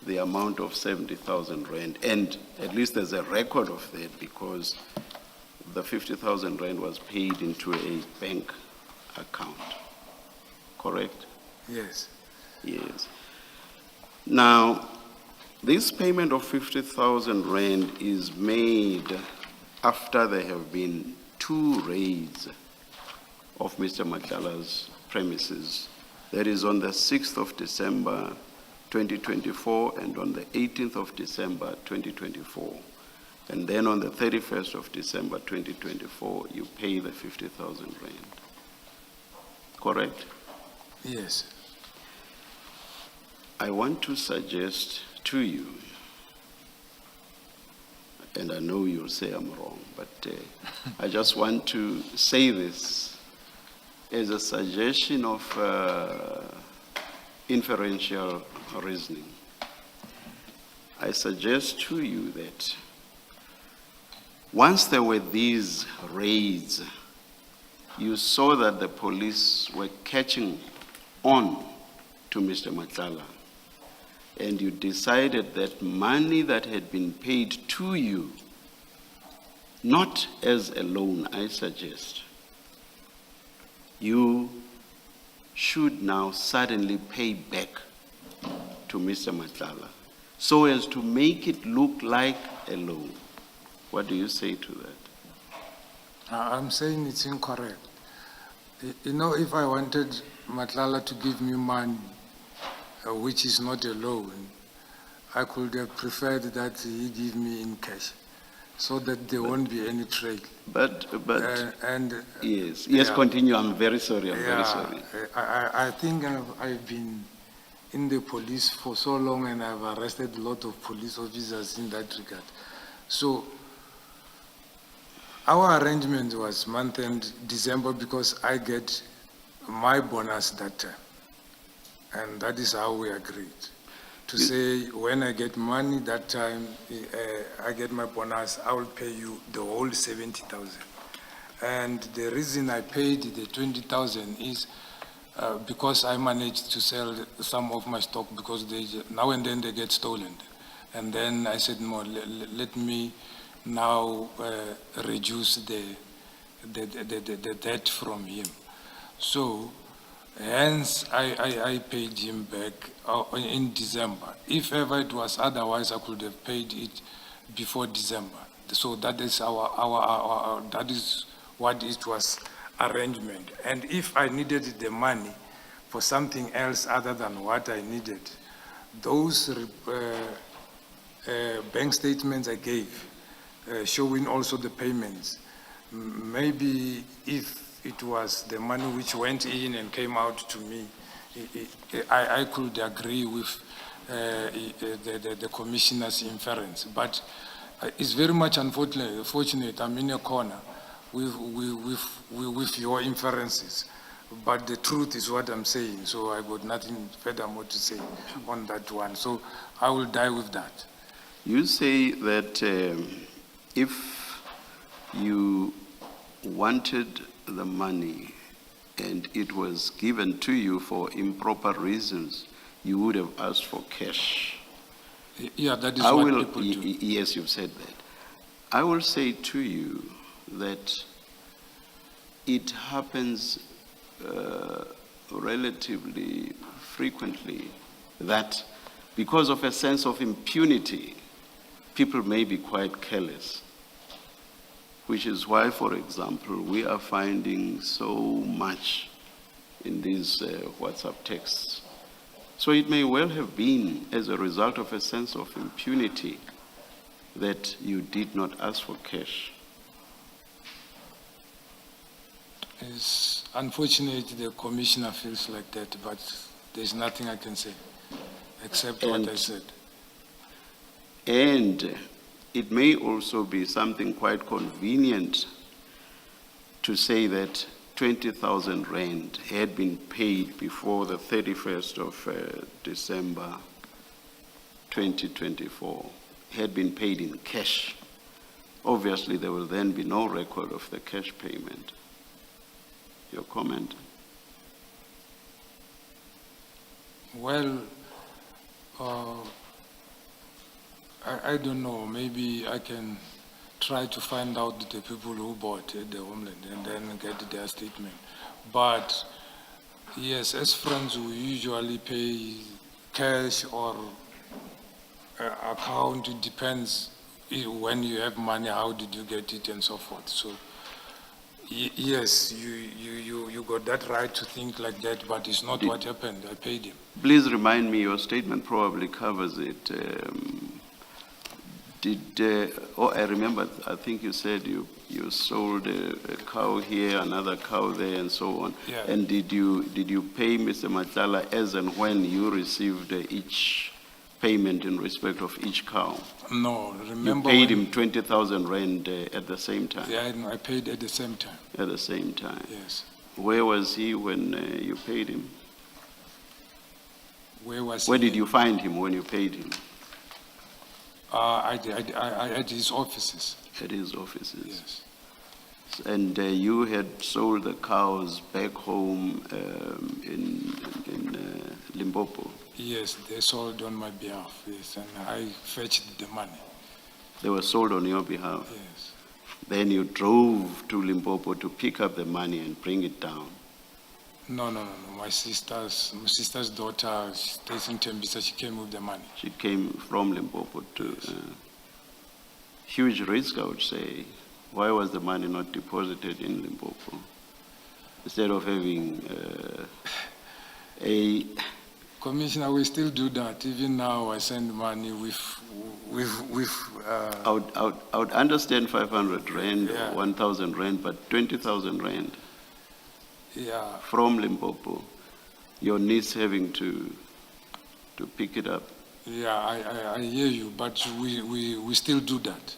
the amount of 70,000 rand. And at least there's a record of that because the 50,000 rand was paid into a bank account. Correct? Yes. Yes. Now, this payment of 50,000 rand is made after there have been 2 raids of Mr. Matlala's premises. That is on the 6th of December 2024 and on the 18th of December 2024. And then on the 31st of December 2024, you pay the 50,000 rand. Correct? Yes. I want to suggest to you, and I know you'll say I'm wrong, but I just want to say this as a suggestion of inferential reasoning. I suggest to you that once there were these raids, you saw that the police were catching on to Mr. Matlala, and you decided that money that had been paid to you, not as a loan, I suggest, you should now suddenly pay back to Mr. Matlala so as to make it look like a loan. What do you say to that? I'm saying it's incorrect. You know, if I wanted Matlala to give me money, which is not a loan, I could have preferred that he give me in cash, so that there won't be any trade. But yes, yeah, continue. I'm very sorry. Very sorry. I think I've been in the police for so long, and I've arrested a lot of police officers in that regard. So our arrangement was month-end December because I get my bonus that time. And that is how we agreed. To say, when I get money that time, I get my bonus, I will pay you the whole 70,000. And the reason I paid the 20,000 is because I managed to sell some of my stock because now and then they get stolen. And then I said, no, let me now reduce the debt from him. So, hence, I paid him back in December. If ever it was otherwise, I could have paid it before December. So that is that is what it was arrangement. And if I needed the money for something else other than what I needed, those bank statements I gave, showing also the payments, maybe if it was the money which went in and came out to me, I could agree with the commissioner's inference. But it's very much unfortunate I'm in a corner with your inferences. But the truth is what I'm saying, so I got nothing further more to say on that one. So I will die with that. You say that if you wanted the money and it was given to you for improper reasons, you would have asked for cash. Yeah, that is what people do. Yes, you've said that. I will say to you that it happens relatively frequently that because of a sense of impunity, people may be quite careless, which is why, for example, we are finding so much in these WhatsApp texts. So it may well have been as a result of a sense of impunity that you did not ask for cash. It's unfortunate the commissioner feels like that, but there's nothing I can say except what I said. And it may also be something quite convenient to say that 20,000 rand had been paid before the 31st of December 2024, had been paid in cash. Obviously, there will then be no record of the cash payment. Your comment? Well, I don't know. Maybe I can try to find out the people who bought the homeland and then get their statement. But yes, as friends, we usually pay cash or account. It depends when you have money, how did you get it and so forth. So yes, you got that right to think like that, but it's not what happened. I paid him. Please remind me, your statement probably covers it. I remember, I think you said you sold a cow here, another cow there, and so on. Yeah. And did you pay Mr. Matlala as and when you received each payment in respect of each cow? No, remember you paid him 20,000 rand at the same time? Yeah, I paid at the same time. At the same time? Yes. Where was he when you paid him? Where did you find him when you paid him? At his offices. At his offices? Yes. And you had sold the cows back home in Limpopo? Yes, they sold on my behalf, yes, and I fetched the money. They were sold on your behalf? Yes. Then you drove to Limpopo to pick up the money and bring it down? No. My sister's daughter stays in Tmbisa. She came with the money. She came from Limpopo to... Yes. Huge risk, I would say. Why was the money not deposited in Limpopo? Instead of having a... Commissioner, we still do that. Even now, I send money with I would understand 500 rand, Yeah. 1,000 rand, but 20,000 rand yeah. from Limpopo, your niece having to pick it up. Yeah, I hear you, but we still do that.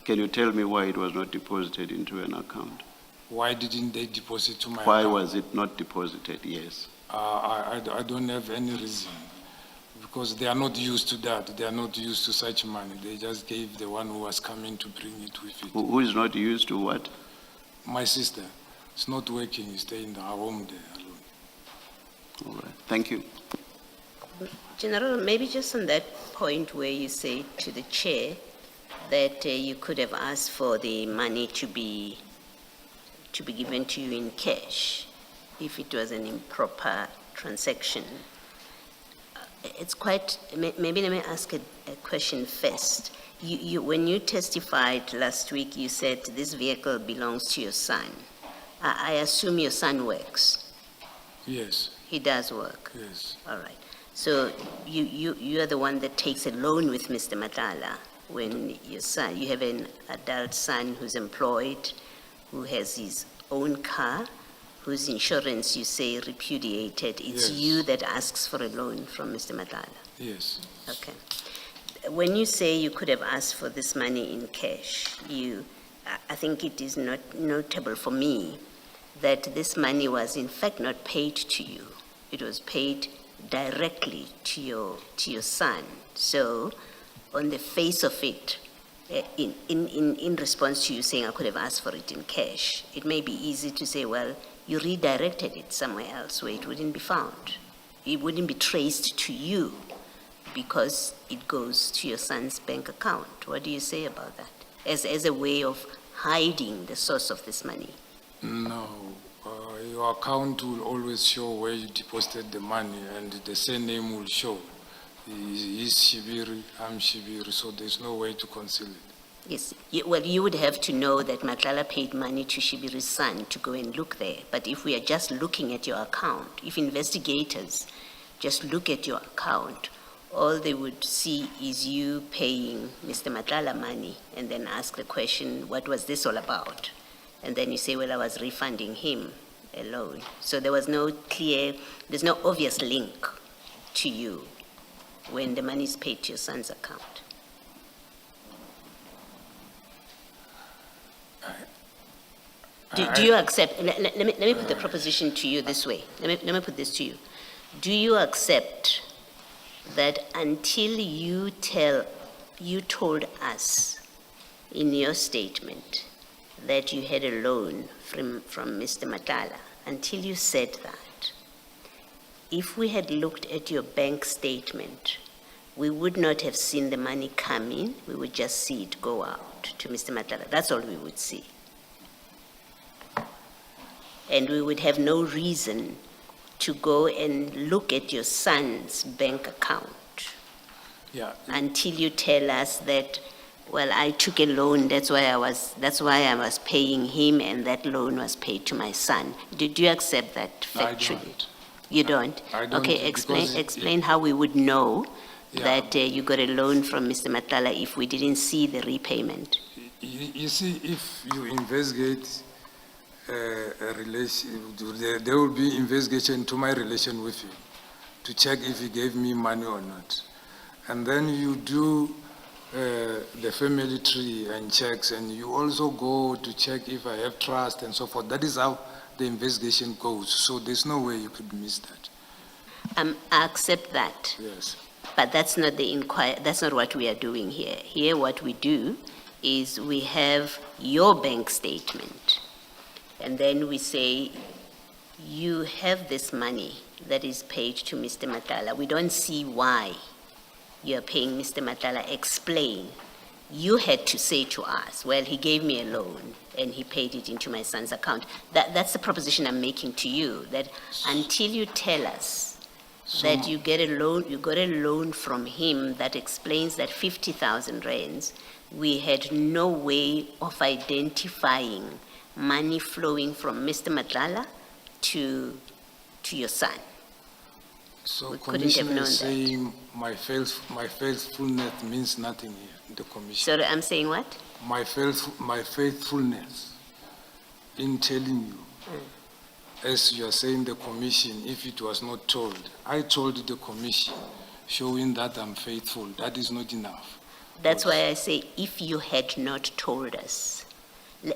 Can you tell me why it was not deposited into an account? Why didn't they deposit to my Why account? was it not deposited? Yes. I don't have any reason, because they are not used to that. They are not used to such money. They just gave the one who was coming to bring it with it. Who is not used to what? My sister. It's not working. She stay in her home there alone. All right. Thank you. General, maybe just on that point where you say to the chair that you could have asked for the money to be given to you in cash if it was an improper transaction. It's quite, maybe let me ask a question first. When you testified last week, you said this vehicle belongs to your son. I assume your son works. Yes. He does work. Yes. All right. So you are the one that takes a loan with Mr. Matlala when your son, you have an adult son who's employed, who has his own car, whose insurance you say repudiated. It's Yes. you that asks for a loan from Mr. Matlala. Yes. Okay. When you say you could have asked for this money in cash, I think it is not notable for me that this money was in fact not paid to you. It was paid directly to your son. So, on the face of it, in response to you saying I could have asked for it in cash, it may be easy to say, well, you redirected it somewhere else where it wouldn't be found. It wouldn't be traced to you because it goes to your son's bank account. What do you say about that? As a way of hiding the source of this money? No. Your account will always show where you deposited the money, and the surname will show. He's Shibiri, I'm Shibiri, so there's no way to conceal it. Yes, well, you would have to know that Matlala paid money to Shibiri's son to go and look there. But if we are just looking at your account, if investigators just look at your account, all they would see is you paying Mr. Matlala money and then ask the question, what was this all about? And then you say, well, I was refunding him a loan. So there's no obvious link to you when the money is paid to your son's account. Do you accept, let me put the proposition to you this way. Let me put this to you. Do you accept that until you told us in your statement that you had a loan from Mr. Matlala, until you said that, if we had looked at your bank statement, we would not have seen the money come in, we would just see it go out to Mr. Matlala. That's all we would see. And we would have no reason to go and look at your son's bank account until you tell us that, well, I took a loan, that's why I was paying him, and that loan was paid to my son. Do you accept that factually? I don't. You don't? I don't. Okay, explain how we would know that you got a loan from Mr. Matlala if we didn't see the repayment. You see, if you investigate a relation, there will be investigation to my relation with him to check if he gave me money or not. And then you do the family tree and checks, and you also go to check if I have trust and so forth. That is how the investigation goes. So there's no way you could miss that. I accept that. Yes. But that's not the inquiry. That's not what we are doing here. Here, what we do is we have your bank statement, and then we say, you have this money that is paid to Mr. Matlala. We don't see why you are paying Mr. Matlala. Explain. You had to say to us, well, he gave me a loan and he paid it into my son's account. That's the proposition I'm making to you, that until you tell us that you got a loan from him that explains that 50,000 rands, we had no way of identifying money flowing from Mr. Matlala to your son. So we couldn't have known Commissioner is saying my faithfulness means nothing here in the commission. Sorry, I'm saying what? My faithfulness in telling you, as you are saying the commission, if it was not told, I told the commission, showing that I'm faithful, that is not enough. That's why I say, if you had not told us,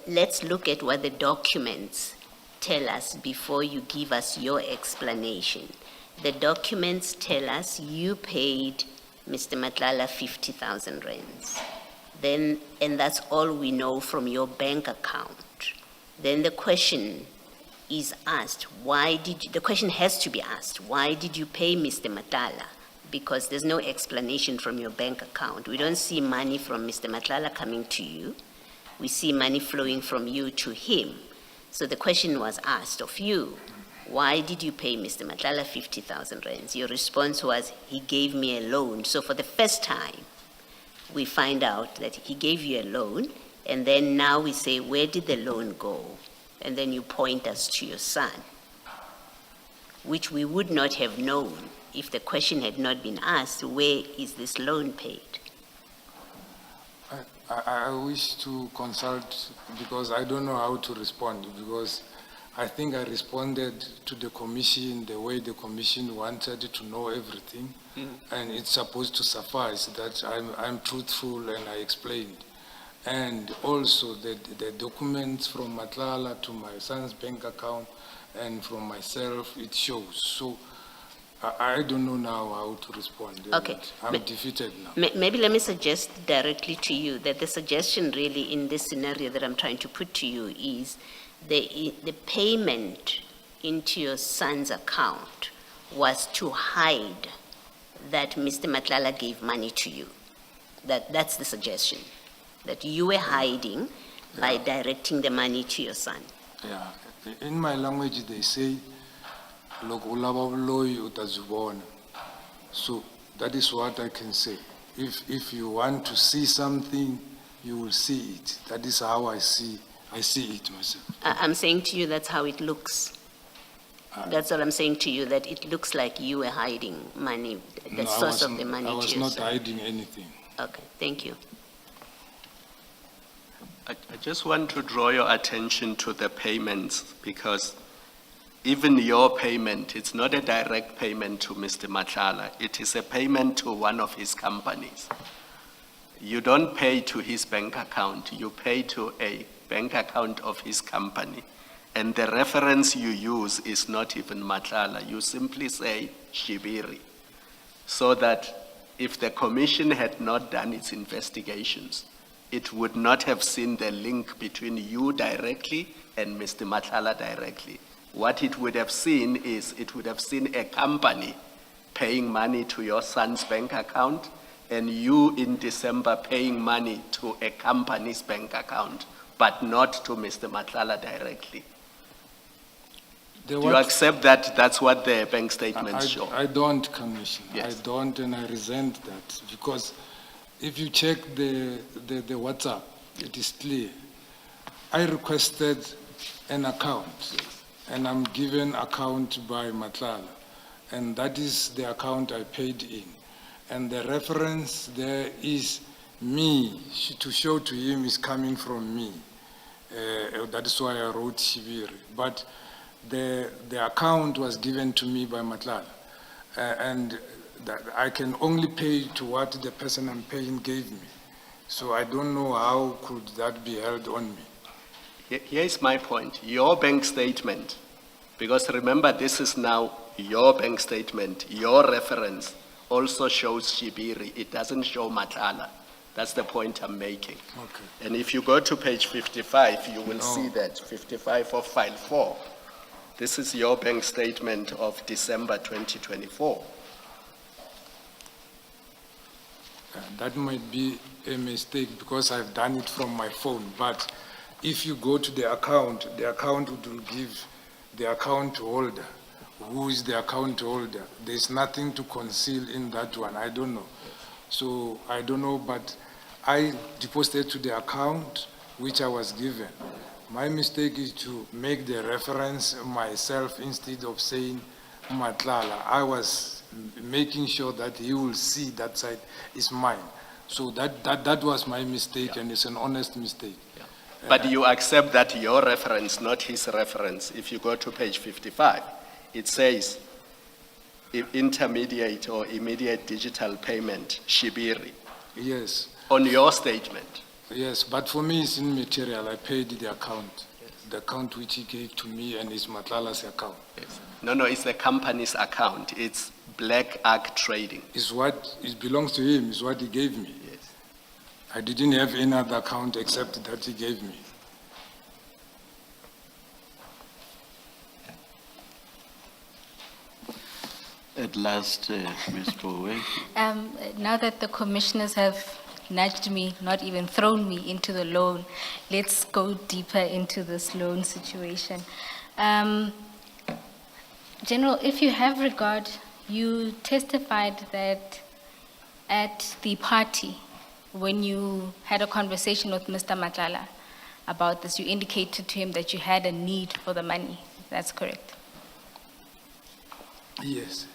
let's look at what the documents tell us before you give us your explanation. The documents tell us you paid Mr. Matlala 50,000 rands. Then, and that's all we know from your bank account. Then the question is asked, the question has to be asked, why did you pay Mr. Matlala? Because there's no explanation from your bank account. We don't see money from Mr. Matlala coming to you. We see money flowing from you to him. So the question was asked of you, why did you pay Mr. Matlala 50,000 rands? Your response was, he gave me a loan. So for the first time, we find out that he gave you a loan, and then now we say, where did the loan go? And then you point us to your son, which we would not have known if the question had not been asked, where is this loan paid? I wish to consult, because I don't know how to respond, because I think I responded to the commission the way the commission wanted to know everything, and it's supposed to suffice that I'm truthful and I explained. And also the documents from Matlala to my son's bank account and from myself, it shows. So I don't know now how to respond. Okay. I'm defeated now. Maybe let me suggest directly to you that the suggestion really in this scenario that I'm trying to put to you is the payment into your son's account was to hide that Mr. Matlala gave money to you. That's the suggestion, that you were hiding by directing the money to your son. Yeah. In my language, they say, "Loko ulava uloyi utazibona." So That is what I can say. If you want to see something, you will see it. That is how I see it myself. I'm saying to you that's how it looks. That's what I'm saying to you, that it looks like you were hiding money, the No, source of the money I to was not yourself. hiding anything. Okay, thank you. I just want to draw your attention to the payments, because even your payment, it's not a direct payment to Mr. Matlala. It is a payment to one of his companies. You don't pay to his bank account, you pay to a bank account of his company. And the reference you use is not even Matlala, you simply say Shibiri. So that if the commission had not done its investigations, it would not have seen the link between you directly and Mr. Matlala directly. What it would have seen is, it would have seen a company paying money to your son's bank account, and you in December paying money to a company's bank account, but not to Mr. Matlala directly. Do you accept that that's what the bank statements show? I don't, Commissioner. Yes. I don't, and I resent that, because if you check the WhatsApp, it is clear. I requested an account, and I'm given account by Matlala, and that is the account I paid in. And the reference there is me, to show to him is coming from me. That is why I wrote Shibiri. But the account was given to me by Matlala, and that I can only pay to what the person I'm paying gave me. So I don't know how could that be held on me. Here's my point. Your bank statement, because remember, this is now your bank statement, your reference also shows Shibiri. It doesn't show Matlala. That's the point I'm making. Okay. And if you go to page 55, you will see that, 55 of file 4. This is your bank statement of December 2024. That might be a mistake because I've done it from my phone. But if you go to the account will give the account holder. Who is the account holder? There's nothing to conceal in that one. I don't know. So I don't know, but I deposited to the account which I was given. My mistake is to make the reference myself instead of saying Matlala. I was making sure that he will see that side is mine. So that was my mistake, and it's an honest mistake. But you accept that your reference, not his reference. If you go to page 55, it says intermediate or immediate digital payment, Shibiri. Yes. On your statement. Yes, but for me it's immaterial. I paid the account. Yes. The account which he gave to me, and it's Matlala's account. Yes. No, it's the company's account. It's Black Ark Trading. It's what it belongs to him, is what he gave me. Yes. I didn't have any other account except that he gave me. At last, Ms. Bowe. Now that the commissioners have nudged me, not even thrown me into the loan, let's go deeper into this loan situation. General, if you have regard, you testified that at the party, when you had a conversation with Mr. Matlala about this, you indicated to him that you had a need for the money. That's correct? Yes.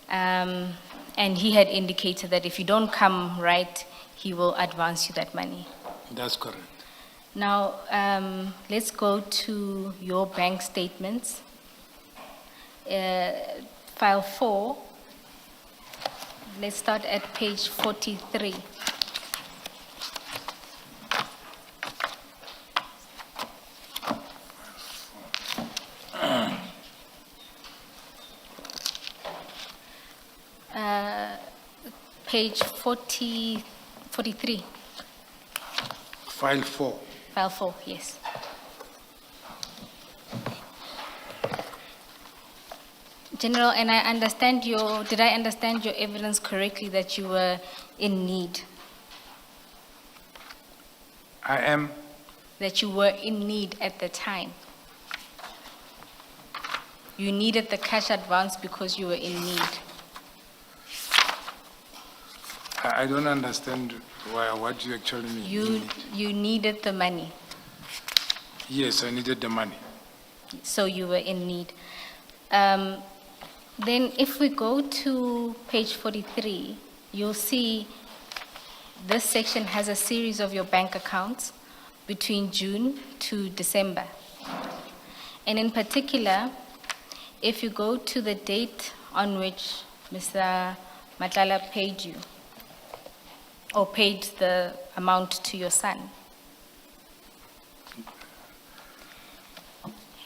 And he had indicated that if you don't come right, he will advance you that money. That's correct. Now, let's go to your bank statements. File 4, let's start at page 43. Page 43. File 4. File 4, yes. General, and did I understand your evidence correctly that you were in need? I am. That you were in need at the time? You needed the cash advance because you were in need? I don't understand what you actually mean. You needed the money, Yes, I needed the money. so you were in need. Then if we go to page 43, you'll see this section has a series of your bank accounts between June to December. And in particular, if you go to the date on which Mr. Matlala paid you, or paid the amount to your son.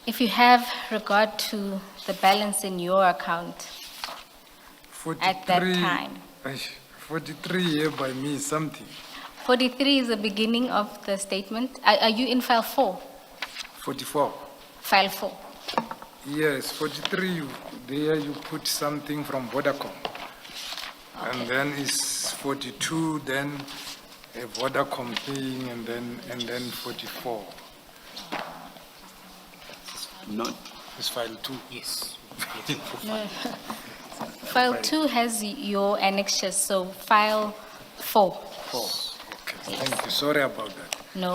If you have regard to the balance in your account at that time. 43 here by me is something. 43 is the beginning of the statement. Are you in file 4? 44. File 4. Yes, 43, there you put something from Vodacom. And then it's 42, then a Vodacom thing, and then 44. Not, It's file 2. Yes. File 2 has your annexures, so file 4. 4. Okay, thank you. Sorry about that. No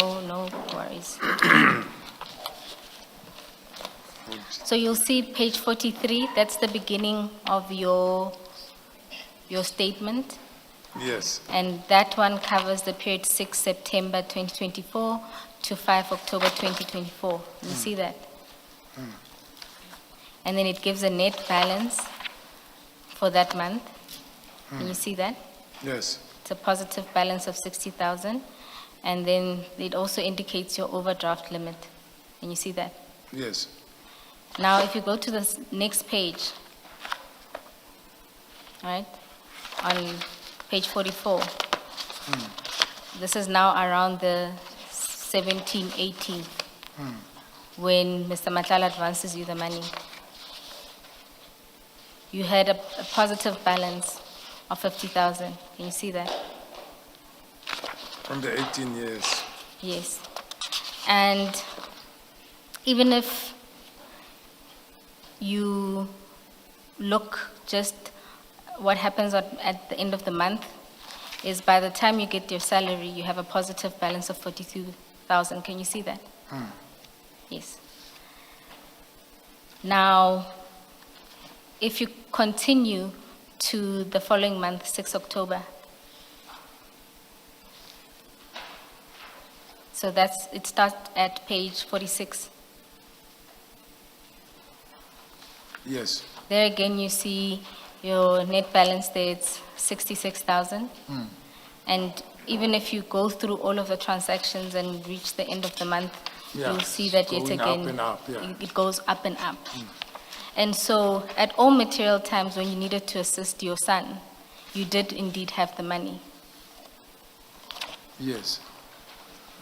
worries. So you'll see page 43, that's the beginning of your statement. Yes. And that one covers the period 6 September 2024 to 5 October 2024. You see that? And then it gives a net balance for that month. Can you see that? Yes. It's a positive balance of 60,000. And then it also indicates your overdraft limit. Can you see that? Yes. Now, if you go to the next page, right, on page 44, this is now around the 17, 18, when Mr. Matlala advances you the money. You had a positive balance of 50,000. Can you see that? From the 18 years. Yes. And even if you look just what happens at the end of the month is by the time you get your salary, you have a positive balance of 42,000. Can you see that? Yes. Now, if you continue to the following month, 6 October, so it starts at page 46. Yes. There again, you see your net balance there, it's 66,000. And even if you go through all of the transactions and reach the end of the month, Yeah, you'll see that yet going again, up and up, yeah. it goes up and up. And so at all material times when you needed to assist your son, you did indeed have the money. Yes.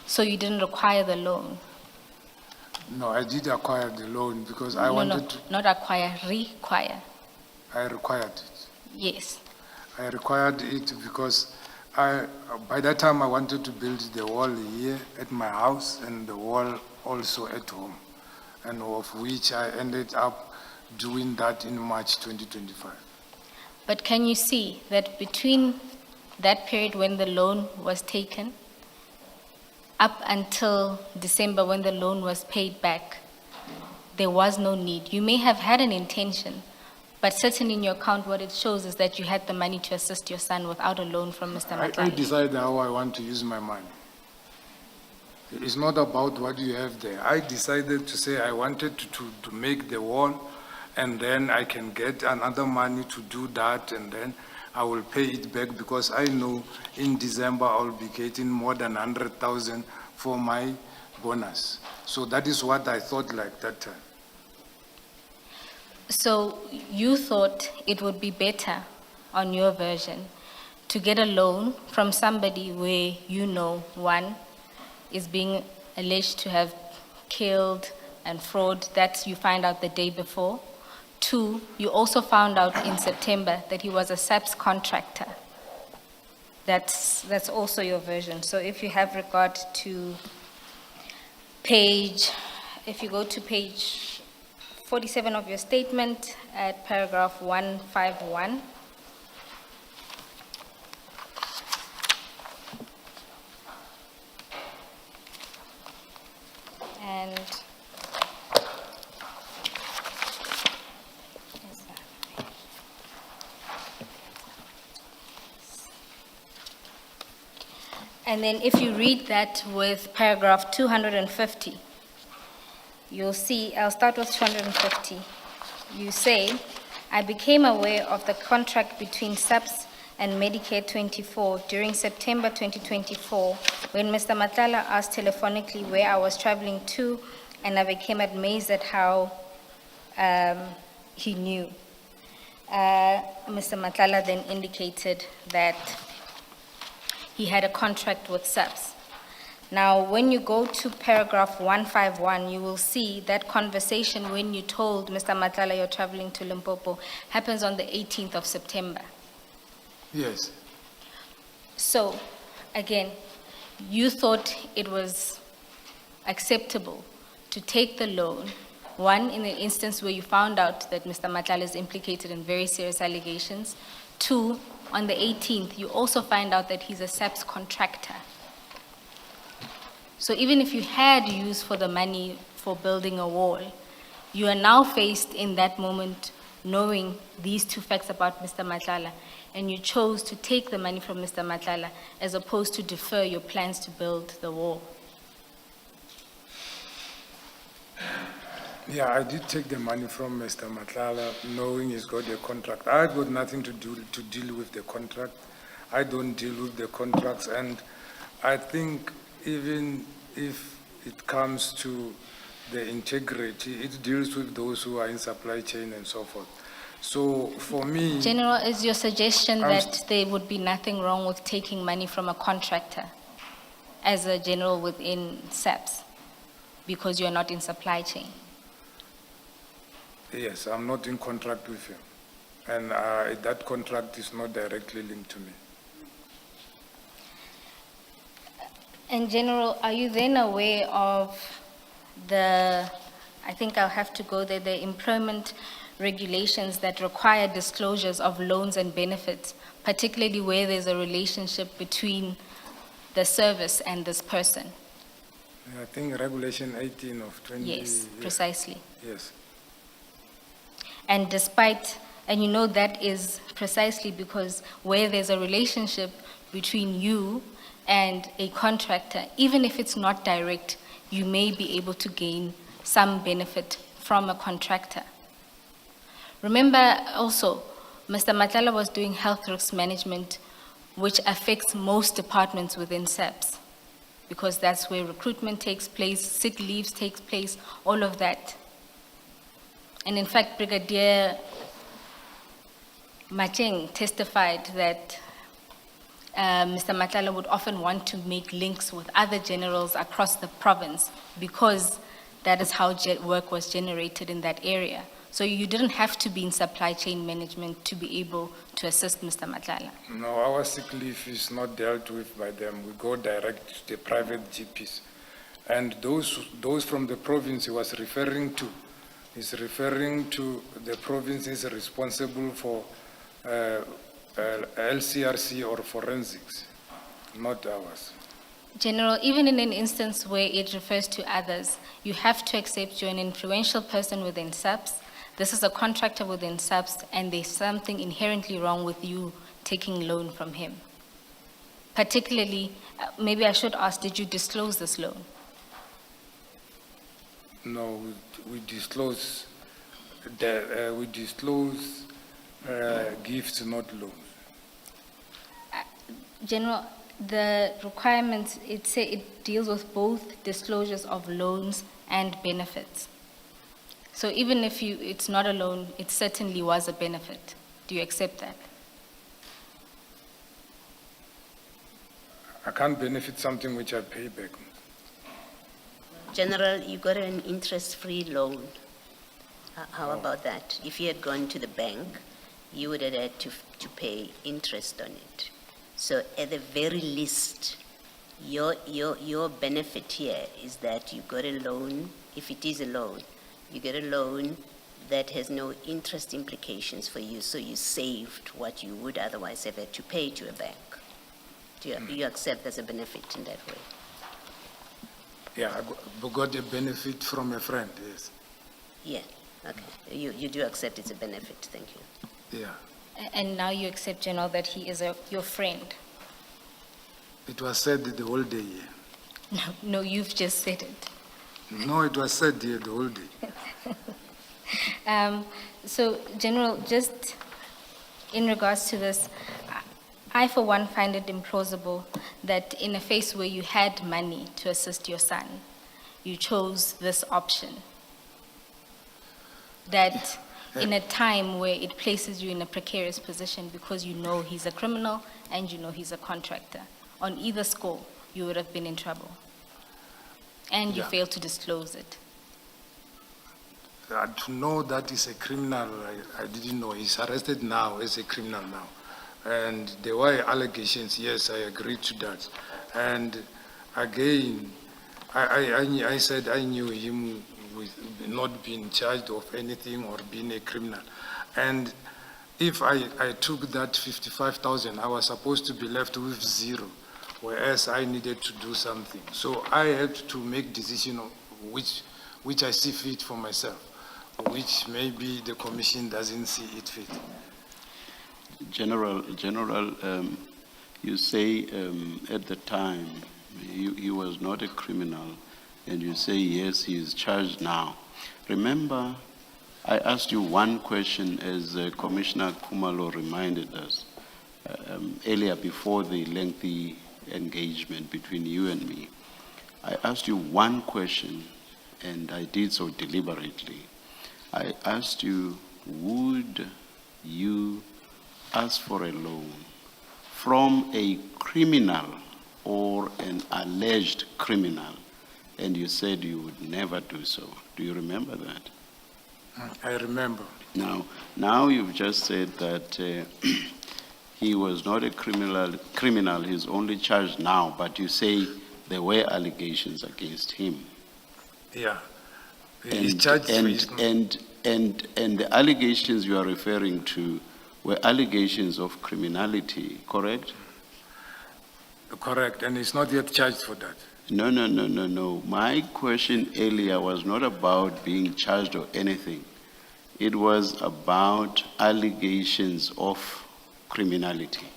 So you didn't require the loan. No, I did acquire the loan because I wanted to. Not acquire, require. I required it. Yes. I required it because by that time I wanted to build the wall here at my house and the wall also at home, and of which I ended up doing that in March 2025. But can you see that between that period when the loan was taken up until December when the loan was paid back, there was no need. You may have had an intention, but certainly in your account what it shows is that you had the money to assist your son without a loan from Mr. I Matlala. decide how I want to use my money. It's not about what you have there. I decided to say I wanted to make the wall, and then I can get another money to do that, and then I will pay it back because I know in December I'll be getting more than 100,000 for my bonus. So that is what I thought like that time. So you thought it would be better on your version to get a loan from somebody where you know, one, is being alleged to have killed and fraud, that you find out the day before. Two, you also found out in September that he was a SAPS contractor. That's also your version. So if you have regard to if you go to page 47 of your statement at paragraph 151, and then if you read that with paragraph 250, you'll see, I'll start with 250. You say, I became aware of the contract between SAPS and Medicare 24 during September 2024 when Mr. Matlala asked telephonically where I was traveling to, and I became amazed at how he knew. Mr. Matlala then indicated that he had a contract with SAPS. Now, when you go to paragraph 151, you will see that conversation when you told Mr. Matlala you're traveling to Limpopo happens on the 18th of September. Yes. So, again, you thought it was acceptable to take the loan, one, in the instance where you found out that Mr. Matlala is implicated in very serious allegations. Two, on the 18th, you also find out that he's a SAPS contractor. So even if you had used for the money for building a wall, you are now faced in that moment knowing these two facts about Mr. Matlala, and you chose to take the money from Mr. Matlala as opposed to defer your plans to build the wall. Yeah, I did take the money from Mr. Matlala knowing he's got a contract. I got nothing to deal with the contract. I don't deal with the contracts, and I think even if it comes to the integrity, it deals with those who are in supply chain and so forth. So for me... General, is your suggestion that there would be nothing wrong with taking money from a contractor as a general within SAPS because you're not in supply chain? Yes, I'm not in contract with him, and that contract is not directly linked to me. In general, are you then aware of the, I think I'll have to go there, the employment regulations that require disclosures of loans and benefits, particularly where there's a relationship between the service and this person? I think Regulation 18 of 20... Yes, precisely. Yes. And despite, and you know that is precisely because where there's a relationship between you and a contractor, even if it's not direct, you may be able to gain some benefit from a contractor. Remember also, Mr. Matlala was doing health risk management, which affects most departments within SAPS, because that's where recruitment takes place, sick leaves takes place, all of that. And in fact, Brigadier Macheng testified that Mr. Matlala would often want to make links with other generals across the province because that is how work was generated in that area. So you didn't have to be in supply chain management to be able to assist Mr. Matlala. No, our sick leave is not dealt with by them. We go direct to the private GPs. And those from the province he was referring to, is referring to the provinces responsible for LCRC or forensics, not ours. General, even in an instance where it refers to others, you have to accept you're an influential person within SAPS. This is a contractor within SAPS, and there's something inherently wrong with you taking loan from him. Particularly, maybe I should ask, did you disclose this loan? No, we disclose gifts, not loans. General, the requirements, it deals with both disclosures of loans and benefits. So even if it's not a loan, it certainly was a benefit. Do you accept that? I can't benefit something which I pay back. General, you got an interest-free loan. How about that? If you had gone to the bank, you would have had to pay interest on it. So at the very least, your benefit here is that you got a loan. If it is a loan, you get a loan that has no interest implications for you, so you saved what you would otherwise have had to pay to a bank. Do you accept as a benefit in that way? Yeah, got a benefit from a friend, yes. Yeah, okay. You do accept it's a benefit, thank you. Yeah. And now you accept, General, that he is your friend? It was said the whole day here. No, you've just said it. No, it was said here the whole day. So, General, just in regards to this, I, for one, find it implausible that in a phase where you had money to assist your son, you chose this option. That in a time where it places you in a precarious position because you know he's a criminal and you know he's a contractor. On either score, you would have been in trouble. And you Yeah. failed to disclose it. To know that he's a criminal, I didn't know. He's arrested now as a criminal now. And there were allegations, yes, I agree to that. And again, I said I knew him with not being charged of anything or being a criminal. And if I took that 55,000, I was supposed to be left with zero, whereas I needed to do something. So I had to make decision of which I see fit for myself, which maybe the commission doesn't see it fit. General, you say at the time he was not a criminal, and you say yes, he is charged now. Remember, I asked you one question, as Commissioner Kumalo reminded us earlier before the lengthy engagement between you and me. I asked you one question, and I did so deliberately. I asked you, would you ask for a loan from a criminal or an alleged criminal? And you said you would never do so. Do you remember that? I remember. Now you've just said that he was not a criminal, he's only charged now, but you say there were allegations against him. Yeah. And the allegations you are referring to were allegations of criminality, correct? Correct, and he's not yet charged for that. No. My question earlier was not about being charged or anything. It was about allegations of criminality.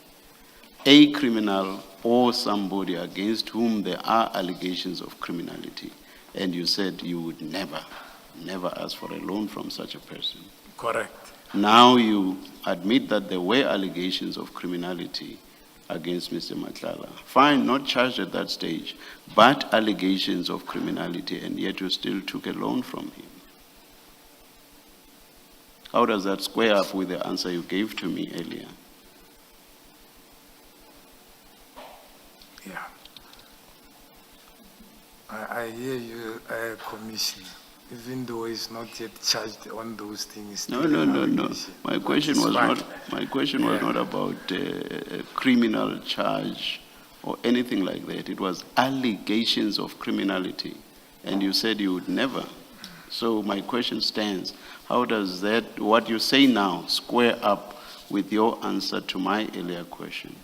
A criminal or somebody against whom there are allegations of criminality. And you said you would never ask for a loan from such a person. Correct. Now you admit that there were allegations of criminality against Mr. Matlala. Fine, not charged at that stage, but allegations of criminality, and yet you still took a loan from him. How does that square up with the answer you gave to me earlier? Yeah. I hear you, Commissioner. Even though he's not yet charged on those things. No. My question was not about a criminal charge or anything like that. It was allegations of criminality, and you said you would never. So my question stands: how does that, what you say now, square up with your answer to my earlier question?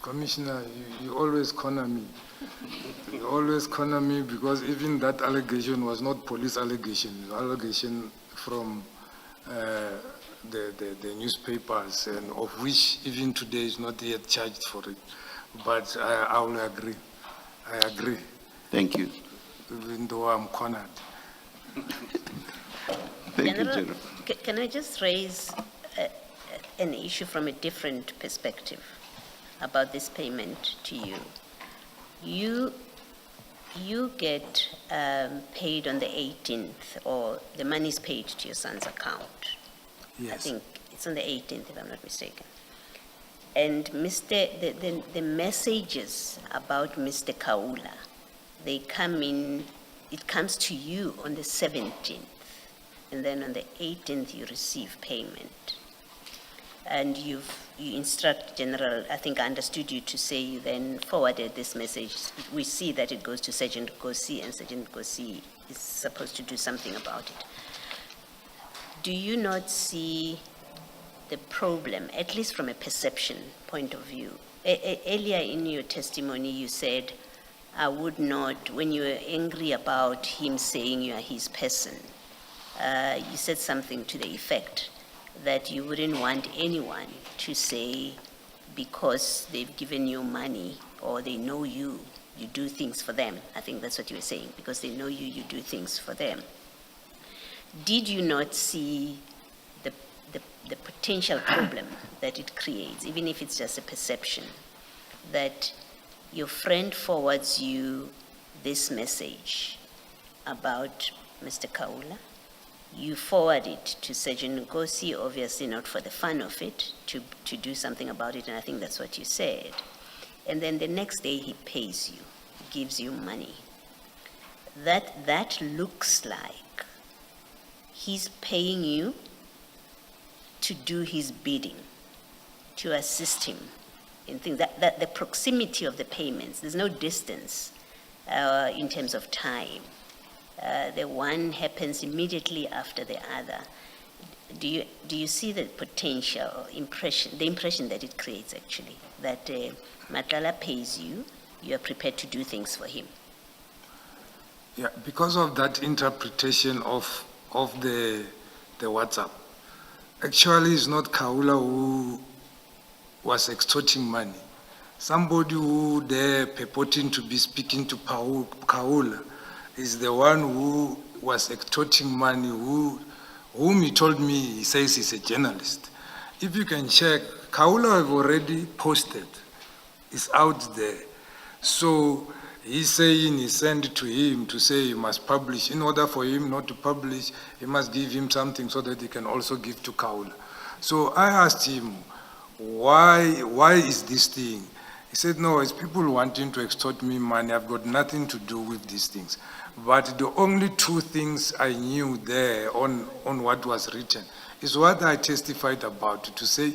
Commissioner, you always corner me. You always corner me because even that allegation was not police allegation. It was allegation from the newspapers, and of which even today is not yet charged for it. But I will agree. I agree. Thank you. Even though I'm cornered. Thank you, General. Can I just raise an issue from a different perspective about this payment to you? You get paid on the 18th, or the money is paid to your son's account. Yes. I think it's on the 18th, if I'm not mistaken. And the messages about Mr. Kaula, they come in, it comes to you on the 17th, and then on the 18th you receive payment. And you instruct General, I think I understood you to say you then forwarded this message. We see that it goes to Sergeant Gosi, and Sergeant Gosi is supposed to do something about it. Do you not see the problem, at least from a perception point of view, Earlier in your testimony, you said, I would not, when you were angry about him saying you are his person, you said something to the effect that you wouldn't want anyone to say because they've given you money or they know you, you do things for them. I think that's what you were saying, because they know you, you do things for them. Did you not see the potential problem that it creates, even if it's just a perception, that your friend forwards you this message about Mr. Kaula, you forward it to Sergeant Ngosi, obviously not for the fun of it, to do something about it, and I think that's what you said. And then the next day he pays you, gives you money. That looks like he's paying you to do his bidding, to assist him in things. That the proximity of the payments, there's no distance in terms of time. The one happens immediately after the other. Do you see the potential impression, the impression that it creates actually, that Matlala pays you, you are prepared to do things for him? Yeah, because of that interpretation of the WhatsApp, actually it's not Kaula who was extorting money. Somebody who there purporting to be speaking to Kaula is the one who was extorting money, whom he told me, he says he's a journalist. If you can check, Kaula have already posted, it's out there. So he's saying he sent to him to say he must publish. In order for him not to publish, he must give him something so that he can also give to Kaula. So I asked him, why is this thing? He said, no, it's people wanting to extort me money. I've got nothing to do with these things. But the only two things I knew there on what was written is what I testified about, to say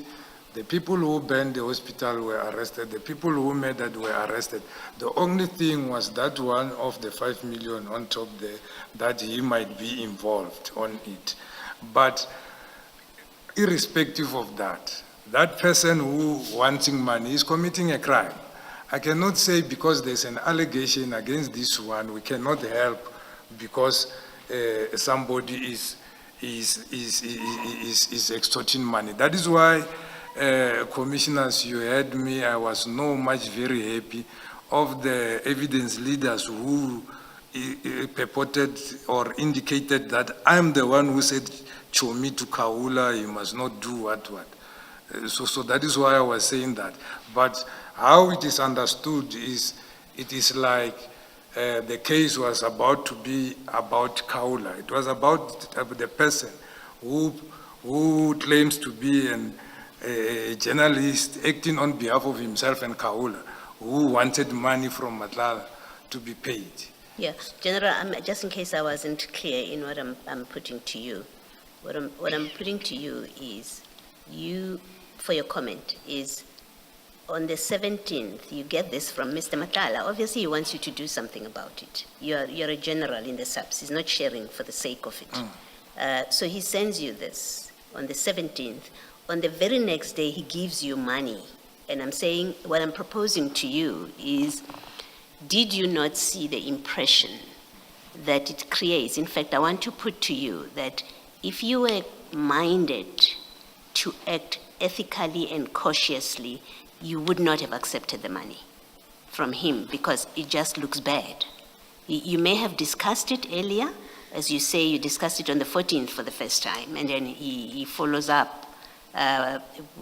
the people who burned the hospital were arrested, the people who made that were arrested. The only thing was that one of the 5 million on top there, that he might be involved on it. But irrespective of that, that person who wanting money is committing a crime. I cannot say because there's an allegation against this one, we cannot help because somebody is extorting money. That is why, commissioners, you heard me, I was no much very happy of the evidence leaders who purported or indicated that I'm the one who said, Chomi to Kaula, you must not do what. So that is why I was saying that. But how it is understood is, it is like the case was about to be about Kaula. It was about the person who claims to be a journalist acting on behalf of himself and Kaula, who wanted money from Matlala to be paid. Yeah, General, just in case I wasn't clear in what I'm putting to you, what I'm putting to you is, you, for your comment, is on the 17th, you get this from Mr. Matlala. Obviously, he wants you to do something about it. You're a general in the subs. He's not sharing for the sake of it. So he sends you this on the 17th. On the very next day, he gives you money. And I'm saying, what I'm proposing to you is, did you not see the impression that it creates? In fact, I want to put to you that if you were minded to act ethically and cautiously, you would not have accepted the money from him because it just looks bad. You may have discussed it earlier. As you say, you discussed it on the 14th for the first time, and then he follows up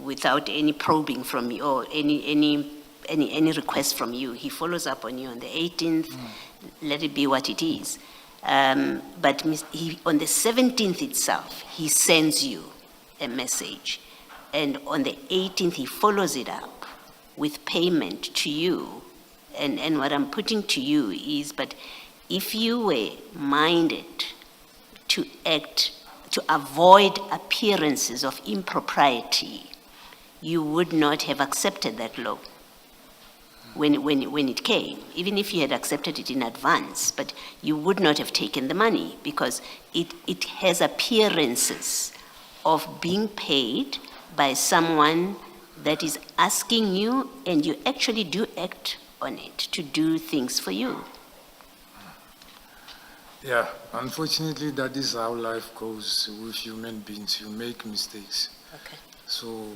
without any probing from you or any request from you. He follows up on you on the 18th, let it be what it is. But on the 17th itself, he sends you a message. And on the 18th, he follows it up with payment to you. And what I'm putting to you is, but if you were minded to act, to avoid appearances of impropriety, you would not have accepted that law when it came, even if you had accepted it in advance, but you would not have taken the money because it has appearances of being paid by someone that is asking you, and you actually do act on it to do things for you. Yeah, unfortunately, that is how life goes with human beings. You make mistakes. Okay. So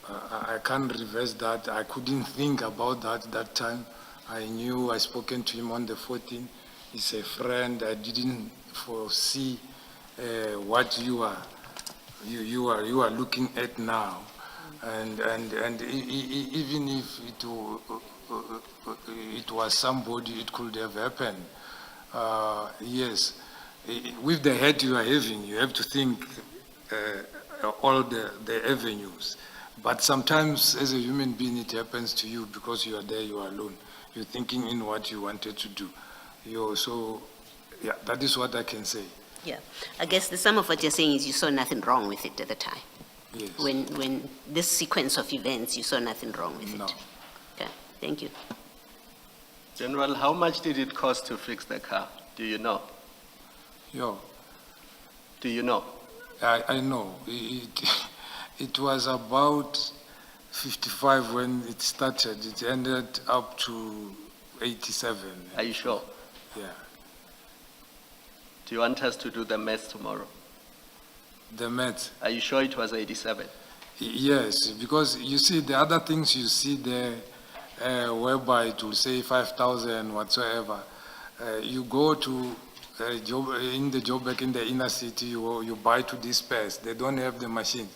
I can't reverse that. I couldn't think about that time. I knew I spoken to him on the 14th. He's a friend. I didn't foresee what you are looking at now, and even if it was somebody, it could have happened. Yes, with the head you are having, you have to think all the avenues. But sometimes, as a human being, it happens to you because you are there, you are alone. You're thinking in what you wanted to do. So, yeah, that is what I can say. Yeah, I guess the sum of what you're saying is you saw nothing wrong with it at the time. Yes. When this sequence of events, you saw nothing wrong with No. it. Okay, thank you. General, how much did it cost to fix the car? Do you know? Do you know? I know. It was about 55 when it started. It ended up to 87. Are you sure? Yeah. Do you want us to do the math tomorrow? The math. Are you sure it was 87? Yes, because you see the other things you see there, whereby it will say 5,000 whatsoever. You go to in the job back in the inner city, you buy to these pairs. They don't have the machines.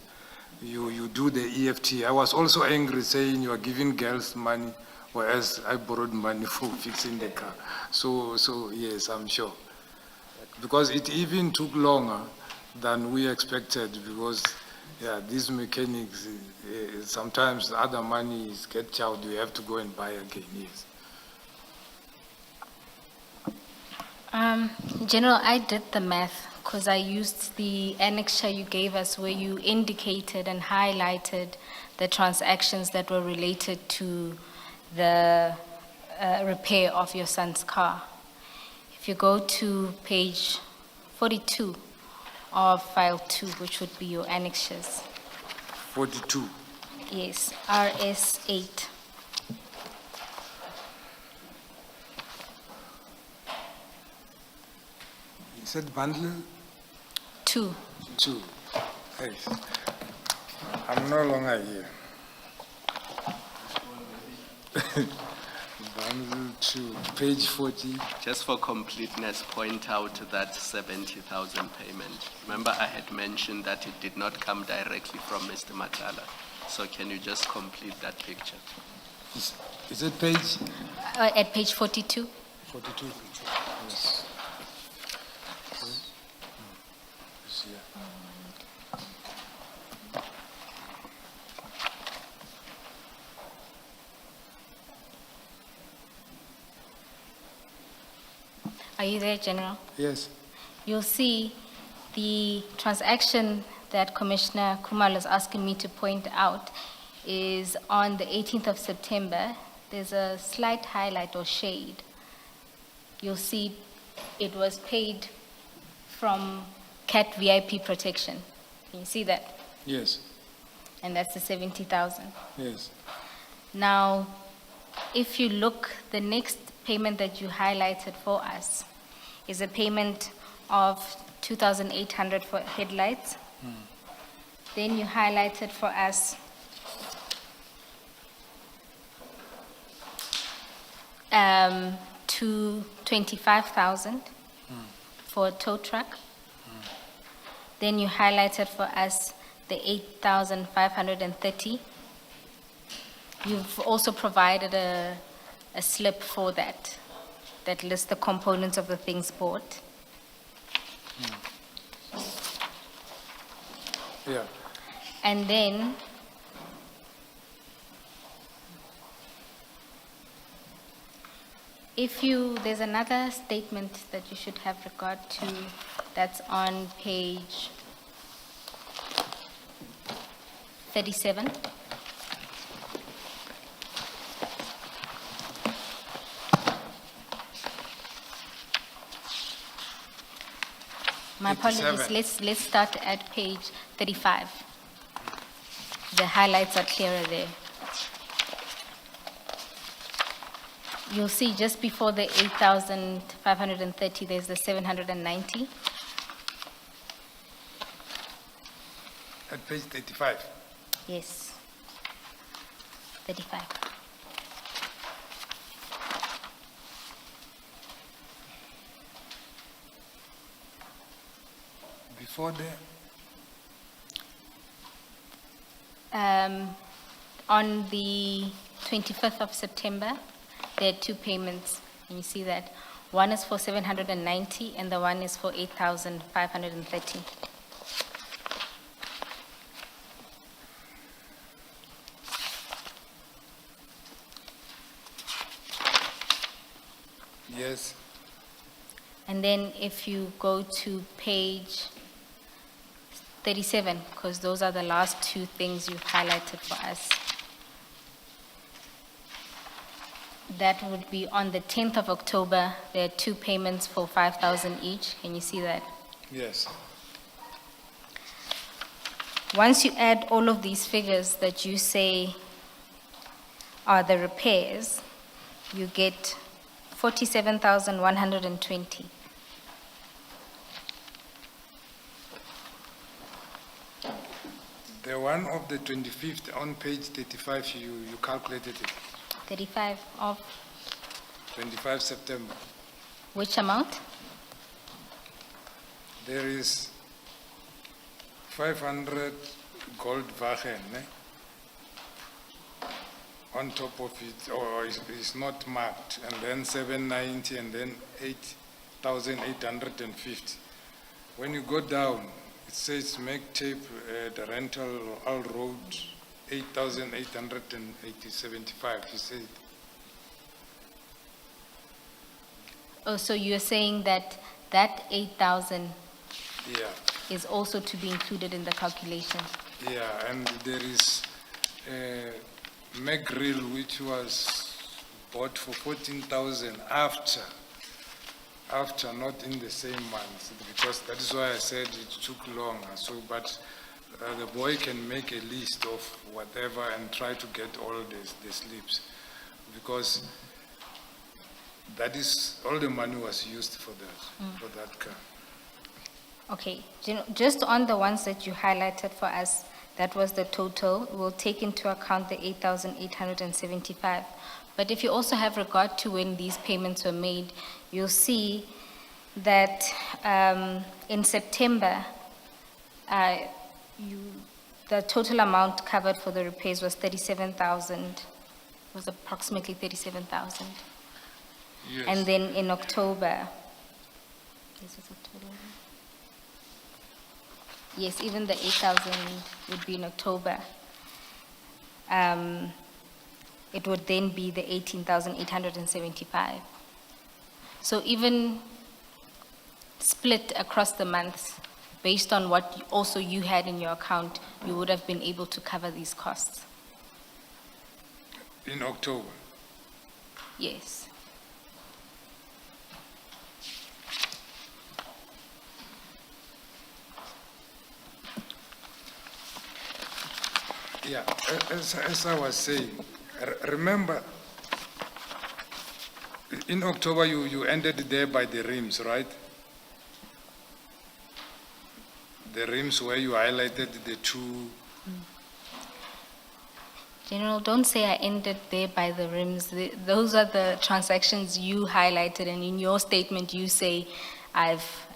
You do the EFT. I was also angry saying you are giving girls money, whereas I borrowed money for fixing the car. So yes, I'm sure. Because it even took longer than we expected, because these mechanics, sometimes other money is get out, you have to go and buy again, yes. General, I did the math because I used the annexure you gave us where you indicated and highlighted the transactions that were related to the repair of your son's car. If you go to page 42 of file 2, which would be your annexures. 42. Yes, RS 8. You said bundle? 2. 2. Hey, I'm no longer here. Bundle 2, page 40. Just for completeness, point out that 70,000 payment. Remember, I had mentioned that it did not come directly from Mr. Matlala. So can you just complete that picture? Is it page? At page 42. 42. Yes. It's here. Are you there, General? Yes. You'll see the transaction that Commissioner Kumal is asking me to point out is on the 18th of September. There's a slight highlight or shade. You'll see it was paid from CAT VIP protection. Can you see that? Yes. And that's the 70,000. Yes. Now, if you look, the next payment that you highlighted for us is a payment of 2,800 for headlights. Then you highlighted for us to 25,000 for a tow truck. Then you highlighted for us the 8,530. You've also provided a slip for that lists the components of the things bought. Yeah. And then there's another statement that you should have regard to that's on page 37. My apologies, let's start at page 35. The highlights are clearer there. You'll see just before the 8,530, there's the 790. At page 35. Yes. 35. Before there, On the 25th of September, there are two payments, and you see that. One is for 790 and the one is for 8,530. yes, And then if you go to page 37, because those are the last two things you've highlighted for us. That would be on the 10th of October, there are two payments for 5,000 each. Can you see that? yes. Once you add all of these figures that you say are the repairs, you get 47,120. The one of the 25th on page 35, you calculated it, 35 of 25 September. which amount? There is 500 gold wagen on top of it, or it's not marked, and then 790, and then 8,850. When you go down, it says make tape the rental all road 8,875. You said Oh, so you're saying that that 8,000 yeah, is also to be included in the calculation? yeah, and there is McGrill which was bought for 14,000 after, not in the same month, because that is why I said it took longer. So, but the boy can make a list of whatever and try to get all the slips, because that is, all the money was used for that car. Okay, just on the ones that you highlighted for us, that was the total. We'll take into account the 8,875. But if you also have regard to when these payments were made, you'll see that in September, the total amount covered for the repairs was 37,000, was approximately 37,000. Yes. And then in October, this is October. Yes, even the 8,000 would be in October. It would then be the 18,875. So even split across the months, based on what also you had in your account, you would have been able to cover these costs. In October. Yes. Yeah, as I was saying, remember, in October you ended there by the rims, right? The rims where you highlighted the two. General, don't say I ended there by the rims. Those are the transactions you highlighted, and in your statement you say,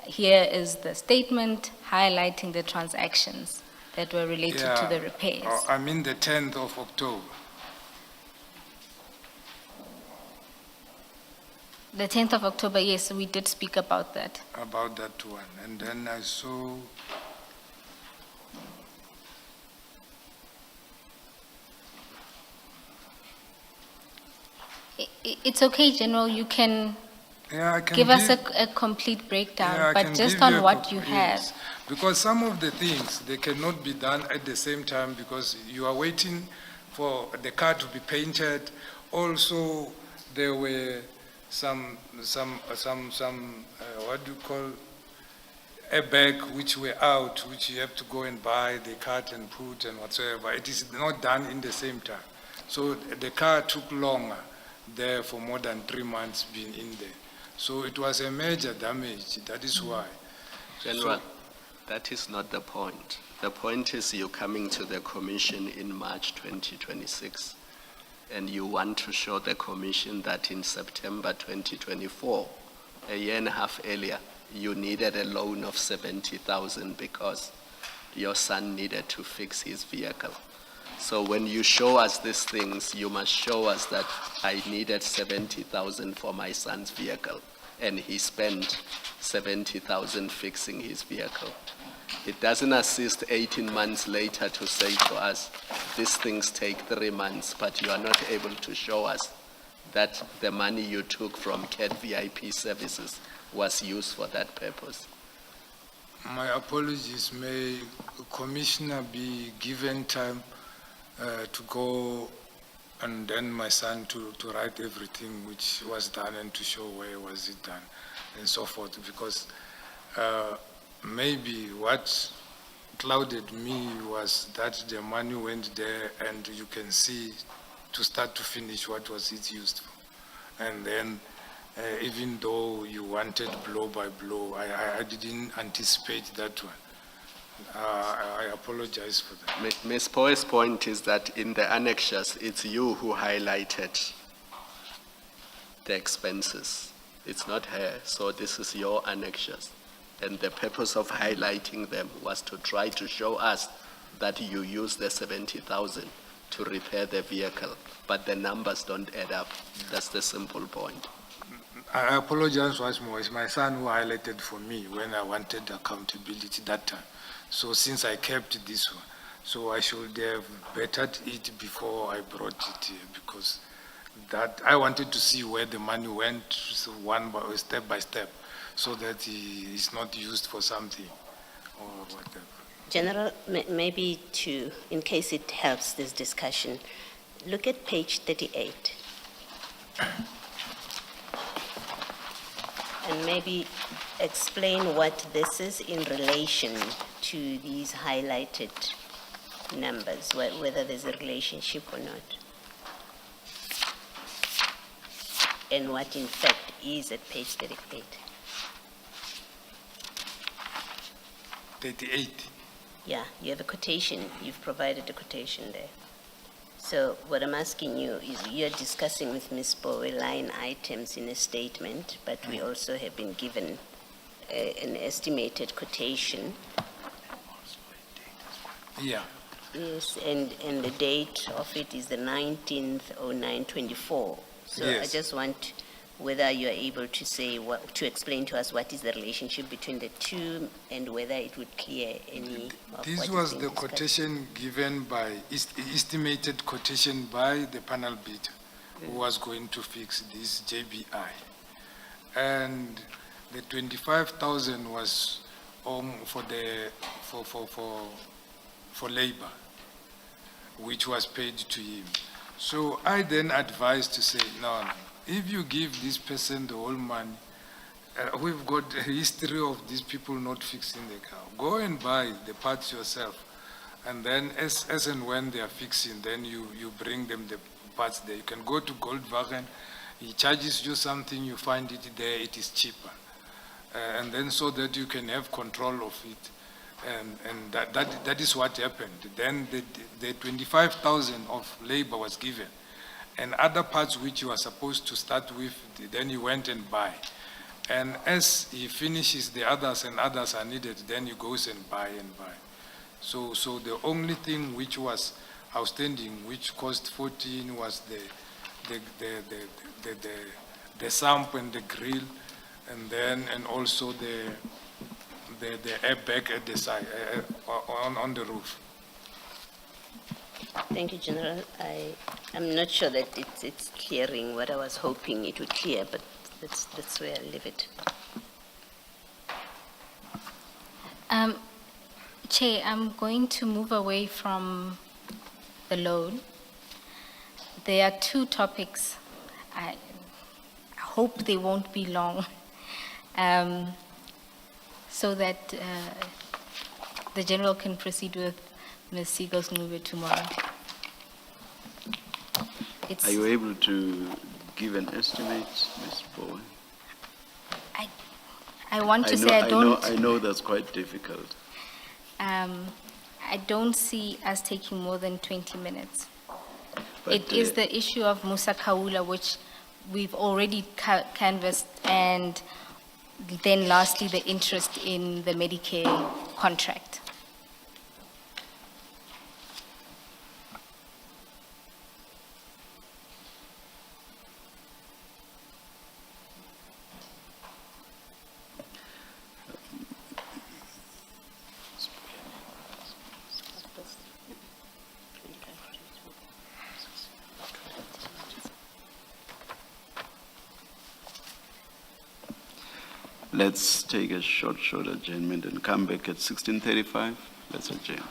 here is the statement highlighting the transactions that were related to the repairs. I mean the 10th of October. The 10th of October, yes, we did speak about that. About that one. And then I saw It's okay, General, you can I can give us a complete breakdown, but just on what you have. Yes, because some of the things, they cannot be done at the same time because you are waiting for the car to be painted. Also, there were some what do you call, airbag which were out, which you have to go and buy, they cut and put and whatsoever. It is not done in the same time. So the car took longer there for more than 3 months being in there. So it was a major damage, that is why. General, that is not the point. The point is you're coming to the commission in March 2026, and you want to show the commission that in September 2024, a year and a half earlier, you needed a loan of 70,000 because your son needed to fix his vehicle. So when you show us these things, you must show us that I needed 70,000 for my son's vehicle, and he spent 70,000 fixing his vehicle. It doesn't assist 18 months later to say to us, these things take 3 months, but you are not able to show us that the money you took from CAT VIP services was used for that purpose. My apologies. May Commissioner be given time to go, and then my son to write everything which was done and to show where was it done and so forth, because maybe what clouded me was that the money went there and you can see to start to finish what was it used for. And then even though you wanted blow by blow, I didn't anticipate that one. I apologize for that. Ms. Poe's point is that in the annexures, it's you who highlighted the expenses. It's not her, so this is your annexures. And the purpose of highlighting them was to try to show us that you used the 70,000 to repair the vehicle, but the numbers don't add up. That's the simple point. I apologize once more. It's my son who highlighted for me when I wanted accountability that time. So since I kept this one, so I should have bettered it before I brought it here, because that I wanted to see where the money went, so step by step, so that it's not used for something or whatever. General, maybe to, in case it helps this discussion, look at page 38. And maybe explain what this is in relation to these highlighted numbers, whether there's a relationship or not. And what in fact is at page 38. 38. Yeah, you have a quotation. You've provided a quotation there. So what I'm asking you is, you're discussing with Ms. Bowe line items in a statement, but we also have been given an estimated quotation. Yeah. Yes, and the date of it is the 19th/09/24. So Yes. I just want whether you are able to say to explain to us what is the relationship between the two, and whether it would clear any of This what was is being the discussed. quotation given by, estimated quotation by the panel bidder who was going to fix this JBI. And the 25,000 was for labor, which was paid to him. So I then advised to say, no, if you give this person the whole money, we've got a history of these people not fixing the car. Go and buy the parts yourself. And then as and when they are fixing, then you bring them the parts there. You can go to Goldwagen, he charges you something, you find it there, it is cheaper. And then so that you can have control of it. And that is what happened. Then the 25,000 of labor was given. And other parts which you are supposed to start with, then he went and buy. And as he finishes the others and others are needed, then he goes and buy and buy. So the only thing which was outstanding, which cost 14, was the sump and the grill, and also the airbag at the side, on the roof. Thank you, General. I'm not sure that it's clearing what I was hoping it would clear, but that's where I leave it. Chair, I'm going to move away from the loan. There are two topics. I hope they won't be long. so that the General can proceed with Ms. Siegel's move tomorrow. Are you able to give an estimate, Ms. Bowen? I want to say I don't. I know that's quite difficult. I don't see us taking more than 20 minutes. But, It is the issue of Musa Kawa, which we've already canvassed, and then lastly, the interest in the Medicare contract. Let's take a short adjournment and come back at 16:35. Let's adjourn.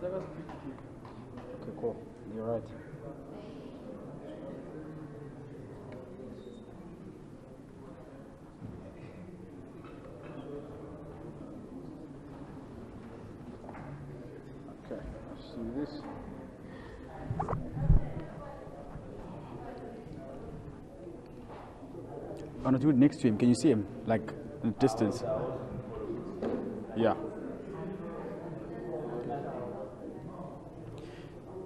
Okay, cool. You're right. Okay, I see this. I'm gonna do it next to him. Can you see him? Like, in the distance? Yeah.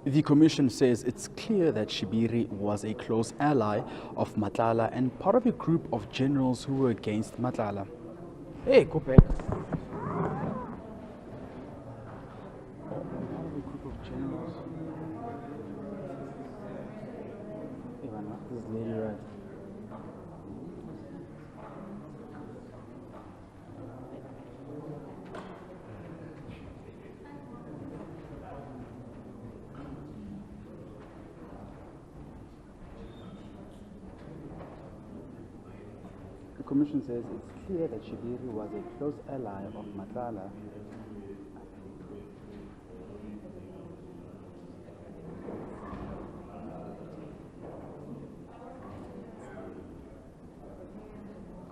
The commission says it's clear that Shibiri was a close ally of Matlala and part of a group of generals who were against Matlala. Hey, go back. Part of a group of generals. Hey, man, this is lady right. Commission says it's clear that Shibiri was a close ally of Matlala.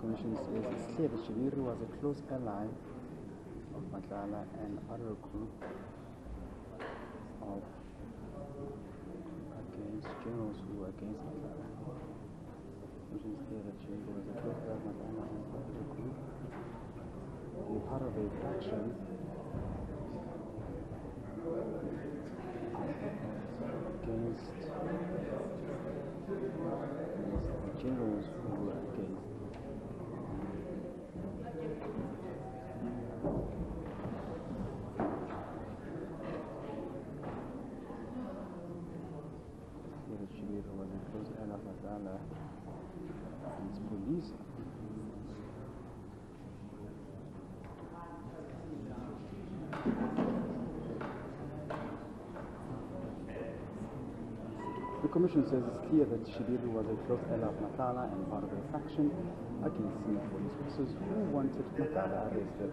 Commission says it's clear that Shibiri was a close ally of Matlala and other group of against generals who were against Matlala. Commission is clear that Shibiri was a close ally of Matlala and other group. You're part of a faction against the generals who were against. Shibiri was a close ally of Matlala and its police. The Commission says it's clear that Shibiri was a close ally of Matlala and part of a faction against senior police officers who wanted Matlala arrested.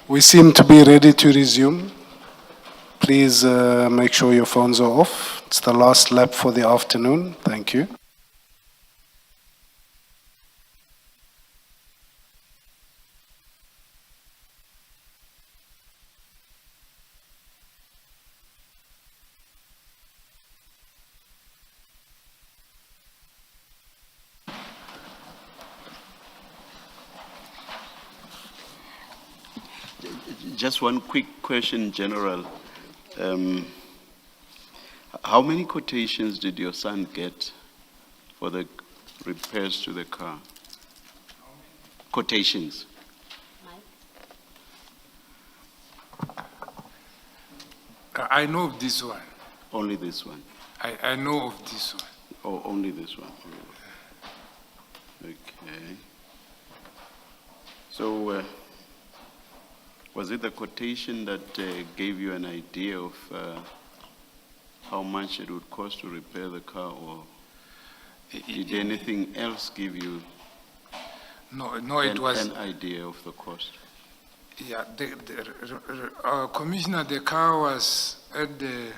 We seem to be ready to resume. Please make sure your phones are off. It's the last lap for the afternoon. Thank you. Just one quick question, General. How many quotations did your son get for the repairs to the car? Quotations. I know of this one. Only this one. I know of this one. Oh, only this one. Okay. So, was it the quotation that gave you an idea of how much it would cost to repair the car, or did anything else give you No, it was. an idea of the cost? Yeah, Commissioner, the car was at the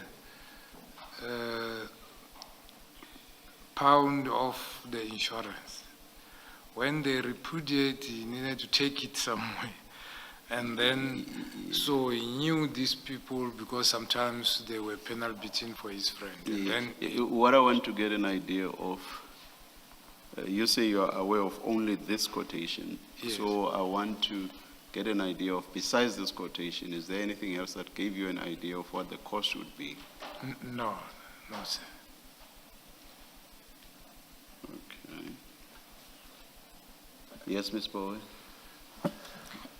pound of the insurance. When they repudiated, he needed to take it somewhere. And then, so he knew these people because sometimes they were penal beating for his friend. And then What I want to get an idea of, you say you are aware of only this quotation. Yes. So I want to get an idea of, besides this quotation, is there anything else that gave you an idea of what the cost would be? No, sir. Okay. Yes, Ms. Bowen?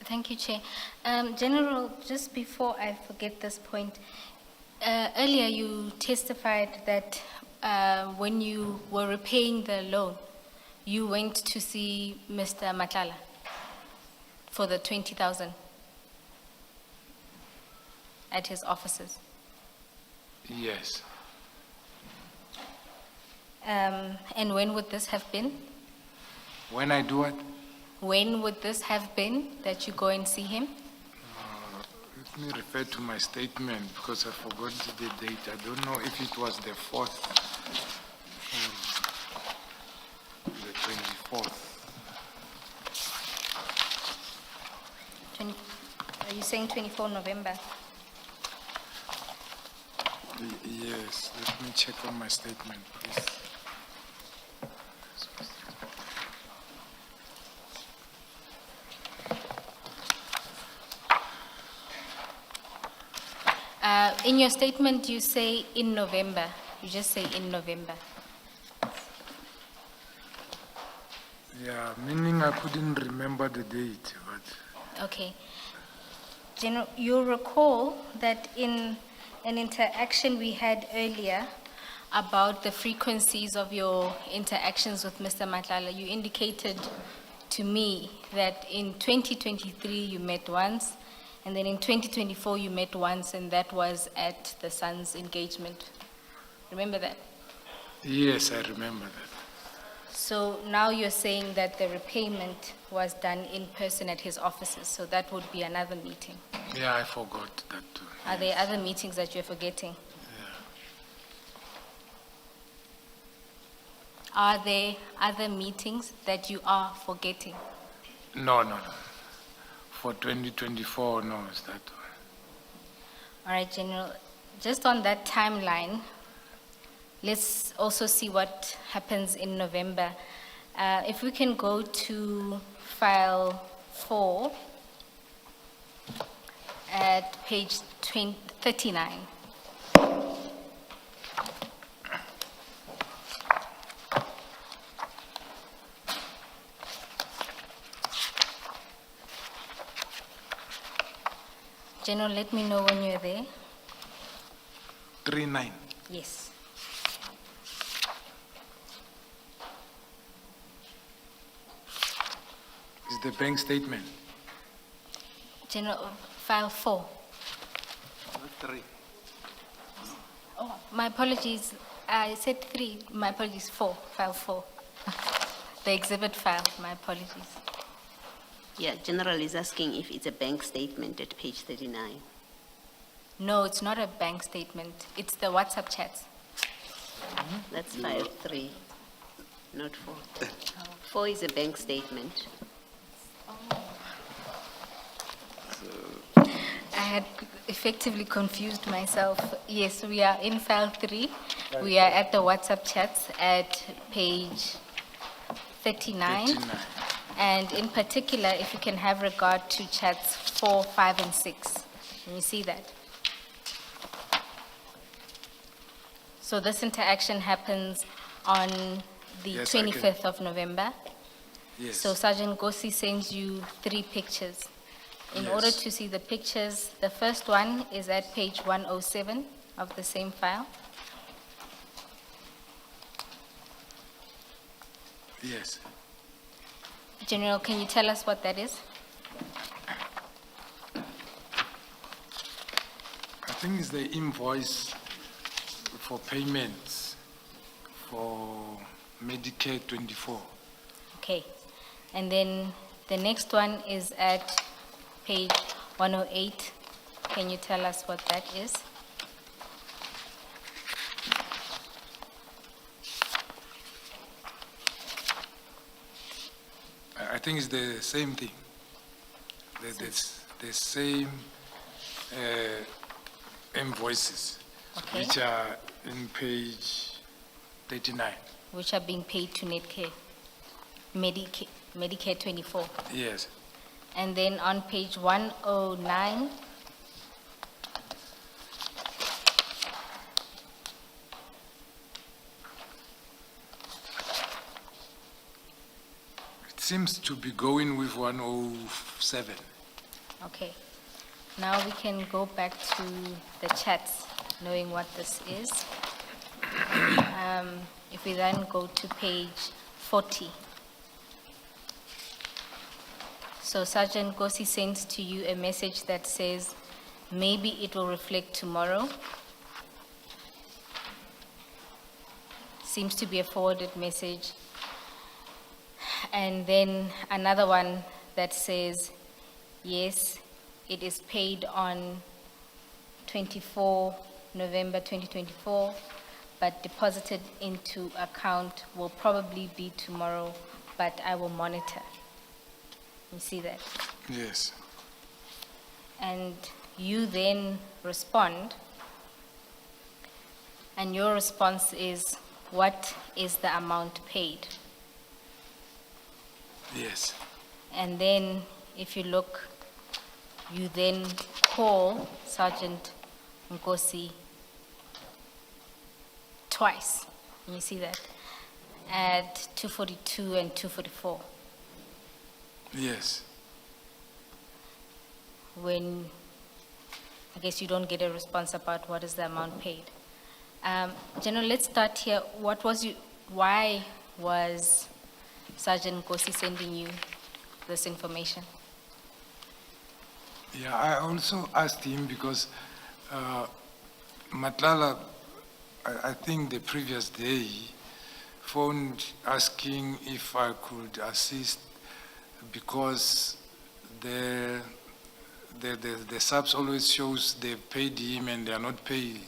Thank you, Chair. General, just before I forget this point, earlier you testified that when you were repaying the loan, you went to see Mr. Matlala for the 20,000 at his offices. Yes. And when would this have been? When I do what? When would this have been that you go and see him? Let me refer to my statement because I forgot the date. I don't know if it was the 4th, the 24th. Are you saying 24 November? Yes, let me check on my statement, please. In your statement, you say in November. You just say in November. Yeah, meaning I couldn't remember the date, but Okay. General, you recall that in an interaction we had earlier about the frequencies of your interactions with Mr. Matlala, you indicated to me that in 2023 you met once, and then in 2024 you met once, and that was at the son's engagement. Remember that? yes, I remember that. So now you're saying that the repayment was done in person at his offices, so that would be another meeting. Yeah, I forgot that too. Are there other meetings that you're forgetting? Are there other meetings that you are forgetting? No. For 2024, no, it's that one. All right, General, just on that timeline, let's also see what happens in November. If we can go to file 4 at page 39. General, let me know when you're there. 39. Yes. Is the bank statement? General, file 4. 3. Oh, my apologies. I said 3. My apologies. 4. File 4. The exhibit file. My apologies. Yeah, General is asking if it's a bank statement at page 39. No, it's not a bank statement. It's the WhatsApp chats. That's file 3, not 4. 4 is a bank statement. I had effectively confused myself. Yes, we are in file 3. We are at the WhatsApp chats at page 39. And in particular, if you can have regard to chats 4, 5, and 6. Can you see that? So this interaction happens on the Yes, I can. 25th of November. Yes. So Sergeant Gosi sends you 3 pictures. In order Yes. to see the pictures, the first one is at page 107 of the same file. Yes. General, can you tell us what that is? I think it's the invoice for payments for Medicare 24. Okay. And then the next one is at page 108. Can you tell us what that is? I think it's the same thing. The same invoices, Okay. which are in page 39. Which are being paid to Netcare, Medicare 24. Yes. And then on page 109, It seems to be going with 107. okay. Now we can go back to the chats, knowing what this is. If we then go to page 40. So Sergeant Gosi sends to you a message that says, maybe it will reflect tomorrow. Seems to be a forwarded message. And then another one that says, yes, it is paid on 24 November 2024, but deposited into account will probably be tomorrow, but I will monitor. You see that? Yes. And you then respond, and your response is, what is the amount paid? Yes. And then, if you look, you then call Sergeant Nkosi twice. Can you see that? At 2:42 and 2:44. Yes. When I guess you don't get a response about what is the amount paid. General, let's start here. Why was Sergeant Nkosi sending you this information? Yeah, I also asked him because Matlala, I think the previous day, phoned asking if I could assist because the subs always shows they paid him and they are not paying.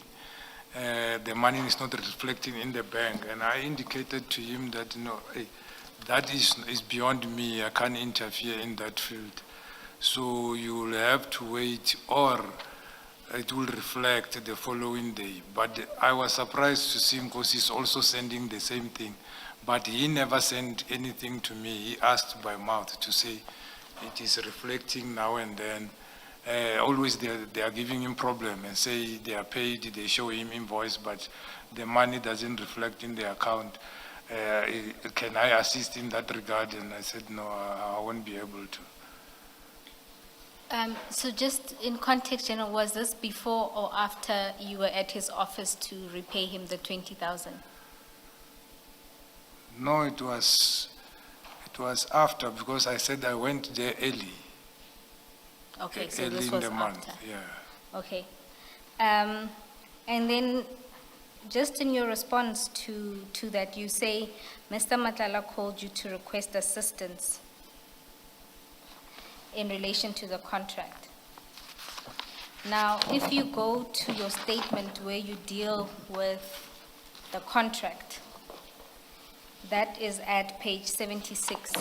The money is not reflecting in the bank. And I indicated to him that, no, hey, that is beyond me. I can't interfere in that field. So you will have to wait, or it will reflect the following day. But I was surprised to see Nkosi is also sending the same thing. But he never sent anything to me. He asked by mouth to say it is reflecting now and then. Always they are giving him problem and say they are paid, they show him invoice, but the money doesn't reflect in the account. Can I assist in that regard? And I said, no, I won't be able to. So just in context, General, was this before or after you were at his office to repay him the 20,000? No, it was after, because I said I went there early. Okay, so early this in was the month, after. yeah. Okay. And then, just in your response to that, you say, Mr. Matlala called you to request assistance in relation to the contract. Now, if you go to your statement where you deal with the contract, that is at page 76.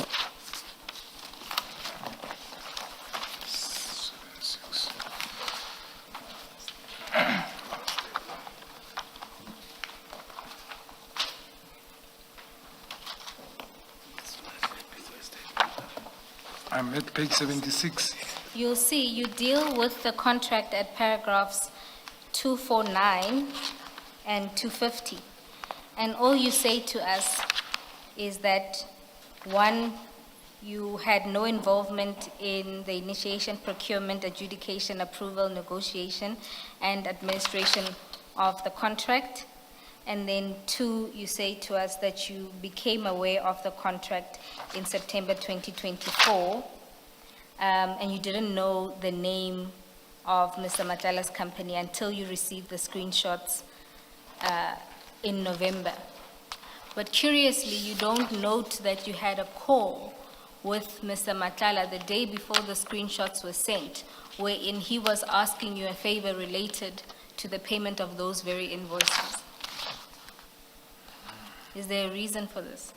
I'm at page 76. You'll see, you deal with the contract at paragraphs 249 and 250. And all you say to us is that, one, you had no involvement in the initiation, procurement, adjudication, approval, negotiation, and administration of the contract. And then two, you say to us that you became aware of the contract in September 2024, and you didn't know the name of Mr. Matlala's company until you received the screenshots in November. But curiously, you don't note that you had a call with Mr. Matlala the day before the screenshots were sent, wherein he was asking you a favor related to the payment of those very invoices. Is there a reason for this?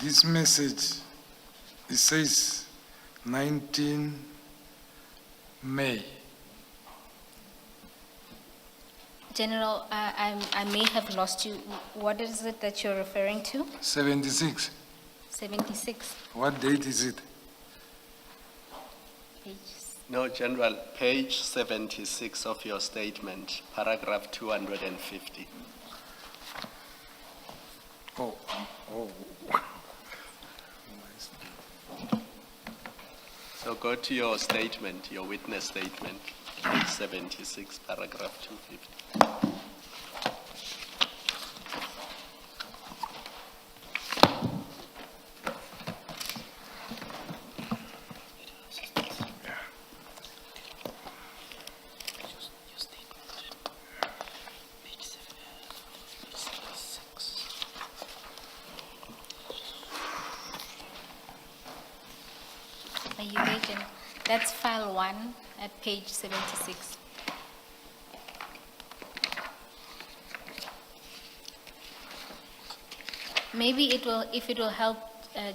This message, it says 19 May. General, I may have lost you. What is it that you're referring to? 76. 76 What date is it? pages. No, General, page 76 of your statement, paragraph 250. Oh. So go to your statement, your witness statement, page 76, paragraph 250. Are you there, General? That's file 1 at page 76. Maybe it will, if it will help,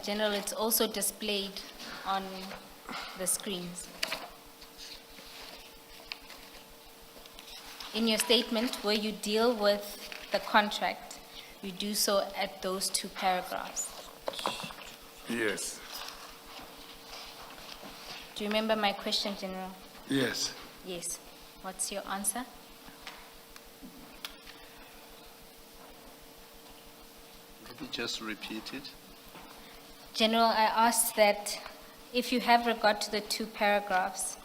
General, it's also displayed on the screens. In your statement, where you deal with the contract, you do so at those two paragraphs. Yes. Do you remember my question, General? Yes. Yes. What's your answer? Maybe just repeat it. General, I asked that if you have regard to the two paragraphs,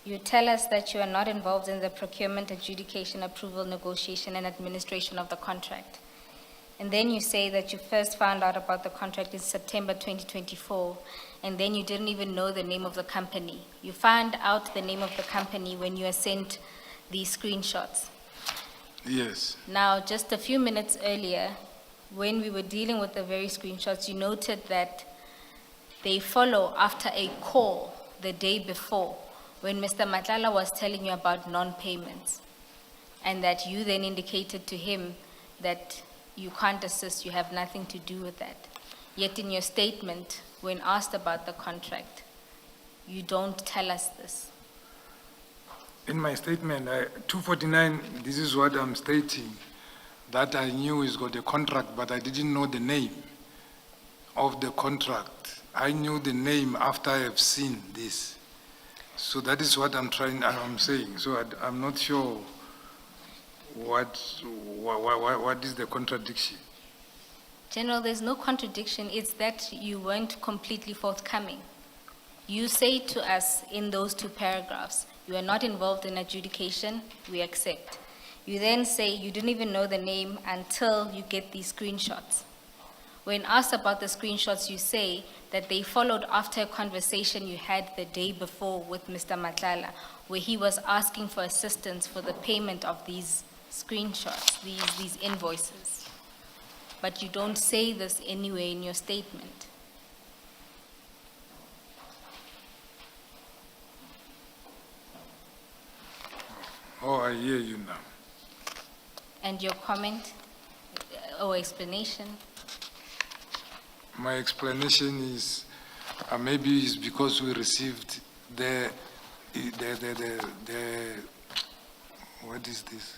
you tell us that you are not involved in the procurement, adjudication, approval, negotiation, and administration of the contract. And then you say that you first found out about the contract in September 2024, and then you didn't even know the name of the company. You found out the name of the company when you were sent these screenshots. Yes. Now, just a few minutes earlier, when we were dealing with the very screenshots, you noted that they follow after a call the day before when Mr. Matlala was telling you about non-payments, and that you then indicated to him that you can't assist, you have nothing to do with that. Yet in your statement, when asked about the contract, you don't tell us this. In my statement, 249, this is what I'm stating, that I knew he's got a contract, but I didn't know the name of the contract. I knew the name after I have seen this. So that is what I'm saying. So I'm not sure what is the contradiction. General, there's no contradiction. It's that you weren't completely forthcoming. You say to us in those two paragraphs, you are not involved in adjudication, we accept. You then say you didn't even know the name until you get these screenshots. When asked about the screenshots, you say that they followed after a conversation you had the day before with Mr. Matlala, where he was asking for assistance for the payment of these screenshots, these invoices. But you don't say this anywhere in your statement. Oh, I hear you now. And your comment or explanation? My explanation is maybe it's because we received the what is this?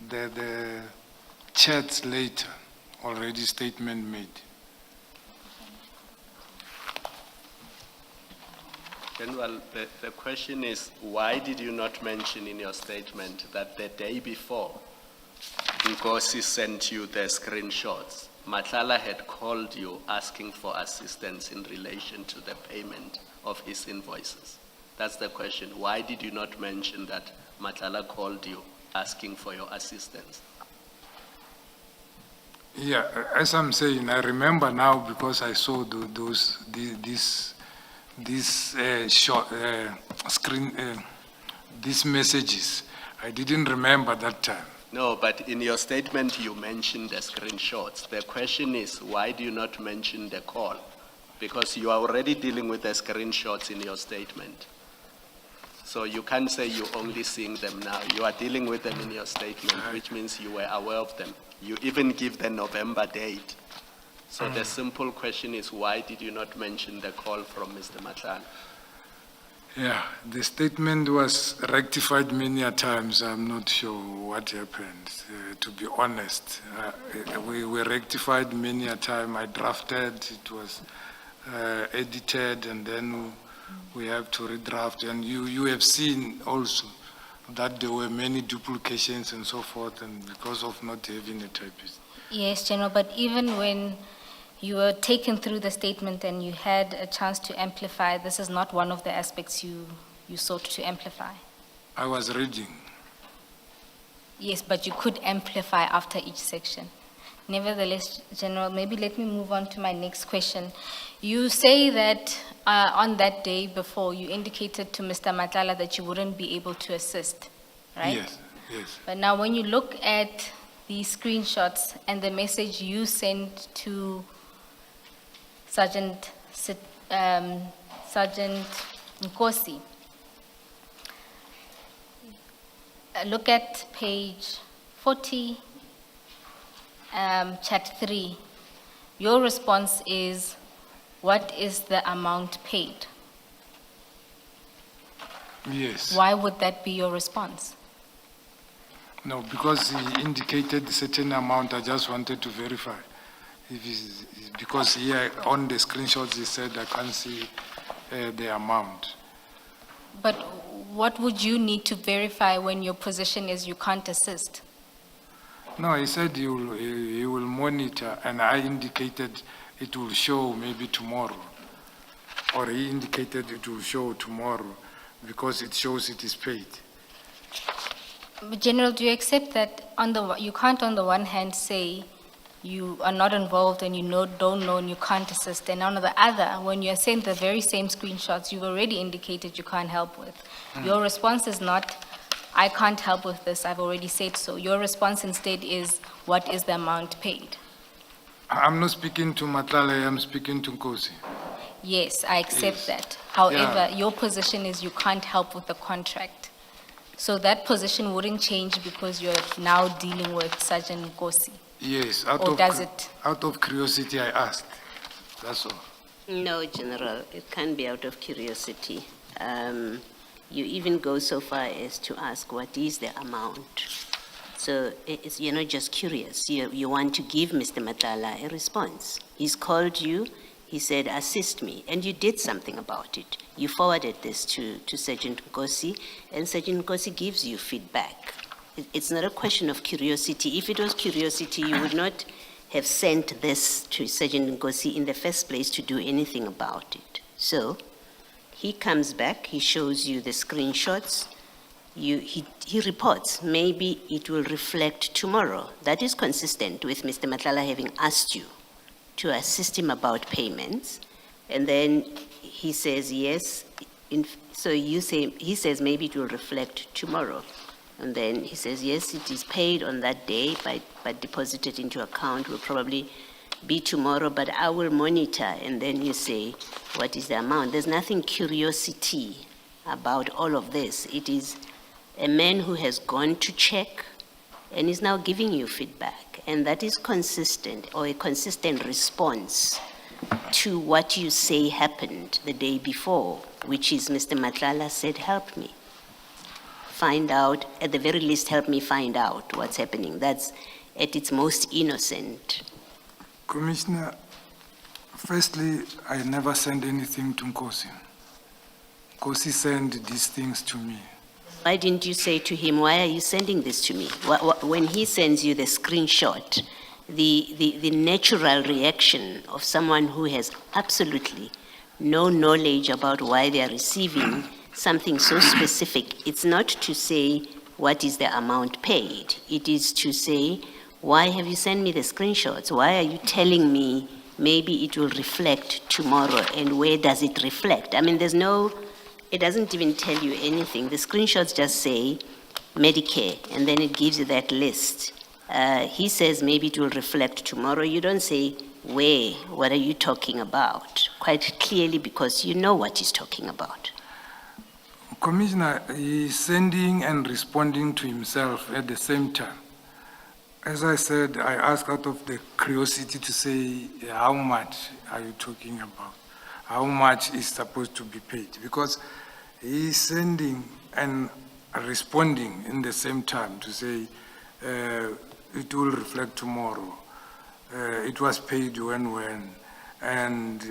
The chats later, already statement made. General, the question is, why did you not mention in your statement that the day before, Nkosi sent you the screenshots, Matlala had called you asking for assistance in relation to the payment of his invoices? That's the question. Why did you not mention that Matlala called you asking for your assistance? Yeah, as I'm saying, I remember now because I saw these messages. I didn't remember that time. No, but in your statement you mentioned the screenshots. The question is, why do you not mention the call? Because you are already dealing with the screenshots in your statement. So you can't say you're only seeing them now. You are dealing with them in your statement, which means you were aware of them. You even give the November date. So the simple question is, why did you not mention the call from Mr. Matlala? Yeah, the statement was rectified many a times. I'm not sure what happened, to be honest. We were rectified many a time. I drafted, it was edited, and then we have to redraft. And you have seen also that there were many duplications and so forth, and because of not having a typist. Yes, General, but even when you were taken through the statement and you had a chance to amplify, this is not one of the aspects you sought to amplify. I was reading. Yes, but you could amplify after each section. Nevertheless, General, maybe let me move on to my next question. You say that on that day before, you indicated to Mr. Matlala that you wouldn't be able to assist, right? Yes, yes. But now when you look at the screenshots and the message you sent to Sergeant Nkosi, look at page 40, chat 3. Your response is, what is the amount paid? Yes. Why would that be your response? No, because he indicated a certain amount, I just wanted to verify. Because here on the screenshots he said I can't see the amount. But what would you need to verify when your position is you can't assist? No, he said he will monitor, and I indicated it will show maybe tomorrow. Or he indicated it will show tomorrow because it shows it is paid. But General, do you accept that you can't on the one hand say you are not involved and don't know and you can't assist, and on the other, when you're saying the very same screenshots you've already indicated you can't help with. Your response is not, I can't help with this, I've already said so. Your response instead is, what is the amount paid? I'm not speaking to Matlala, I'm speaking to Nkosi. Yes, I accept that. However, your position is you can't help with the contract. So that position wouldn't change because you're now dealing with Sergeant Nkosi. Yes, Or does it? out of curiosity I asked, that's all. No, General, it can't be out of curiosity. You even go so far as to ask what is the amount. So you're not just curious, you want to give Mr. Matlala a response. He's called you, he said, assist me, and you did something about it. You forwarded this to Sergeant Nkosi, and Sergeant Nkosi gives you feedback. It's not a question of curiosity. If it was curiosity, you would not have sent this to Sergeant Nkosi in the first place to do anything about it. So he comes back, he shows you the screenshots, he reports, maybe it will reflect tomorrow. That is consistent with Mr. Matlala having asked you to assist him about payments. And then he says yes, so he says maybe it will reflect tomorrow. And then he says, yes, it is paid on that day, but deposited into account will probably be tomorrow, but I will monitor. And then you say, what is the amount? There's nothing curiosity about all of this. It is a man who has gone to check and is now giving you feedback. And that is consistent, or a consistent response to what you say happened the day before, which is Mr. Matlala said, help me. Find out, at the very least, help me find out what's happening. That's at its most innocent. Commissioner, firstly, I never sent anything to Nkosi. Kosi sent these things to me. Why didn't you say to him, why are you sending this to me? When he sends you the screenshot, the natural reaction of someone who has absolutely no knowledge about why they are receiving something so specific, it's not to say what is the amount paid. It is to say, why have you sent me the screenshots? Why are you telling me maybe it will reflect tomorrow, and where does it reflect? I mean, it doesn't even tell you anything. The screenshots just say Medicare, and then it gives you that list. He says maybe it will reflect tomorrow. You don't say where, what are you talking about? Quite clearly, because you know what he's talking about. Commissioner, he's sending and responding to himself at the same time. As I said, I asked out of the curiosity to say, how much are you talking about? How much is supposed to be paid? Because he's sending and responding in the same time to say, it will reflect tomorrow. It was paid when, and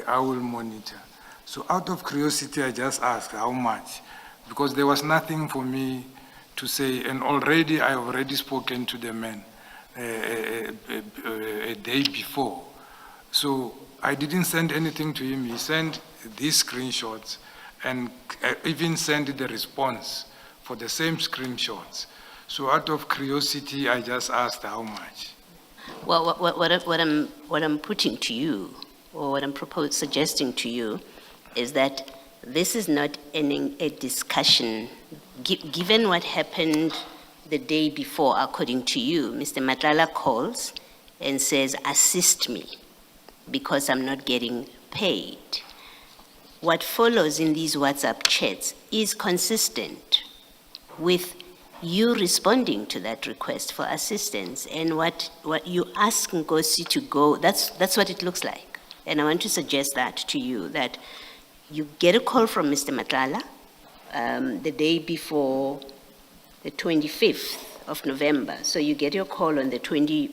I will monitor. So out of curiosity, I just asked how much, because there was nothing for me to say, and already I have already spoken to the man a day before. So I didn't send anything to him. He sent these screenshots and even sent the response for the same screenshots. So out of curiosity, I just asked how much. Well, what I'm putting to you, or what I'm suggesting to you, is that this is not a discussion. Given what happened the day before, according to you, Mr. Matlala calls and says, assist me, because I'm not getting paid. What follows in these WhatsApp chats is consistent with you responding to that request for assistance, and what you ask Nkosi to go, that's what it looks like. And I want to suggest that to you, that you get a call from Mr. Matlala the day before the 25th of November. So you get your call on the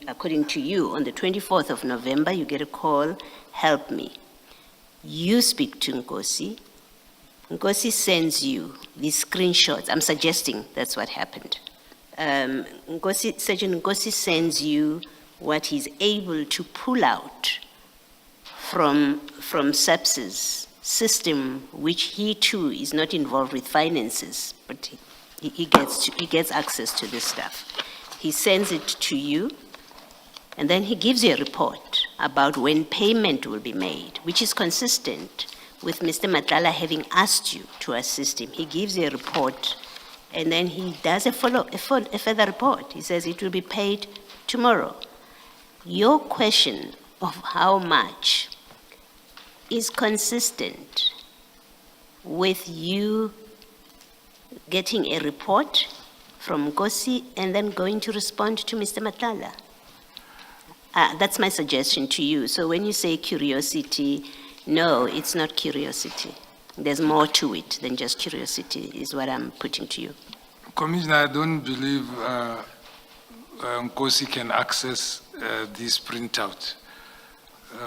according to you, on the 24th of November, you get a call, help me. You speak to Nkosi. Nkosi sends you these screenshots. I'm suggesting that's what happened. Sergeant Nkosi sends you what he's able to pull out from SAPS's system, which he too is not involved with finances, but he gets access to this stuff. He sends it to you, and then he gives you a report about when payment will be made, which is consistent with Mr. Matlala having asked you to assist him. He gives you a report, and then he does a further report. He says it will be paid tomorrow. Your question of how much is consistent with you getting a report from Nkosi and then going to respond to Mr. Matlala. That's my suggestion to you. So when you say curiosity, no, it's not curiosity. There's more to it than just curiosity, is what I'm putting to you. Commissioner, I don't believe Nkosi can access this printout.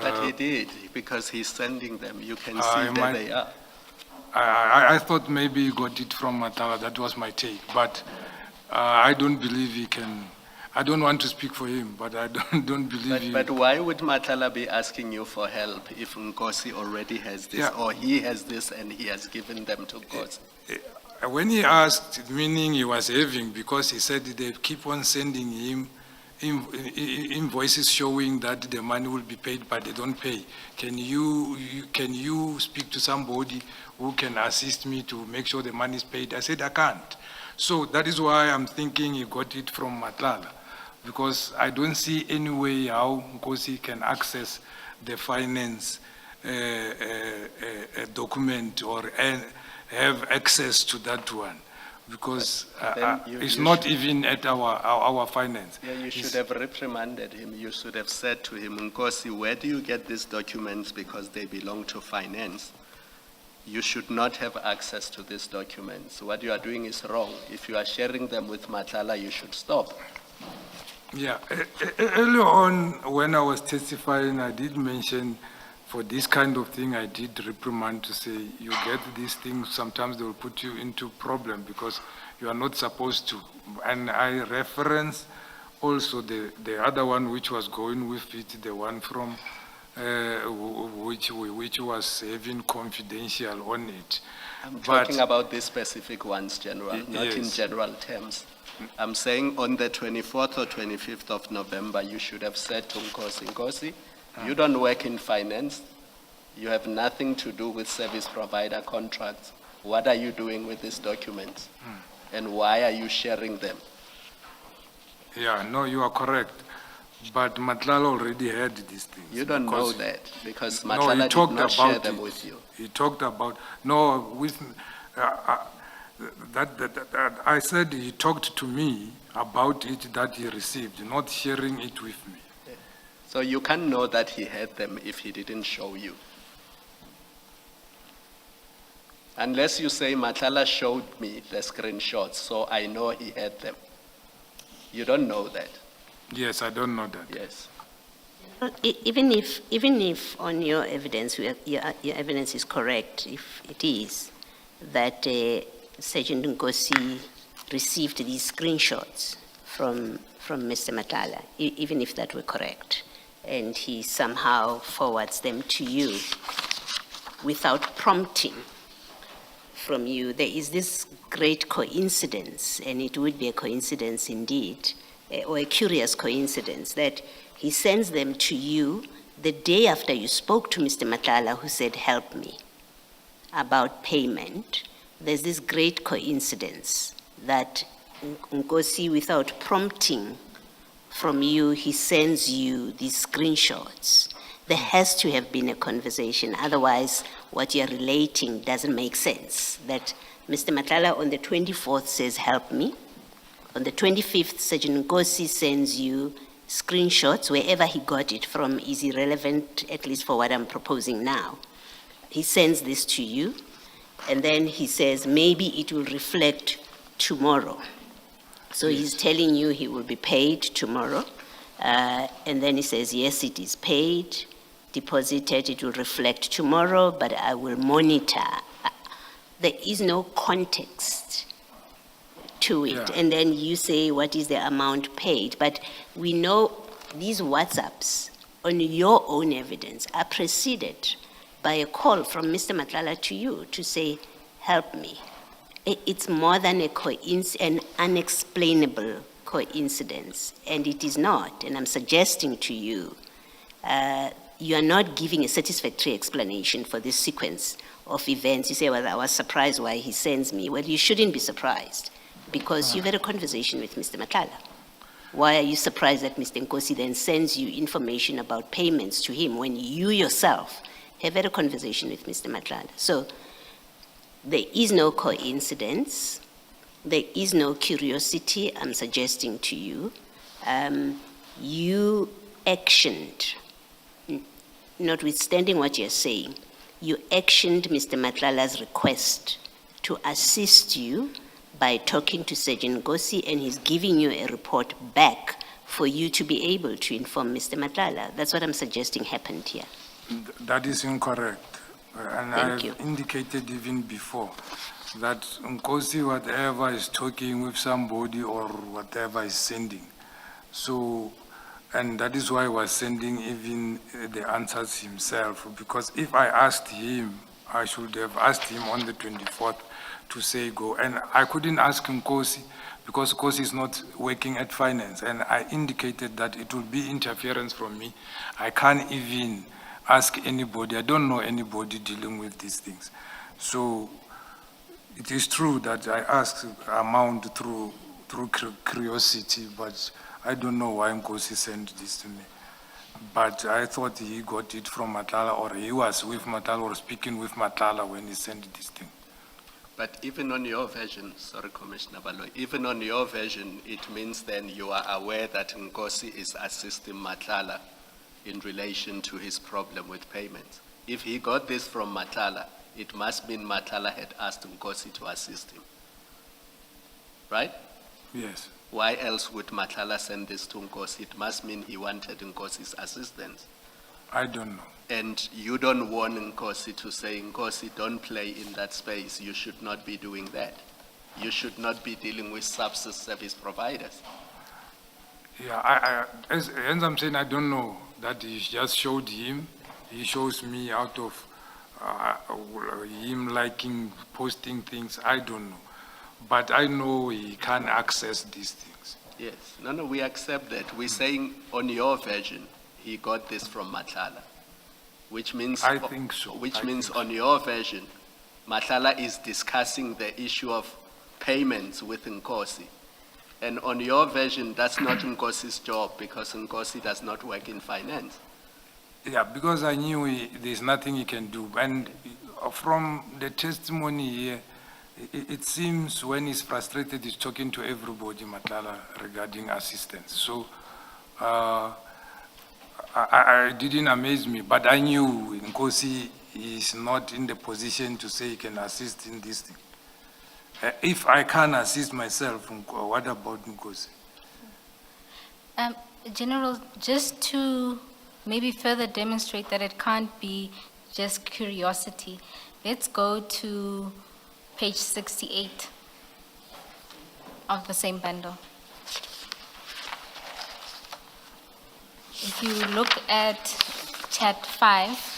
But he did, because he's sending them. You can see where they are. I thought maybe he got it from Matlala. That was my take. But I don't believe he can. I don't want to speak for him, but I don't believe But why would Matlala be asking you for help if Nkosi already has this, or he has this and he has given them to Nkosi? When he asked, meaning he was having, because he said they keep on sending him invoices showing that the money will be paid, but they don't pay. Can you speak to somebody who can assist me to make sure the money is paid? I said, I can't. So that is why I'm thinking he got it from Matlala, because I don't see any way how Nkosi can access the finance document or have access to that one, because it's not even at our finance. Yeah, you should have reprimanded him. You should have said to him, Nkosi, where do you get these documents, because they belong to finance? You should not have access to these documents. What you are doing is wrong. If you are sharing them with Matlala, you should stop. Yeah, earlier on when I was testifying, I did mention for this kind of thing, I did reprimand to say, you get these things, sometimes they will put you into problem because you are not supposed to. And I reference also the other one which was going with it, the one from, which was having confidential on it. I'm talking about these specific ones, General, not in yes. general terms. I'm saying on the 24th or 25th of November, you should have said to Nkosi, you don't work in finance. You have nothing to do with service provider contracts. What are you doing with these documents? And why are you sharing them? Yeah, no, you are correct. But Matlala already had these things. You don't know because- that because No, Matlala he did talked not share about them it. with you. He talked about, no, with, that I said he talked to me about it that he received, not sharing it with me. So you can't know that he had them if he didn't show you. Unless you say Matlala showed me the screenshots, so I know he had them. You don't know that. Yes, I don't know that. Yes. Even if on your evidence, your evidence is correct, if it is, that Sergeant Nkosi received these screenshots from Mr. Matlala, even if that were correct, and he somehow forwards them to you without prompting from you, there is this great coincidence, and it would be a coincidence indeed, or a curious coincidence, that he sends them to you the day after you spoke to Mr. Matlala, who said, help me, about payment. There's this great coincidence that Nkosi, without prompting from you, he sends you these screenshots. There has to have been a conversation, otherwise what you're relating doesn't make sense. That Mr. Matlala on the 24th says, help me. On the 25th, Sergeant Nkosi sends you screenshots. Wherever he got it from is irrelevant, at least for what I'm proposing now. He sends this to you, and then he says, maybe it will reflect tomorrow. So he's telling you he will be paid tomorrow, and then he says, yes, it is paid, deposited, it will reflect tomorrow, but I will monitor. There is no context to it. Yeah. And then you say, what is the amount paid? But we know these WhatsApps on your own evidence are preceded by a call from Mr. Matlala to you to say, help me. It's more than an unexplainable coincidence, and it is not. And I'm suggesting to you, you are not giving a satisfactory explanation for this sequence of events. You say, well, I was surprised why he sends me. Well, you shouldn't be surprised, because you've had a conversation with Mr. Matlala. Why are you surprised that Mr. Nkosi then sends you information about payments to him when you yourself have had a conversation with Mr. Matlala? So there is no coincidence. There is no curiosity, I'm suggesting to you. You actioned, notwithstanding what you're saying, you actioned Mr. Matlala's request to assist you by talking to Sergeant Nkosi, and he's giving you a report back for you to be able to inform Mr. Matlala. That's what I'm suggesting happened here. That is incorrect. And Thank I've you. indicated even before that Nkosi, whatever is talking with somebody or whatever is sending. So, and that is why I was sending even the answers himself, because if I asked him, I should have asked him on the 24th to say go. And I couldn't ask Nkosi because Nkosi is not working at finance. And I indicated that it would be interference from me. I can't even ask anybody. I don't know anybody dealing with these things. So it is true that I asked amount through curiosity, but I don't know why Nkosi sent this to me. But I thought he got it from Matlala, or he was with Matlala or speaking with Matlala when he sent this thing. But even on your version, sorry, Commissioner Baloyi, even on your version, it means then you are aware that Nkosi is assisting Matlala in relation to his problem with payments. If he got this from Matlala, it must mean Matlala had asked Nkosi to assist him. Right? Yes. Why else would Matlala send this to Nkosi? It must mean he wanted Nkosi's assistance. I don't know. And you don't want Nkosi to say, Nkosi, don't play in that space. You should not be doing that. You should not be dealing with service providers. Yeah, as I'm saying, I don't know that he just showed him. He shows me out of him liking, posting things. I don't know. But I know he can access these things. Yes. No, we accept that. We're saying on your version, he got this from Matlala, which means... I think so. Which means on your version, Matlala is discussing the issue of payments with Nkosi. And on your version, that's not Nkosi's job because Nkosi does not work in finance. Yeah, because I knew there's nothing he can do. And from the testimony here, it seems when he's frustrated, he's talking to everybody, Matlala, regarding assistance. So I didn't amaze me, but I knew Nkosi is not in the position to say he can assist in this thing. If I can assist myself, what about Nkosi? General, just to maybe further demonstrate that it can't be just curiosity, let's go to page 68 of the same bundle. If you look at chat 5,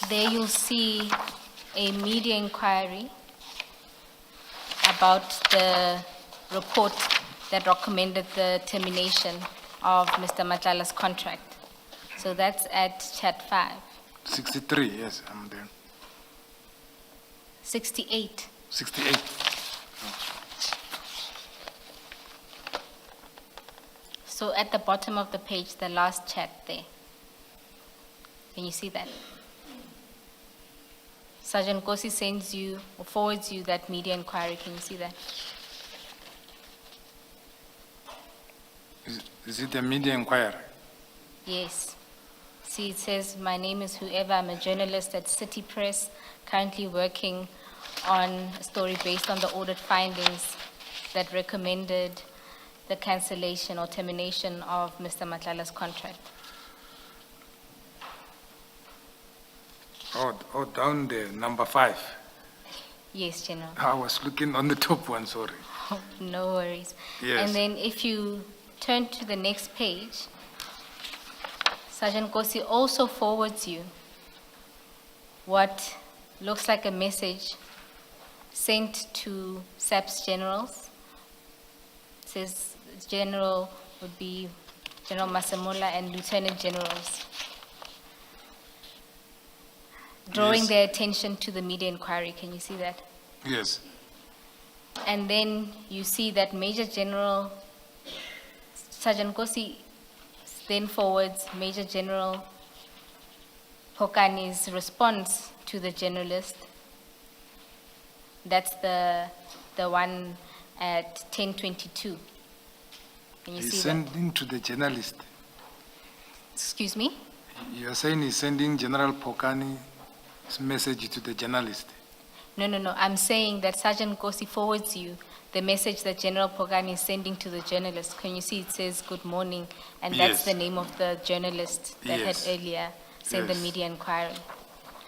there you'll see a media inquiry about the report that recommended the termination of Mr. Matlala's contract. So that's at chat 5. 63, yes, I'm there. 68. 68. So at the bottom of the page, the last chat there. Can you see that? Sergeant Kosi sends you or forwards you that media inquiry. Can you see that? Is it a media inquiry? Yes. See, it says, my name is whoever, I'm a journalist at City Press, currently working on a story based on the audit findings that recommended the cancellation or termination of Mr. Matlala's contract. Oh, down there, number 5. Yes, General. I was looking on the top one, sorry. No worries. Yes. And then if you turn to the next page, Sergeant Kosi also forwards you what looks like a message sent to SAPS generals. It says General would be General Masamula and Lieutenant Generals, drawing Yes. their attention to the media inquiry. Can you see that? Yes. And then you see that Major General Sergeant Kosi then forwards Major General Pokani's response to the journalist. That's the one at 10:22. Can you He's see sending to the journalist. that? Excuse me? You're saying he's sending General Pokani's message to the journalist. No. I'm saying that Sergeant Kosi forwards you the message that General Pogani is sending to the journalist. Can you see it says good morning, and that's Yes. the name of the journalist that Yes. had earlier sent the Yes. media inquiry.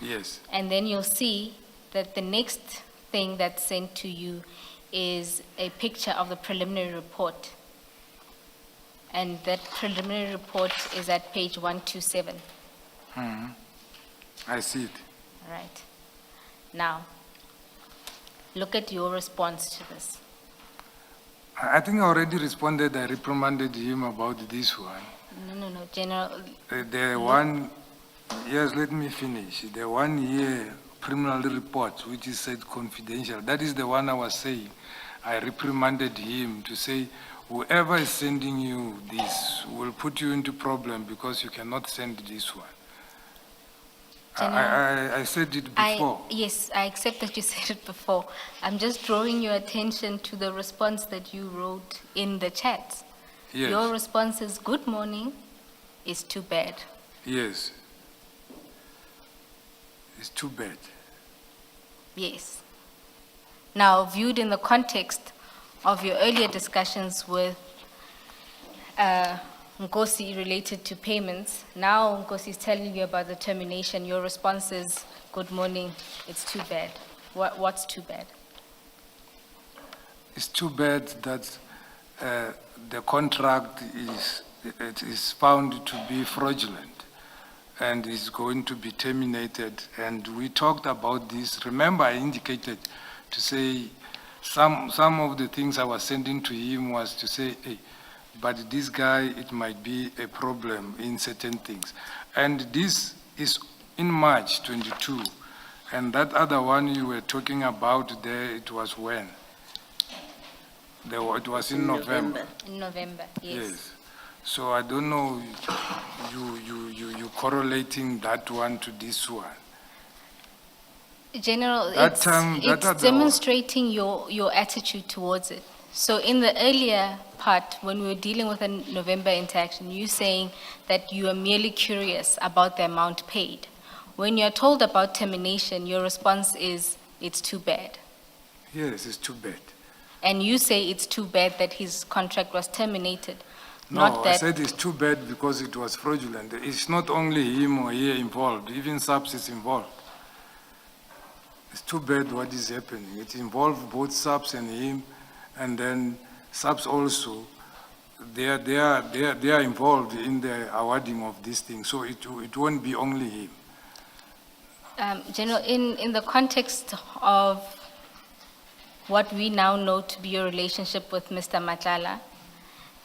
Yes. And then you'll see that the next thing that's sent to you is a picture of the preliminary report. And that preliminary report is at page 127. I see it. All right. Now, look at your response to this. I think I already responded. I reprimanded him about this one. No, General. The one, yes, let me finish. The 1 year criminal report, which is said confidential, that is the one I was saying. I reprimanded him to say, whoever is sending you this will put you into problem because you cannot send this one. I said it before. Yes, I accept that you said it before. I'm just drawing your attention to the response that you wrote in the chat. Yes. Your response is, good morning, is too bad. Yes. It's too bad. Yes. Now, viewed in the context of your earlier discussions with Nkosi related to payments. Now Nkosi is telling you about the termination. Your response is, good morning, it's too bad. What's too bad? It's too bad that the contract is found to be fraudulent and is going to be terminated. And we talked about this. Remember, I indicated to say some of the things I was sending to him was to say, hey, but this guy, it might be a problem in certain things. And this is in March 22. And that other one you were talking about there, it was when? It was in November. In November, yes. So I don't know, you correlating that one to this one. General, That it's, time- that it's other- demonstrating your attitude towards it. So in the earlier part, when we were dealing with a November interaction, you saying that you are merely curious about the amount paid. When you're told about termination, your response is, it's too bad. Yes, it's too bad. And you say it's too bad that his contract was terminated. No, Not I that, said it's too bad because it was fraudulent. It's not only him or here involved, even SAPS is involved. It's too bad what is happening. It involved both SAPS and him, and then SAPS also, they are involved in the awarding of this thing, so it won't be only him. General, in the context of what we now know to be your relationship with Mr. Matlala,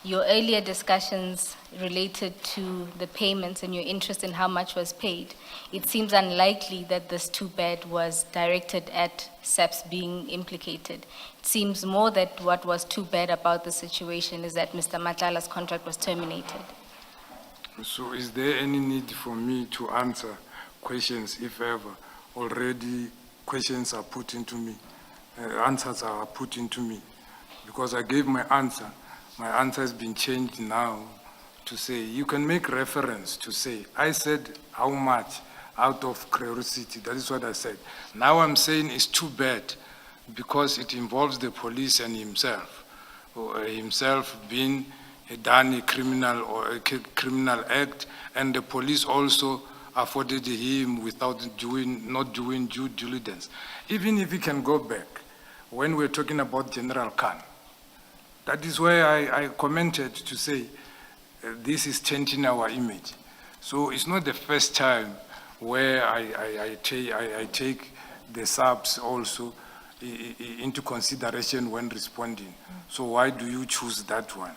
your earlier discussions related to the payments and your interest in how much was paid, it seems unlikely that this too bad was directed at SAPS being implicated. It seems more that what was too bad about the situation is that Mr. Matlala's contract was terminated. So is there any need for me to answer questions, if ever? Already questions are put into me, answers are put into me. Because I gave my answer has been changed now to say, you can make reference to say, I said how much out of curiosity, that is what I said. Now I'm saying it's too bad because it involves the police and himself, or himself being done a criminal or a criminal act, and the police also afforded him without not doing due diligence. Even if he can go back, when we're talking about General Khan, that is where I commented to say, this is changing our image. So it's not the first time where I take the SAPS also into consideration when responding. So why do you choose that one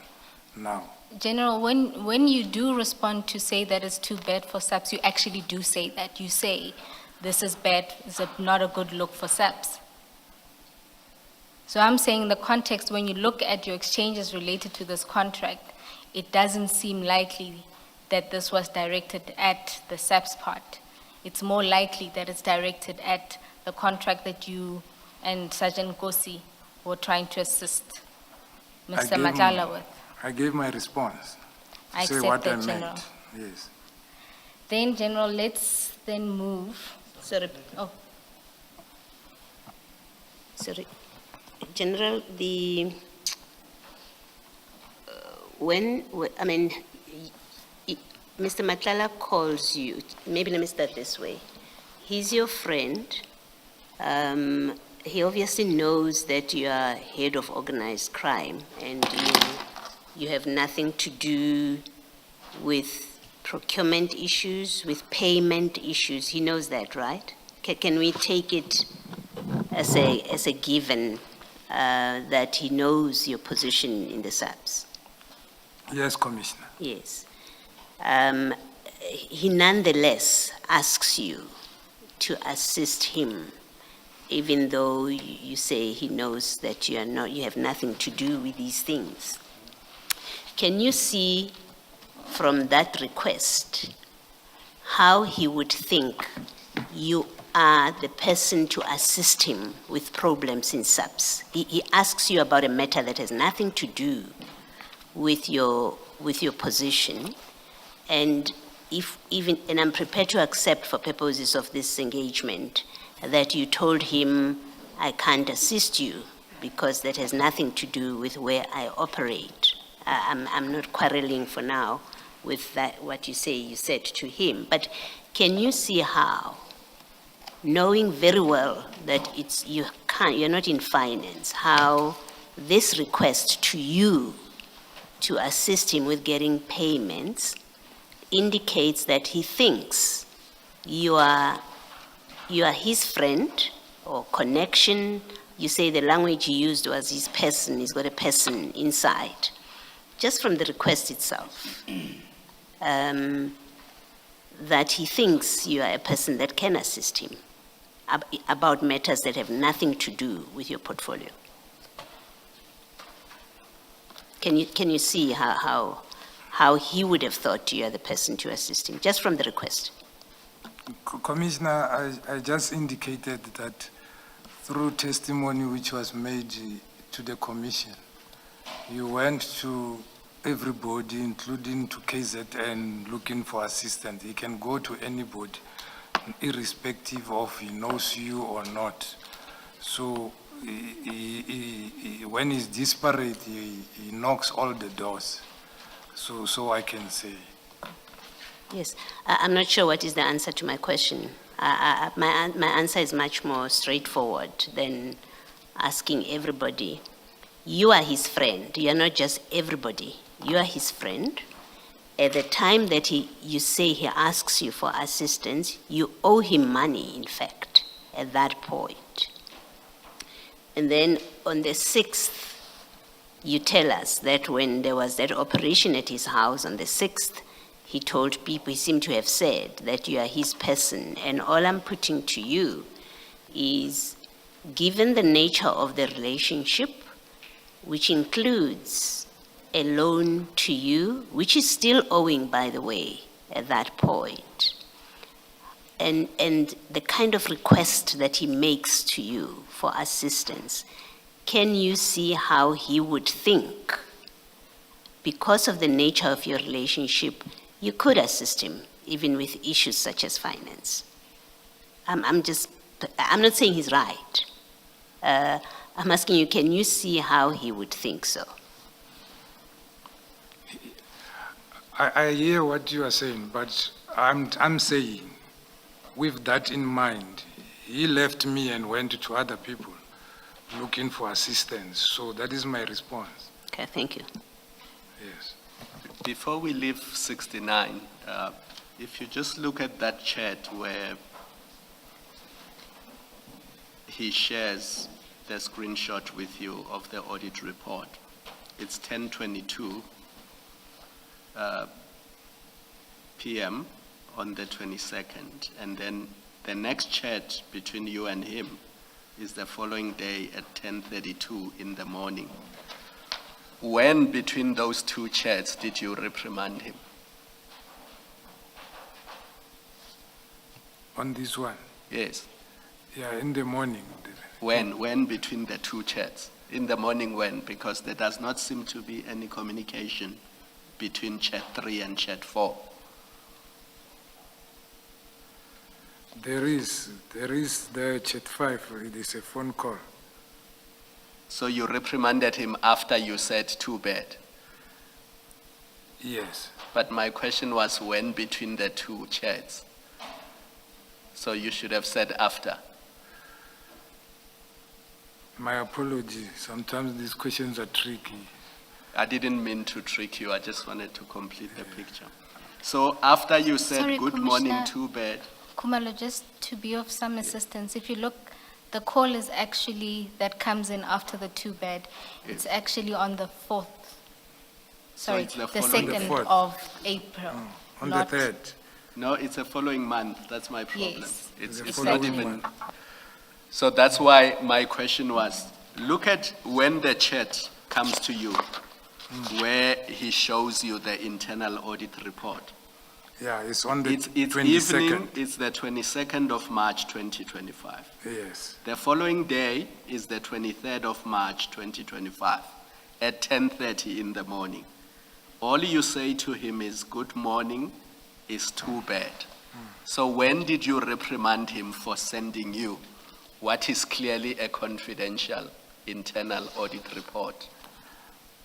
now? General, when you do respond to say that it's too bad for SAPS, you actually do say that. You say, this is bad, it's not a good look for SAPS. So I'm saying in the context, when you look at your exchanges related to this contract, it doesn't seem likely that this was directed at the SAPS part. It's more likely that it's directed at the contract that you and Sergeant Nkosi were trying to assist Mr. Matlala with. I gave my response. I Say accept what that, I General. meant. Yes. Then, General, let's then move. Sorry. Oh, Sorry. General, Mr. Matlala calls you, maybe let me start this way. He's your friend. He obviously knows that you are head of organized crime and you have nothing to do with procurement issues, with payment issues. He knows that, right? Can we take it as a given that he knows your position in the SAPS? Yes, Commissioner. Yes. He nonetheless asks you to assist him, even though you say he knows that you have nothing to do with these things. Can you see from that request how he would think you are the person to assist him with problems in SAPS? He asks you about a matter that has nothing to do with your position, and I'm prepared to accept for purposes of this engagement that you told him, I can't assist you because that has nothing to do with where I operate. I'm not quarreling for now with that, what you say you said to him, but can you see how, knowing very well that you're not in finance, how this request to you to assist him with getting payments indicates that he thinks you are his friend or connection? You say the language he used was his person, he's got a person inside. Just from the request itself, that he thinks you are a person that can assist him about matters that have nothing to do with your portfolio. Can you see how he would have thought you are the person to assist him, just from the request? Commissioner, I just indicated that through testimony which was made to the commission, you went to everybody, including to KZN, looking for assistance. He can go to anybody, irrespective of he knows you or not. So when he's desperate, he knocks all the doors. So I can say. Yes, I'm not sure what is the answer to my question. My answer is much more straightforward than asking everybody. You are his friend. You are not just everybody. You are his friend. At the time that you say he asks you for assistance, you owe him money, in fact, at that point. And then on the 6th, you tell us that when there was that operation at his house on the 6th, he told people, he seemed to have said that you are his person. And all I'm putting to you is, given the nature of the relationship, which includes a loan to you, which is still owing, by the way, at that point, and the kind of request that he makes to you for assistance, can you see how he would think, because of the nature of your relationship, you could assist him, even with issues such as finance? I'm not saying he's right. I'm asking you, can you see how he would think so? I hear what you are saying, but I'm saying, with that in mind, he left me and went to other people looking for assistance. So that is my response. Okay, thank you. Yes. Before we leave 69, if you just look at that chat where he shares the screenshot with you of the audit report, it's 10:22 p.m. on the 22nd, and then the next chat between you and him is the following day at 10:32 in the morning. When between those two chats did you reprimand him? On this one? Yes. Yeah, in the morning. When between the two chats? In the morning when? Because there does not seem to be any communication between chat 3 and chat 4. There is the chat 5, it is a phone call. So you reprimanded him after you said too bad? Yes. But my question was when between the two chats? So you should have said after. My apology. Sometimes these questions are tricky. I didn't mean to trick you. I just wanted to complete the picture. So after you said Sorry, good morning, Commissioner. too bad. Kumalo, just to be of some assistance, if you look, the call is actually, that comes in after the too bad. It's actually on the 4th. Sorry, it's the the following- 2nd The 4th. of April. On not- the 3rd. No, it's a following month. That's my problem. Yes, It's exactly. not even. So that's why my question was, look at when the chat comes to you, where he shows you the internal audit report. Yeah, it's on the It's 22nd. evening, it's the 22nd of March 2025. Yes. The following day is the 23rd of March 2025 at 10:30 in the morning. All you say to him is good morning is too bad. So when did you reprimand him for sending you what is clearly a confidential internal audit report?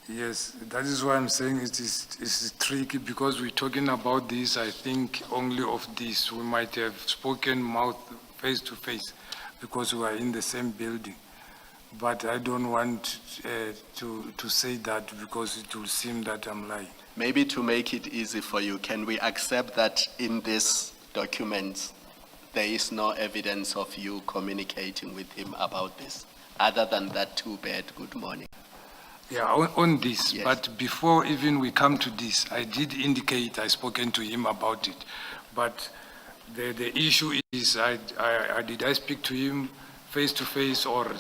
Yes, that is why I'm saying it's tricky because we're talking about this, I think only of this. We might have spoken mouth face to face because we are in the same building. But I don't want to say that because it will seem that I'm lying. Maybe to make it easy for you, can we accept that in this document, there is no evidence of you communicating with him about this, other than that too bad good morning? Yeah, on this, Yes. but before even we come to this, I did indicate I spoken to him about it. But the issue is, did I speak to him face to face or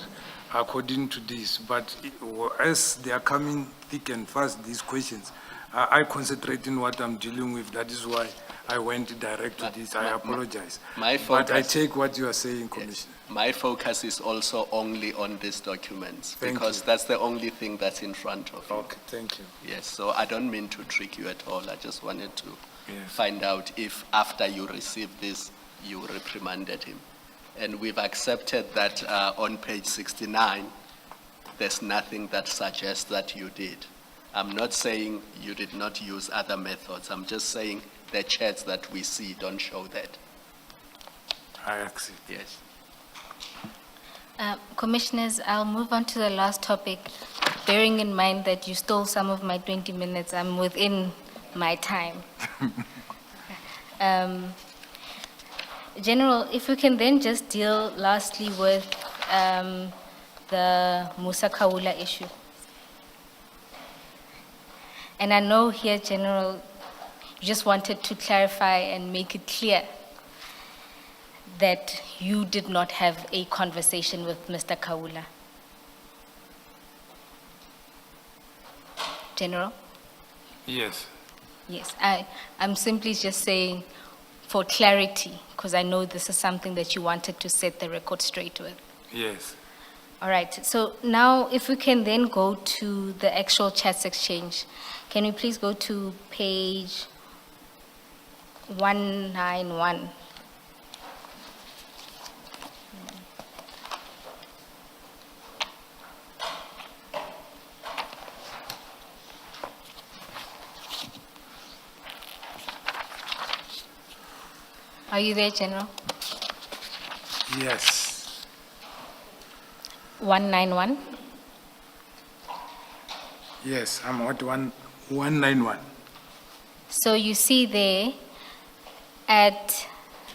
according to this? But as they are coming thick and fast, these questions, I concentrate in what I'm dealing with. That is why I went direct to this. I apologize. My But I focus- take what you are saying, Commissioner. My focus is also only on these documents, Thank because you. that's the only thing that's in front of you. Okay, thank you. Yes, so I don't mean to trick you at all. I just wanted to Yes. find out if after you received this, you reprimanded him. And we've accepted that on page 69, there's nothing that suggests that you did. I'm not saying you did not use other methods. I'm just saying the chats that we see don't show that. I accept. Yes. Commissioners, I'll move on to the last topic, bearing in mind that you stole some of my 20 minutes. I'm within my time. General, if we can then just deal lastly with the Musa Kawa issue. And I know here, General, you just wanted to clarify and make it clear that you did not have a conversation with Mr. Kaula. General? Yes. Yes, I'm simply just saying for clarity, because I know this is something that you wanted to set the record straight with. Yes. All right, so now if we can then go to the actual chats exchange. Can we please go to page 191? Are you there, General? Yes. 191? Yes, I'm at 191. So you see there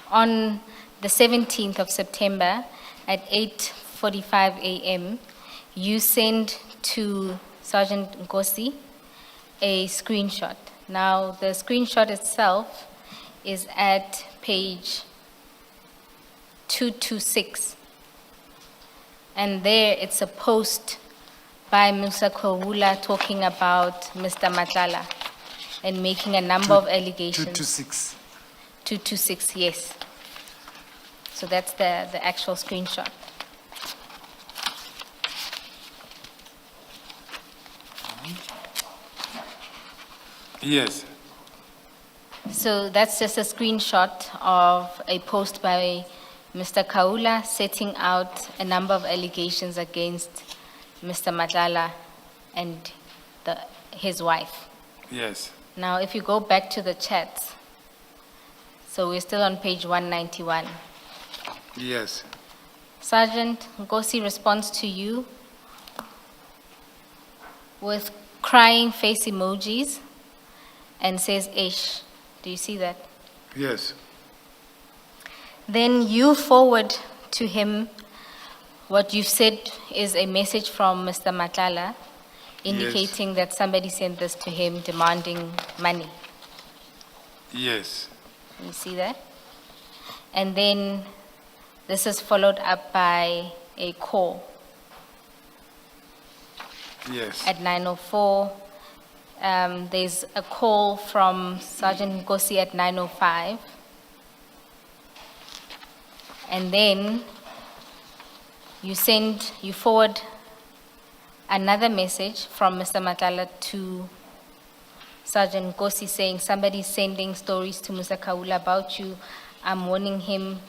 on the 17th of September at 8:45 a.m., you send to Sergeant Nkosi a screenshot. Now, the screenshot itself is at page 226. And there it's a post by Musa Kawa talking about Mr. Matlala and making a number of allegations. 226. 226, yes. So that's the actual screenshot. Yes. So that's just a screenshot of a post by Mr. Kaula setting out a number of allegations against Mr. Matlala and his wife. Yes. Now, if you go back to the chats, so we're still on page 191. Yes. Sergeant Nkosi responds to you with crying face emojis and says, "Ish." Do you see that? Yes. Then you forward to him what you've said is a message from Mr. Matlala indicating that somebody sent this to him demanding money. Yes. You see that? And then this is followed up by a call Yes. at 9:04. There's a call from Sergeant Nkosi at 9:05. And then you forward another message from Mr. Matlala to Sergeant Nkosi saying, somebody's sending stories to Musa Kawa about you. I'm warning him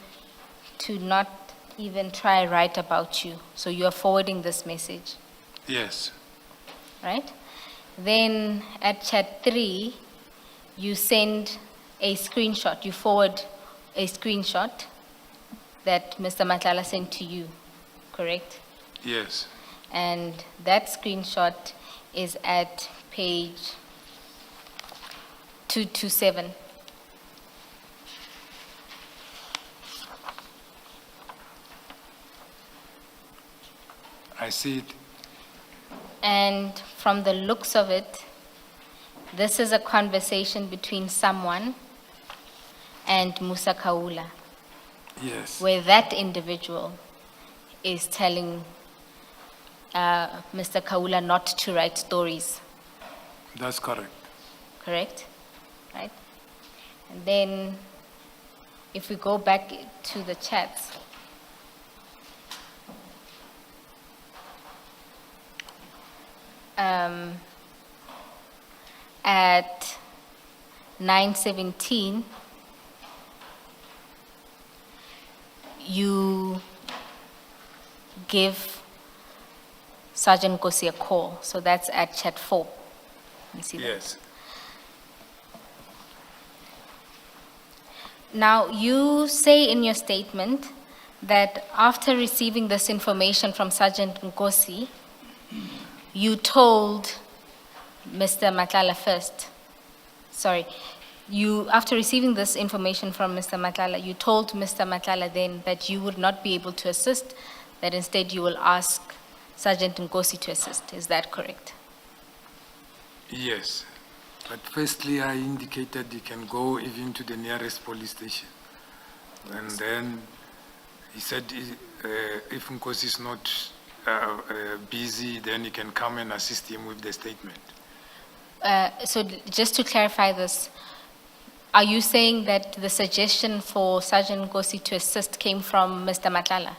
to not even try write about you. So you are forwarding this message, Yes. right? Then at chat 3, you send a screenshot, you forward a screenshot that Mr. Matlala sent to you, correct? Yes. And that screenshot is at page 227. I see it. And from the looks of it, this is a conversation between someone and Musa Kawa, Yes. where that individual is telling Mr. Kaula not to write stories, That's correct. correct? Right? And then if we go back to the chats, at 9:17, you give Sergeant Kosi a call. So that's at chat 4. You see that? Yes. Now, you say in your statement that after receiving this information from Sergeant Nkosi, you told Mr. Matlala first. Sorry. After receiving this information from Mr. Matlala, you told Mr. Matlala then that you would not be able to assist, that instead you will ask Sergeant Nkosi to assist. Is that correct? Yes. But firstly, I indicated you can go even to the nearest police station. And then he said if Nkosi is not busy, then you can come and assist him with the statement. So just to clarify this, are you saying that the suggestion for Sergeant Nkosi to assist came from Mr. Matlala?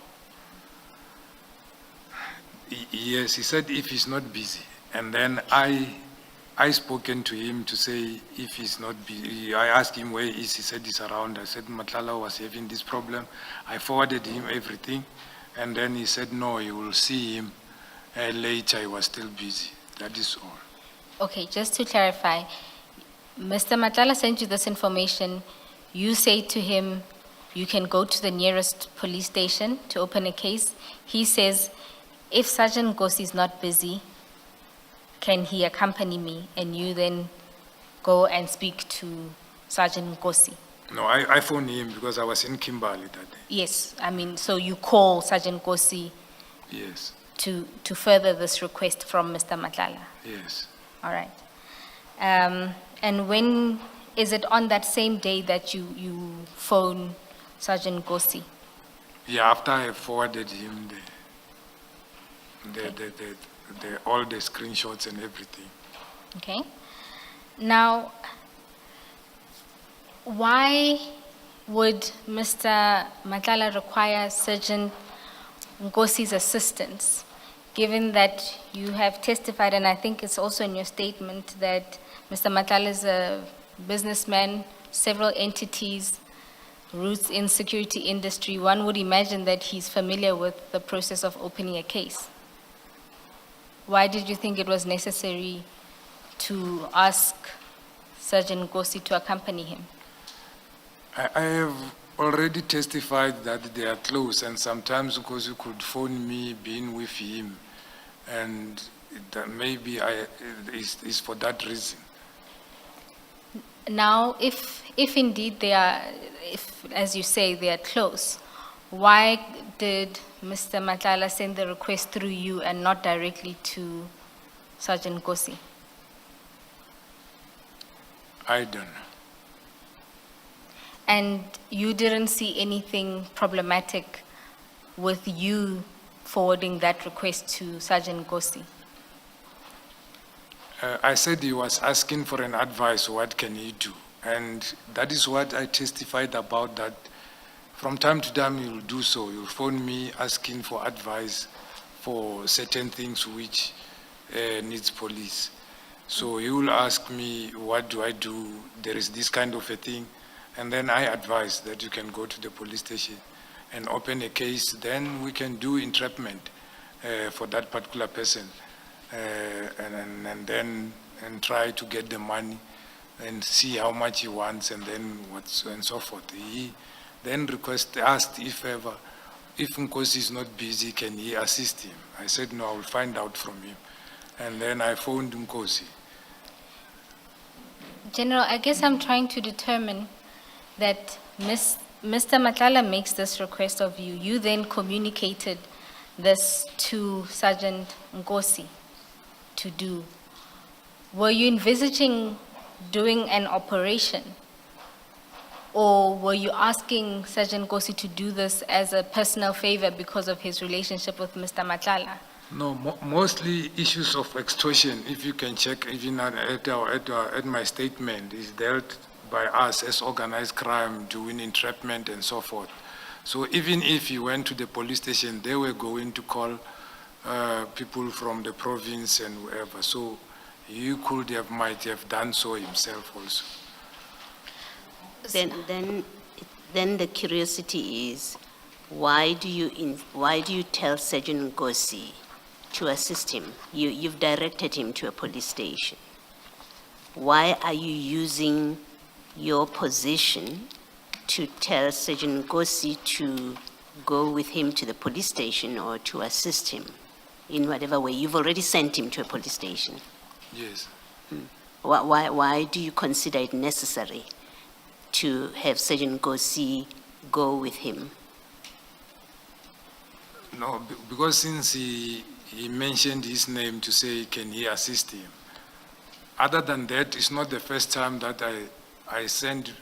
Yes, he said if he's not busy. And then I spoken to him to say if he's not busy. I asked him where he is. He said he's around. I said Matlala was having this problem. I forwarded him everything. And then he said, no, you will see him later. He was still busy. That is all. Okay, just to clarify, Mr. Matlala sent you this information. You say to him, you can go to the nearest police station to open a case. He says, if Sergeant Nkosi is not busy, can he accompany me? And you then go and speak to Sergeant Nkosi. No, I phoned him because I was in Kimberley that day. Yes, I mean, so you call Sergeant Nkosi Yes, to further this request from Mr. Matlala. yes. All right. And when is it on that same day that you phone Sergeant Nkosi? Yeah, after I forwarded him all the screenshots and everything. Okay. Now, why would Mr. Matlala require Sergeant Nkosi's assistance, given that you have testified, and I think it's also in your statement, that Mr. Matlala is a businessman, several entities, roots in security industry? One would imagine that he's familiar with the process of opening a case. Why did you think it was necessary to ask Sergeant Nkosi to accompany him? I have already testified that they are close, and sometimes because you could phone me being with him, and that maybe it's for that reason. Now, if indeed they are, if as you say they are close, why did Mr. Matlala send the request through you and not directly to Sergeant Nkosi? I don't know. And you didn't see anything problematic with you forwarding that request to Sergeant Nkosi? I said he was asking for an advice, what can he do? And that is what I testified about, that from time to time you'll do so. You'll phone me asking for advice for certain things which needs police. So you will ask me, what do I do? There is this kind of a thing. And then I advise that you can go to the police station and open a case. Then we can do entrapment for that particular person. And then and try to get the money and see how much he wants and then and so forth. He then asked if Nkosi is not busy, can he assist him? I said, no, I will find out from him. And then I phoned Nkosi. General, I guess I'm trying to determine that Mr. Matlala makes this request of you. You then communicated this to Sergeant Nkosi to do. Were you envisaging doing an operation? Or were you asking Sergeant Nkosi to do this as a personal favor because of his relationship with Mr. Matlala? No, mostly issues of extortion, if you can check even at my statement, is dealt by us as organized crime, doing entrapment and so forth. So even if he went to the police station, they were going to call people from the province and wherever. So you might have done so himself also. Then the curiosity is, why do you tell Sergeant Nkosi to assist him? You've directed him to a police station. Why are you using your position to tell Sergeant Nkosi to go with him to the police station or to assist him in whatever way? You've already sent him to a police station. Yes. Why do you consider it necessary to have Sergeant Nkosi go with him? No, because since he mentioned his name to say, can he assist him? Other than that, it's not the first time that I send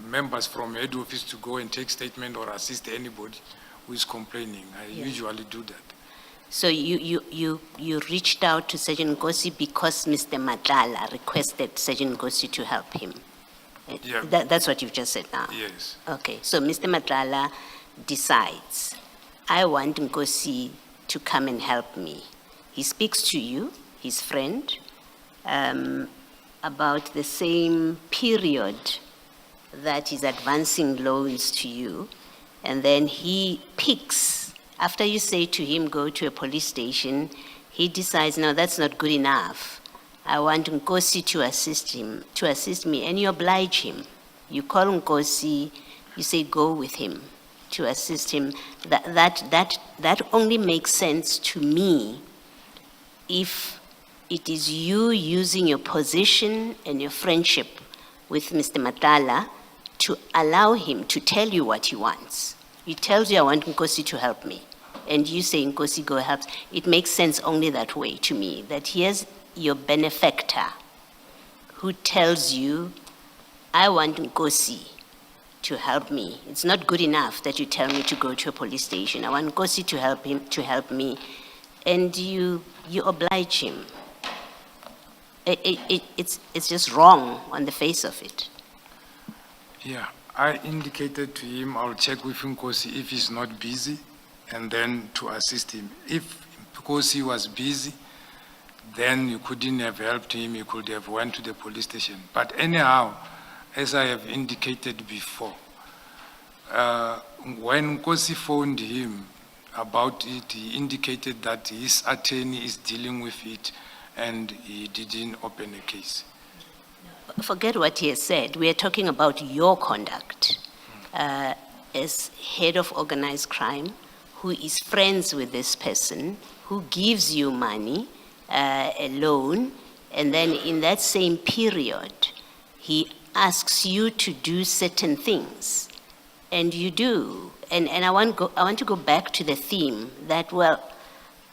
members from head office to go and take statement or assist anybody who is complaining. I usually do that. So you reached out to Sergeant Nkosi because Mr. Matlala requested Sergeant Nkosi to help him. Yeah. That's what you've just said now. Yes. Okay, so Mr. Matlala decides, I want Nkosi to come and help me. He speaks to you, his friend, about the same period that he's advancing loans to you, and then he picks, after you say to him, go to a police station, he decides, no, that's not good enough. I want Nkosi to assist me, and you oblige him. You call Nkosi, you say, go with him to assist him. That only makes sense to me if it is you using your position and your friendship with Mr. Matlala to allow him to tell you what he wants. He tells you, I want Nkosi to help me. And you say, Nkosi, go help. It makes sense only that way to me, that here's your benefactor who tells you, I want Nkosi to help me. It's not good enough that you tell me to go to a police station. I want Nkosi to help me. And you oblige him. It's just wrong on the face of it. Yeah, I indicated to him, I'll check with Nkosi if he's not busy, and then to assist him. Because he was busy, then you couldn't have helped him, you could have went to the police station. But anyhow, as I have indicated before, when Nkosi phoned him about it, he indicated that his attorney is dealing with it and he didn't open a case. Forget what he has said. We are talking about your conduct as head of organized crime, who is friends with this person, who gives you money, a loan, and then in that same period, he asks you to do certain things, and you do. And I want to go back to the theme that, well,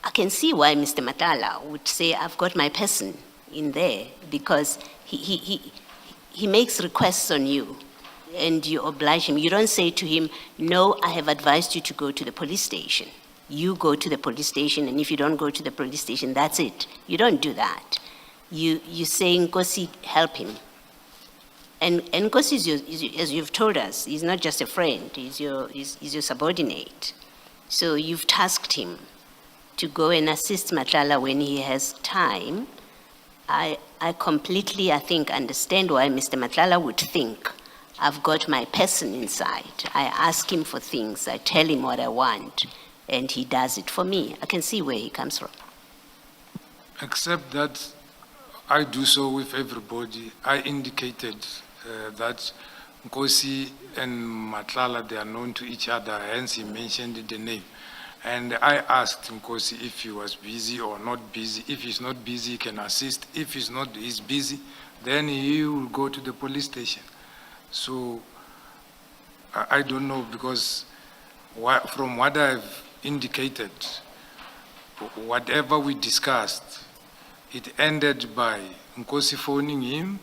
I can see why Mr. Matlala would say, I've got my person in there, because he makes requests on you, and you oblige him. You don't say to him, no, I have advised you to go to the police station. You go to the police station, and if you don't go to the police station, that's it. You don't do that. You say, Nkosi, help him. And Nkosi, as you've told us, he's not just a friend, he's your subordinate. So you've tasked him to go and assist Matlala when he has time. I completely, I think, understand why Mr. Matlala would think, I've got my person inside. I ask him for things, I tell him what I want, and he does it for me. I can see where he comes from. Except that I do so with everybody. I indicated that Nkosi and Matlala, they are known to each other, hence he mentioned the name. And I asked Nkosi if he was busy or not busy. If he's not busy, he can assist. If he's busy, then he will go to the police station. So I don't know, because from what I've indicated, whatever we discussed, it ended by Nkosi phoning him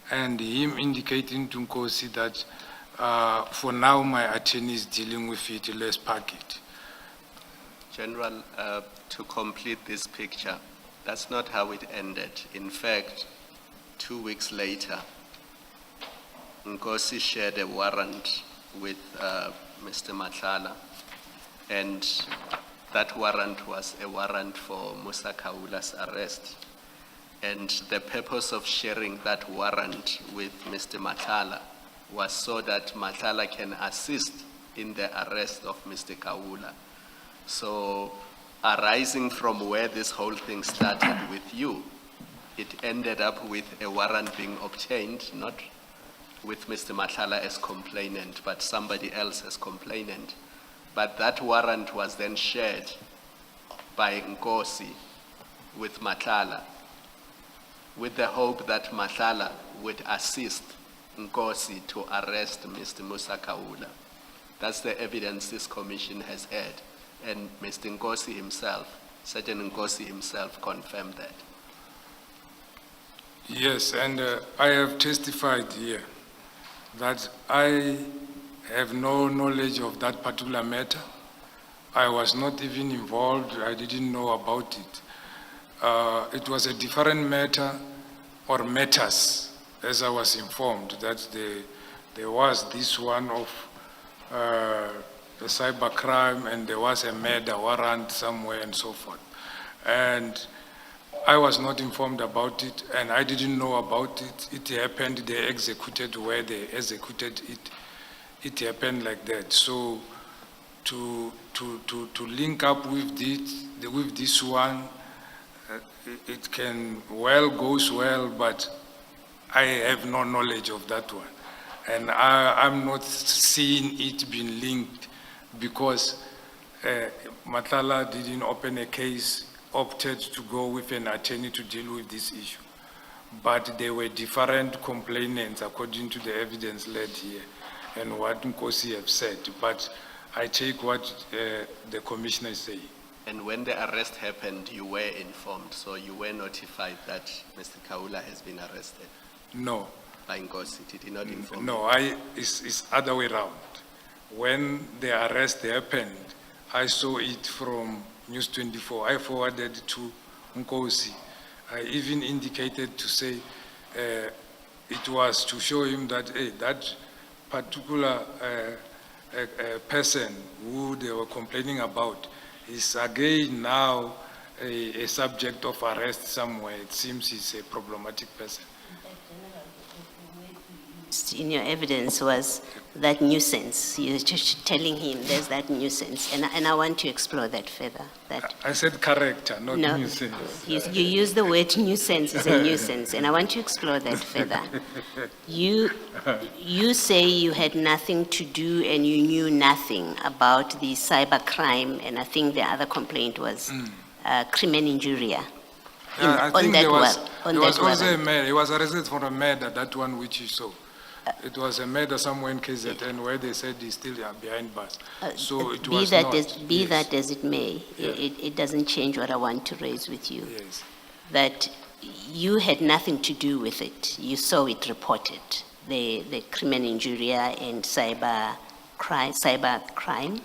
and him indicating to Nkosi that for now my attorney is dealing with it, let's pack it. General, to complete this picture, that's not how it ended. In fact, 2 weeks later, Nkosi shared a warrant with Mr. Matlala, and that warrant was a warrant for Musa Kawa's arrest. And the purpose of sharing that warrant with Mr. Matlala was so that Matlala can assist in the arrest of Mr. Kawa. So, arising from where this whole thing started with you, it ended up with a warrant being obtained, not with Mr. Matlala as complainant, but somebody else as complainant. But that warrant was then shared by Nkosi with Matlala, with the hope that Matlala would assist Nkosi to arrest Mr. Musa Kawa. That's the evidence this commission has had. And Mr. Nkosi himself, Sergeant Nkosi himself, confirmed that. Yes, and I have testified here that I have no knowledge of that particular matter. I was not even involved. I didn't know about it. It was a different matter or matters, as I was informed, that there was this one of the cybercrime, and there was a murder warrant somewhere and so forth. And I was not informed about it, and I didn't know about it. It happened, they executed where they executed it. It happened like that. So to link up with this one, it can goes well, but I have no knowledge of that one. And I'm not seeing it being linked, because Matlala didn't open a case, opted to go with an attorney to deal with this issue. But there were different complainants according to the evidence led here and what Nkosi have said. But I take what the commissioner is saying. And when the arrest happened, you were informed, so you were notified that Mr. Kawa has been arrested? No. By Nkosi, did he not inform No, it's other way around. When the arrest happened, I saw it from News 24. I forwarded to Nkosi. I even indicated to say it was to show him that that particular person who they were complaining about is again now a subject of arrest somewhere. It seems he's a problematic person. In your evidence was that nuisance. You're just telling him there's that nuisance. And I want to explore that further. That I said character, not no, nuisance. You use the word nuisance as a nuisance, and I want to explore that further. You say you had nothing to do and you knew nothing about the cybercrime, and I think the other complaint was crimen injuria. I think there was also a murder. He was arrested for a murder, that one which you saw. It was a murder somewhere in KZN where they said he's still behind bars. So it was not. Be that as it may, it doesn't change what I want to raise with you. Yes. That you had nothing to do with it. You saw it reported, the crimen injuria and cyber crime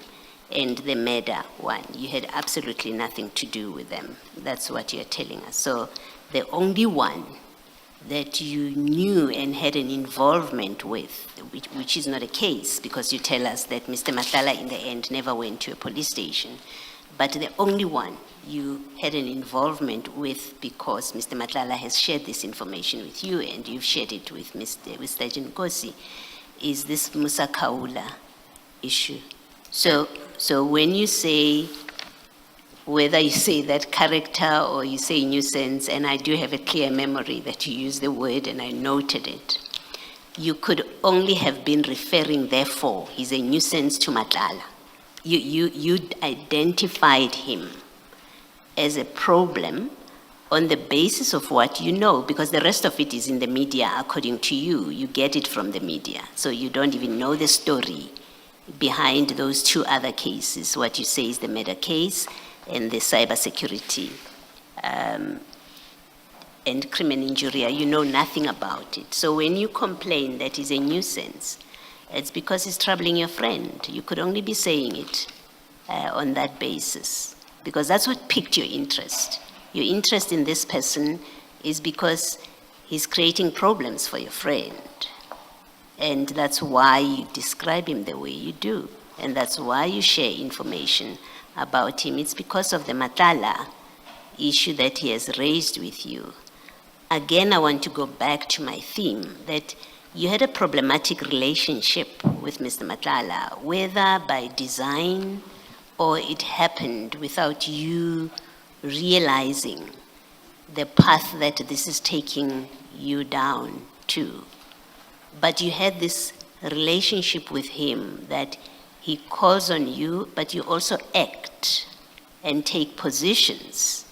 and the murder one. You had absolutely nothing to do with them. That's what you're telling us. So the only one that you knew and had an involvement with, which is not a case, because you tell us that Mr. Matlala in the end never went to a police station, but the only one you had an involvement with because Mr. Matlala has shared this information with you and you've shared it with Sergeant Nkosi, is this Musa Kawa issue. So when you say whether you say that character or you say nuisance, and I do have a clear memory that you used the word and I noted it, you could only have been referring, therefore, he's a nuisance to Matlala. You identified him as a problem on the basis of what you know, because the rest of it is in the media according to you. You get it from the media. So you don't even know the story behind those two other cases. What you say is the murder case and the cybersecurity and criminal injury. You know nothing about it. So when you complain that he's a nuisance, it's because he's troubling your friend. You could only be saying it on that basis, because that's what piqued your interest. Your interest in this person is because he's creating problems for your friend. And that's why you describe him the way you do. And that's why you share information about him. It's because of the Matlala issue that he has raised with you. Again, I want to go back to my theme that you had a problematic relationship with Mr. Matlala, whether by design or it happened without you realizing the path that this is taking you down to. But you had this relationship with him that he calls on you, but you also act and take positions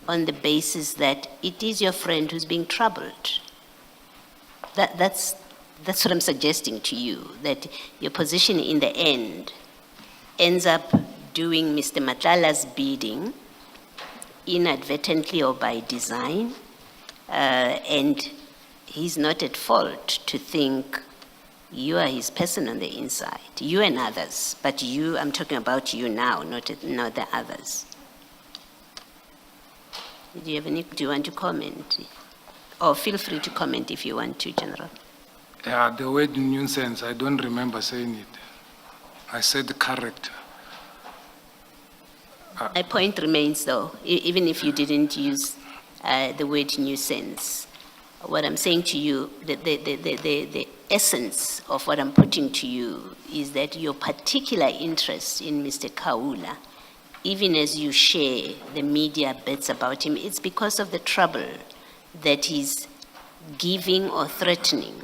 on the basis that it is your friend who's being troubled. That's what I'm suggesting to you, that your position in the end ends up doing Mr. Matlala's bidding inadvertently or by design, and he's not at fault to think you are his person on the inside, you and others, but you, I'm talking about you now, not the others. Do you want to comment? Or feel free to comment if you want to, General. Yeah, the word nuisance, I don't remember saying it. I said character. My point remains though, even if you didn't use the word nuisance, what I'm saying to you, the essence of what I'm putting to you is that your particular interest in Mr. Kaula, even as you share the media bits about him, it's because of the trouble that he's giving or threatening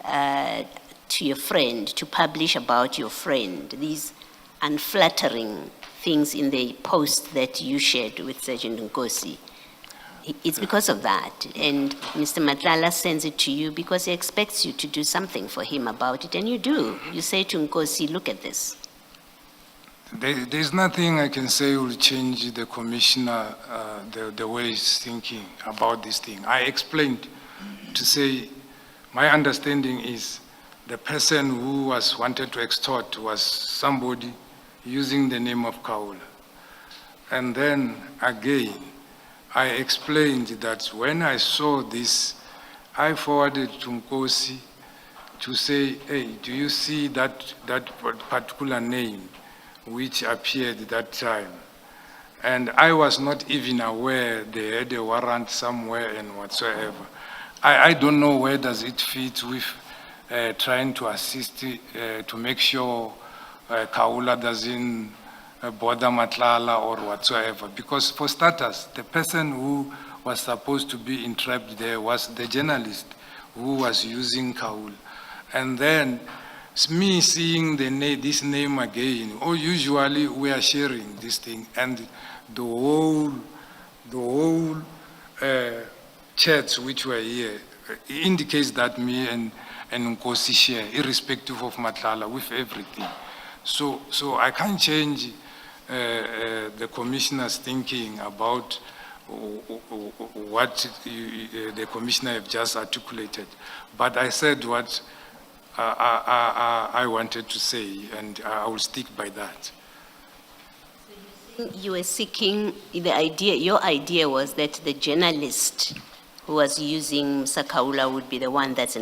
to your friend, to publish about your friend, these unflattering things in the post that you shared with Sergeant Nkosi. It's because of that. And Mr. Matlala sends it to you because he expects you to do something for him about it, and you do. You say to Nkosi, look at this. There's nothing I can say will change the commissioner, the way he's thinking about this thing. I explained to say, my understanding is the person who was wanted to extort was somebody using the name of Kaula. And then again, I explained that when I saw this, I forwarded to Nkosi to say, hey, do you see that particular name which appeared that time? And I was not even aware they had a warrant somewhere and whatsoever. I don't know where does it fit with trying to assist to make sure Kaula doesn't bother Matlala or whatsoever. Because for starters, the person who was supposed to be entrapped there was the journalist who was using Kaula. And then me seeing this name again, or usually we are sharing this thing, and the whole chats which were here indicates that me and Nkosi share, irrespective of Matlala, with everything. So I can't change the commissioner's thinking about what the commissioner have just articulated. But I said what I wanted to say, and I will stick by that. You were seeking the idea, your idea was that the journalist who was using Musa Kawa would be the one that's in